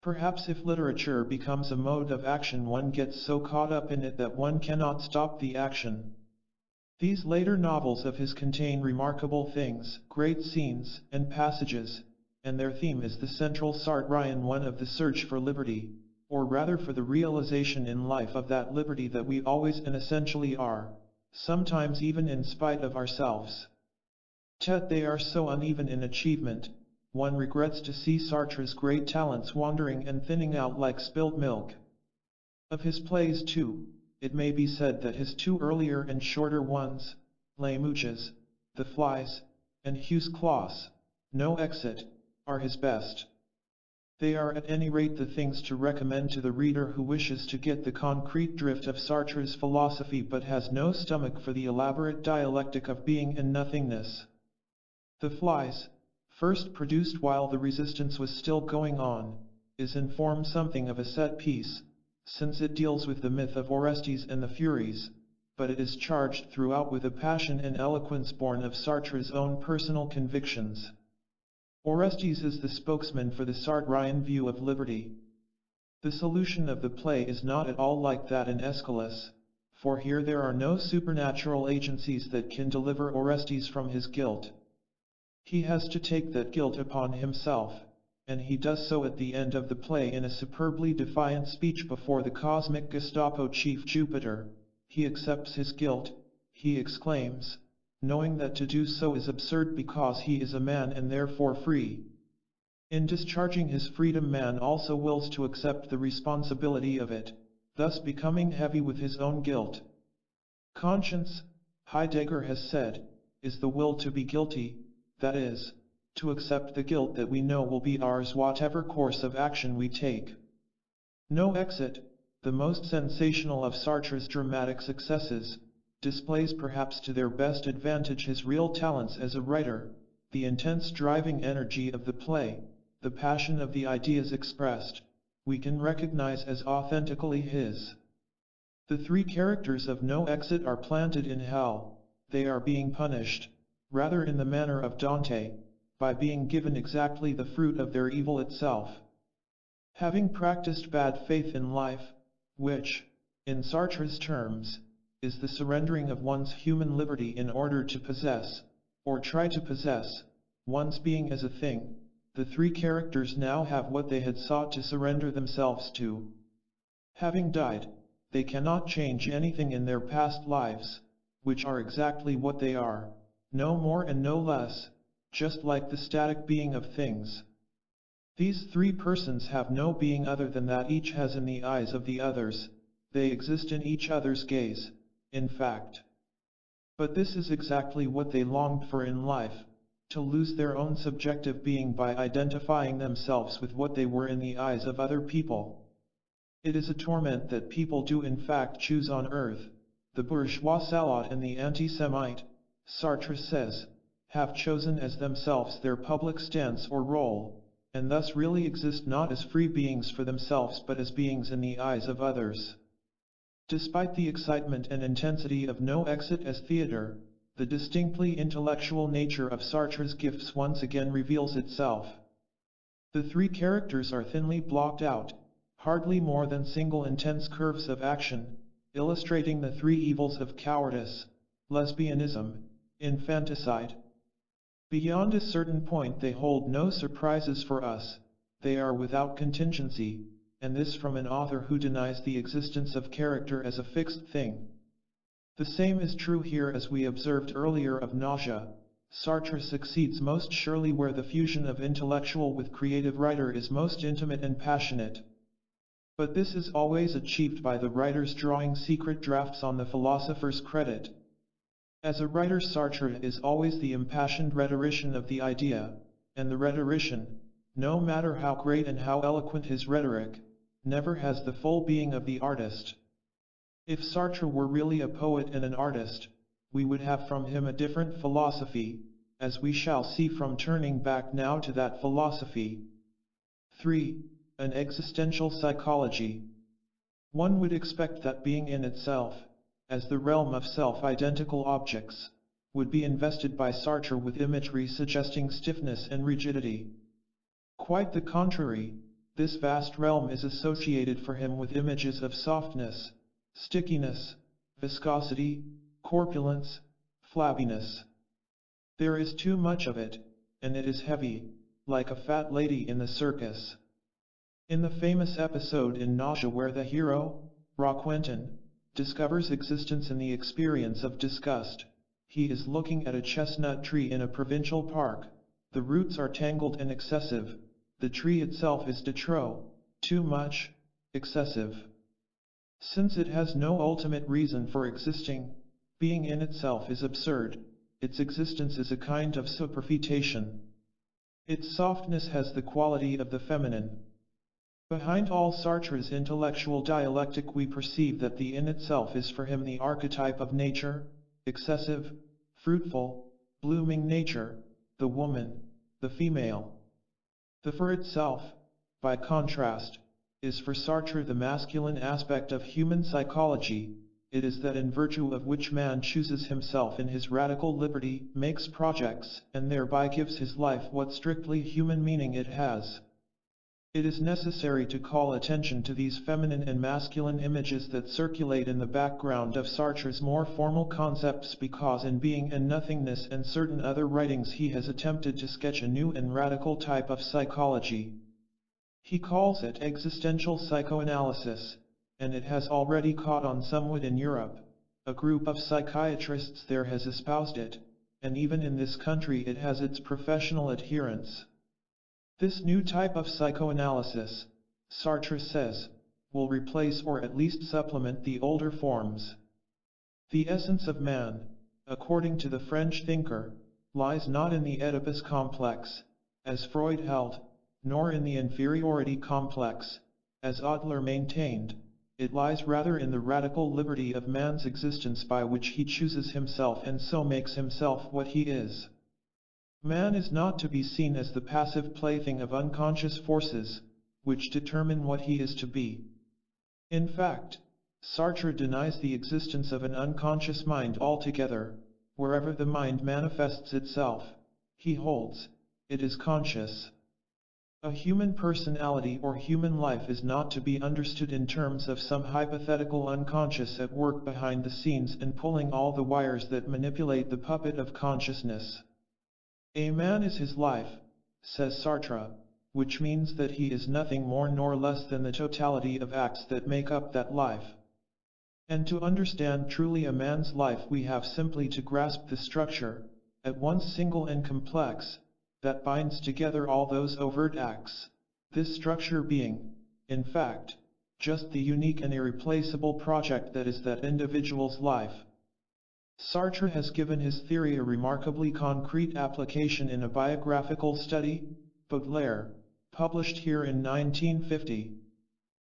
Perhaps if literature becomes a mode of action one gets so caught up in it that one cannot stop the action. These later novels of his contain remarkable things, great scenes, and passages, and their theme is the central Sartrean one of the search for liberty, or rather for the realization in life of that liberty that we always and essentially are, sometimes even in spite of ourselves. They are so uneven in achievement, one regrets to see Sartre's great talents wandering and thinning out like spilled milk. Of his plays too, it may be said that his two earlier and shorter ones, Les Mouches, The Flies, and Hugh's Claws, No Exit, are his best. They are at any rate the things to recommend to the reader who wishes to get the concrete drift of Sartre's philosophy but has no stomach for the elaborate dialectic of being and nothingness. The Flies, first produced while the resistance was still going on, is in form something of a set piece, since it deals with the myth of Orestes and the Furies, but it is charged throughout with a passion and eloquence born of Sartre's own personal convictions. Orestes is the spokesman for the Sartrean view of liberty. The solution of the play is not at all like that in Aeschylus, for here there are no supernatural agencies that can deliver Orestes from his guilt. He has to take that guilt upon himself, and he does so at the end of the play in a superbly defiant speech before the cosmic Gestapo chief Jupiter. He accepts his guilt, he exclaims, knowing that to do so is absurd because he is a man and therefore free. In discharging his freedom man also wills to accept the responsibility of it, thus becoming heavy with his own guilt. Conscience, Heidegger has said, is the will to be guilty, that is, to accept the guilt that we know will be ours whatever course of action we take. No Exit, the most sensational of Sartre's dramatic successes, displays perhaps to their best advantage his real talents as a writer, the intense driving energy of the play, the passion of the ideas expressed, we can recognize as authentically his. The three characters of no exit are planted in hell. They are being punished, rather in the manner of Dante, by being given exactly the fruit of their evil itself. Having practiced bad faith in life, which, in Sartre's terms, is the surrendering of one's human liberty in order to possess, or try to possess, one's being as a thing, the three characters now have what they had sought to surrender themselves to. Having died, they cannot change anything in their past lives, which are exactly what they are, no more and no less, just like the static being of things. These three persons have no being other than that each has in the eyes of the others, they exist in each other's gaze, in fact. But this is exactly what they longed for in life, to lose their own subjective being by identifying themselves with what they were in the eyes of other people. It is a torment that people do in fact choose on earth. The bourgeois salot and the anti-Semite, Sartre says, have chosen as themselves their public stance or role, and thus really exist not as free beings for themselves but as beings in the eyes of others. Despite the excitement and intensity of No Exit as theater, the distinctly intellectual nature of Sartre's gifts once again reveals itself. The three characters are thinly blocked out, hardly more than single intense curves of action, illustrating the three evils of cowardice, lesbianism, infanticide. Beyond a certain point they hold no surprises for us, they are without contingency, and this from an author who denies the existence of character as a fixed thing. The same is true here as we observed earlier of nausea. Sartre succeeds most surely where the fusion of intellectual with creative writer is most intimate and passionate. But this is always achieved by the writers drawing secret drafts on the philosopher's credit. As a writer, Sartre is always the impassioned rhetorician of the idea, and the rhetorician, no matter how great and how eloquent his rhetoric, never has the full being of the artist. If Sartre were really a poet and an artist, we would have from him a different philosophy, as we shall see from turning back now to that philosophy. 3. An existential psychology. One would expect that being in itself, as the realm of self-identical objects, would be invested by Sartre with imagery suggesting stiffness and rigidity. Quite the contrary, this vast realm is associated for him with images of softness, stickiness, viscosity, corpulence, flabbiness. There is too much of it, and it is heavy, like a fat lady in the circus. In the famous episode in Nausea where the hero, Quentin, discovers existence in the experience of disgust, he is looking at a chestnut tree in a provincial park. The roots are tangled and excessive, the tree itself is de trop, too much, excessive. Since it has no ultimate reason for existing, being in itself is absurd, its existence is a kind of superfetation. Its softness has the quality of the feminine. Behind all Sartre's intellectual dialectic we perceive that the in itself is for him the archetype of nature, excessive, fruitful, blooming nature, the woman, the female. The for itself, by contrast, is for Sartre the masculine aspect of human psychology. It is that in virtue of which man chooses himself in his radical liberty, makes projects, and thereby gives his life what strictly human meaning it has. It is necessary to call attention to these feminine and masculine images that circulate in the background of Sartre's more formal concepts because in Being and Nothingness and certain other writings he has attempted to sketch a new and radical type of psychology. He calls it existential psychoanalysis, and it has already caught on somewhat in Europe. A group of psychiatrists there has espoused it, and even in this country it has its professional adherents. This new type of psychoanalysis, Sartre says, will replace or at least supplement the older forms. The essence of man, according to the French thinker, lies not in the Oedipus complex, as Freud held, nor in the inferiority complex, as Adler maintained. It lies rather in the radical liberty of man's existence by which he chooses himself and so makes himself what he is. Man is not to be seen as the passive plaything of unconscious forces, which determine what he is to be. In fact, Sartre denies the existence of an unconscious mind altogether. Wherever the mind manifests itself, he holds, it is conscious. A human personality or human life is not to be understood in terms of some hypothetical unconscious at work behind the scenes and pulling all the wires that manipulate the puppet of consciousness. A man is his life, says Sartre, which means that he is nothing more nor less than the totality of acts that make up that life. And to understand truly a man's life we have simply to grasp the structure, at once single and complex, that binds together all those overt acts, this structure being, in fact, just the unique and irreplaceable project that is that individual's life. Sartre has given his theory a remarkably concrete application in a biographical study, Baudelaire, published here in 1950.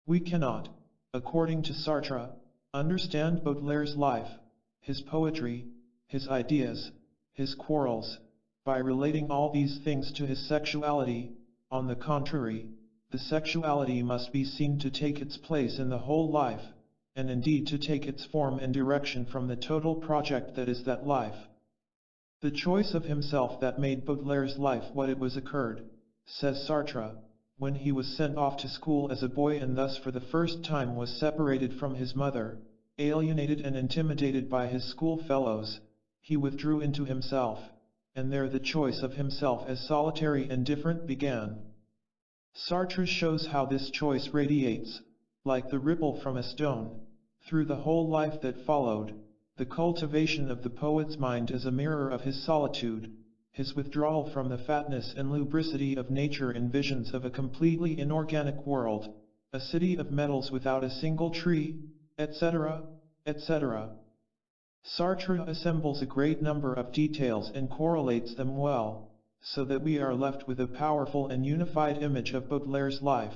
We cannot, according to Sartre, understand Baudelaire's life, his poetry, his ideas, his quarrels, by relating all these things to his sexuality. On the contrary, the sexuality must be seen to take its place in the whole life, and indeed to take its form and direction from the total project that is that life. The choice of himself that made Baudelaire's life what it was occurred, says Sartre, when he was sent off to school as a boy and thus for the first time was separated from his mother, alienated and intimidated by his schoolfellows, he withdrew into himself, and there the choice of himself as solitary and different began. Sartre shows how this choice radiates, like the ripple from a stone, through the whole life that followed, the cultivation of the poet's mind as a mirror of his solitude, his withdrawal from the fatness and lubricity of nature in visions of a completely inorganic world, a city of metals without a single tree, etc., etc. Sartre assembles a great number of details and correlates them well, so that we are left with a powerful and unified image of Baudelaire's life.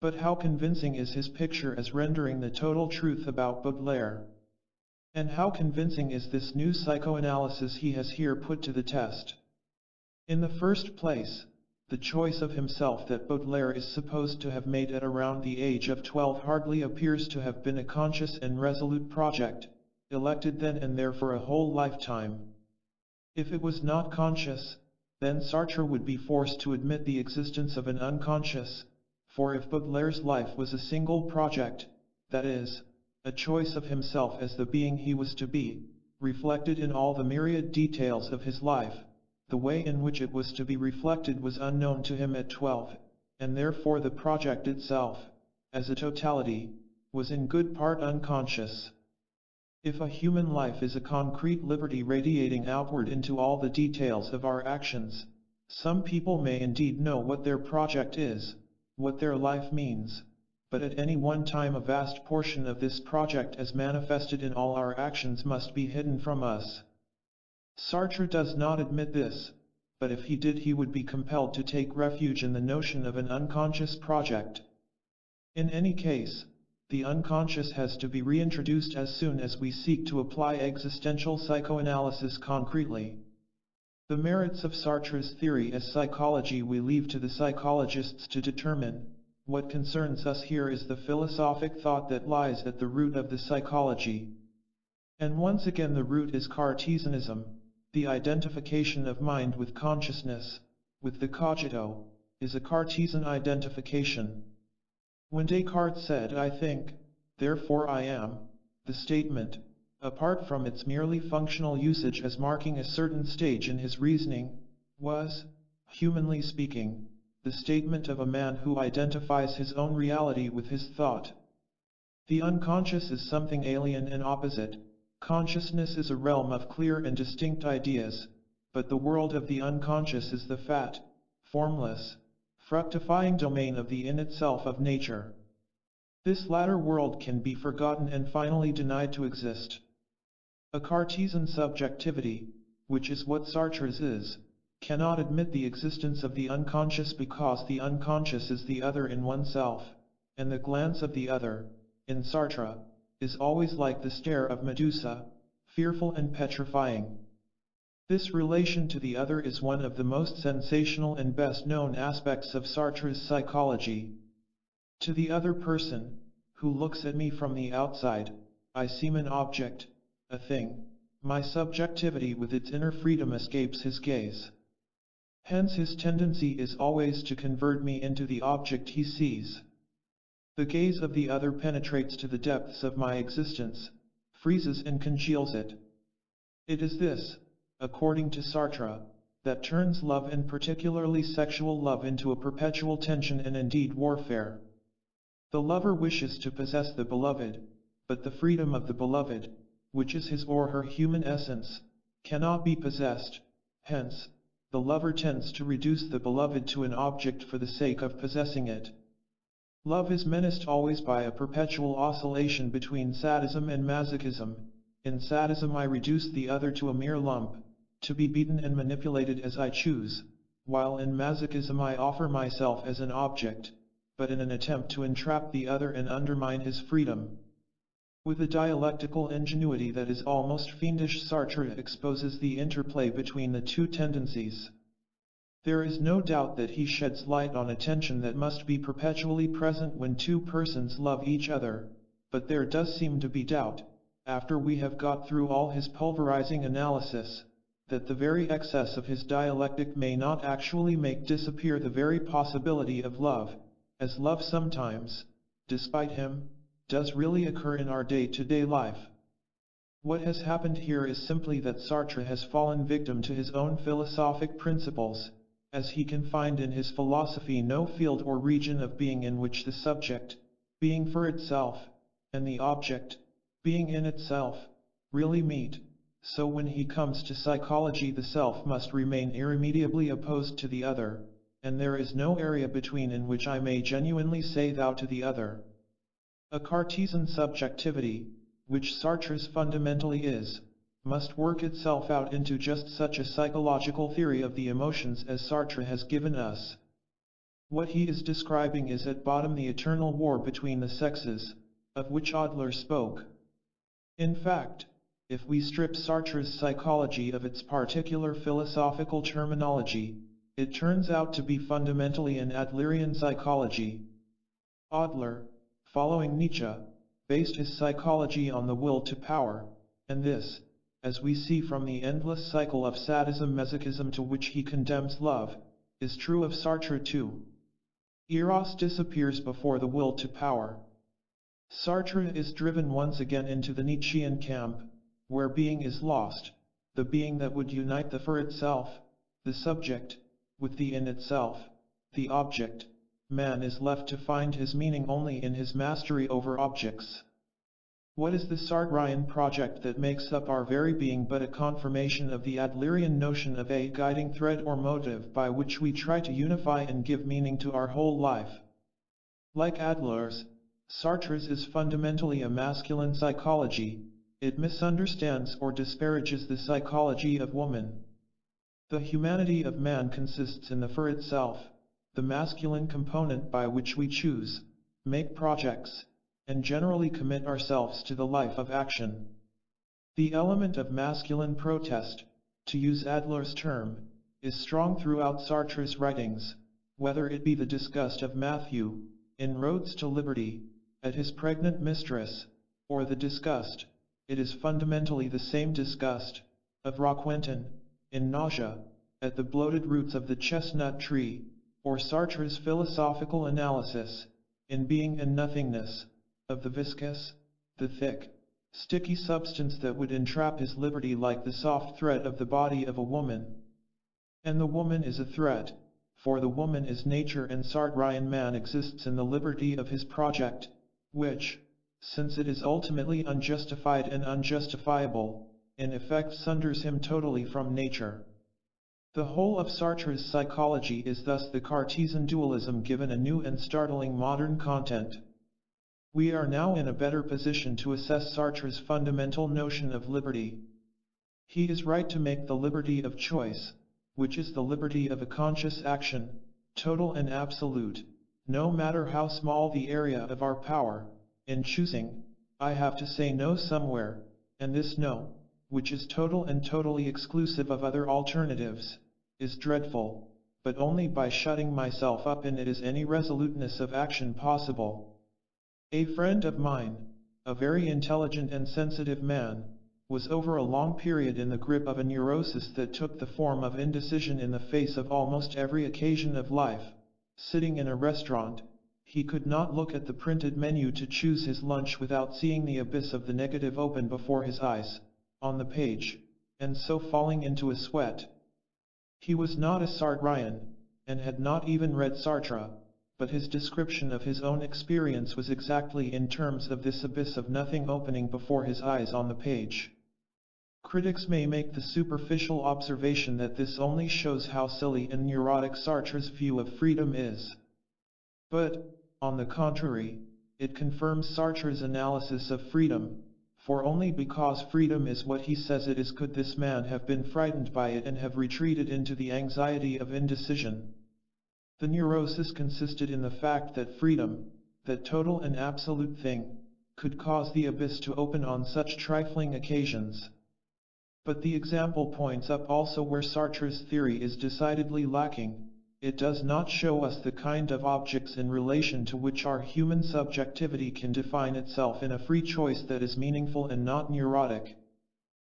But how convincing is his picture as rendering the total truth about Baudelaire? And how convincing is this new psychoanalysis he has here put to the test? In the first place, the choice of himself that Baudelaire is supposed to have made at around the age of 12 hardly appears to have been a conscious and resolute project, elected then and there for a whole lifetime. If it was not conscious, then Sartre would be forced to admit the existence of an unconscious, for if Baudelaire's life was a single project, that is, a choice of himself as the being he was to be, reflected in all the myriad details of his life, the way in which it was to be reflected was unknown to him at 12, and therefore the project itself, as a totality, was in good part unconscious. If a human life is a concrete liberty radiating outward into all the details of our actions, some people may indeed know what their project is, what their life means, but at any one time a vast portion of this project as manifested in all our actions must be hidden from us. Sartre does not admit this, but if he did he would be compelled to take refuge in the notion of an unconscious project. In any case, the unconscious has to be reintroduced as soon as we seek to apply existential psychoanalysis concretely. The merits of Sartre's theory as psychology we leave to the psychologists to determine. What concerns us here is the philosophic thought that lies at the root of the psychology. And once again the root is Cartesianism, the identification of mind with consciousness, with the cogito, is a Cartesian identification. When Descartes said I think, therefore I am, the statement, apart from its merely functional usage as marking a certain stage in his reasoning, was, humanly speaking, the statement of a man who identifies his own reality with his thought. The unconscious is something alien and opposite. Consciousness is a realm of clear and distinct ideas, but the world of the unconscious is the fat, formless, fructifying domain of the in itself of nature. This latter world can be forgotten and finally denied to exist. A Cartesian subjectivity, which is what Sartre's is, cannot admit the existence of the unconscious because the unconscious is the other in oneself, and the glance of the other, in Sartre, is always like the stare of Medusa, fearful and petrifying. This relation to the other is one of the most sensational and best known aspects of Sartre's psychology. To the other person, who looks at me from the outside, I seem an object, a thing. My subjectivity with its inner freedom escapes his gaze. Hence his tendency is always to convert me into the object he sees. The gaze of the other penetrates to the depths of my existence, freezes and congeals it. It is this, according to Sartre, that turns love and particularly sexual love into a perpetual tension and indeed warfare. The lover wishes to possess the beloved, but the freedom of the beloved, which is his or her human essence, cannot be possessed. Hence, the lover tends to reduce the beloved to an object for the sake of possessing it. Love is menaced always by a perpetual oscillation between sadism and masochism. In sadism I reduce the other to a mere lump, to be beaten and manipulated as I choose, while in masochism I offer myself as an object, but in an attempt to entrap the other and undermine his freedom. With a dialectical ingenuity that is almost fiendish, Sartre exposes the interplay between the two tendencies. There is no doubt that he sheds light on a tension that must be perpetually present when two persons love each other, but there does seem to be doubt, after we have got through all his pulverizing analysis, that the very excess of his dialectic may not actually make disappear the very possibility of love, as love sometimes, despite him, does really occur in our day-to-day life. What has happened here is simply that Sartre has fallen victim to his own philosophic principles, as he can find in his philosophy no field or region of being in which the subject, being for itself, and the object, being in itself, really meet. So when he comes to psychology, the self must remain irremediably opposed to the other, and there is no area between in which I may genuinely say thou to the other. A Cartesian subjectivity, which Sartre's fundamentally is, must work itself out into just such a psychological theory of the emotions as Sartre has given us. What he is describing is at bottom the eternal war between the sexes, of which Adler spoke. In fact, if we strip Sartre's psychology of its particular philosophical terminology, it turns out to be fundamentally an Adlerian psychology. Adler, following Nietzsche, based his psychology on the will to power, and this, as we see from the endless cycle of sadism-masochism to which he condemns love, is true of Sartre too. Eros disappears before the will to power. Sartre is driven once again into the Nietzschean camp, where being is lost, the being that would unite the for itself, the subject, with the in itself, the object. Man is left to find his meaning only in his mastery over objects. What is the Sartrean project that makes up our very being but a confirmation of the Adlerian notion of a guiding thread or motive by which we try to unify and give meaning to our whole life? Like Adler's, Sartre's is fundamentally a masculine psychology. It misunderstands or disparages the psychology of woman. The humanity of man consists in the for itself, the masculine component by which we choose, make projects, and generally commit ourselves to the life of action. The element of masculine protest, to use Adler's term, is strong throughout Sartre's writings, whether it be the disgust of Matthew, in Roads to Liberty, at his pregnant mistress, or the disgust, it is fundamentally the same disgust, of Roquentin, in Nausea, at the bloated roots of the chestnut tree, or Sartre's philosophical analysis, in Being and Nothingness, of the viscous, the thick, sticky substance that would entrap his liberty like the soft thread of the body of a woman. And the woman is a threat, for the woman is nature, and Sartrean man exists in the liberty of his project, which, since it is ultimately unjustified and unjustifiable, in effect sunders him totally from nature. The whole of Sartre's psychology is thus the Cartesian dualism given a new and startling modern content. We are now in a better position to assess Sartre's fundamental notion of liberty. He is right to make the liberty of choice, which is the liberty of a conscious action, total and absolute, no matter how small the area of our power. In choosing, I have to say no somewhere, and this no, which is total and totally exclusive of other alternatives, is dreadful, but only by shutting myself up in it is any resoluteness of action possible. A friend of mine, a very intelligent and sensitive man, was over a long period in the grip of a neurosis that took the form of indecision in the face of almost every occasion of life. Sitting in a restaurant, he could not look at the printed menu to choose his lunch without seeing the abyss of the negative open before his eyes, on the page, and so falling into a sweat. He was not a Sartrean, and had not even read Sartre, but his description of his own experience was exactly in terms of this abyss of nothing opening before his eyes on the page. Critics may make the superficial observation that this only shows how silly and neurotic Sartre's view of freedom is. But, on the contrary, it confirms Sartre's analysis of freedom, for only because freedom is what he says it is could this man have been frightened by it and have retreated into the anxiety of indecision. The neurosis consisted in the fact that freedom, that total and absolute thing, could cause the abyss to open on such trifling occasions. But the example points up also where Sartre's theory is decidedly lacking. It does not show us the kind of objects in relation to which our human subjectivity can define itself in a free choice that is meaningful and not neurotic.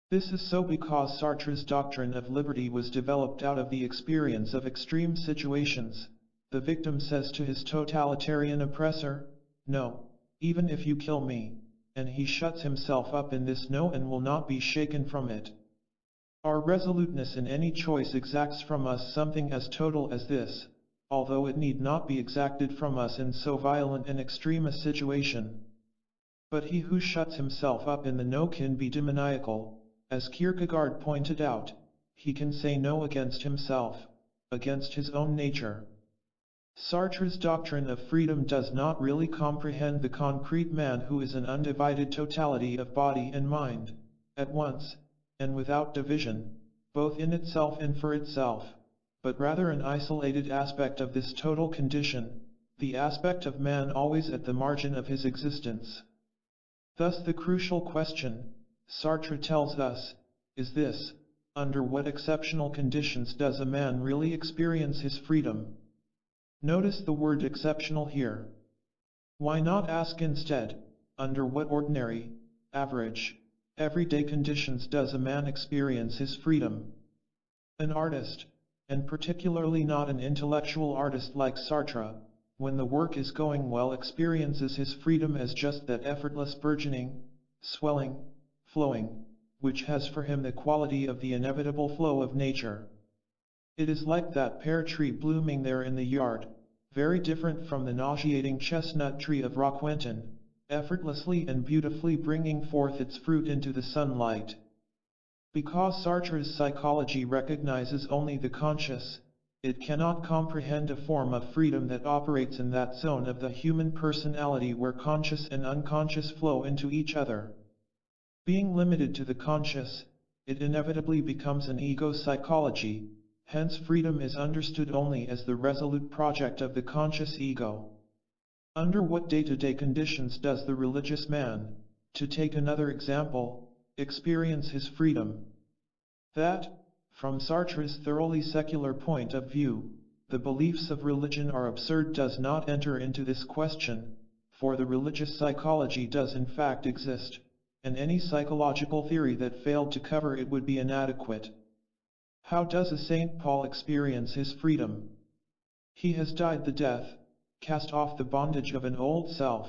This is so because Sartre's doctrine of liberty was developed out of the experience of extreme situations. The victim says to his totalitarian oppressor, "No, even if you kill me," and he shuts himself up in this no and will not be shaken from it. Our resoluteness in any choice exacts from us something as total as this, although it need not be exacted from us in so violent and extreme a situation. But he who shuts himself up in the no can be demoniacal. As Kierkegaard pointed out, he can say no against himself, against his own nature. Sartre's doctrine of freedom does not really comprehend the concrete man who is an undivided totality of body and mind, at once, and without division, both in itself and for itself, but rather an isolated aspect of this total condition, the aspect of man always at the margin of his existence. Thus the crucial question, Sartre tells us, is this: under what exceptional conditions does a man really experience his freedom? Notice the word exceptional here. Why not ask instead, under what ordinary, average, everyday conditions does a man experience his freedom? An artist, and particularly not an intellectual artist like Sartre, when the work is going well experiences his freedom as just that effortless burgeoning, swelling, flowing, which has for him the quality of the inevitable flow of nature. It is like that pear tree blooming there in the yard, very different from the nauseating chestnut tree of Roquentin, effortlessly and beautifully bringing forth its fruit into the sunlight. Because Sartre's psychology recognizes only the conscious, it cannot comprehend a form of freedom that operates in that zone of the human personality where conscious and unconscious flow into each other. Being limited to the conscious, it inevitably becomes an ego psychology. Hence freedom is understood only as the resolute project of the conscious ego. Under what day-to-day conditions does the religious man, to take another example, experience his freedom? That, from Sartre's thoroughly secular point of view, the beliefs of religion are absurd does not enter into this question, for the religious psychology does in fact exist, and any psychological theory that failed to cover it would be inadequate. How does a St. Paul experience his freedom? He has died the death, cast off the bondage of an old self,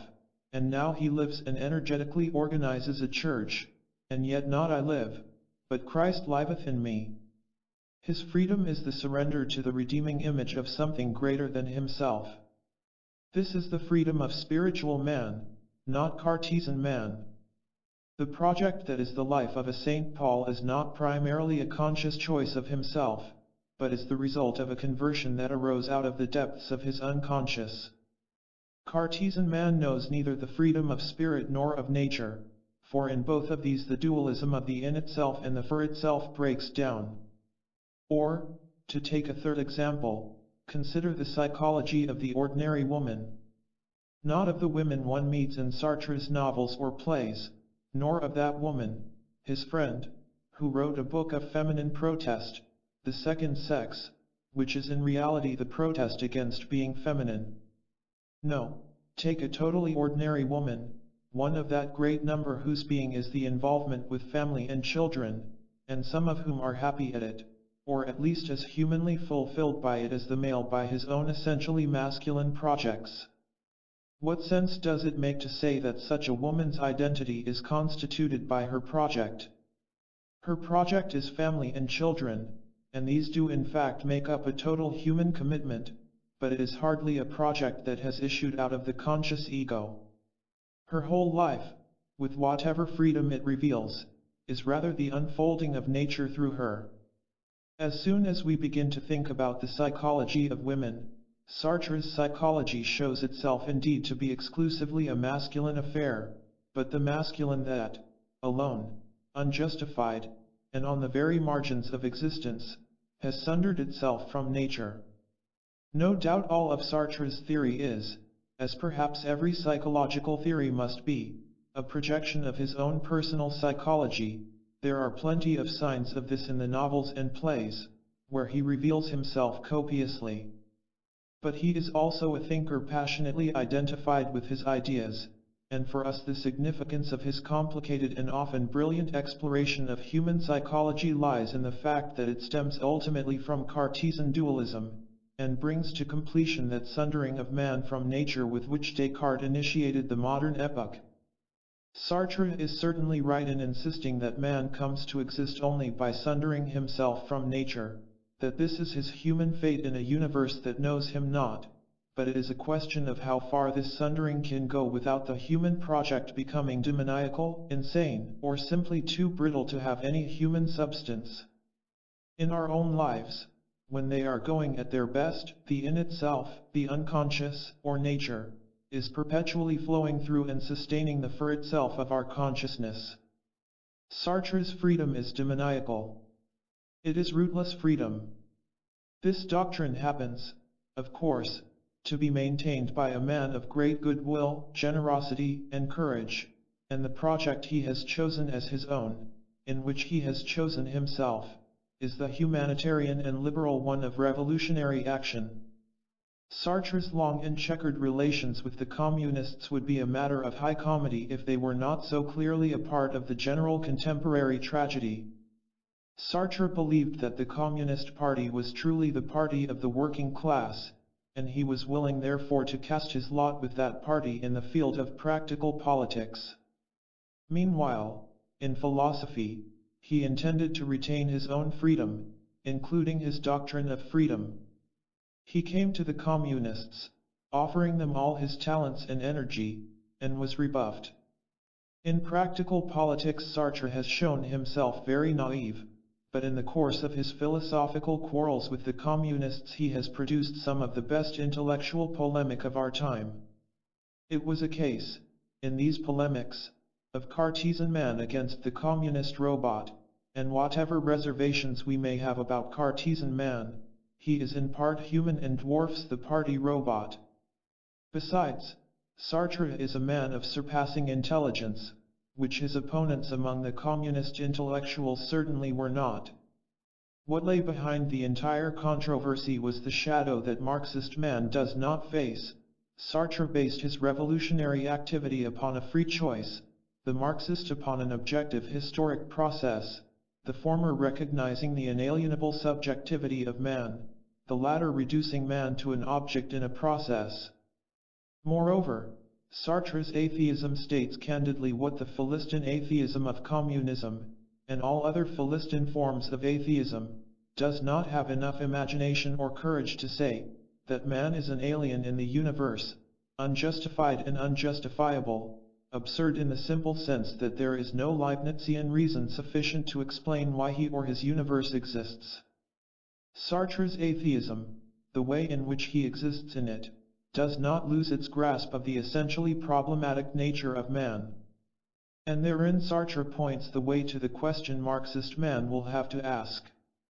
and now he lives and energetically organizes a church, and yet not I live, but Christ liveth in me. His freedom is the surrender to the redeeming image of something greater than himself. This is the freedom of spiritual man, not Cartesian man. The project that is the life of a St. Paul is not primarily a conscious choice of himself, but is the result of a conversion that arose out of the depths of his unconscious. Cartesian man knows neither the freedom of spirit nor of nature, for in both of these the dualism of the in itself and the for itself breaks down. Or, to take a third example, consider the psychology of the ordinary woman. Not of the women one meets in Sartre's novels or plays, nor of that woman, his friend, who wrote a book of feminine protest, The Second Sex, which is in reality the protest against being feminine. No, Take a totally ordinary woman, one of that great number whose being is the involvement with family and children, and some of whom are happy at it, or at least as humanly fulfilled by it as the male by his own essentially masculine projects. What sense does it make to say that such a woman's identity is constituted by her project? Her project is family and children, and these do in fact make up a total human commitment, but it is hardly a project that has issued out of the conscious ego. Her whole life, with whatever freedom it reveals, is rather the unfolding of nature through her. As soon as we begin to think about the psychology of women, Sartre's psychology shows itself indeed to be exclusively a masculine affair, but the masculine that, alone, unjustified, and on the very margins of existence, has sundered itself from nature. No doubt all of Sartre's theory is, as perhaps every psychological theory must be, a projection of his own personal psychology. There are plenty of signs of this in the novels and plays, where he reveals himself copiously. But he is also a thinker passionately identified with his ideas, and for us the significance of his complicated and often brilliant exploration of human psychology lies in the fact that it stems ultimately from Cartesian dualism, and brings to completion that sundering of man from nature with which Descartes initiated the modern epoch. Sartre is certainly right in insisting that man comes to exist only by sundering himself from nature, that this is his human fate in a universe that knows him not, but it is a question of how far this sundering can go without the human project becoming demoniacal, insane, or simply too brittle to have any human substance. In our own lives, when they are going at their best, the in itself, the unconscious, or nature, is perpetually flowing through and sustaining the for itself of our consciousness. Sartre's freedom is demoniacal. It is rootless freedom. This doctrine happens, of course, to be maintained by a man of great goodwill, generosity, and courage, and the project he has chosen as his own, in which he has chosen himself, is the humanitarian and liberal one of revolutionary action. Sartre's long and checkered relations with the communists would be a matter of high comedy if they were not so clearly a part of the general contemporary tragedy. Sartre believed that the Communist Party was truly the party of the working class, and he was willing therefore to cast his lot with that party in the field of practical politics. Meanwhile, in philosophy, he intended to retain his own freedom, including his doctrine of freedom. He came to the communists, offering them all his talents and energy, and was rebuffed. In practical politics Sartre has shown himself very naive, but in the course of his philosophical quarrels with the communists he has produced some of the best intellectual polemic of our time. It was a case, in these polemics, of Cartesian man against the communist robot, and whatever reservations we may have about Cartesian man, he is in part human and dwarfs the party robot. Besides, Sartre is a man of surpassing intelligence, which his opponents among the communist intellectuals certainly were not. What lay behind the entire controversy was the shadow that Marxist man does not face. Sartre based his revolutionary activity upon a free choice, the Marxist upon an objective historic process, the former recognizing the inalienable subjectivity of man, the latter reducing man to an object in a process. Moreover, Sartre's atheism states candidly what the Philistine atheism of communism, and all other Philistine forms of atheism, does not have enough imagination or courage to say, that man is an alien in the universe, unjustified and unjustifiable, absurd in the simple sense that there is no Leibnizian reason sufficient to explain why he or his universe exists. Sartre's atheism, the way in which he exists in it, does not lose its grasp of the essentially problematic nature of man. And therein Sartre points the way to the question Marxist man will have to ask,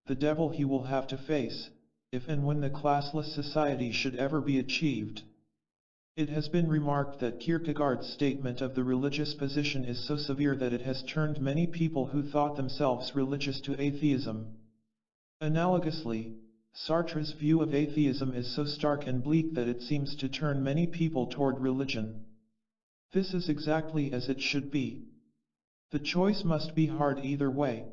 the devil he will have to face, if and when the classless society should ever be achieved. It has been remarked that Kierkegaard's statement of the religious position is so severe that it has turned many people who thought themselves religious to atheism. Analogously, Sartre's view of atheism is so stark and bleak that it seems to turn many people toward religion. This is exactly as it should be. The choice must be hard either way,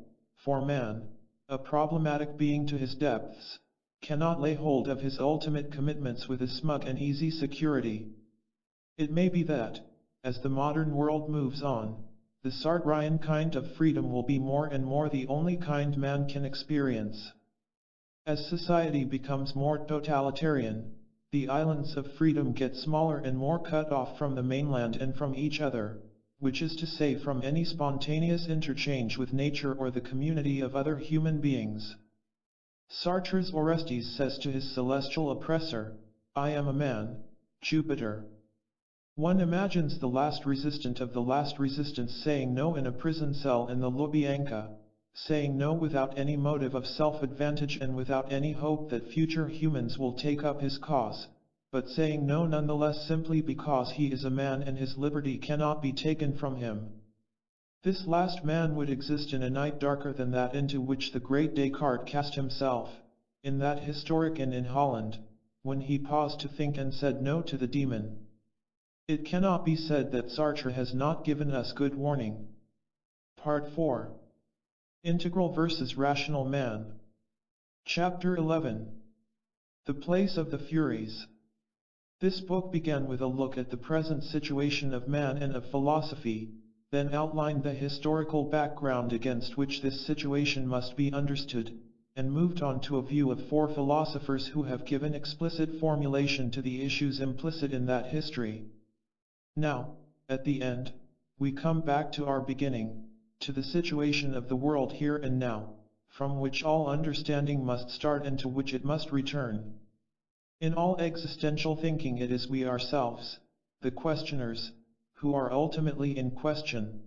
for man, a problematic being to his depths, cannot lay hold of his ultimate commitments with a smug and easy security. It may be that, as the modern world moves on, the Sartrean kind of freedom will be more and more the only kind man can experience. As society becomes more totalitarian, the islands of freedom get smaller and more cut off from the mainland and from each other, which is to say from any spontaneous interchange with nature or the community of other human beings. Sartre's Orestes says to his celestial oppressor, "I am a man, Jupiter." One imagines the last resistant of the last resistance saying no in a prison cell in the Lubyanka, saying no without any motive of self-advantage and without any hope that future humans will take up his cause, but saying no nonetheless simply because he is a man and his liberty cannot be taken from him. This last man would exist in a night darker than that into which the great Descartes cast himself, in that historic inn in Holland, when he paused to think and said no to the demon. It cannot be said that Sartre has not given us good warning. Part 4. Integral versus Rational Man. Chapter 11. The Place of the Furies. This book began with a look at the present situation of man and of philosophy, then outlined the historical background against which this situation must be understood, and moved on to a view of 4 philosophers who have given explicit formulation to the issues implicit in that history. Now, at the end, we come back to our beginning, to the situation of the world here and now, from which all understanding must start and to which it must return. In all existential thinking it is we ourselves, the questioners, who are ultimately in question.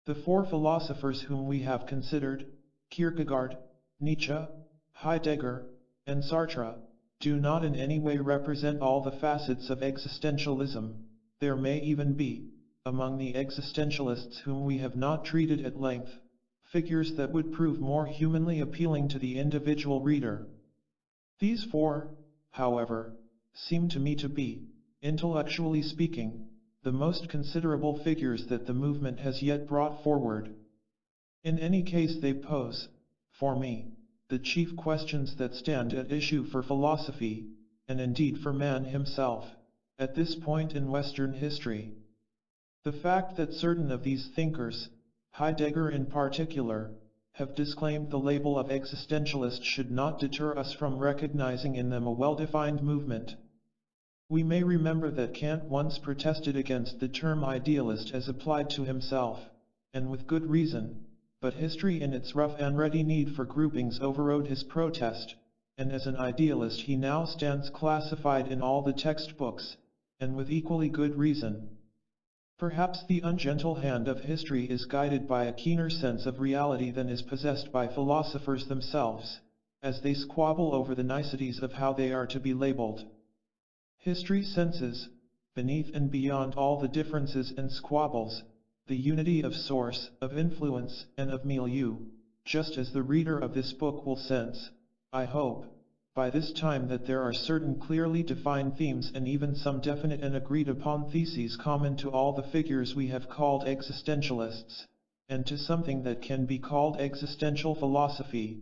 The 4 philosophers whom we have considered, Kierkegaard, Nietzsche, Heidegger, and Sartre, do not in any way represent all the facets of existentialism. There may even be, among the existentialists whom we have not treated at length, figures that would prove more humanly appealing to the individual reader. These 4, however, seem to me to be, intellectually speaking, the most considerable figures that the movement has yet brought forward. In any case they pose, for me, the chief questions that stand at issue for philosophy, and indeed for man himself, at this point in Western history. The fact that certain of these thinkers, Heidegger in particular, have disclaimed the label of existentialist should not deter us from recognizing in them a well-defined movement. We may remember that Kant once protested against the term idealist as applied to himself, and with good reason, but history in its rough and ready need for groupings overrode his protest, and as an idealist he now stands classified in all the textbooks, and with equally good reason. Perhaps the ungentle hand of history is guided by a keener sense of reality than is possessed by philosophers themselves, as they squabble over the niceties of how they are to be labeled. History senses, beneath and beyond all the differences and squabbles, the unity of source, of influence, and of milieu, just as the reader of this book will sense, I hope, by this time that there are certain clearly defined themes and even some definite and agreed upon theses common to all the figures we have called existentialists, and to something that can be called existential philosophy.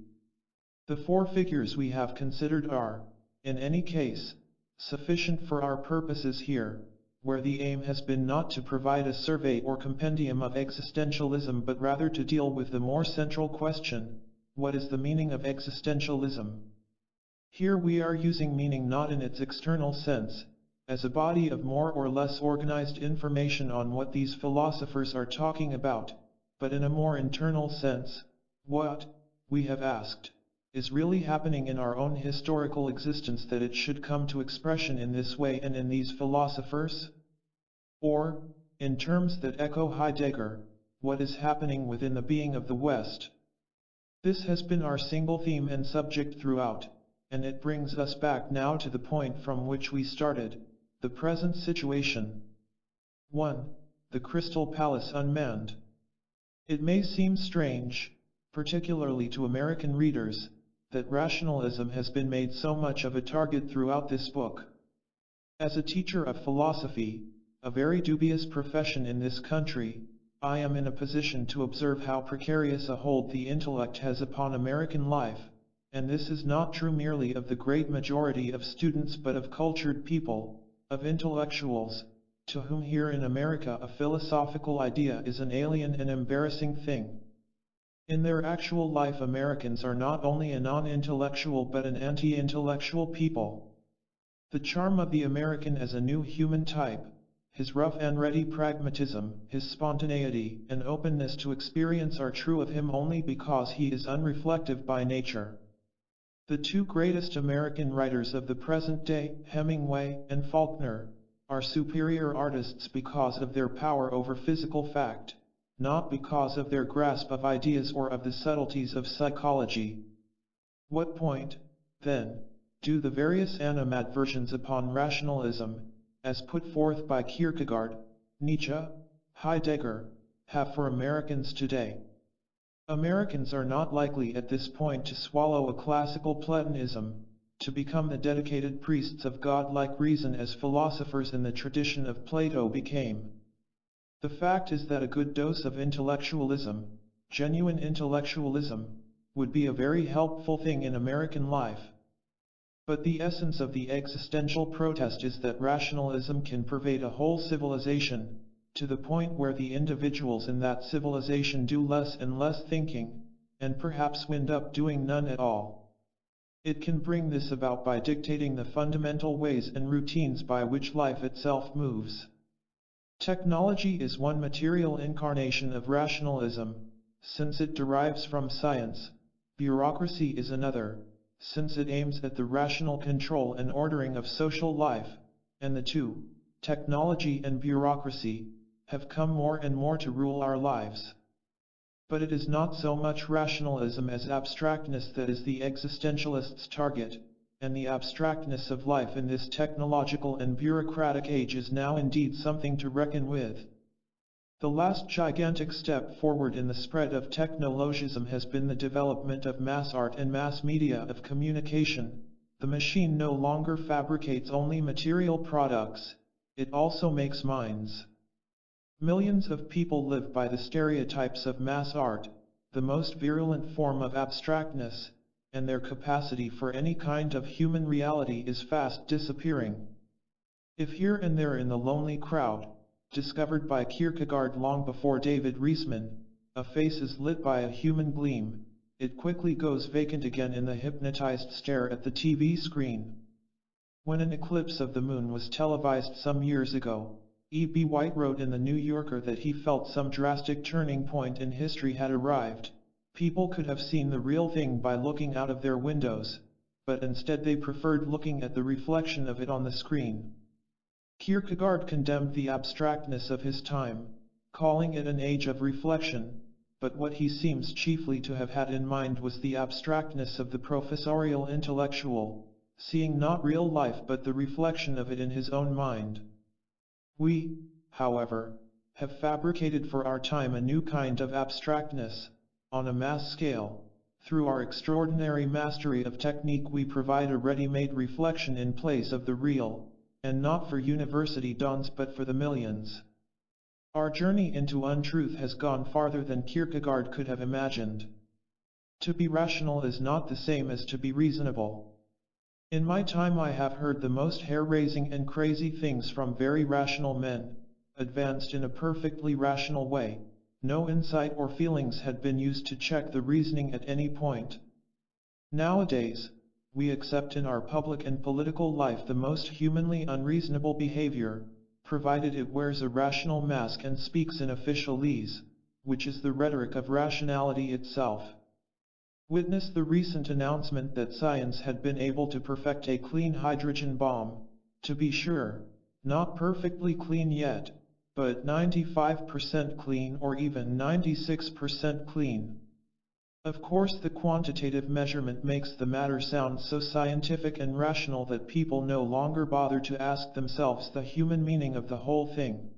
The 4 figures we have considered are, in any case, sufficient for our purposes here, where the aim has been not to provide a survey or compendium of existentialism but rather to deal with the more central question, what is the meaning of existentialism? Here we are using meaning not in its external sense, as a body of more or less organized information on what these philosophers are talking about, but in a more internal sense, what, we have asked, is really happening in our own historical existence that it should come to expression in this way and in these philosophers? Or, in terms that echo Heidegger, what is happening within the being of the West? This has been our single theme and subject throughout, and it brings us back now to the point from which we started, the present situation. 1. The Crystal Palace unmanned. It may seem strange, particularly to American readers, that rationalism has been made so much of a target throughout this book. As a teacher of philosophy, a very dubious profession in this country, I am in a position to observe how precarious a hold the intellect has upon American life, and this is not true merely of the great majority of students but of cultured people, of intellectuals, to whom here in America a philosophical idea is an alien and embarrassing thing. In their actual life, Americans are not only a non-intellectual but an anti-intellectual people. The charm of the American as a new human type, his rough and ready pragmatism, his spontaneity and openness to experience are true of him only because he is unreflective by nature. The two greatest American writers of the present day, Hemingway and Faulkner, are superior artists because of their power over physical fact, not because of their grasp of ideas or of the subtleties of psychology. What point, then, do the various animadversions upon rationalism, as put forth by Kierkegaard, Nietzsche, Heidegger, have for Americans today? Americans are not likely at this point to swallow a classical Platonism, to become the dedicated priests of God-like reason as philosophers in the tradition of Plato became. The fact is that a good dose of intellectualism, genuine intellectualism, would be a very helpful thing in American life. But the essence of the existential protest is that rationalism can pervade a whole civilization, to the point where the individuals in that civilization do less and less thinking, and perhaps wind up doing none at all. It can bring this about by dictating the fundamental ways and routines by which life itself moves. Technology is one material incarnation of rationalism, since it derives from science. Bureaucracy is another, since it aims at the rational control and ordering of social life, and the two, technology and bureaucracy, have come more and more to rule our lives. But it is not so much rationalism as abstractness that is the existentialist's target, and the abstractness of life in this technological and bureaucratic age is now indeed something to reckon with. The last gigantic step forward in the spread of technologism has been the development of mass art and mass media of communication. The machine no longer fabricates only material products, it also makes minds. Millions of people live by the stereotypes of mass art, the most virulent form of abstractness, and their capacity for any kind of human reality is fast disappearing. If here and there in the lonely crowd, discovered by Kierkegaard long before David Riesman, a face is lit by a human gleam, it quickly goes vacant again in the hypnotized stare at the TV screen. When an eclipse of the moon was televised some years ago, E.B. White wrote in the New Yorker that he felt some drastic turning point in history had arrived. People could have seen the real thing by looking out of their windows, but instead they preferred looking at the reflection of it on the screen. Kierkegaard condemned the abstractness of his time, calling it an age of reflection, but what he seems chiefly to have had in mind was the abstractness of the professorial intellectual, seeing not real life but the reflection of it in his own mind. We, however, have fabricated for our time a new kind of abstractness, on a mass scale. Through our extraordinary mastery of technique we provide a ready-made reflection in place of the real, and not for university dons but for the millions. Our journey into untruth has gone farther than Kierkegaard could have imagined. To be rational is not the same as to be reasonable. In my time I have heard the most hair-raising and crazy things from very rational men, advanced in a perfectly rational way. No insight or feelings had been used to check the reasoning at any point. Nowadays, we accept in our public and political life the most humanly unreasonable behavior, provided it wears a rational mask and speaks in officialese, which is the rhetoric of rationality itself. Witness the recent announcement that science had been able to perfect a clean hydrogen bomb, to be sure, not perfectly clean yet, but 95% clean or even 96% clean. Of course the quantitative measurement makes the matter sound so scientific and rational that people no longer bother to ask themselves the human meaning of the whole thing.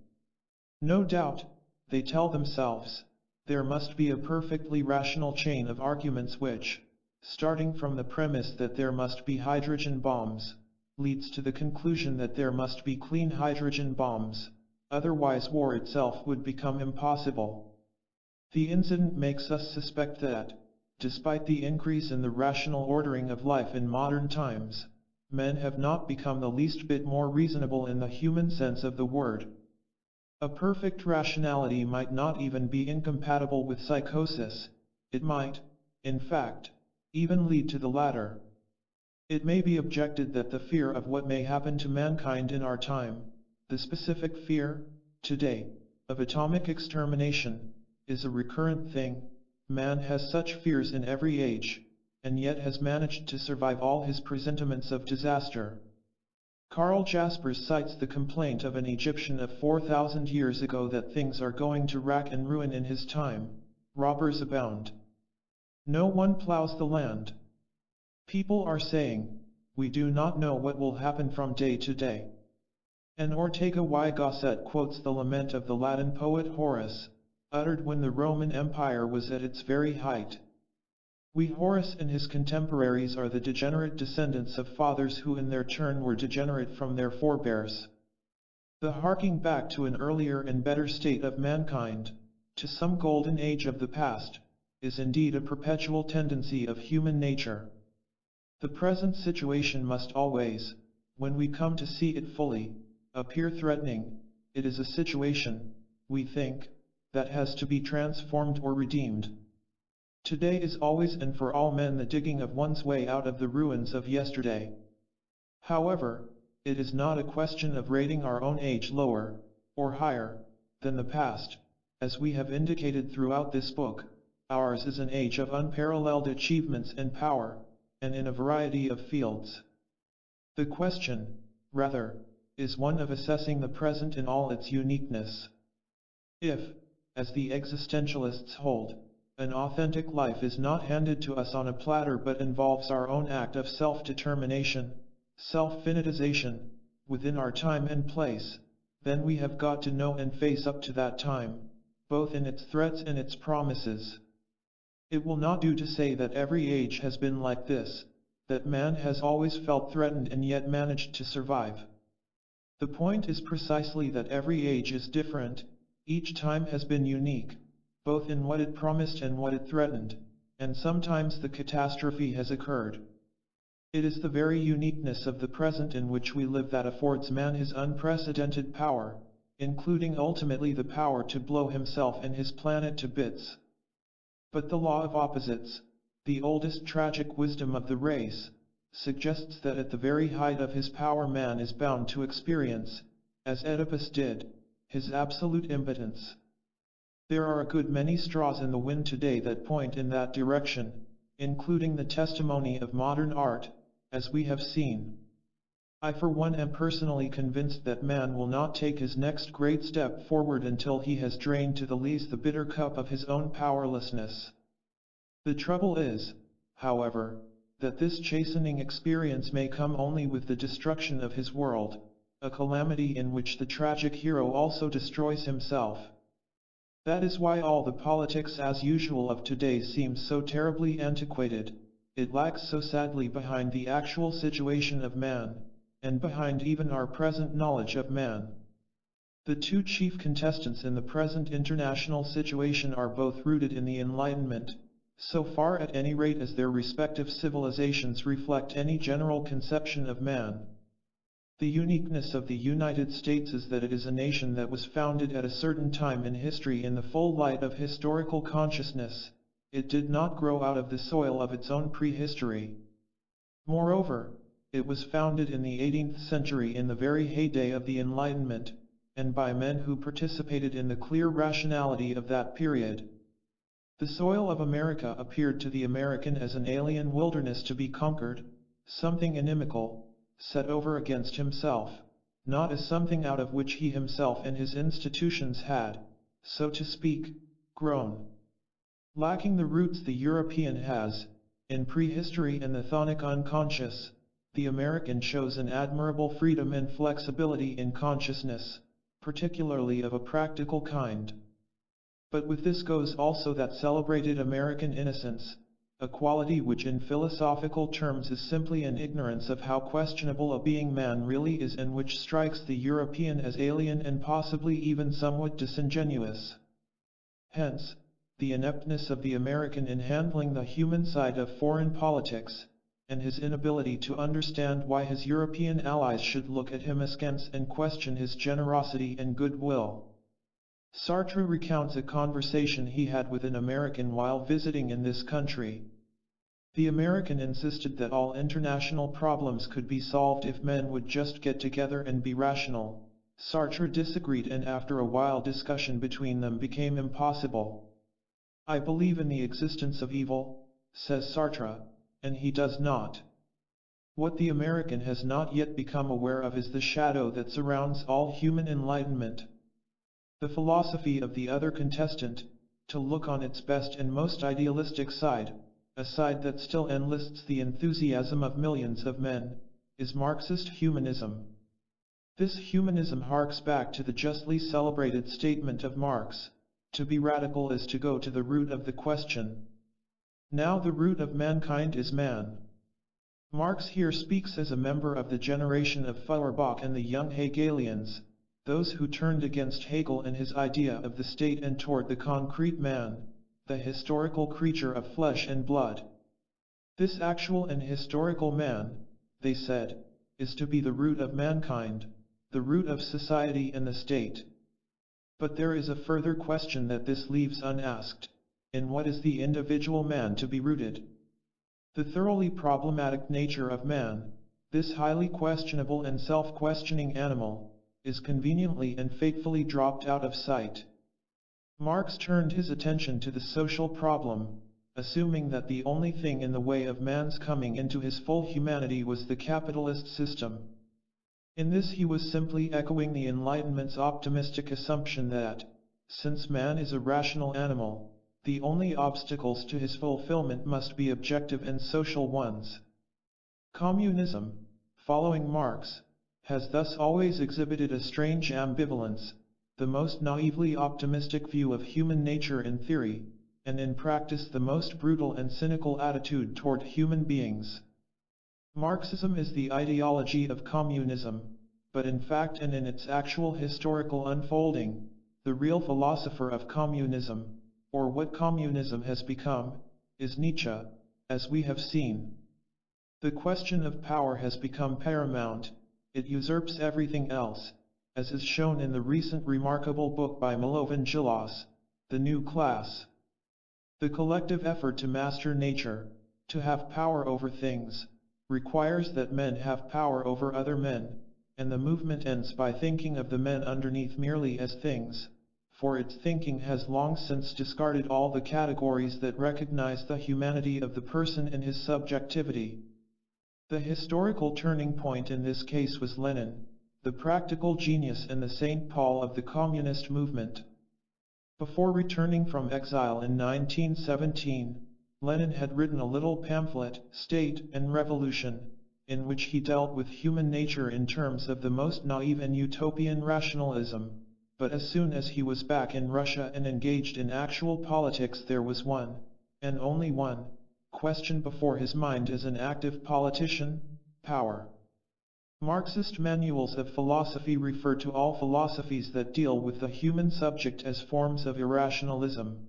No doubt, they tell themselves, there must be a perfectly rational chain of arguments which, starting from the premise that there must be hydrogen bombs, leads to the conclusion that there must be clean hydrogen bombs, otherwise war itself would become impossible. The incident makes us suspect that, despite the increase in the rational ordering of life in modern times, men have not become the least bit more reasonable in the human sense of the word. A perfect rationality might not even be incompatible with psychosis, it might, in fact, even lead to the latter. It may be objected that the fear of what may happen to mankind in our time, the specific fear, today, of atomic extermination, is a recurrent thing. Man has such fears in every age, and yet has managed to survive all his presentiments of disaster. Karl Jaspers cites the complaint of an Egyptian of 4,000 years ago that things are going to rack and ruin in his time, robbers abound. No one plows the land. People are saying, we do not know what will happen from day to day. And Ortega y Gasset quotes the lament of the Latin poet Horace, uttered when the Roman Empire was at its very height. Horace and his contemporaries are the degenerate descendants of fathers who in their turn were degenerate from their forebears. The harking back to an earlier and better state of mankind, to some golden age of the past, is indeed a perpetual tendency of human nature. The present situation must always, when we come to see it fully, appear threatening. It is a situation, we think, that has to be transformed or redeemed. Today is always and for all men the digging of one's way out of the ruins of yesterday. However, it is not a question of rating our own age lower, or higher, than the past. As we have indicated throughout this book, ours is an age of unparalleled achievements and power, and in a variety of fields. The question, rather, is one of assessing the present in all its uniqueness. If, as the existentialists hold, an authentic life is not handed to us on a platter but involves our own act of self-determination, self-finitization, within our time and place, then we have got to know and face up to that time, both in its threats and its promises. It will not do to say that every age has been like this, that man has always felt threatened and yet managed to survive. The point is precisely that every age is different, each time has been unique, both in what it promised and what it threatened, and sometimes the catastrophe has occurred. It is the very uniqueness of the present in which we live that affords man his unprecedented power, including ultimately the power to blow himself and his planet to bits. But the law of opposites, the oldest tragic wisdom of the race, suggests that at the very height of his power man is bound to experience, as Oedipus did, his absolute impotence. There are a good many straws in the wind today that point in that direction, including the testimony of modern art, as we have seen. I for one am personally convinced that man will not take his next great step forward until he has drained to the lees the bitter cup of his own powerlessness. The trouble is, however, that this chastening experience may come only with the destruction of his world, a calamity in which the tragic hero also destroys himself. That is why all the politics as usual of today seems so terribly antiquated. It lags so sadly behind the actual situation of man, and behind even our present knowledge of man. The two chief contestants in the present international situation are both rooted in the Enlightenment, so far at any rate as their respective civilizations reflect any general conception of man. The uniqueness of the United States is that it is a nation that was founded at a certain time in history in the full light of historical consciousness. It did not grow out of the soil of its own prehistory. Moreover, it was founded in the 18th century in the very heyday of the Enlightenment, and by men who participated in the clear rationality of that period. The soil of America appeared to the American as an alien wilderness to be conquered, something inimical, set over against himself, not as something out of which he himself and his institutions had, so to speak, grown. Lacking the roots the European has, in prehistory and the chthonic unconscious, the American shows an admirable freedom and flexibility in consciousness, particularly of a practical kind. But with this goes also that celebrated American innocence, a quality which in philosophical terms is simply an ignorance of how questionable a being man really is, and which strikes the European as alien and possibly even somewhat disingenuous. Hence, the ineptness of the American in handling the human side of foreign politics, and his inability to understand why his European allies should look at him askance and question his generosity and goodwill. Sartre recounts a conversation he had with an American while visiting in this country. The American insisted that all international problems could be solved if men would just get together and be rational. Sartre disagreed, and after a while discussion between them became impossible. "I believe in the existence of evil," says Sartre, and he does not. What the American has not yet become aware of is the shadow that surrounds all human enlightenment. The philosophy of the other contestant, to look on its best and most idealistic side, a side that still enlists the enthusiasm of millions of men, is Marxist humanism. This humanism harks back to the justly celebrated statement of Marx, "To be radical is to go to the root of the question." Now the root of mankind is man. Marx here speaks as a member of the generation of Feuerbach and the young Hegelians, those who turned against Hegel and his idea of the state and toward the concrete man, the historical creature of flesh and blood. This actual and historical man, they said, is to be the root of mankind, the root of society and the state. But there is a further question that this leaves unasked: in what is the individual man to be rooted? The thoroughly problematic nature of man, this highly questionable and self-questioning animal, is conveniently and fatefully dropped out of sight. Marx turned his attention to the social problem, assuming that the only thing in the way of man's coming into his full humanity was the capitalist system. In this he was simply echoing the Enlightenment's optimistic assumption that, since man is a rational animal, the only obstacles to his fulfillment must be objective and social ones. Communism, following Marx, has thus always exhibited a strange ambivalence, the most naively optimistic view of human nature in theory, and in practice the most brutal and cynical attitude toward human beings. Marxism is the ideology of communism, but in fact and in its actual historical unfolding, the real philosopher of communism, or what communism has become, is Nietzsche, as we have seen. The question of power has become paramount, it usurps everything else, as is shown in the recent remarkable book by Milovan Djilas, The New Class. The collective effort to master nature, to have power over things, requires that men have power over other men, and the movement ends by thinking of the men underneath merely as things, for its thinking has long since discarded all the categories that recognize the humanity of the person and his subjectivity. The historical turning point in this case was Lenin, the practical genius and the St. Paul of the communist movement. Before returning from exile in 1917, Lenin had written a little pamphlet, State and Revolution, in which he dealt with human nature in terms of the most naive and utopian rationalism, but as soon as he was back in Russia and engaged in actual politics, there was one, and only one, question before his mind as an active politician: power. Marxist manuals of philosophy refer to all philosophies that deal with the human subject as forms of irrationalism.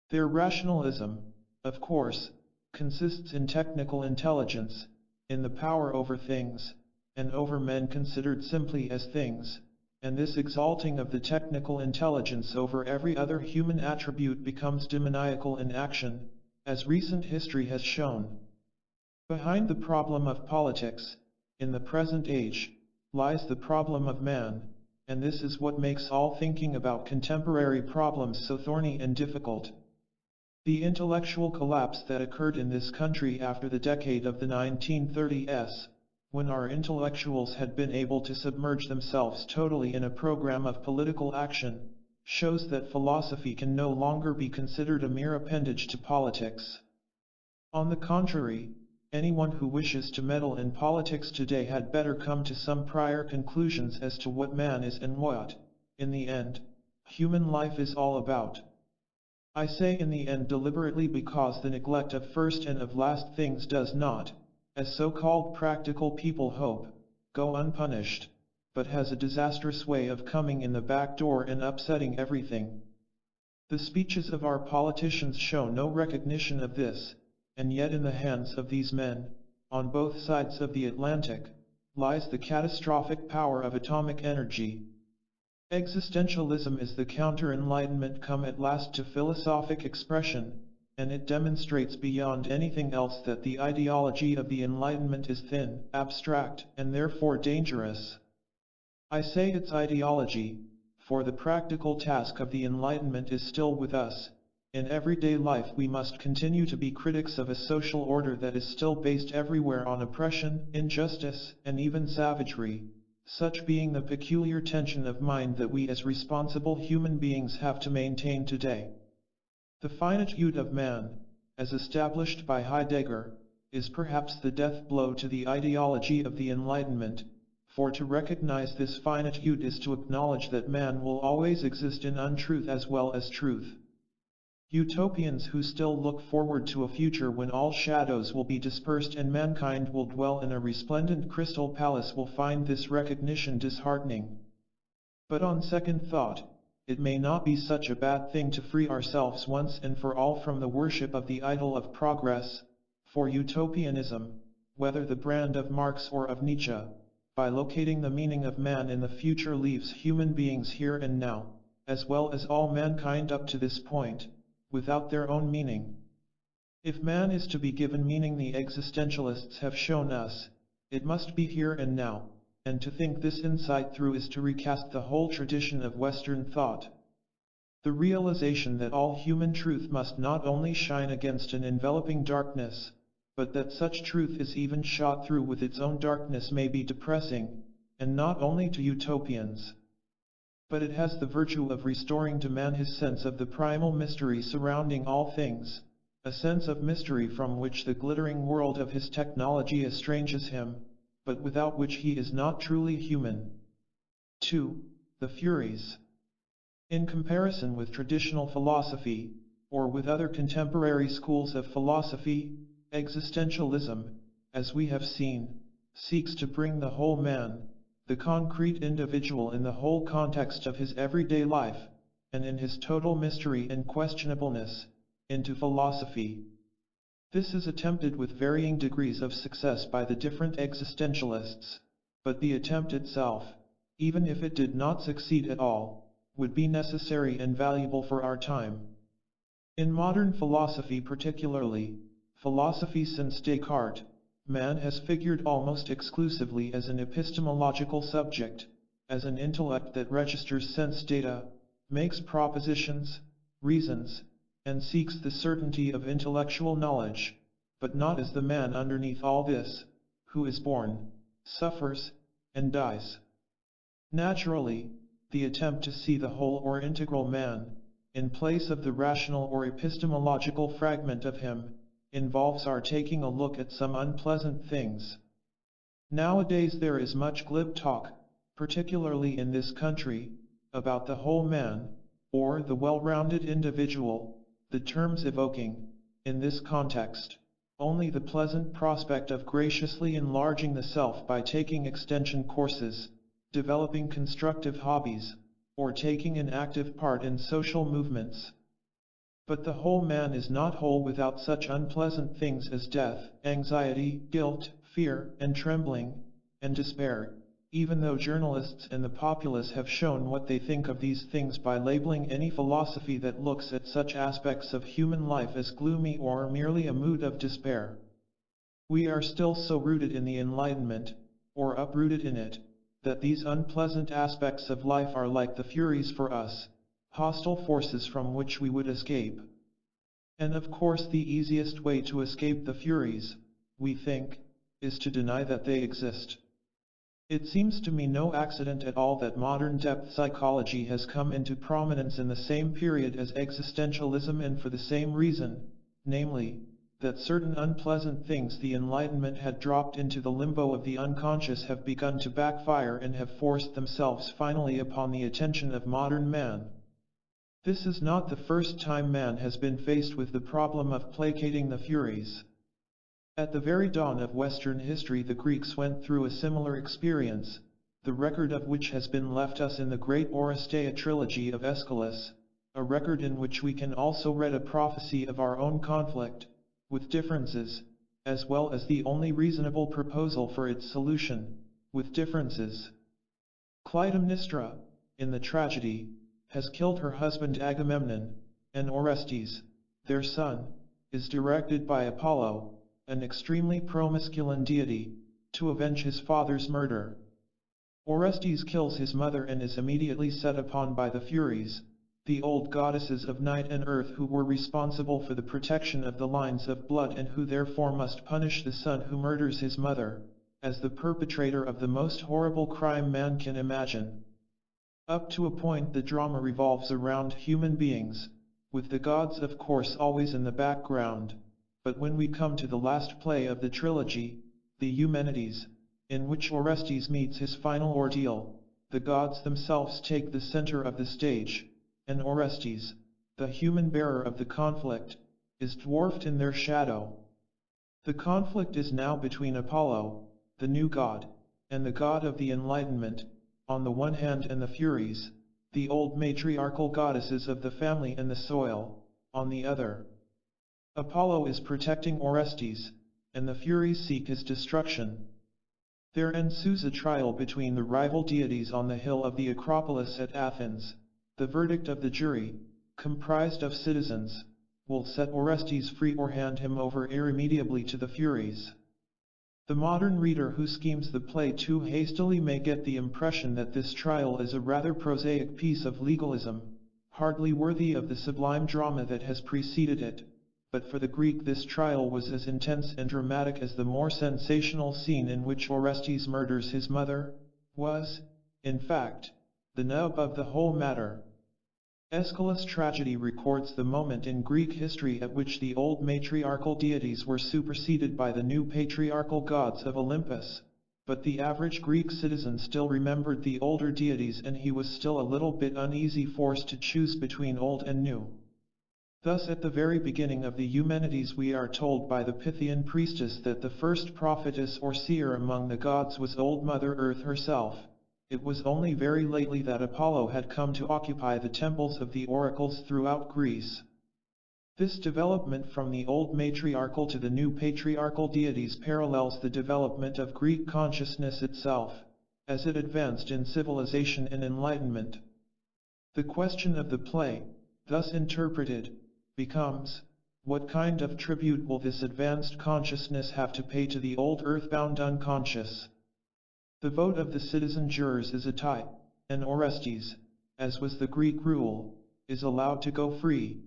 Their rationalism, of course, consists in technical intelligence, in the power over things, and over men considered simply as things, and this exalting of the technical intelligence over every other human attribute becomes demoniacal in action, as recent history has shown. Behind the problem of politics, in the present age, lies the problem of man, and this is what makes all thinking about contemporary problems so thorny and difficult. The intellectual collapse that occurred in this country after the decade of the 1930s, when our intellectuals had been able to submerge themselves totally in a program of political action, shows that philosophy can no longer be considered a mere appendage to politics. On the contrary, anyone who wishes to meddle in politics today had better come to some prior conclusions as to what man is and what, in the end, human life is all about. I say in the end deliberately because the neglect of first and of last things does not, as so-called practical people hope, go unpunished, but has a disastrous way of coming in the back door and upsetting everything. The speeches of our politicians show no recognition of this, and yet in the hands of these men, on both sides of the Atlantic, lies the catastrophic power of atomic energy. Existentialism is the counter-enlightenment come at last to philosophic expression, and it demonstrates beyond anything else that the ideology of the Enlightenment is thin, abstract, and therefore dangerous. I say its ideology, for the practical task of the Enlightenment is still with us. In everyday life we must continue to be critics of a social order that is still based everywhere on oppression, injustice, and even savagery, such being the peculiar tension of mind that we as responsible human beings have to maintain today. The finitude of man, as established by Heidegger, is perhaps the death blow to the ideology of the Enlightenment, for to recognize this finitude is to acknowledge that man will always exist in untruth as well as truth. Utopians who still look forward to a future when all shadows will be dispersed and mankind will dwell in a resplendent crystal palace will find this recognition disheartening. But on second thought, it may not be such a bad thing to free ourselves once and for all from the worship of the idol of progress, for utopianism, whether the brand of Marx or of Nietzsche, by locating the meaning of man in the future leaves human beings here and now, as well as all mankind up to this point, without their own meaning. If man is to be given meaning, the existentialists have shown us, it must be here and now, and to think this insight through is to recast the whole tradition of Western thought. The realization that all human truth must not only shine against an enveloping darkness, but that such truth is even shot through with its own darkness may be depressing, and not only to utopians. But it has the virtue of restoring to man his sense of the primal mystery surrounding all things, a sense of mystery from which the glittering world of his technology estranges him, but without which he is not truly human. 2. The Furies. In comparison with traditional philosophy, or with other contemporary schools of philosophy, existentialism, as we have seen, seeks to bring the whole man, the concrete individual in the whole context of his everyday life, and in his total mystery and questionableness, into philosophy. This is attempted with varying degrees of success by the different existentialists, but the attempt itself, even if it did not succeed at all, would be necessary and valuable for our time. In modern philosophy particularly, philosophy since Descartes, man has figured almost exclusively as an epistemological subject, as an intellect that registers sense data, makes propositions, reasons, and seeks the certainty of intellectual knowledge, but not as the man underneath all this, who is born, suffers, and dies. Naturally, the attempt to see the whole or integral man, in place of the rational or epistemological fragment of him, involves our taking a look at some unpleasant things. Nowadays there is much glib talk, particularly in this country, about the whole man, or the well-rounded individual, the terms evoking, in this context, only the pleasant prospect of graciously enlarging the self by taking extension courses, developing constructive hobbies, or taking an active part in social movements. But the whole man is not whole without such unpleasant things as death, anxiety, guilt, fear, and trembling, and despair, even though journalists and the populace have shown what they think of these things by labeling any philosophy that looks at such aspects of human life as gloomy or merely a mood of despair. We are still so rooted in the Enlightenment, or uprooted in it, that these unpleasant aspects of life are like the Furies for us, hostile forces from which we would escape. And of course the easiest way to escape the Furies, we think, is to deny that they exist. It seems to me no accident at all that modern depth psychology has come into prominence in the same period as existentialism, and for the same reason, namely, that certain unpleasant things the Enlightenment had dropped into the limbo of the unconscious have begun to backfire and have forced themselves finally upon the attention of modern man. This is not the first time man has been faced with the problem of placating the Furies. At the very dawn of Western history, the Greeks went through a similar experience, the record of which has been left us in the great Oresteia trilogy of Aeschylus, a record in which we can also read a prophecy of our own conflict, with differences, as well as the only reasonable proposal for its solution, with differences. Clytemnestra, in the tragedy, has killed her husband Agamemnon, and Orestes, their son, is directed by Apollo, an extremely promiscuous deity, to avenge his father's murder. Orestes kills his mother and is immediately set upon by the Furies, the old goddesses of night and earth who were responsible for the protection of the lines of blood and who therefore must punish the son who murders his mother, as the perpetrator of the most horrible crime man can imagine. Up to a point the drama revolves around human beings, with the gods of course always in the background, but when we come to the last play of the trilogy, the Eumenides, in which Orestes meets his final ordeal, the gods themselves take the center of the stage, and Orestes, the human bearer of the conflict, is dwarfed in their shadow. The conflict is now between Apollo, the new god, and the god of the Enlightenment, on the one hand, and the Furies, the old matriarchal goddesses of the family and the soil, on the other. Apollo is protecting Orestes, and the Furies seek his destruction. There ensues a trial between the rival deities on the hill of the Acropolis at Athens. The verdict of the jury, comprised of citizens, will set Orestes free or hand him over irremediably to the Furies. The modern reader who schemes the play too hastily may get the impression that this trial is a rather prosaic piece of legalism, hardly worthy of the sublime drama that has preceded it, but for the Greek this trial was as intense and dramatic as the more sensational scene in which Orestes murders his mother, was, in fact, the nub of the whole matter. Aeschylus' tragedy records the moment in Greek history at which the old matriarchal deities were superseded by the new patriarchal gods of Olympus, but the average Greek citizen still remembered the older deities and he was still a little bit uneasy forced to choose between old and new. Thus at the very beginning of the Eumenides we are told by the Pythian priestess that the first prophetess or seer among the gods was old Mother Earth herself. It was only very lately that Apollo had come to occupy the temples of the oracles throughout Greece. This development from the old matriarchal to the new patriarchal deities parallels the development of Greek consciousness itself, as it advanced in civilization and enlightenment. The question of the play, thus interpreted, becomes, what kind of tribute will this advanced consciousness have to pay to the old earthbound unconscious? The vote of the citizen jurors is a tie, and Orestes, as was the Greek rule, is allowed to go free.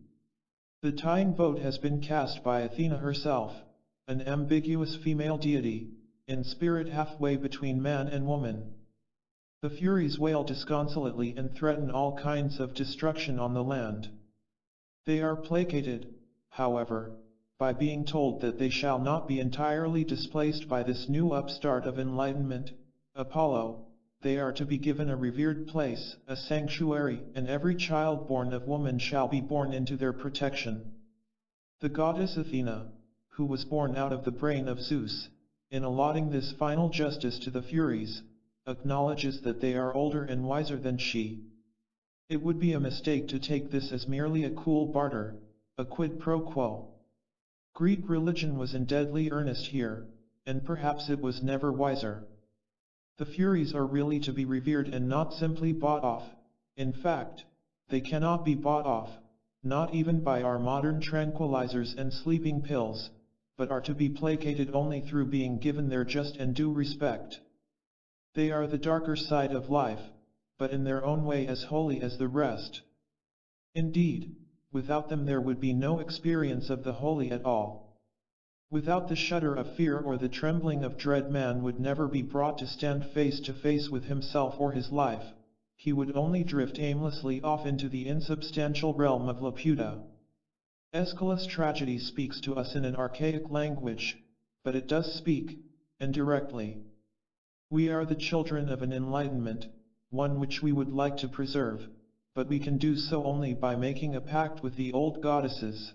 The tying vote has been cast by Athena herself, an ambiguous female deity, in spirit halfway between man and woman. The Furies wail disconsolately and threaten all kinds of destruction on the land. They are placated, however, by being told that they shall not be entirely displaced by this new upstart of enlightenment, Apollo. They are to be given a revered place, a sanctuary, and every child born of woman shall be born into their protection. The goddess Athena, who was born out of the brain of Zeus, in allotting this final justice to the Furies, acknowledges that they are older and wiser than she. It would be a mistake to take this as merely a cool barter, a quid pro quo. Greek religion was in deadly earnest here, and perhaps it was never wiser. The Furies are really to be revered and not simply bought off. In fact, they cannot be bought off, not even by our modern tranquilizers and sleeping pills, but are to be placated only through being given their just and due respect. They are the darker side of life, but in their own way as holy as the rest. Indeed, without them there would be no experience of the holy at all. Without the shudder of fear or the trembling of dread, man would never be brought to stand face to face with himself or his life. He would only drift aimlessly off into the insubstantial realm of Laputa. Aeschylus' tragedy speaks to us in an archaic language, but it does speak, and directly. We are the children of an enlightenment, one which we would like to preserve, but we can do so only by making a pact with the old goddesses.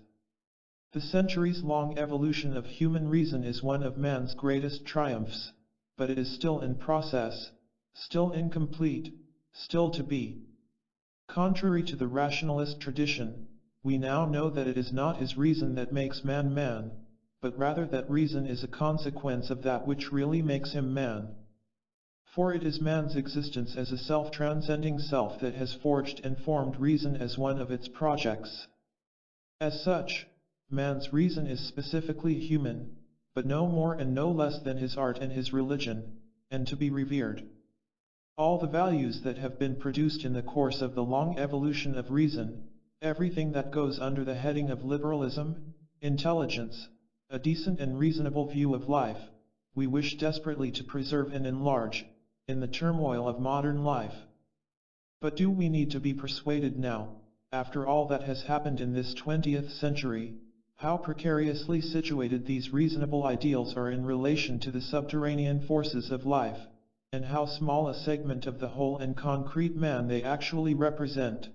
The centuries-long evolution of human reason is one of man's greatest triumphs, but it is still in process, still incomplete, still to be. Contrary to the rationalist tradition, we now know that it is not his reason that makes man man, but rather that reason is a consequence of that which really makes him man. For it is man's existence as a self-transcending self that has forged and formed reason as one of its projects. As such, man's reason is specifically human, but no more and no less than his art and his religion, and to be revered. All the values that have been produced in the course of the long evolution of reason, everything that goes under the heading of liberalism, intelligence, a decent and reasonable view of life, we wish desperately to preserve and enlarge, in the turmoil of modern life. But do we need to be persuaded now, after all that has happened in this 20th century, how precariously situated these reasonable ideals are in relation to the subterranean forces of life, and how small a segment of the whole and concrete man they actually represent?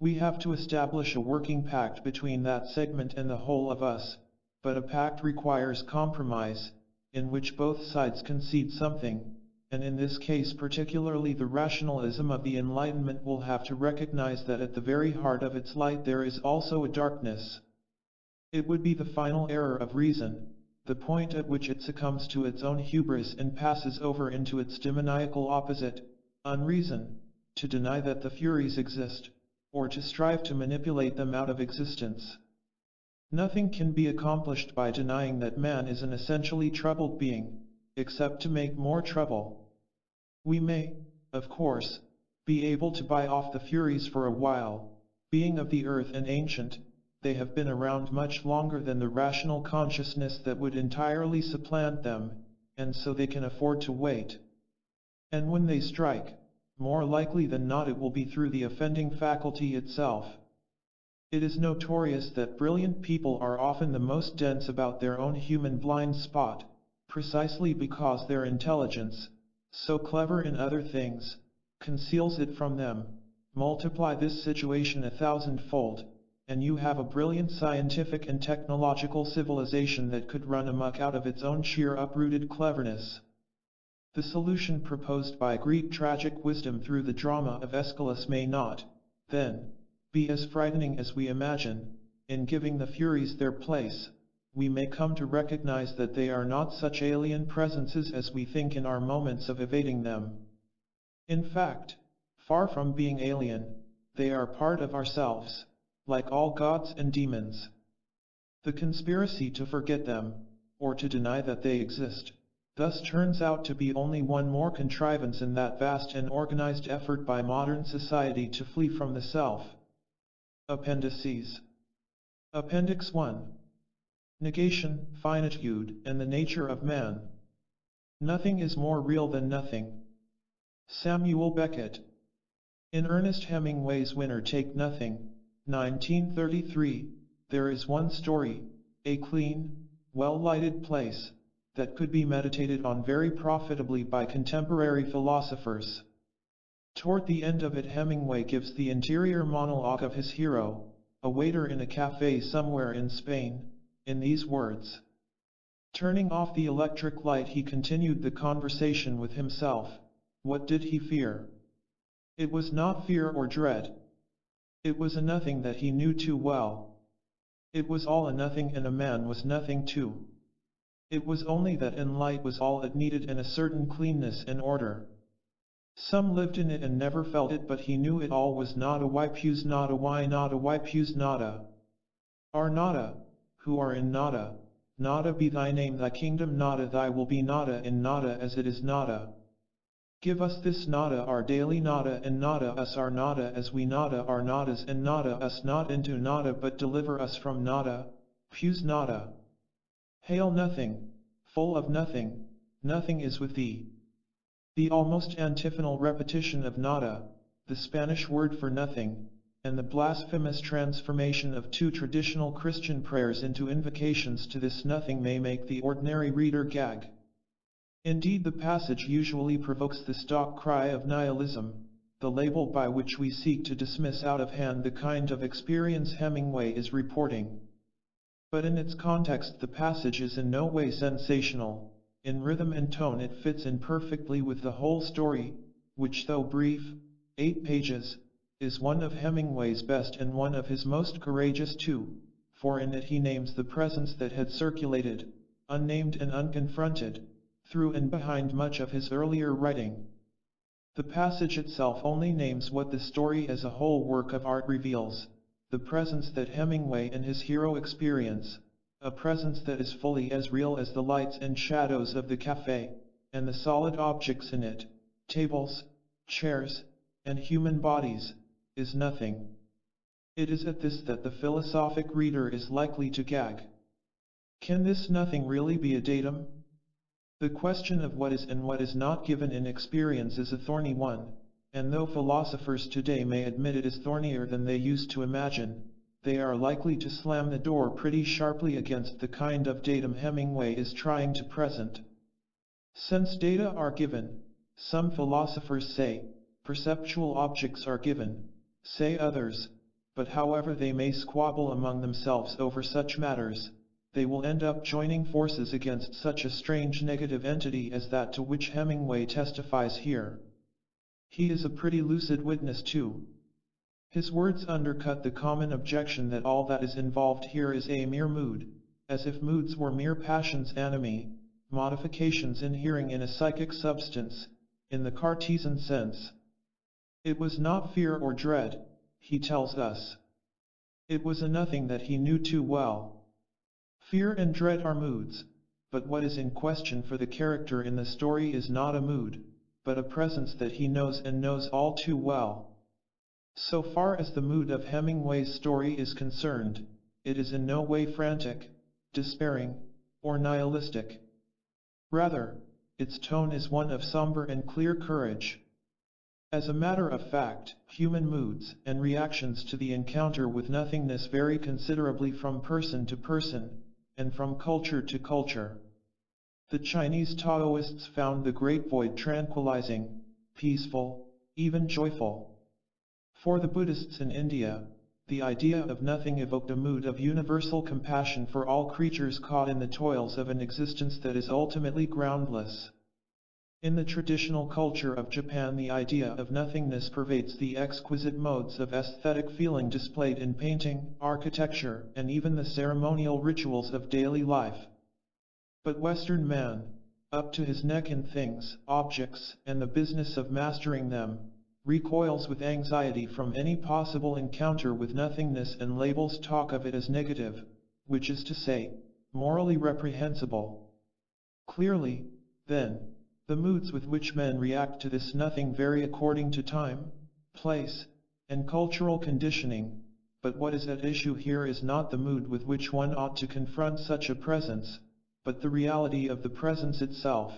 We have to establish a working pact between that segment and the whole of us, but a pact requires compromise, in which both sides concede something, and in this case particularly the rationalism of the Enlightenment will have to recognize that at the very heart of its light there is also a darkness. It would be the final error of reason, the point at which it succumbs to its own hubris and passes over into its demoniacal opposite, unreason, to deny that the Furies exist, or to strive to manipulate them out of existence. Nothing can be accomplished by denying that man is an essentially troubled being, except to make more trouble. We may, of course, be able to buy off the Furies for a while, being of the earth and ancient. They have been around much longer than the rational consciousness that would entirely supplant them, and so they can afford to wait. And when they strike, more likely than not it will be through the offending faculty itself. It is notorious that brilliant people are often the most dense about their own human blind spot, precisely because their intelligence, so clever in other things, conceals it from them. Multiply this situation 1,000-fold, and you have a brilliant scientific and technological civilization that could run amok out of its own sheer uprooted cleverness. The solution proposed by Greek tragic wisdom through the drama of Aeschylus may not, then, be as frightening as we imagine. In giving the Furies their place, we may come to recognize that they are not such alien presences as we think in our moments of evading them. In fact, far from being alien, they are part of ourselves, like all gods and demons. The conspiracy to forget them, or to deny that they exist, thus turns out to be only one more contrivance in that vast and organized effort by modern society to flee from the self. Appendices. Appendix 1. Negation, finitude, and the nature of man. Nothing is more real than nothing. Samuel Beckett. In Ernest Hemingway's Winner Take Nothing, 1933, there is one story, a clean, well-lighted place, that could be meditated on very profitably by contemporary philosophers. Toward the end of it, Hemingway gives the interior monologue of his hero, a waiter in a cafe somewhere in Spain, in these words. Turning off the electric light, he continued the conversation with himself. What did he fear? It was not fear or dread. It was a nothing that he knew too well. It was all a nothing, and a man was nothing too. It was only that, and light was all it needed, and a certain cleanness and order. Some lived in it and never felt it, but he knew it all was nada. Why pews nada? Why nada? Why pews nada? Are nada, who are in nada. Nada be thy name, thy kingdom, nada thy will be, nada in nada as it is nada. Give us this nada, our daily nada, and nada us our nada as we nada our nadas, and nada us not into nada, but deliver us from nada. Pews nada. Hail nothing, full of nothing, nothing is with thee. The almost antiphonal repetition of nada, the Spanish word for nothing, and the blasphemous transformation of two traditional Christian prayers into invocations to this nothing may make the ordinary reader gag. Indeed, the passage usually provokes the stock cry of nihilism, the label by which we seek to dismiss out of hand the kind of experience Hemingway is reporting. But in its context the passage is in no way sensational. In rhythm and tone it fits in perfectly with the whole story, which though brief, 8 pages, is one of Hemingway's best and one of his most courageous too, for in it he names the presence that had circulated, unnamed and unconfronted, through and behind much of his earlier writing. The passage itself only names what the story as a whole work of art reveals, the presence that Hemingway and his hero experience, a presence that is fully as real as the lights and shadows of the café, and the solid objects in it, tables, chairs, and human bodies, is nothing. It is at this that the philosophic reader is likely to gag. Can this nothing really be a datum? The question of what is and what is not given in experience is a thorny one, and though philosophers today may admit it is thornier than they used to imagine, they are likely to slam the door pretty sharply against the kind of datum Hemingway is trying to present. Since data are given, some philosophers say, perceptual objects are given, say others, but however they may squabble among themselves over such matters, they will end up joining forces against such a strange negative entity as that to which Hemingway testifies here. He is a pretty lucid witness too. His words undercut the common objection that all that is involved here is a mere mood, as if moods were mere passions animi, modifications inhering in a psychic substance, in the Cartesian sense. It was not fear or dread, he tells us. It was a nothing that he knew too well. Fear and dread are moods, but what is in question for the character in the story is not a mood, but a presence that he knows and knows all too well. So far as the mood of Hemingway's story is concerned, it is in no way frantic, despairing, or nihilistic. Rather, its tone is one of somber and clear courage. As a matter of fact, human moods and reactions to the encounter with nothingness vary considerably from person to person, and from culture to culture. The Chinese Taoists found the great void tranquilizing, peaceful, even joyful. For the Buddhists in India, the idea of nothing evoked a mood of universal compassion for all creatures caught in the toils of an existence that is ultimately groundless. In the traditional culture of Japan, the idea of nothingness pervades the exquisite modes of aesthetic feeling displayed in painting, architecture, and even the ceremonial rituals of daily life. But Western man, up to his neck in things, objects, and the business of mastering them, recoils with anxiety from any possible encounter with nothingness and labels talk of it as negative, which is to say, morally reprehensible. Clearly, then, the moods with which men react to this nothing vary according to time, place, and cultural conditioning, but what is at issue here is not the mood with which one ought to confront such a presence, but the reality of the presence itself.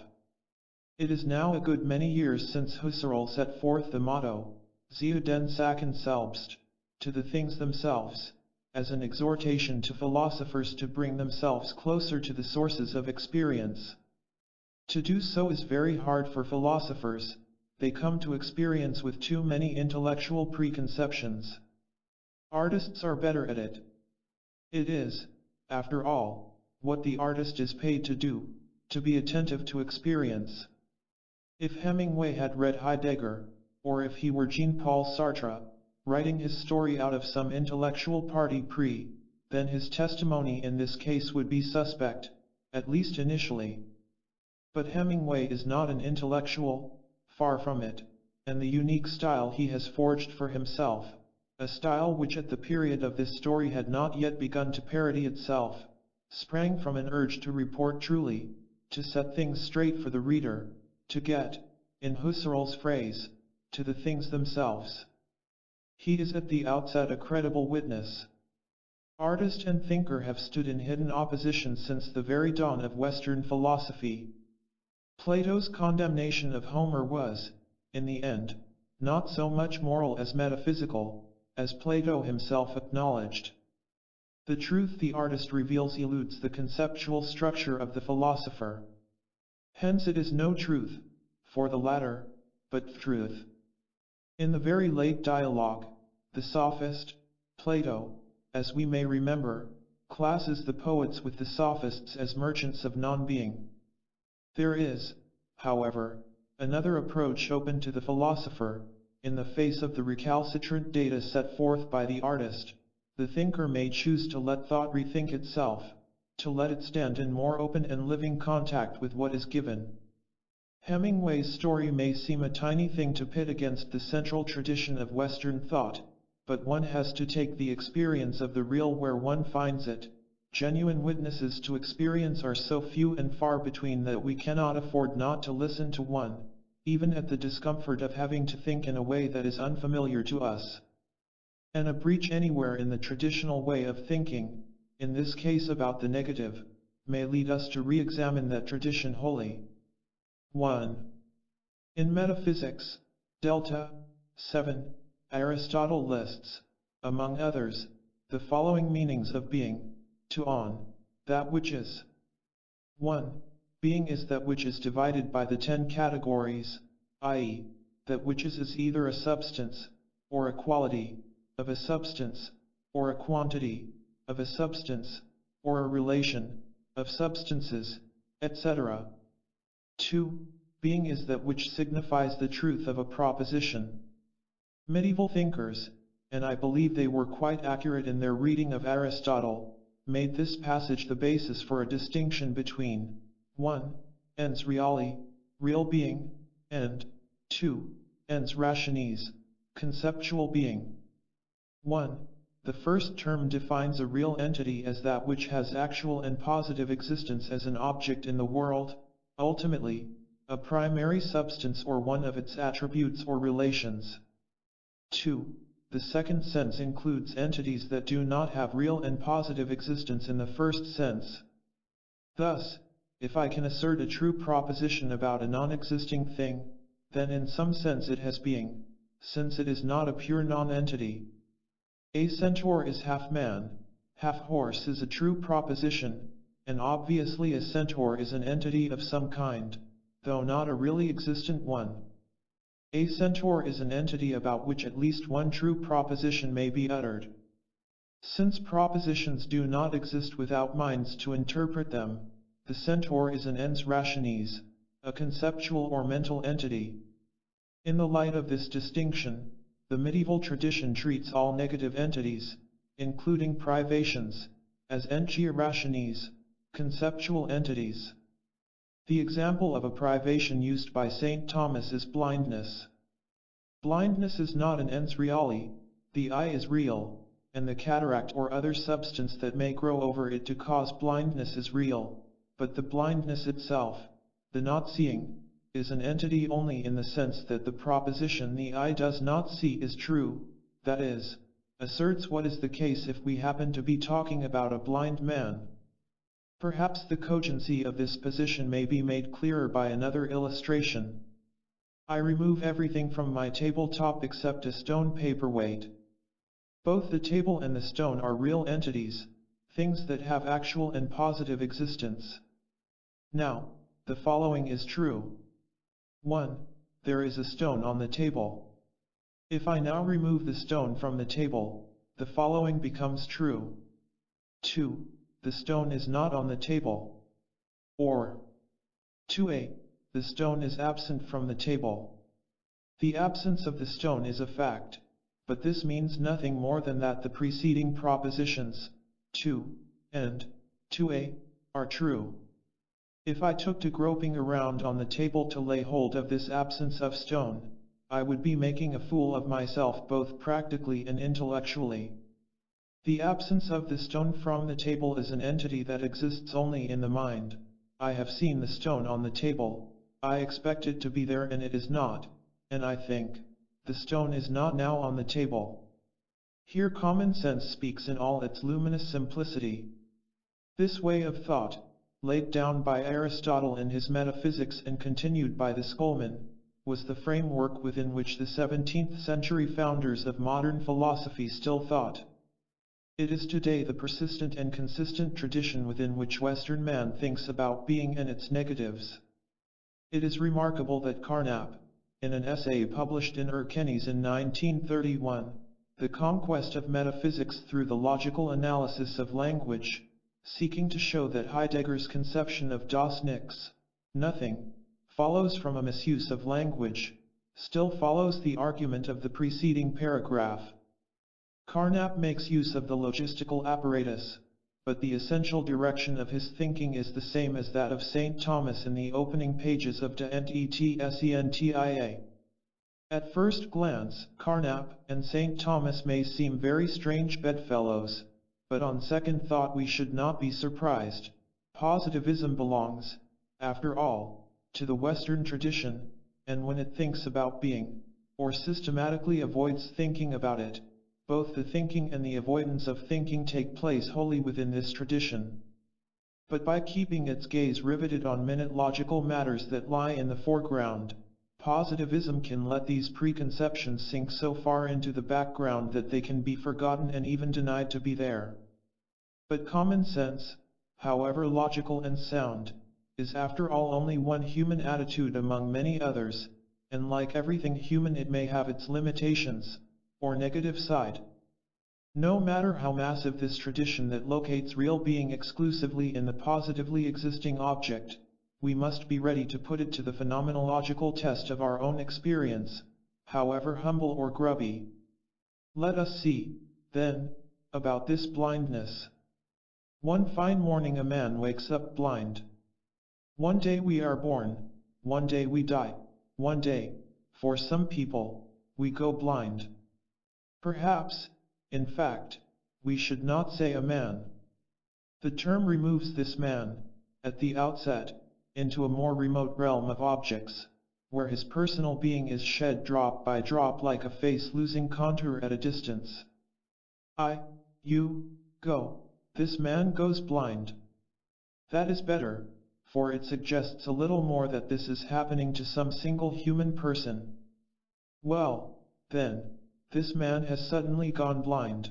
It is now a good many years since Husserl set forth the motto, Zu den Sachen selbst, to the things themselves, as an exhortation to philosophers to bring themselves closer to the sources of experience. To do so is very hard for philosophers, they come to experience with too many intellectual preconceptions. Artists are better at it. It is, after all, what the artist is paid to do, to be attentive to experience. If Hemingway had read Heidegger, or if he were Jean-Paul Sartre, writing his story out of some intellectual parti pris, then his testimony in this case would be suspect, at least initially. But Hemingway is not an intellectual, far from it, and the unique style he has forged for himself, a style which at the period of this story had not yet begun to parody itself, sprang from an urge to report truly, to set things straight for the reader, to get, in Husserl's phrase, to the things themselves. He is at the outset a credible witness. Artist and thinker have stood in hidden opposition since the very dawn of Western philosophy. Plato's condemnation of Homer was, in the end, not so much moral as metaphysical, as Plato himself acknowledged. The truth the artist reveals eludes the conceptual structure of the philosopher. Hence it is no truth, for the latter, but truth. In the very late dialogue, the sophist, Plato, as we may remember, classes the poets with the sophists as merchants of non-being. There is, however, another approach open to the philosopher. In the face of the recalcitrant data set forth by the artist, the thinker may choose to let thought rethink itself, to let it stand in more open and living contact with what is given. Hemingway's story may seem a tiny thing to pit against the central tradition of Western thought, but one has to take the experience of the real where one finds it. Genuine witnesses to experience are so few and far between that we cannot afford not to listen to one, even at the discomfort of having to think in a way that is unfamiliar to us. And a breach anywhere in the traditional way of thinking, in this case about the negative, may lead us to re-examine that tradition wholly. 1. In metaphysics, Delta 7, Aristotle lists, among others, the following meanings of being: to on, that which is. 1. Being is that which is divided by the 10 categories, i.e., that which is either a substance, or a quality, of a substance, or a quantity, of a substance, or a relation, of substances, etc. 2. Being is that which signifies the truth of a proposition. Medieval thinkers, and I believe they were quite accurate in their reading of Aristotle, made this passage the basis for a distinction between 1. Ens reali, real being, and 2. Ens rationis, conceptual being. 1. The first term defines a real entity as that which has actual and positive existence as an object in the world, ultimately, a primary substance or one of its attributes or relations. 2. The second sense includes entities that do not have real and positive existence in the first sense. Thus, if I can assert a true proposition about a non-existing thing, then in some sense it has being, since it is not a pure non-entity. A centaur is half man, half horse is a true proposition, and obviously a centaur is an entity of some kind, though not a really existent one. A centaur is an entity about which at least one true proposition may be uttered. Since propositions do not exist without minds to interpret them, the centaur is an ens rationis, a conceptual or mental entity. In the light of this distinction, the medieval tradition treats all negative entities, including privations, as entia rationis, conceptual entities. The example of a privation used by St. Thomas is blindness. Blindness is not an ens reali, the eye is real, and the cataract or other substance that may grow over it to cause blindness is real, but the blindness itself, the not seeing, is an entity only in the sense that the proposition the eye does not see is true, that is, asserts what is the case if we happen to be talking about a blind man. Perhaps the cogency of this position may be made clearer by another illustration. I remove everything from my tabletop except a stone paperweight. Both the table and the stone are real entities, things that have actual and positive existence. Now, the following is true. 1. There is a stone on the table. If I now remove the stone from the table, the following becomes true. 2. The stone is not on the table. Or 2a. The stone is absent from the table. The absence of the stone is a fact, but this means nothing more than that the preceding propositions, 2 and 2a, are true. If I took to groping around on the table to lay hold of this absence of stone, I would be making a fool of myself both practically and intellectually. The absence of the stone from the table is an entity that exists only in the mind. I have seen the stone on the table, I expect it to be there and it is not, and I think, the stone is not now on the table. Here common sense speaks in all its luminous simplicity. This way of thought, laid down by Aristotle in his Metaphysics and continued by the Schoolmen, was the framework within which the 17th century founders of modern philosophy still thought. It is today the persistent and consistent tradition within which Western man thinks about being and its negatives. It is remarkable that Carnap, in an essay published in Erkennis in 1931, The Conquest of Metaphysics Through the Logical Analysis of Language, seeking to show that Heidegger's conception of das Nichts, nothing, follows from a misuse of language, still follows the argument of the preceding paragraph. Carnap makes use of the logistical apparatus, but the essential direction of his thinking is the same as that of St. Thomas in the opening pages of De Ent At first glance, Carnap and St. Thomas may seem very strange bedfellows, but on second thought we should not be surprised. Positivism belongs, after all, to the Western tradition, and when it thinks about being, or systematically avoids thinking about it, both the thinking and the avoidance of thinking take place wholly within this tradition. But by keeping its gaze riveted on minute logical matters that lie in the foreground, positivism can let these preconceptions sink so far into the background that they can be forgotten and even denied to be there. But common sense, however logical and sound, is after all only one human attitude among many others, and like everything human it may have its limitations, or negative side. No matter how massive this tradition that locates real being exclusively in the positively existing object, we must be ready to put it to the phenomenological test of our own experience, however humble or grubby. Let us see, then, about this blindness. One fine morning a man wakes up blind. One day we are born, one day we die, one day, for some people, we go blind. Perhaps, in fact, we should not say a man. The term removes this man, at the outset, into a more remote realm of objects, where his personal being is shed drop by drop like a face losing contour at a distance. You, go, this man goes blind. That is better, for it suggests a little more that this is happening to some single human person. Well, then, this man has suddenly gone blind.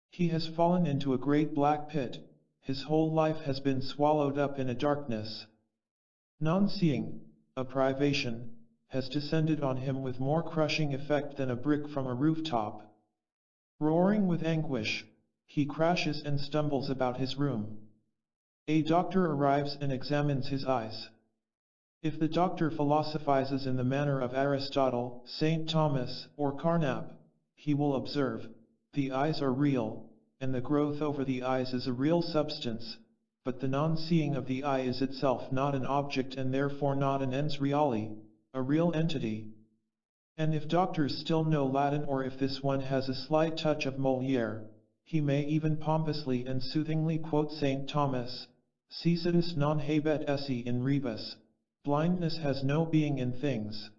He has fallen into a great black pit, his whole life has been swallowed up in a darkness. Non-seeing, a privation, has descended on him with more crushing effect than a brick from a rooftop. Roaring with anguish, he crashes and stumbles about his room. A doctor arrives and examines his eyes. If the doctor philosophizes in the manner of Aristotle, St. Thomas, or Carnap, he will observe, the eyes are real, and the growth over the eyes is a real substance, but the non-seeing of the eye is itself not an object and therefore not an ens reali, a real entity. And if doctors still know Latin or if this one has a slight touch of Molière, he may even pompously and soothingly quote St. Thomas, Sisidus non habet esse in rebus. Blindness has no being in things.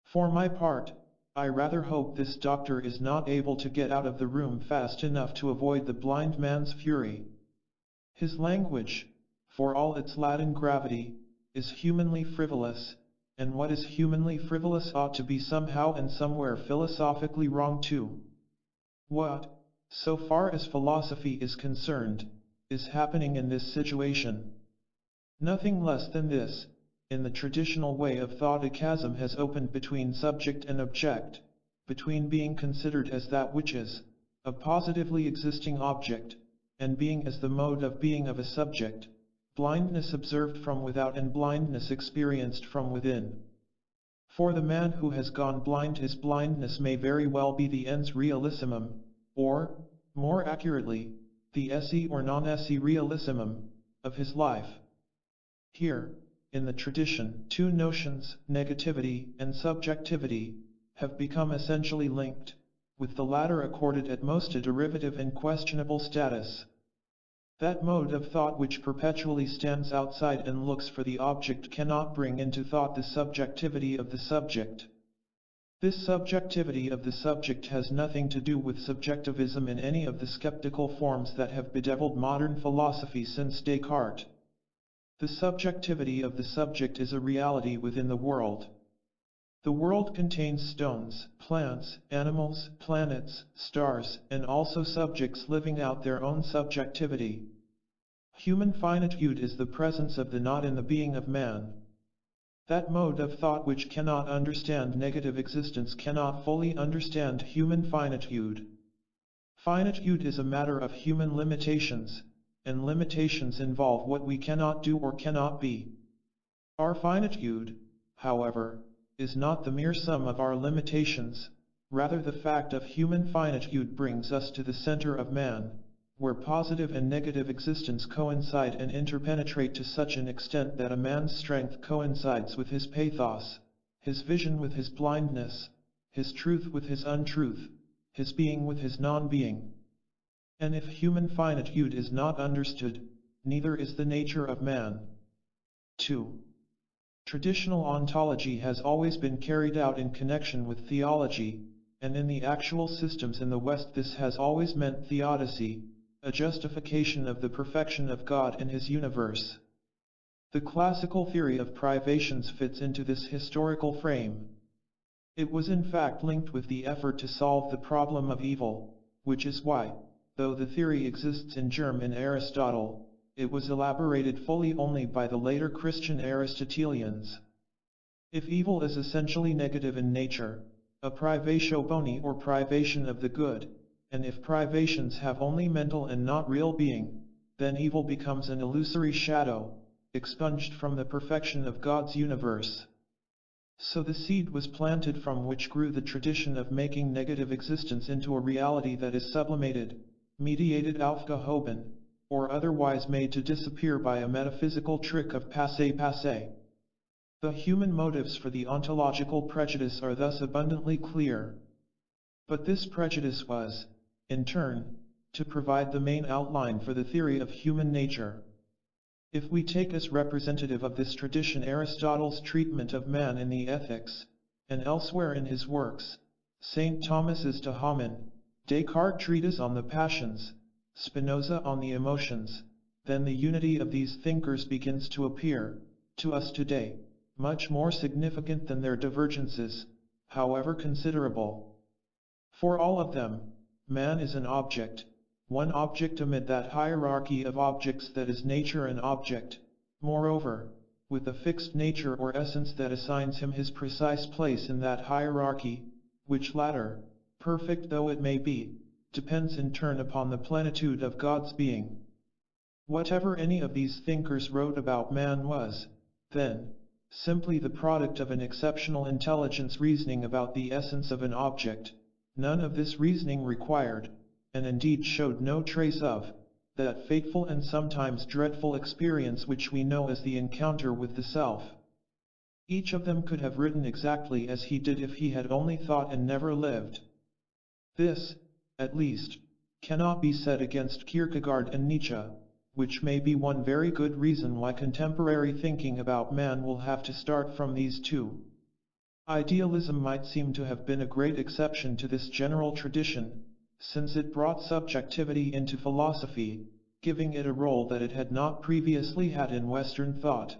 For my part, I rather hope this doctor is not able to get out of the room fast enough to avoid the blind man's fury. His language, for all its Latin gravity, is humanly frivolous, and what is humanly frivolous ought to be somehow and somewhere philosophically wrong too. What, so far as philosophy is concerned, is happening in this situation? Nothing less than this. In the traditional way of thought, a chasm has opened between subject and object, between being considered as that which is, a positively existing object, and being as the mode of being of a subject, blindness observed from without and blindness experienced from within. For the man who has gone blind, his blindness may very well be the ens realissimum, or, more accurately, the esse or non-esse realissimum, of his life. Here, in the tradition, two notions, negativity and subjectivity, have become essentially linked, with the latter accorded at most a derivative and questionable status. That mode of thought which perpetually stands outside and looks for the object cannot bring into thought the subjectivity of the subject. This subjectivity of the subject has nothing to do with subjectivism in any of the skeptical forms that have bedeviled modern philosophy since Descartes. The subjectivity of the subject is a reality within the world. The world contains stones, plants, animals, planets, stars, and also subjects living out their own subjectivity. Human finitude is the presence of the not in the being of man. That mode of thought which cannot understand negative existence cannot fully understand human finitude. Finitude is a matter of human limitations, and limitations involve what we cannot do or cannot be. Our finitude, however, is not the mere sum of our limitations, rather the fact of human finitude brings us to the center of man, where positive and negative existence coincide and interpenetrate to such an extent that a man's strength coincides with his pathos, his vision with his blindness, his truth with his untruth, his being with his non-being. And if human finitude is not understood, neither is the nature of man. 2. Traditional ontology has always been carried out in connection with theology, and in the actual systems in the West this has always meant theodicy, a justification of the perfection of God and His universe. The classical theory of privations fits into this historical frame. It was in fact linked with the effort to solve the problem of evil, which is why, though the theory exists in germ in Aristotle, it was elaborated fully only by the later Christian Aristotelians. If evil is essentially negative in nature, a privatio boni or privation of the good, and if privations have only mental and not real being, then evil becomes an illusory shadow, expunged from the perfection of God's universe. So the seed was planted from which grew the tradition of making negative existence into a reality that is sublimated, mediated aufgehoben, or otherwise made to disappear by a metaphysical trick of passe-passe. The human motives for the ontological prejudice are thus abundantly clear. But this prejudice was, in turn, to provide the main outline for the theory of human nature. If we take as representative of this tradition Aristotle's treatment of man in the Ethics, and elsewhere in his works, St. Thomas's De Homin, Descartes' treatise on the passions, Spinoza on the emotions, then the unity of these thinkers begins to appear, to us today, much more significant than their divergences, however considerable. For all of them, man is an object, one object amid that hierarchy of objects that is nature and object, moreover, with a fixed nature or essence that assigns him his precise place in that hierarchy, which latter, perfect though it may be, depends in turn upon the plenitude of God's being. Whatever any of these thinkers wrote about man was, then, simply the product of an exceptional intelligence reasoning about the essence of an object. None of this reasoning required, and indeed showed no trace of, that fateful and sometimes dreadful experience which we know as the encounter with the self. Each of them could have written exactly as he did if he had only thought and never lived. This, at least, cannot be said against Kierkegaard and Nietzsche, which may be one very good reason why contemporary thinking about man will have to start from these two. Idealism might seem to have been a great exception to this general tradition, since it brought subjectivity into philosophy, giving it a role that it had not previously had in Western thought.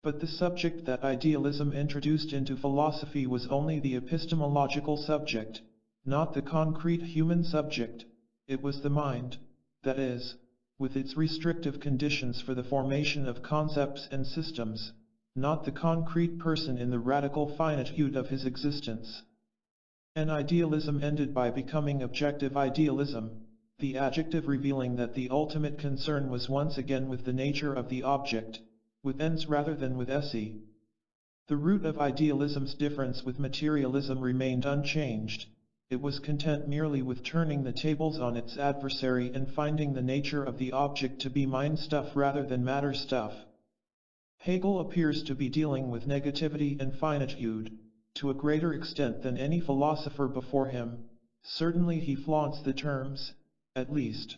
But the subject that idealism introduced into philosophy was only the epistemological subject, not the concrete human subject. It was the mind, that is, with its restrictive conditions for the formation of concepts and systems, not the concrete person in the radical finitude of his existence. And idealism ended by becoming objective idealism, the adjective revealing that the ultimate concern was once again with the nature of the object, with ens rather than with esse. The root of idealism's difference with materialism remained unchanged. It was content merely with turning the tables on its adversary and finding the nature of the object to be mind stuff rather than matter stuff. Hegel appears to be dealing with negativity and finitude, to a greater extent than any philosopher before him. Certainly he flaunts the terms, at least.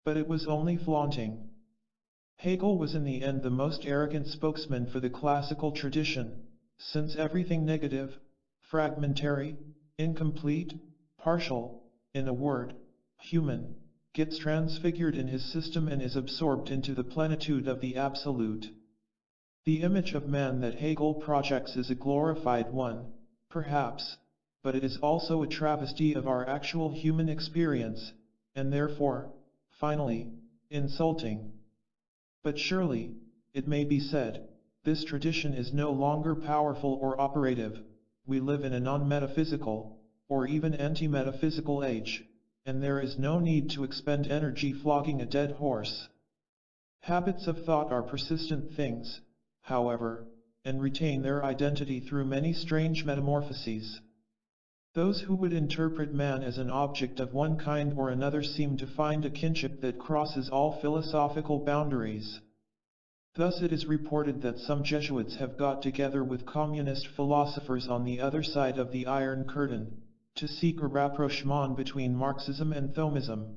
But it was only flaunting. Hegel was in the end the most arrogant spokesman for the classical tradition, since everything negative, fragmentary, incomplete, partial, in a word, human, gets transfigured in his system and is absorbed into the plenitude of the absolute. The image of man that Hegel projects is a glorified one, perhaps, but it is also a travesty of our actual human experience, and therefore, finally, insulting. But surely, it may be said, this tradition is no longer powerful or operative. We live in a non-metaphysical, or even anti-metaphysical age, and there is no need to expend energy flogging a dead horse. Habits of thought are persistent things, however, and retain their identity through many strange metamorphoses. Those who would interpret man as an object of one kind or another seem to find a kinship that crosses all philosophical boundaries. Thus it is reported that some Jesuits have got together with communist philosophers on the other side of the Iron Curtain, to seek a rapprochement between Marxism and Thomism.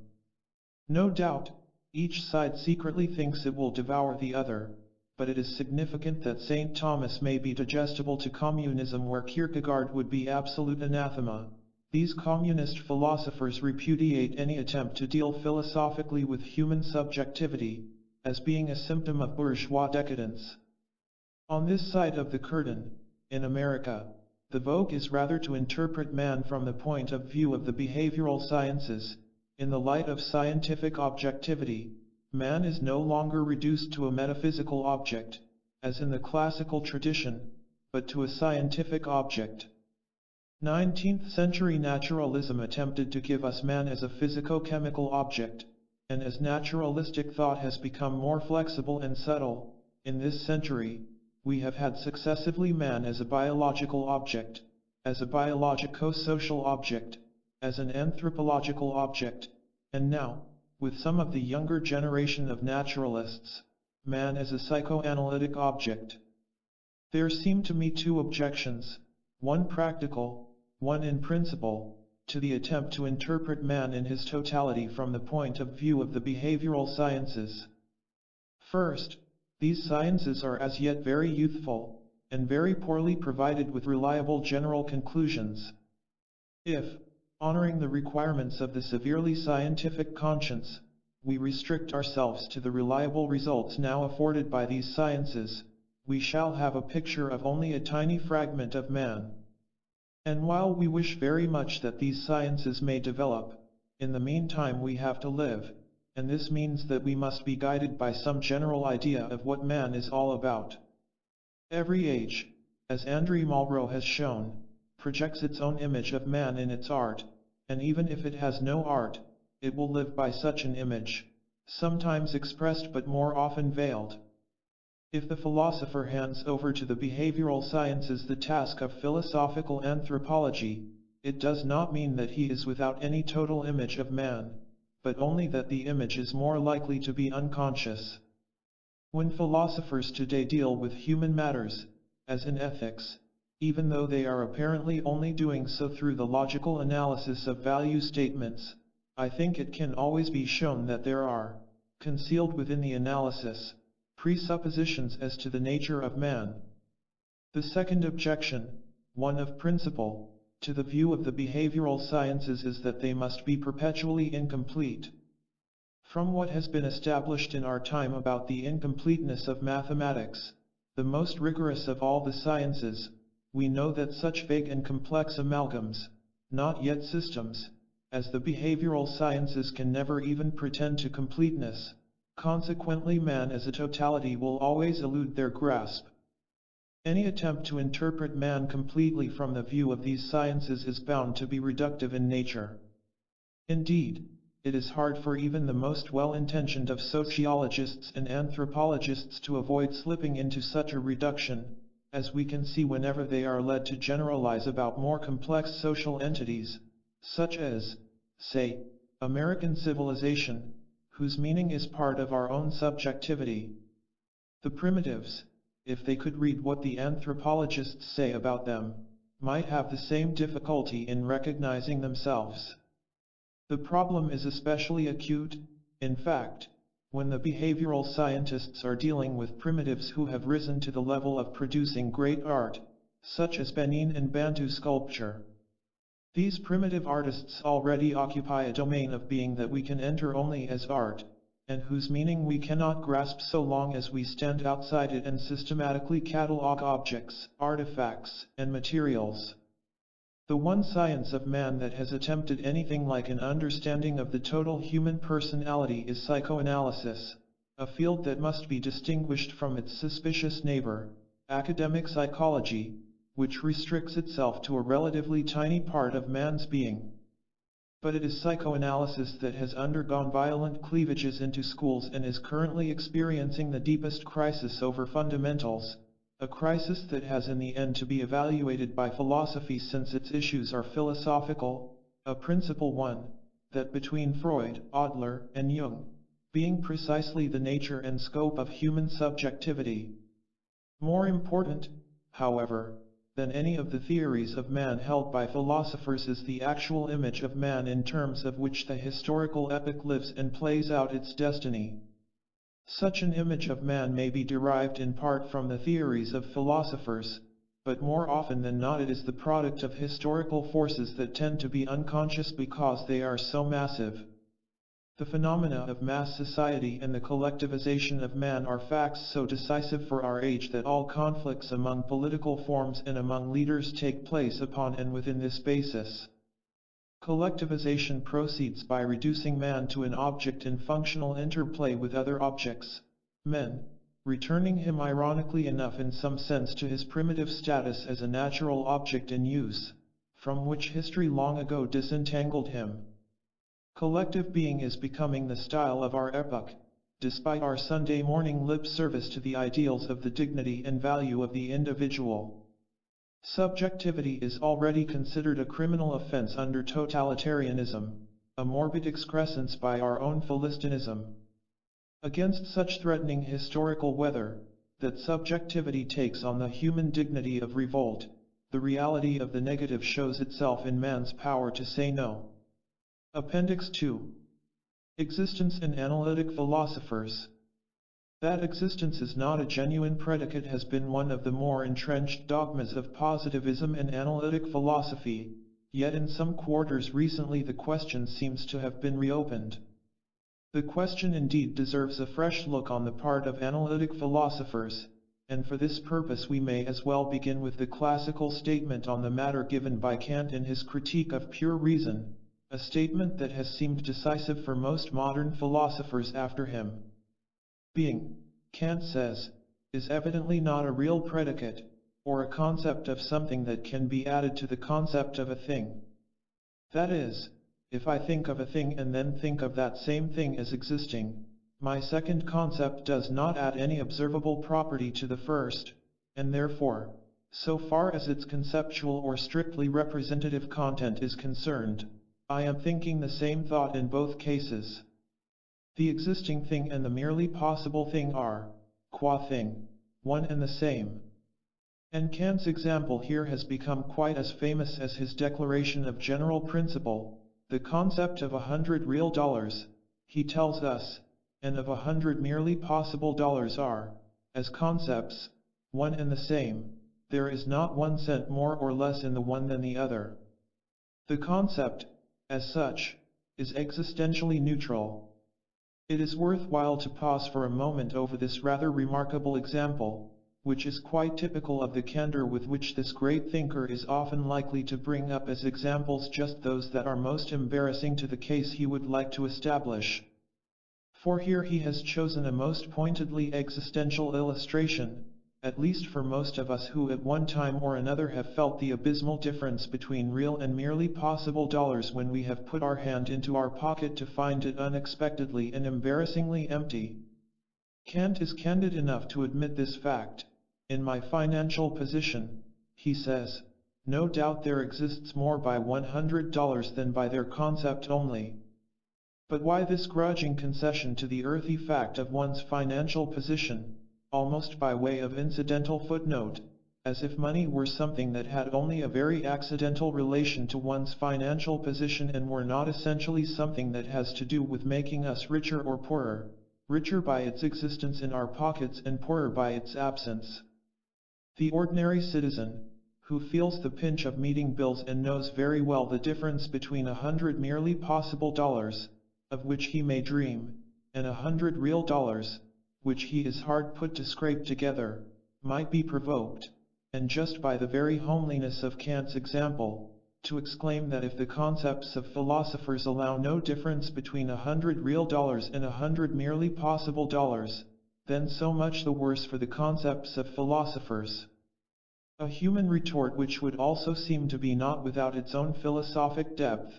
No doubt, each side secretly thinks it will devour the other, but it is significant that St. Thomas may be digestible to communism where Kierkegaard would be absolute anathema. These communist philosophers repudiate any attempt to deal philosophically with human subjectivity, as being a symptom of bourgeois decadence. On this side of the curtain, in America, the vogue is rather to interpret man from the point of view of the behavioral sciences. In the light of scientific objectivity, man is no longer reduced to a metaphysical object, as in the classical tradition, but to a scientific object. 19th century naturalism attempted to give us man as a physico-chemical object, and as naturalistic thought has become more flexible and subtle, in this century, we have had successively man as a biological object, as a biologico-social object, as an anthropological object, and now, with some of the younger generation of naturalists, man as a psychoanalytic object. There seem to me two objections, one practical, one in principle, to the attempt to interpret man in his totality from the point of view of the behavioral sciences. First, these sciences are as yet very youthful, and very poorly provided with reliable general conclusions. If, honoring the requirements of the severely scientific conscience, we restrict ourselves to the reliable results now afforded by these sciences, we shall have a picture of only a tiny fragment of man. And while we wish very much that these sciences may develop, in the meantime we have to live, and this means that we must be guided by some general idea of what man is all about. Every age, as André Malraux has shown, projects its own image of man in its art, and even if it has no art, it will live by such an image, sometimes expressed but more often veiled. If the philosopher hands over to the behavioral sciences the task of philosophical anthropology, it does not mean that he is without any total image of man, but only that the image is more likely to be unconscious. When philosophers today deal with human matters, as in ethics, even though they are apparently only doing so through the logical analysis of value statements, I think it can always be shown that there are, concealed within the analysis, presuppositions as to the nature of man. The second objection, one of principle, to the view of the behavioral sciences is that they must be perpetually incomplete. From what has been established in our time about the incompleteness of mathematics, the most rigorous of all the sciences, we know that such vague and complex amalgams, not yet systems, as the behavioral sciences can never even pretend to completeness. Consequently, man as a totality will always elude their grasp. Any attempt to interpret man completely from the view of these sciences is bound to be reductive in nature. Indeed, it is hard for even the most well-intentioned of sociologists and anthropologists to avoid slipping into such a reduction, as we can see whenever they are led to generalize about more complex social entities, such as, say, American civilization, whose meaning is part of our own subjectivity. The primitives, if they could read what the anthropologists say about them, might have the same difficulty in recognizing themselves. The problem is especially acute, in fact, when the behavioral scientists are dealing with primitives who have risen to the level of producing great art, such as Benin and Bantu sculpture. These primitive artists already occupy a domain of being that we can enter only as art, and whose meaning we cannot grasp so long as we stand outside it and systematically catalogue objects, artifacts, and materials. The one science of man that has attempted anything like an understanding of the total human personality is psychoanalysis, a field that must be distinguished from its suspicious neighbor, academic psychology, which restricts itself to a relatively tiny part of man's being. But it is psychoanalysis that has undergone violent cleavages into schools and is currently experiencing the deepest crisis over fundamentals, a crisis that has in the end to be evaluated by philosophy since its issues are philosophical, a principal one, that between Freud, Adler, and Jung, being precisely the nature and scope of human subjectivity. More important, however, than any of the theories of man held by philosophers is the actual image of man in terms of which the historical epoch lives and plays out its destiny. Such an image of man may be derived in part from the theories of philosophers, but more often than not it is the product of historical forces that tend to be unconscious because they are so massive. The phenomena of mass society and the collectivization of man are facts so decisive for our age that all conflicts among political forms and among leaders take place upon and within this basis. Collectivization proceeds by reducing man to an object in functional interplay with other objects, men, returning him ironically enough in some sense to his primitive status as a natural object in use, from which history long ago disentangled him. Collective being is becoming the style of our epoch, despite our Sunday morning lip service to the ideals of the dignity and value of the individual. Subjectivity is already considered a criminal offense under totalitarianism, a morbid excrescence by our own Philistinism. Against such threatening historical weather, that subjectivity takes on the human dignity of revolt, the reality of the negative shows itself in man's power to say no. Appendix 2. Existence and Analytic Philosophers. That existence is not a genuine predicate has been one of the more entrenched dogmas of positivism and analytic philosophy, yet in some quarters recently the question seems to have been reopened. The question indeed deserves a fresh look on the part of analytic philosophers, and for this purpose we may as well begin with the classical statement on the matter given by Kant in his Critique of Pure Reason, a statement that has seemed decisive for most modern philosophers after him. Being, Kant says, is evidently not a real predicate, or a concept of something that can be added to the concept of a thing. That is, if I think of a thing and then think of that same thing as existing, my second concept does not add any observable property to the first, and therefore, so far as its conceptual or strictly representative content is concerned, I am thinking the same thought in both cases. The existing thing and the merely possible thing are, qua thing, one and the same. And Kant's example here has become quite as famous as his declaration of general principle, the concept of 100 real dollars, he tells us, and of 100 merely possible dollars are, as concepts, one and the same, there is not 1 cent more or less in the one than the other. The concept, as such, is existentially neutral. It is worthwhile to pause for a moment over this rather remarkable example, which is quite typical of the candor with which this great thinker is often likely to bring up as examples just those that are most embarrassing to the case he would like to establish. For here he has chosen a most pointedly existential illustration, at least for most of us who at one time or another have felt the abysmal difference between real and merely possible dollars when we have put our hand into our pocket to find it unexpectedly and embarrassingly empty. Kant is candid enough to admit this fact. In my financial position, he says, no doubt there exists more by $100 than by their concept only. But why this grudging concession to the earthy fact of one's financial position, almost by way of incidental footnote, as if money were something that had only a very accidental relation to one's financial position and were not essentially something that has to do with making us richer or poorer, richer by its existence in our pockets and poorer by its absence. The ordinary citizen, who feels the pinch of meeting bills and knows very well the difference between 100 merely possible dollars, of which he may dream, and 100 real dollars, which he is hard put to scrape together, might be provoked, and just by the very homeliness of Kant's example, to exclaim that if the concepts of philosophers allow no difference between 100 real dollars and 100 merely possible dollars, then so much the worse for the concepts of philosophers. A human retort which would also seem to be not without its own philosophic depth.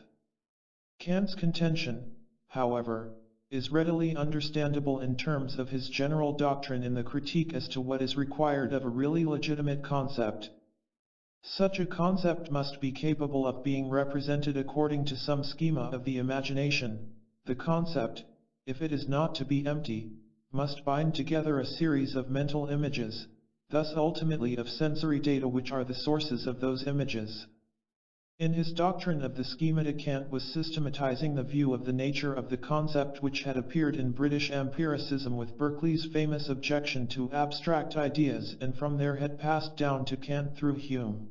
Kant's contention, however, is readily understandable in terms of his general doctrine in the critique as to what is required of a really legitimate concept. Such a concept must be capable of being represented according to some schema of the imagination. The concept, if it is not to be empty, must bind together a series of mental images, thus ultimately of sensory data which are the sources of those images. In his doctrine of the schemata, Kant was systematizing the view of the nature of the concept which had appeared in British empiricism with Berkeley's famous objection to abstract ideas, and from there had passed down to Kant through Hume.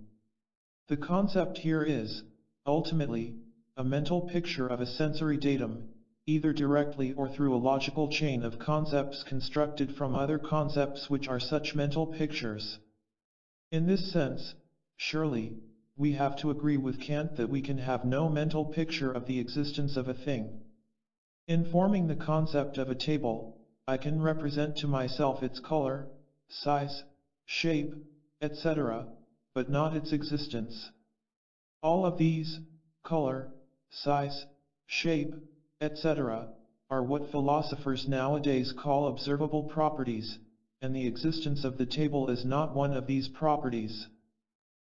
The concept here is, ultimately, a mental picture of a sensory datum, either directly or through a logical chain of concepts constructed from other concepts which are such mental pictures. In this sense, surely, we have to agree with Kant that we can have no mental picture of the existence of a thing. In forming the concept of a table, I can represent to myself its color, size, shape, etc., but not its existence. All of these, color, size, shape, etc., are what philosophers nowadays call observable properties, and the existence of the table is not one of these properties.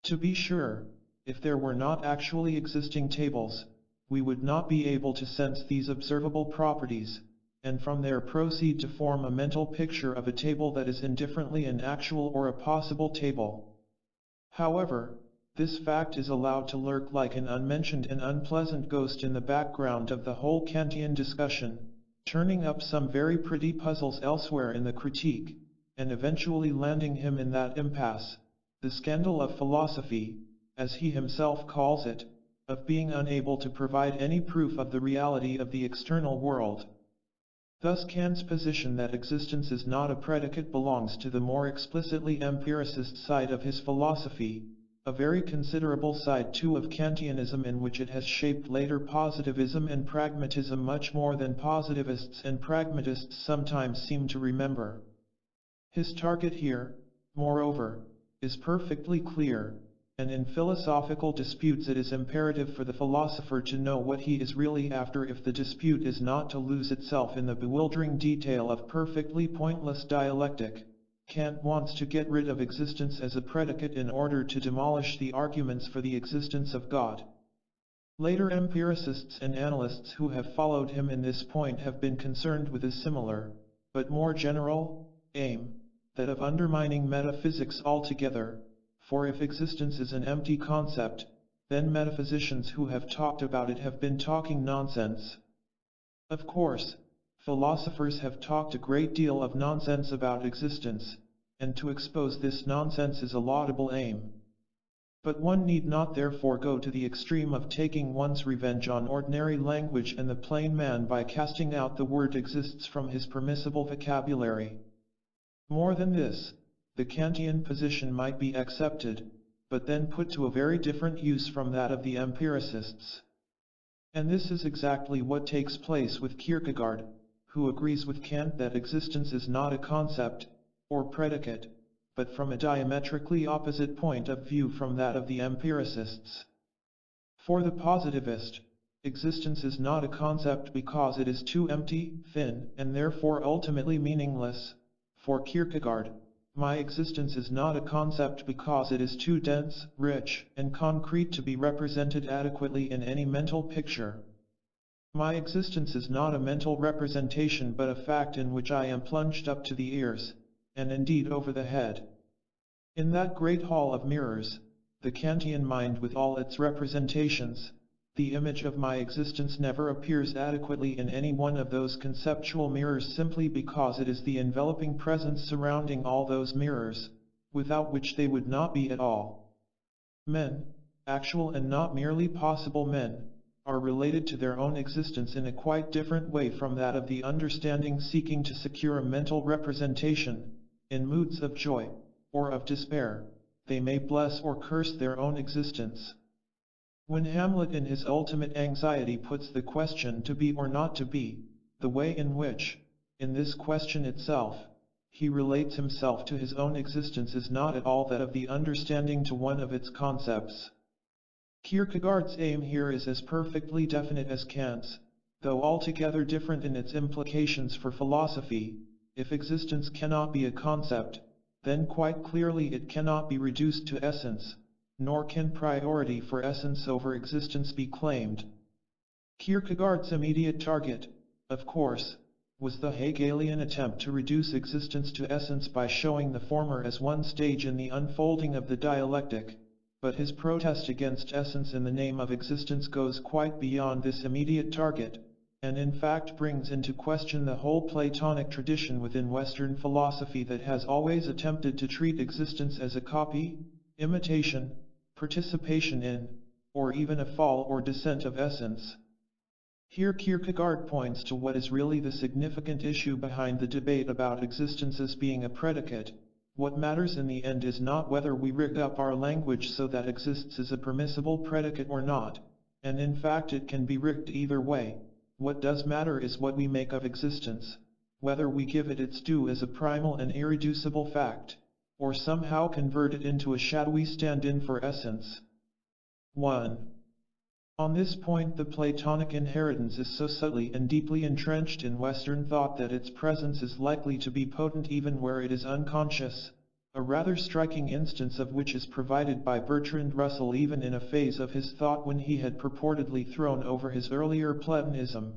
To be sure, if there were not actually existing tables, we would not be able to sense these observable properties, and from there proceed to form a mental picture of a table that is indifferently an actual or a possible table. However, this fact is allowed to lurk like an unmentioned and unpleasant ghost in the background of the whole Kantian discussion, turning up some very pretty puzzles elsewhere in the critique, and eventually landing him in that impasse, the scandal of philosophy, as he himself calls it, of being unable to provide any proof of the reality of the external world. Thus Kant's position that existence is not a predicate belongs to the more explicitly empiricist side of his philosophy, a very considerable side too of Kantianism, in which it has shaped later positivism and pragmatism much more than positivists and pragmatists sometimes seem to remember. His target here, moreover, is perfectly clear, and in philosophical disputes it is imperative for the philosopher to know what he is really after if the dispute is not to lose itself in the bewildering detail of perfectly pointless dialectic. Kant wants to get rid of existence as a predicate in order to demolish the arguments for the existence of God. Later empiricists and analysts who have followed him in this point have been concerned with a similar, but more general, aim, that of undermining metaphysics altogether. For if existence is an empty concept, then metaphysicians who have talked about it have been talking nonsense. Of course, philosophers have talked a great deal of nonsense about existence, and to expose this nonsense is a laudable aim. But one need not therefore go to the extreme of taking one's revenge on ordinary language and the plain man by casting out the word exists from his permissible vocabulary. More than this, the Kantian position might be accepted, but then put to a very different use from that of the empiricists. And this is exactly what takes place with Kierkegaard, who agrees with Kant that existence is not a concept, or predicate, but from a diametrically opposite point of view from that of the empiricists. For the positivist, existence is not a concept because it is too empty, thin, and therefore ultimately meaningless. For Kierkegaard, my existence is not a concept because it is too dense, rich, and concrete to be represented adequately in any mental picture. My existence is not a mental representation but a fact in which I am plunged up to the ears, and indeed over the head. In that great hall of mirrors, the Kantian mind with all its representations, the image of my existence never appears adequately in any one of those conceptual mirrors simply because it is the enveloping presence surrounding all those mirrors, without which they would not be at all. Men, actual and not merely possible men, are related to their own existence in a quite different way from that of the understanding seeking to secure a mental representation. In moods of joy, or of despair, they may bless or curse their own existence. When Hamlet in his ultimate anxiety puts the question to be or not to be, the way in which, in this question itself, he relates himself to his own existence is not at all that of the understanding to one of its concepts. Kierkegaard's aim here is as perfectly definite as Kant's, though altogether different in its implications for philosophy. If existence cannot be a concept, then quite clearly it cannot be reduced to essence, nor can priority for essence over existence be claimed. Kierkegaard's immediate target, of course, was the Hegelian attempt to reduce existence to essence by showing the former as one stage in the unfolding of the dialectic, but his protest against essence in the name of existence goes quite beyond this immediate target, and in fact brings into question the whole Platonic tradition within Western philosophy that has always attempted to treat existence as a copy, imitation, participation in, or even a fall or descent of essence. Here Kierkegaard points to what is really the significant issue behind the debate about existence as being a predicate. What matters in the end is not whether we rig up our language so that exists is a permissible predicate or not, and in fact it can be rigged either way. What does matter is what we make of existence, whether we give it its due as a primal and irreducible fact, or somehow convert it into a shadowy stand-in for essence. 1. On this point the Platonic inheritance is so subtly and deeply entrenched in Western thought that its presence is likely to be potent even where it is unconscious, a rather striking instance of which is provided by Bertrand Russell even in a phase of his thought when he had purportedly thrown over his earlier Platonism.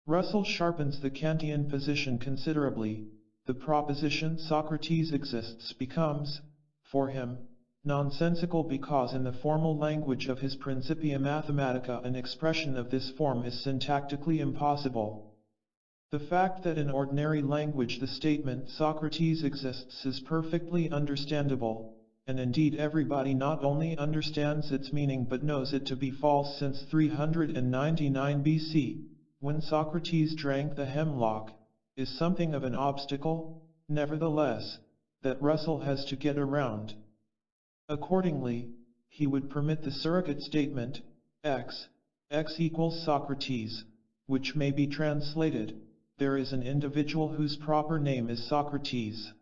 Russell sharpens the Kantian position considerably. The proposition Socrates exists becomes, for him, nonsensical because in the formal language of his Principia Mathematica an expression of this form is syntactically impossible. The fact that in ordinary language the statement Socrates exists is perfectly understandable, and indeed everybody not only understands its meaning but knows it to be false since 399 BC, when Socrates drank the hemlock, is something of an obstacle, nevertheless, that Russell has to get around. Accordingly, he would permit the surrogate statement, x equals Socrates, which may be translated, there is an individual whose proper name is Socrates.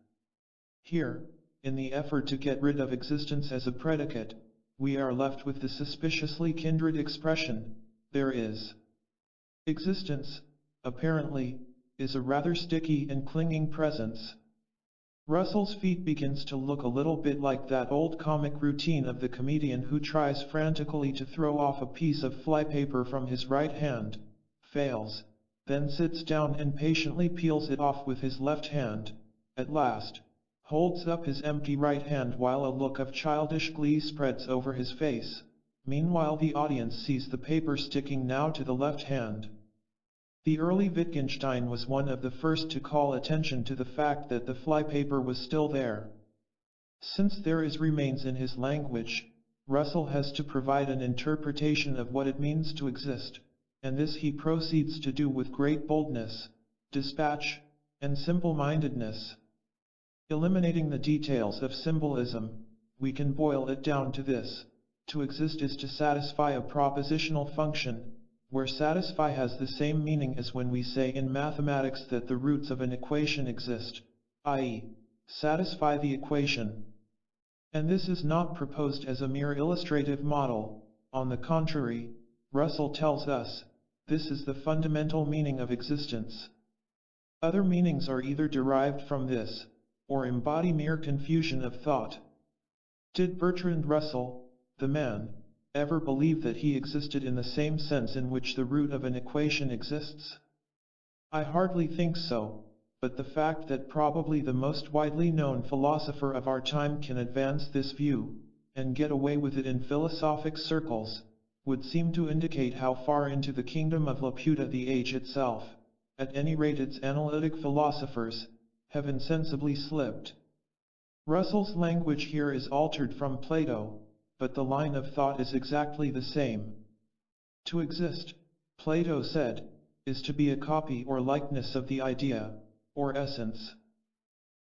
Here, in the effort to get rid of existence as a predicate, we are left with the suspiciously kindred expression, there is. Existence, apparently, is a rather sticky and clinging presence. Russell's feat begins to look a little bit like that old comic routine of the comedian who tries frantically to throw off a piece of flypaper from his right hand, fails, then sits down and patiently peels it off with his left hand, at last, holds up his empty right hand while a look of childish glee spreads over his face. Meanwhile the audience sees the paper sticking now to the left hand. The early Wittgenstein was one of the first to call attention to the fact that the flypaper was still there. Since there remains in his language, Russell has to provide an interpretation of what it means to exist, and this he proceeds to do with great boldness, dispatch, and simple-mindedness. Eliminating the details of symbolism, we can boil it down to this: to exist is to satisfy a propositional function, where satisfy has the same meaning as when we say in mathematics that the roots of an equation exist, i.e., satisfy the equation. And this is not proposed as a mere illustrative model. On the contrary, Russell tells us, this is the fundamental meaning of existence. Other meanings are either derived from this, or embody mere confusion of thought. Did Bertrand Russell, the man, ever believe that he existed in the same sense in which the root of an equation exists? I hardly think so, but the fact that probably the most widely known philosopher of our time can advance this view, and get away with it in philosophic circles, would seem to indicate how far into the kingdom of Laputa the age itself, at any rate its analytic philosophers, have insensibly slipped. Russell's language here is altered from Plato, but the line of thought is exactly the same. To exist, Plato said, is to be a copy or likeness of the idea, or essence.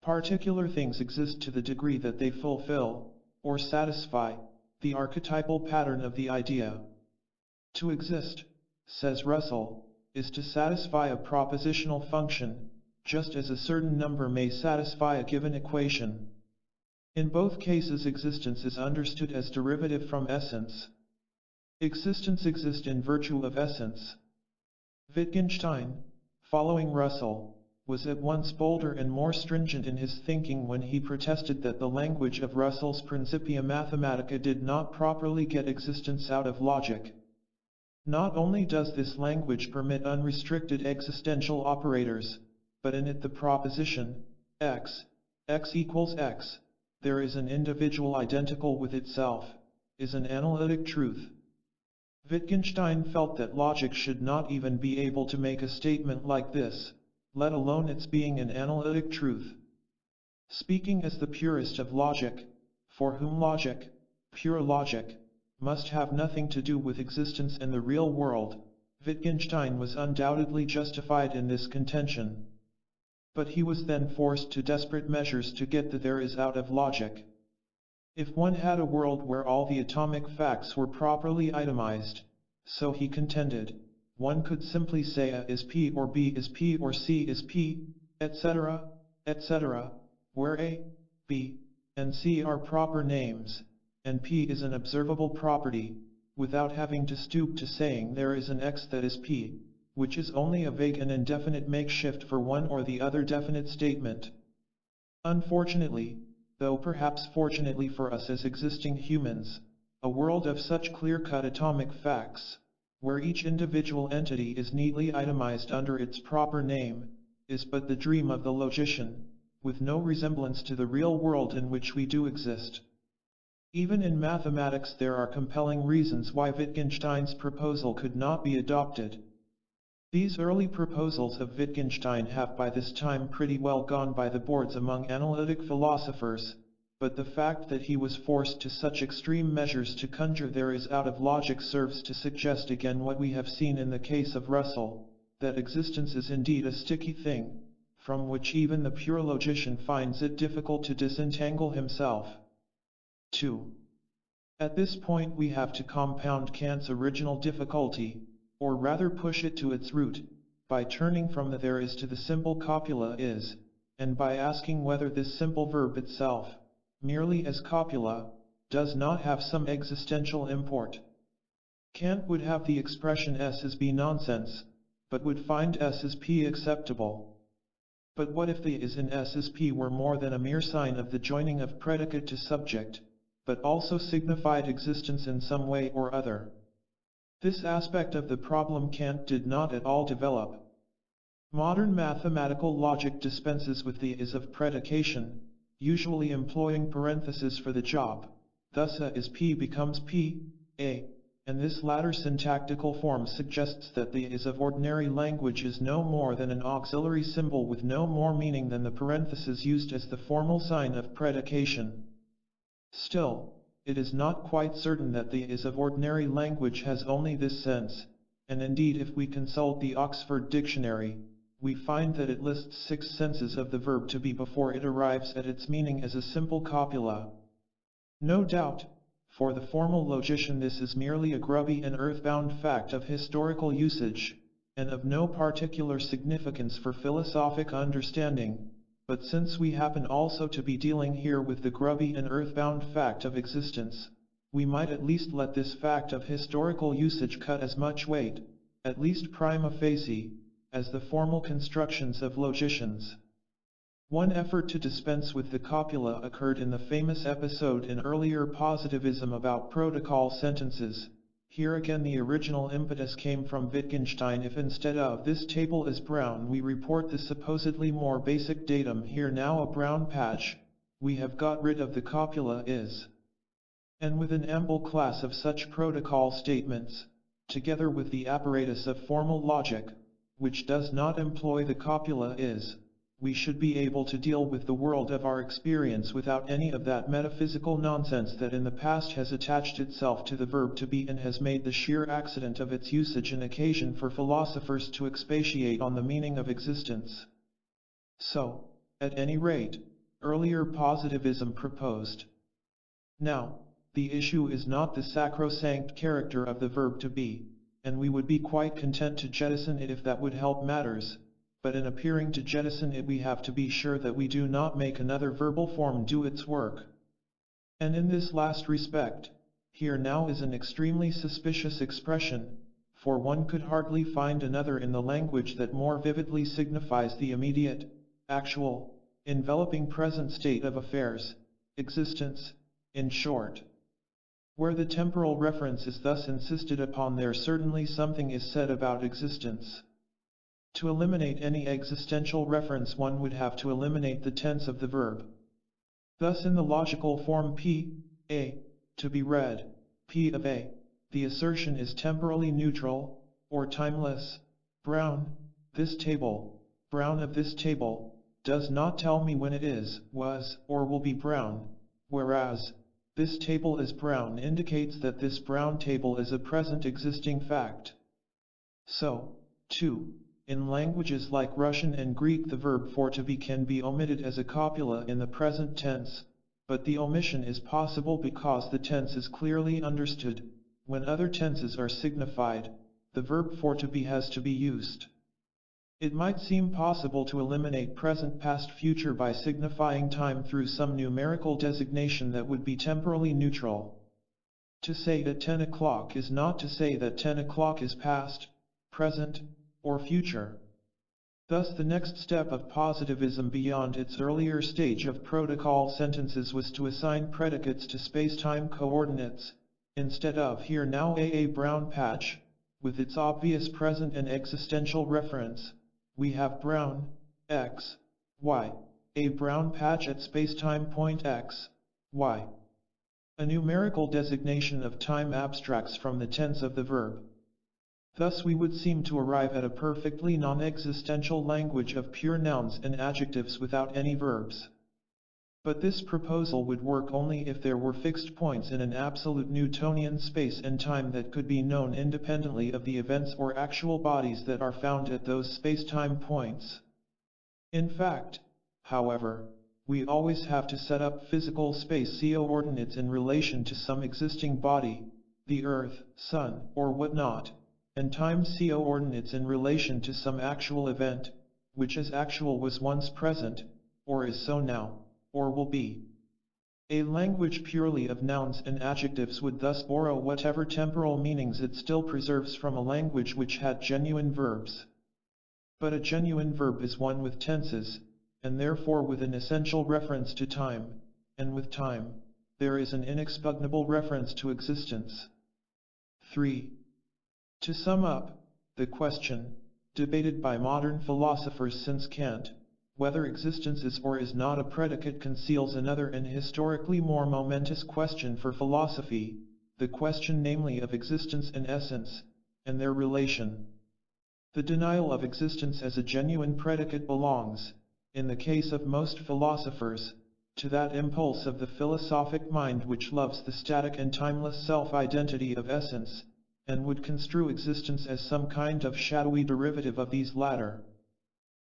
Particular things exist to the degree that they fulfill, or satisfy, the archetypal pattern of the idea. To exist, says Russell, is to satisfy a propositional function, just as a certain number may satisfy a given equation. In both cases, existence is understood as derivative from essence. Existence exists in virtue of essence. Wittgenstein, following Russell, was at once bolder and more stringent in his thinking when he protested that the language of Russell's Principia Mathematica did not properly get existence out of logic. Not only does this language permit unrestricted existential operators, but in it the proposition, x equals x, there is an individual identical with itself, is an analytic truth. Wittgenstein felt that logic should not even be able to make a statement like this, let alone its being an analytic truth. Speaking as the purist of logic, for whom logic, pure logic, must have nothing to do with existence in the real world, Wittgenstein was undoubtedly justified in this contention. But he was then forced to desperate measures to get the there is out of logic. If one had a world where all the atomic facts were properly itemized, so he contended, one could simply say A is P or B is P or C is P, etc., where A, B, and C are proper names, and P is an observable property, without having to stoop to saying there is an X that is P, which is only a vague and indefinite makeshift for one or the other definite statement. Unfortunately, though perhaps fortunately for us as existing humans, a world of such clear-cut atomic facts, where each individual entity is neatly itemized under its proper name, is but the dream of the logician, with no resemblance to the real world in which we do exist. Even in mathematics there are compelling reasons why Wittgenstein's proposal could not be adopted. These early proposals of Wittgenstein have by this time pretty well gone by the boards among analytic philosophers, but the fact that he was forced to such extreme measures to conjure there is out of logic serves to suggest again what we have seen in the case of Russell, that existence is indeed a sticky thing, from which even the pure logician finds it difficult to disentangle himself. 2. At this point we have to compound Kant's original difficulty, or rather push it to its root, by turning from the there is to the simple copula is, and by asking whether this simple verb itself, merely as copula, does not have some existential import. Kant would have the expression S as B nonsense, but would find S as P acceptable. But what if the is in S as P were more than a mere sign of the joining of predicate to subject, but also signified existence in some way or other? This aspect of the problem Kant did not at all develop. Modern mathematical logic dispenses with the is of predication, usually employing parentheses for the job, thus A is P becomes P, A, and this latter syntactical form suggests that the is of ordinary language is no more than an auxiliary symbol with no more meaning than the parenthesis used as the formal sign of predication. Still, it is not quite certain that the is of ordinary language has only this sense, and indeed if we consult the Oxford Dictionary, we find that it lists 6 senses of the verb to be before it arrives at its meaning as a simple copula. No doubt, for the formal logician this is merely a grubby and earthbound fact of historical usage, and of no particular significance for philosophic understanding. But since we happen also to be dealing here with the grubby and earthbound fact of existence, we might at least let this fact of historical usage cut as much weight, at least prima facie, as the formal constructions of logicians. One effort to dispense with the copula occurred in the famous episode in earlier positivism about protocol sentences. Here again the original impetus came from Wittgenstein. If instead of this table is brown we report the supposedly more basic datum here now a brown patch, we have got rid of the copula is. And with an ample class of such protocol statements, together with the apparatus of formal logic, which does not employ the copula is, we should be able to deal with the world of our experience without any of that metaphysical nonsense that in the past has attached itself to the verb to be and has made the sheer accident of its usage an occasion for philosophers to expatiate on the meaning of existence. So, at any rate, earlier positivism proposed. Now, The issue is not the sacrosanct character of the verb to be, and we would be quite content to jettison it if that would help matters, but in appearing to jettison it we have to be sure that we do not make another verbal form do its work. And in this last respect, here now is an extremely suspicious expression, for one could hardly find another in the language that more vividly signifies the immediate, actual, enveloping present state of affairs, existence, in short. Where the temporal reference is thus insisted upon, there certainly something is said about existence. To eliminate any existential reference one would have to eliminate the tense of the verb. Thus in the logical form p, a, to be read, p of a, the assertion is temporally neutral, or timeless. Brown, this table, brown of this table, does not tell me when it is, was, or will be brown, whereas, this table is brown indicates that this brown table is a present existing fact. So, too, in languages like Russian and Greek the verb for to be can be omitted as a copula in the present tense, but the omission is possible because the tense is clearly understood. When other tenses are signified, the verb for to be has to be used. It might seem possible to eliminate present, past, future by signifying time through some numerical designation that would be temporally neutral. To say that 10 o'clock is not to say that 10 o'clock is past, present, or future. Thus the next step of positivism beyond its earlier stage of protocol sentences was to assign predicates to space-time coordinates, instead of here now a brown patch, with its obvious present and existential reference. We have brown, x, y, a brown patch at spacetime point x, y. A numerical designation of time abstracts from the tense of the verb. Thus we would seem to arrive at a perfectly non-existential language of pure nouns and adjectives without any verbs. But this proposal would work only if there were fixed points in an absolute Newtonian space and time that could be known independently of the events or actual bodies that are found at those spacetime points. In fact, however, we always have to set up physical space coordinates in relation to some existing body, the Earth, Sun, or whatnot, and time coordinates in relation to some actual event, which as actual was once present, or is so now, or will be. A language purely of nouns and adjectives would thus borrow whatever temporal meanings it still preserves from a language which had genuine verbs. But a genuine verb is one with tenses, and therefore with an essential reference to time, and with time, there is an inexpugnable reference to existence. 3. To sum up, the question, debated by modern philosophers since Kant, whether existence is or is not a predicate, conceals another and historically more momentous question for philosophy, the question namely of existence and essence, and their relation. The denial of existence as a genuine predicate belongs, in the case of most philosophers, to that impulse of the philosophic mind which loves the static and timeless self-identity of essence, and would construe existence as some kind of shadowy derivative of these latter.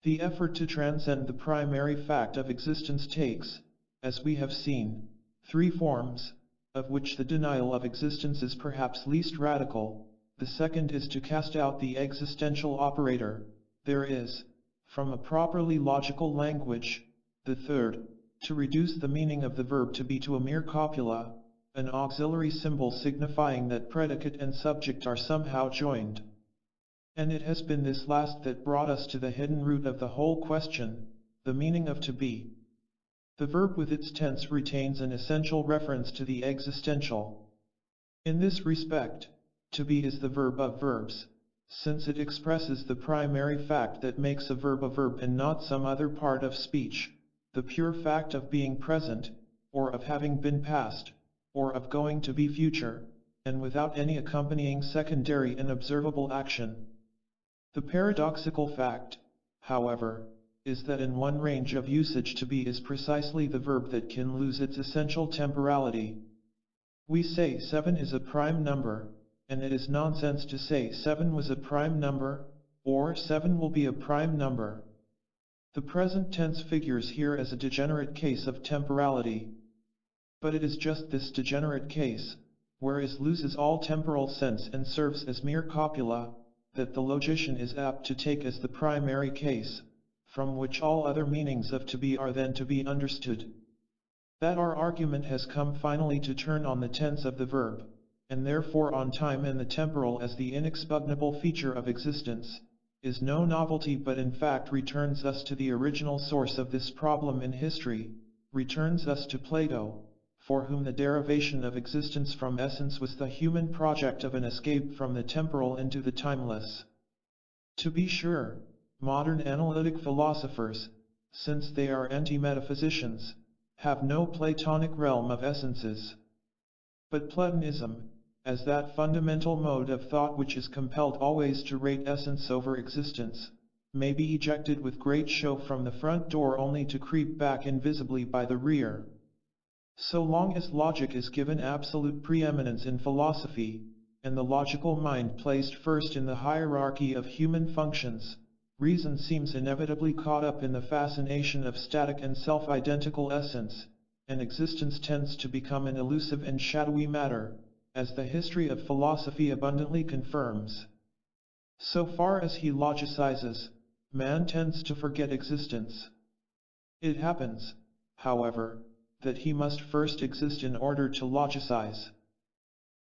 The effort to transcend the primary fact of existence takes, as we have seen, three forms, of which the denial of existence is perhaps least radical. The second is to cast out the existential operator, there is, from a properly logical language. The third, to reduce the meaning of the verb to be to a mere copula, an auxiliary symbol signifying that predicate and subject are somehow joined. And it has been this last that brought us to the hidden root of the whole question, the meaning of to be. The verb with its tense retains an essential reference to the existential. In this respect, to be is the verb of verbs, since it expresses the primary fact that makes a verb and not some other part of speech, the pure fact of being present, or of having been past, or of going to be future, and without any accompanying secondary and observable action. The paradoxical fact, however, is that in one range of usage to be is precisely the verb that can lose its essential temporality. We say 7 is a prime number, and it is nonsense to say 7 was a prime number, or 7 will be a prime number. The present tense figures here as a degenerate case of temporality. But it is just this degenerate case, where is loses all temporal sense and serves as mere copula, that the logician is apt to take as the primary case, from which all other meanings of to be are then to be understood. That our argument has come finally to turn on the tense of the verb, and therefore on time and the temporal as the inexpugnable feature of existence, is no novelty but in fact returns us to the original source of this problem in history, returns us to Plato, for whom the derivation of existence from essence was the human project of an escape from the temporal into the timeless. To be sure, modern analytic philosophers, since they are anti-metaphysicians, have no Platonic realm of essences. But Platonism, as that fundamental mode of thought which is compelled always to rate essence over existence, may be ejected with great show from the front door only to creep back invisibly by the rear. So long as logic is given absolute preeminence in philosophy, and the logical mind placed first in the hierarchy of human functions, reason seems inevitably caught up in the fascination of static and self-identical essence, and existence tends to become an elusive and shadowy matter, as the history of philosophy abundantly confirms. So far as he logicizes, man tends to forget existence. It happens, however, that he must first exist in order to logicize.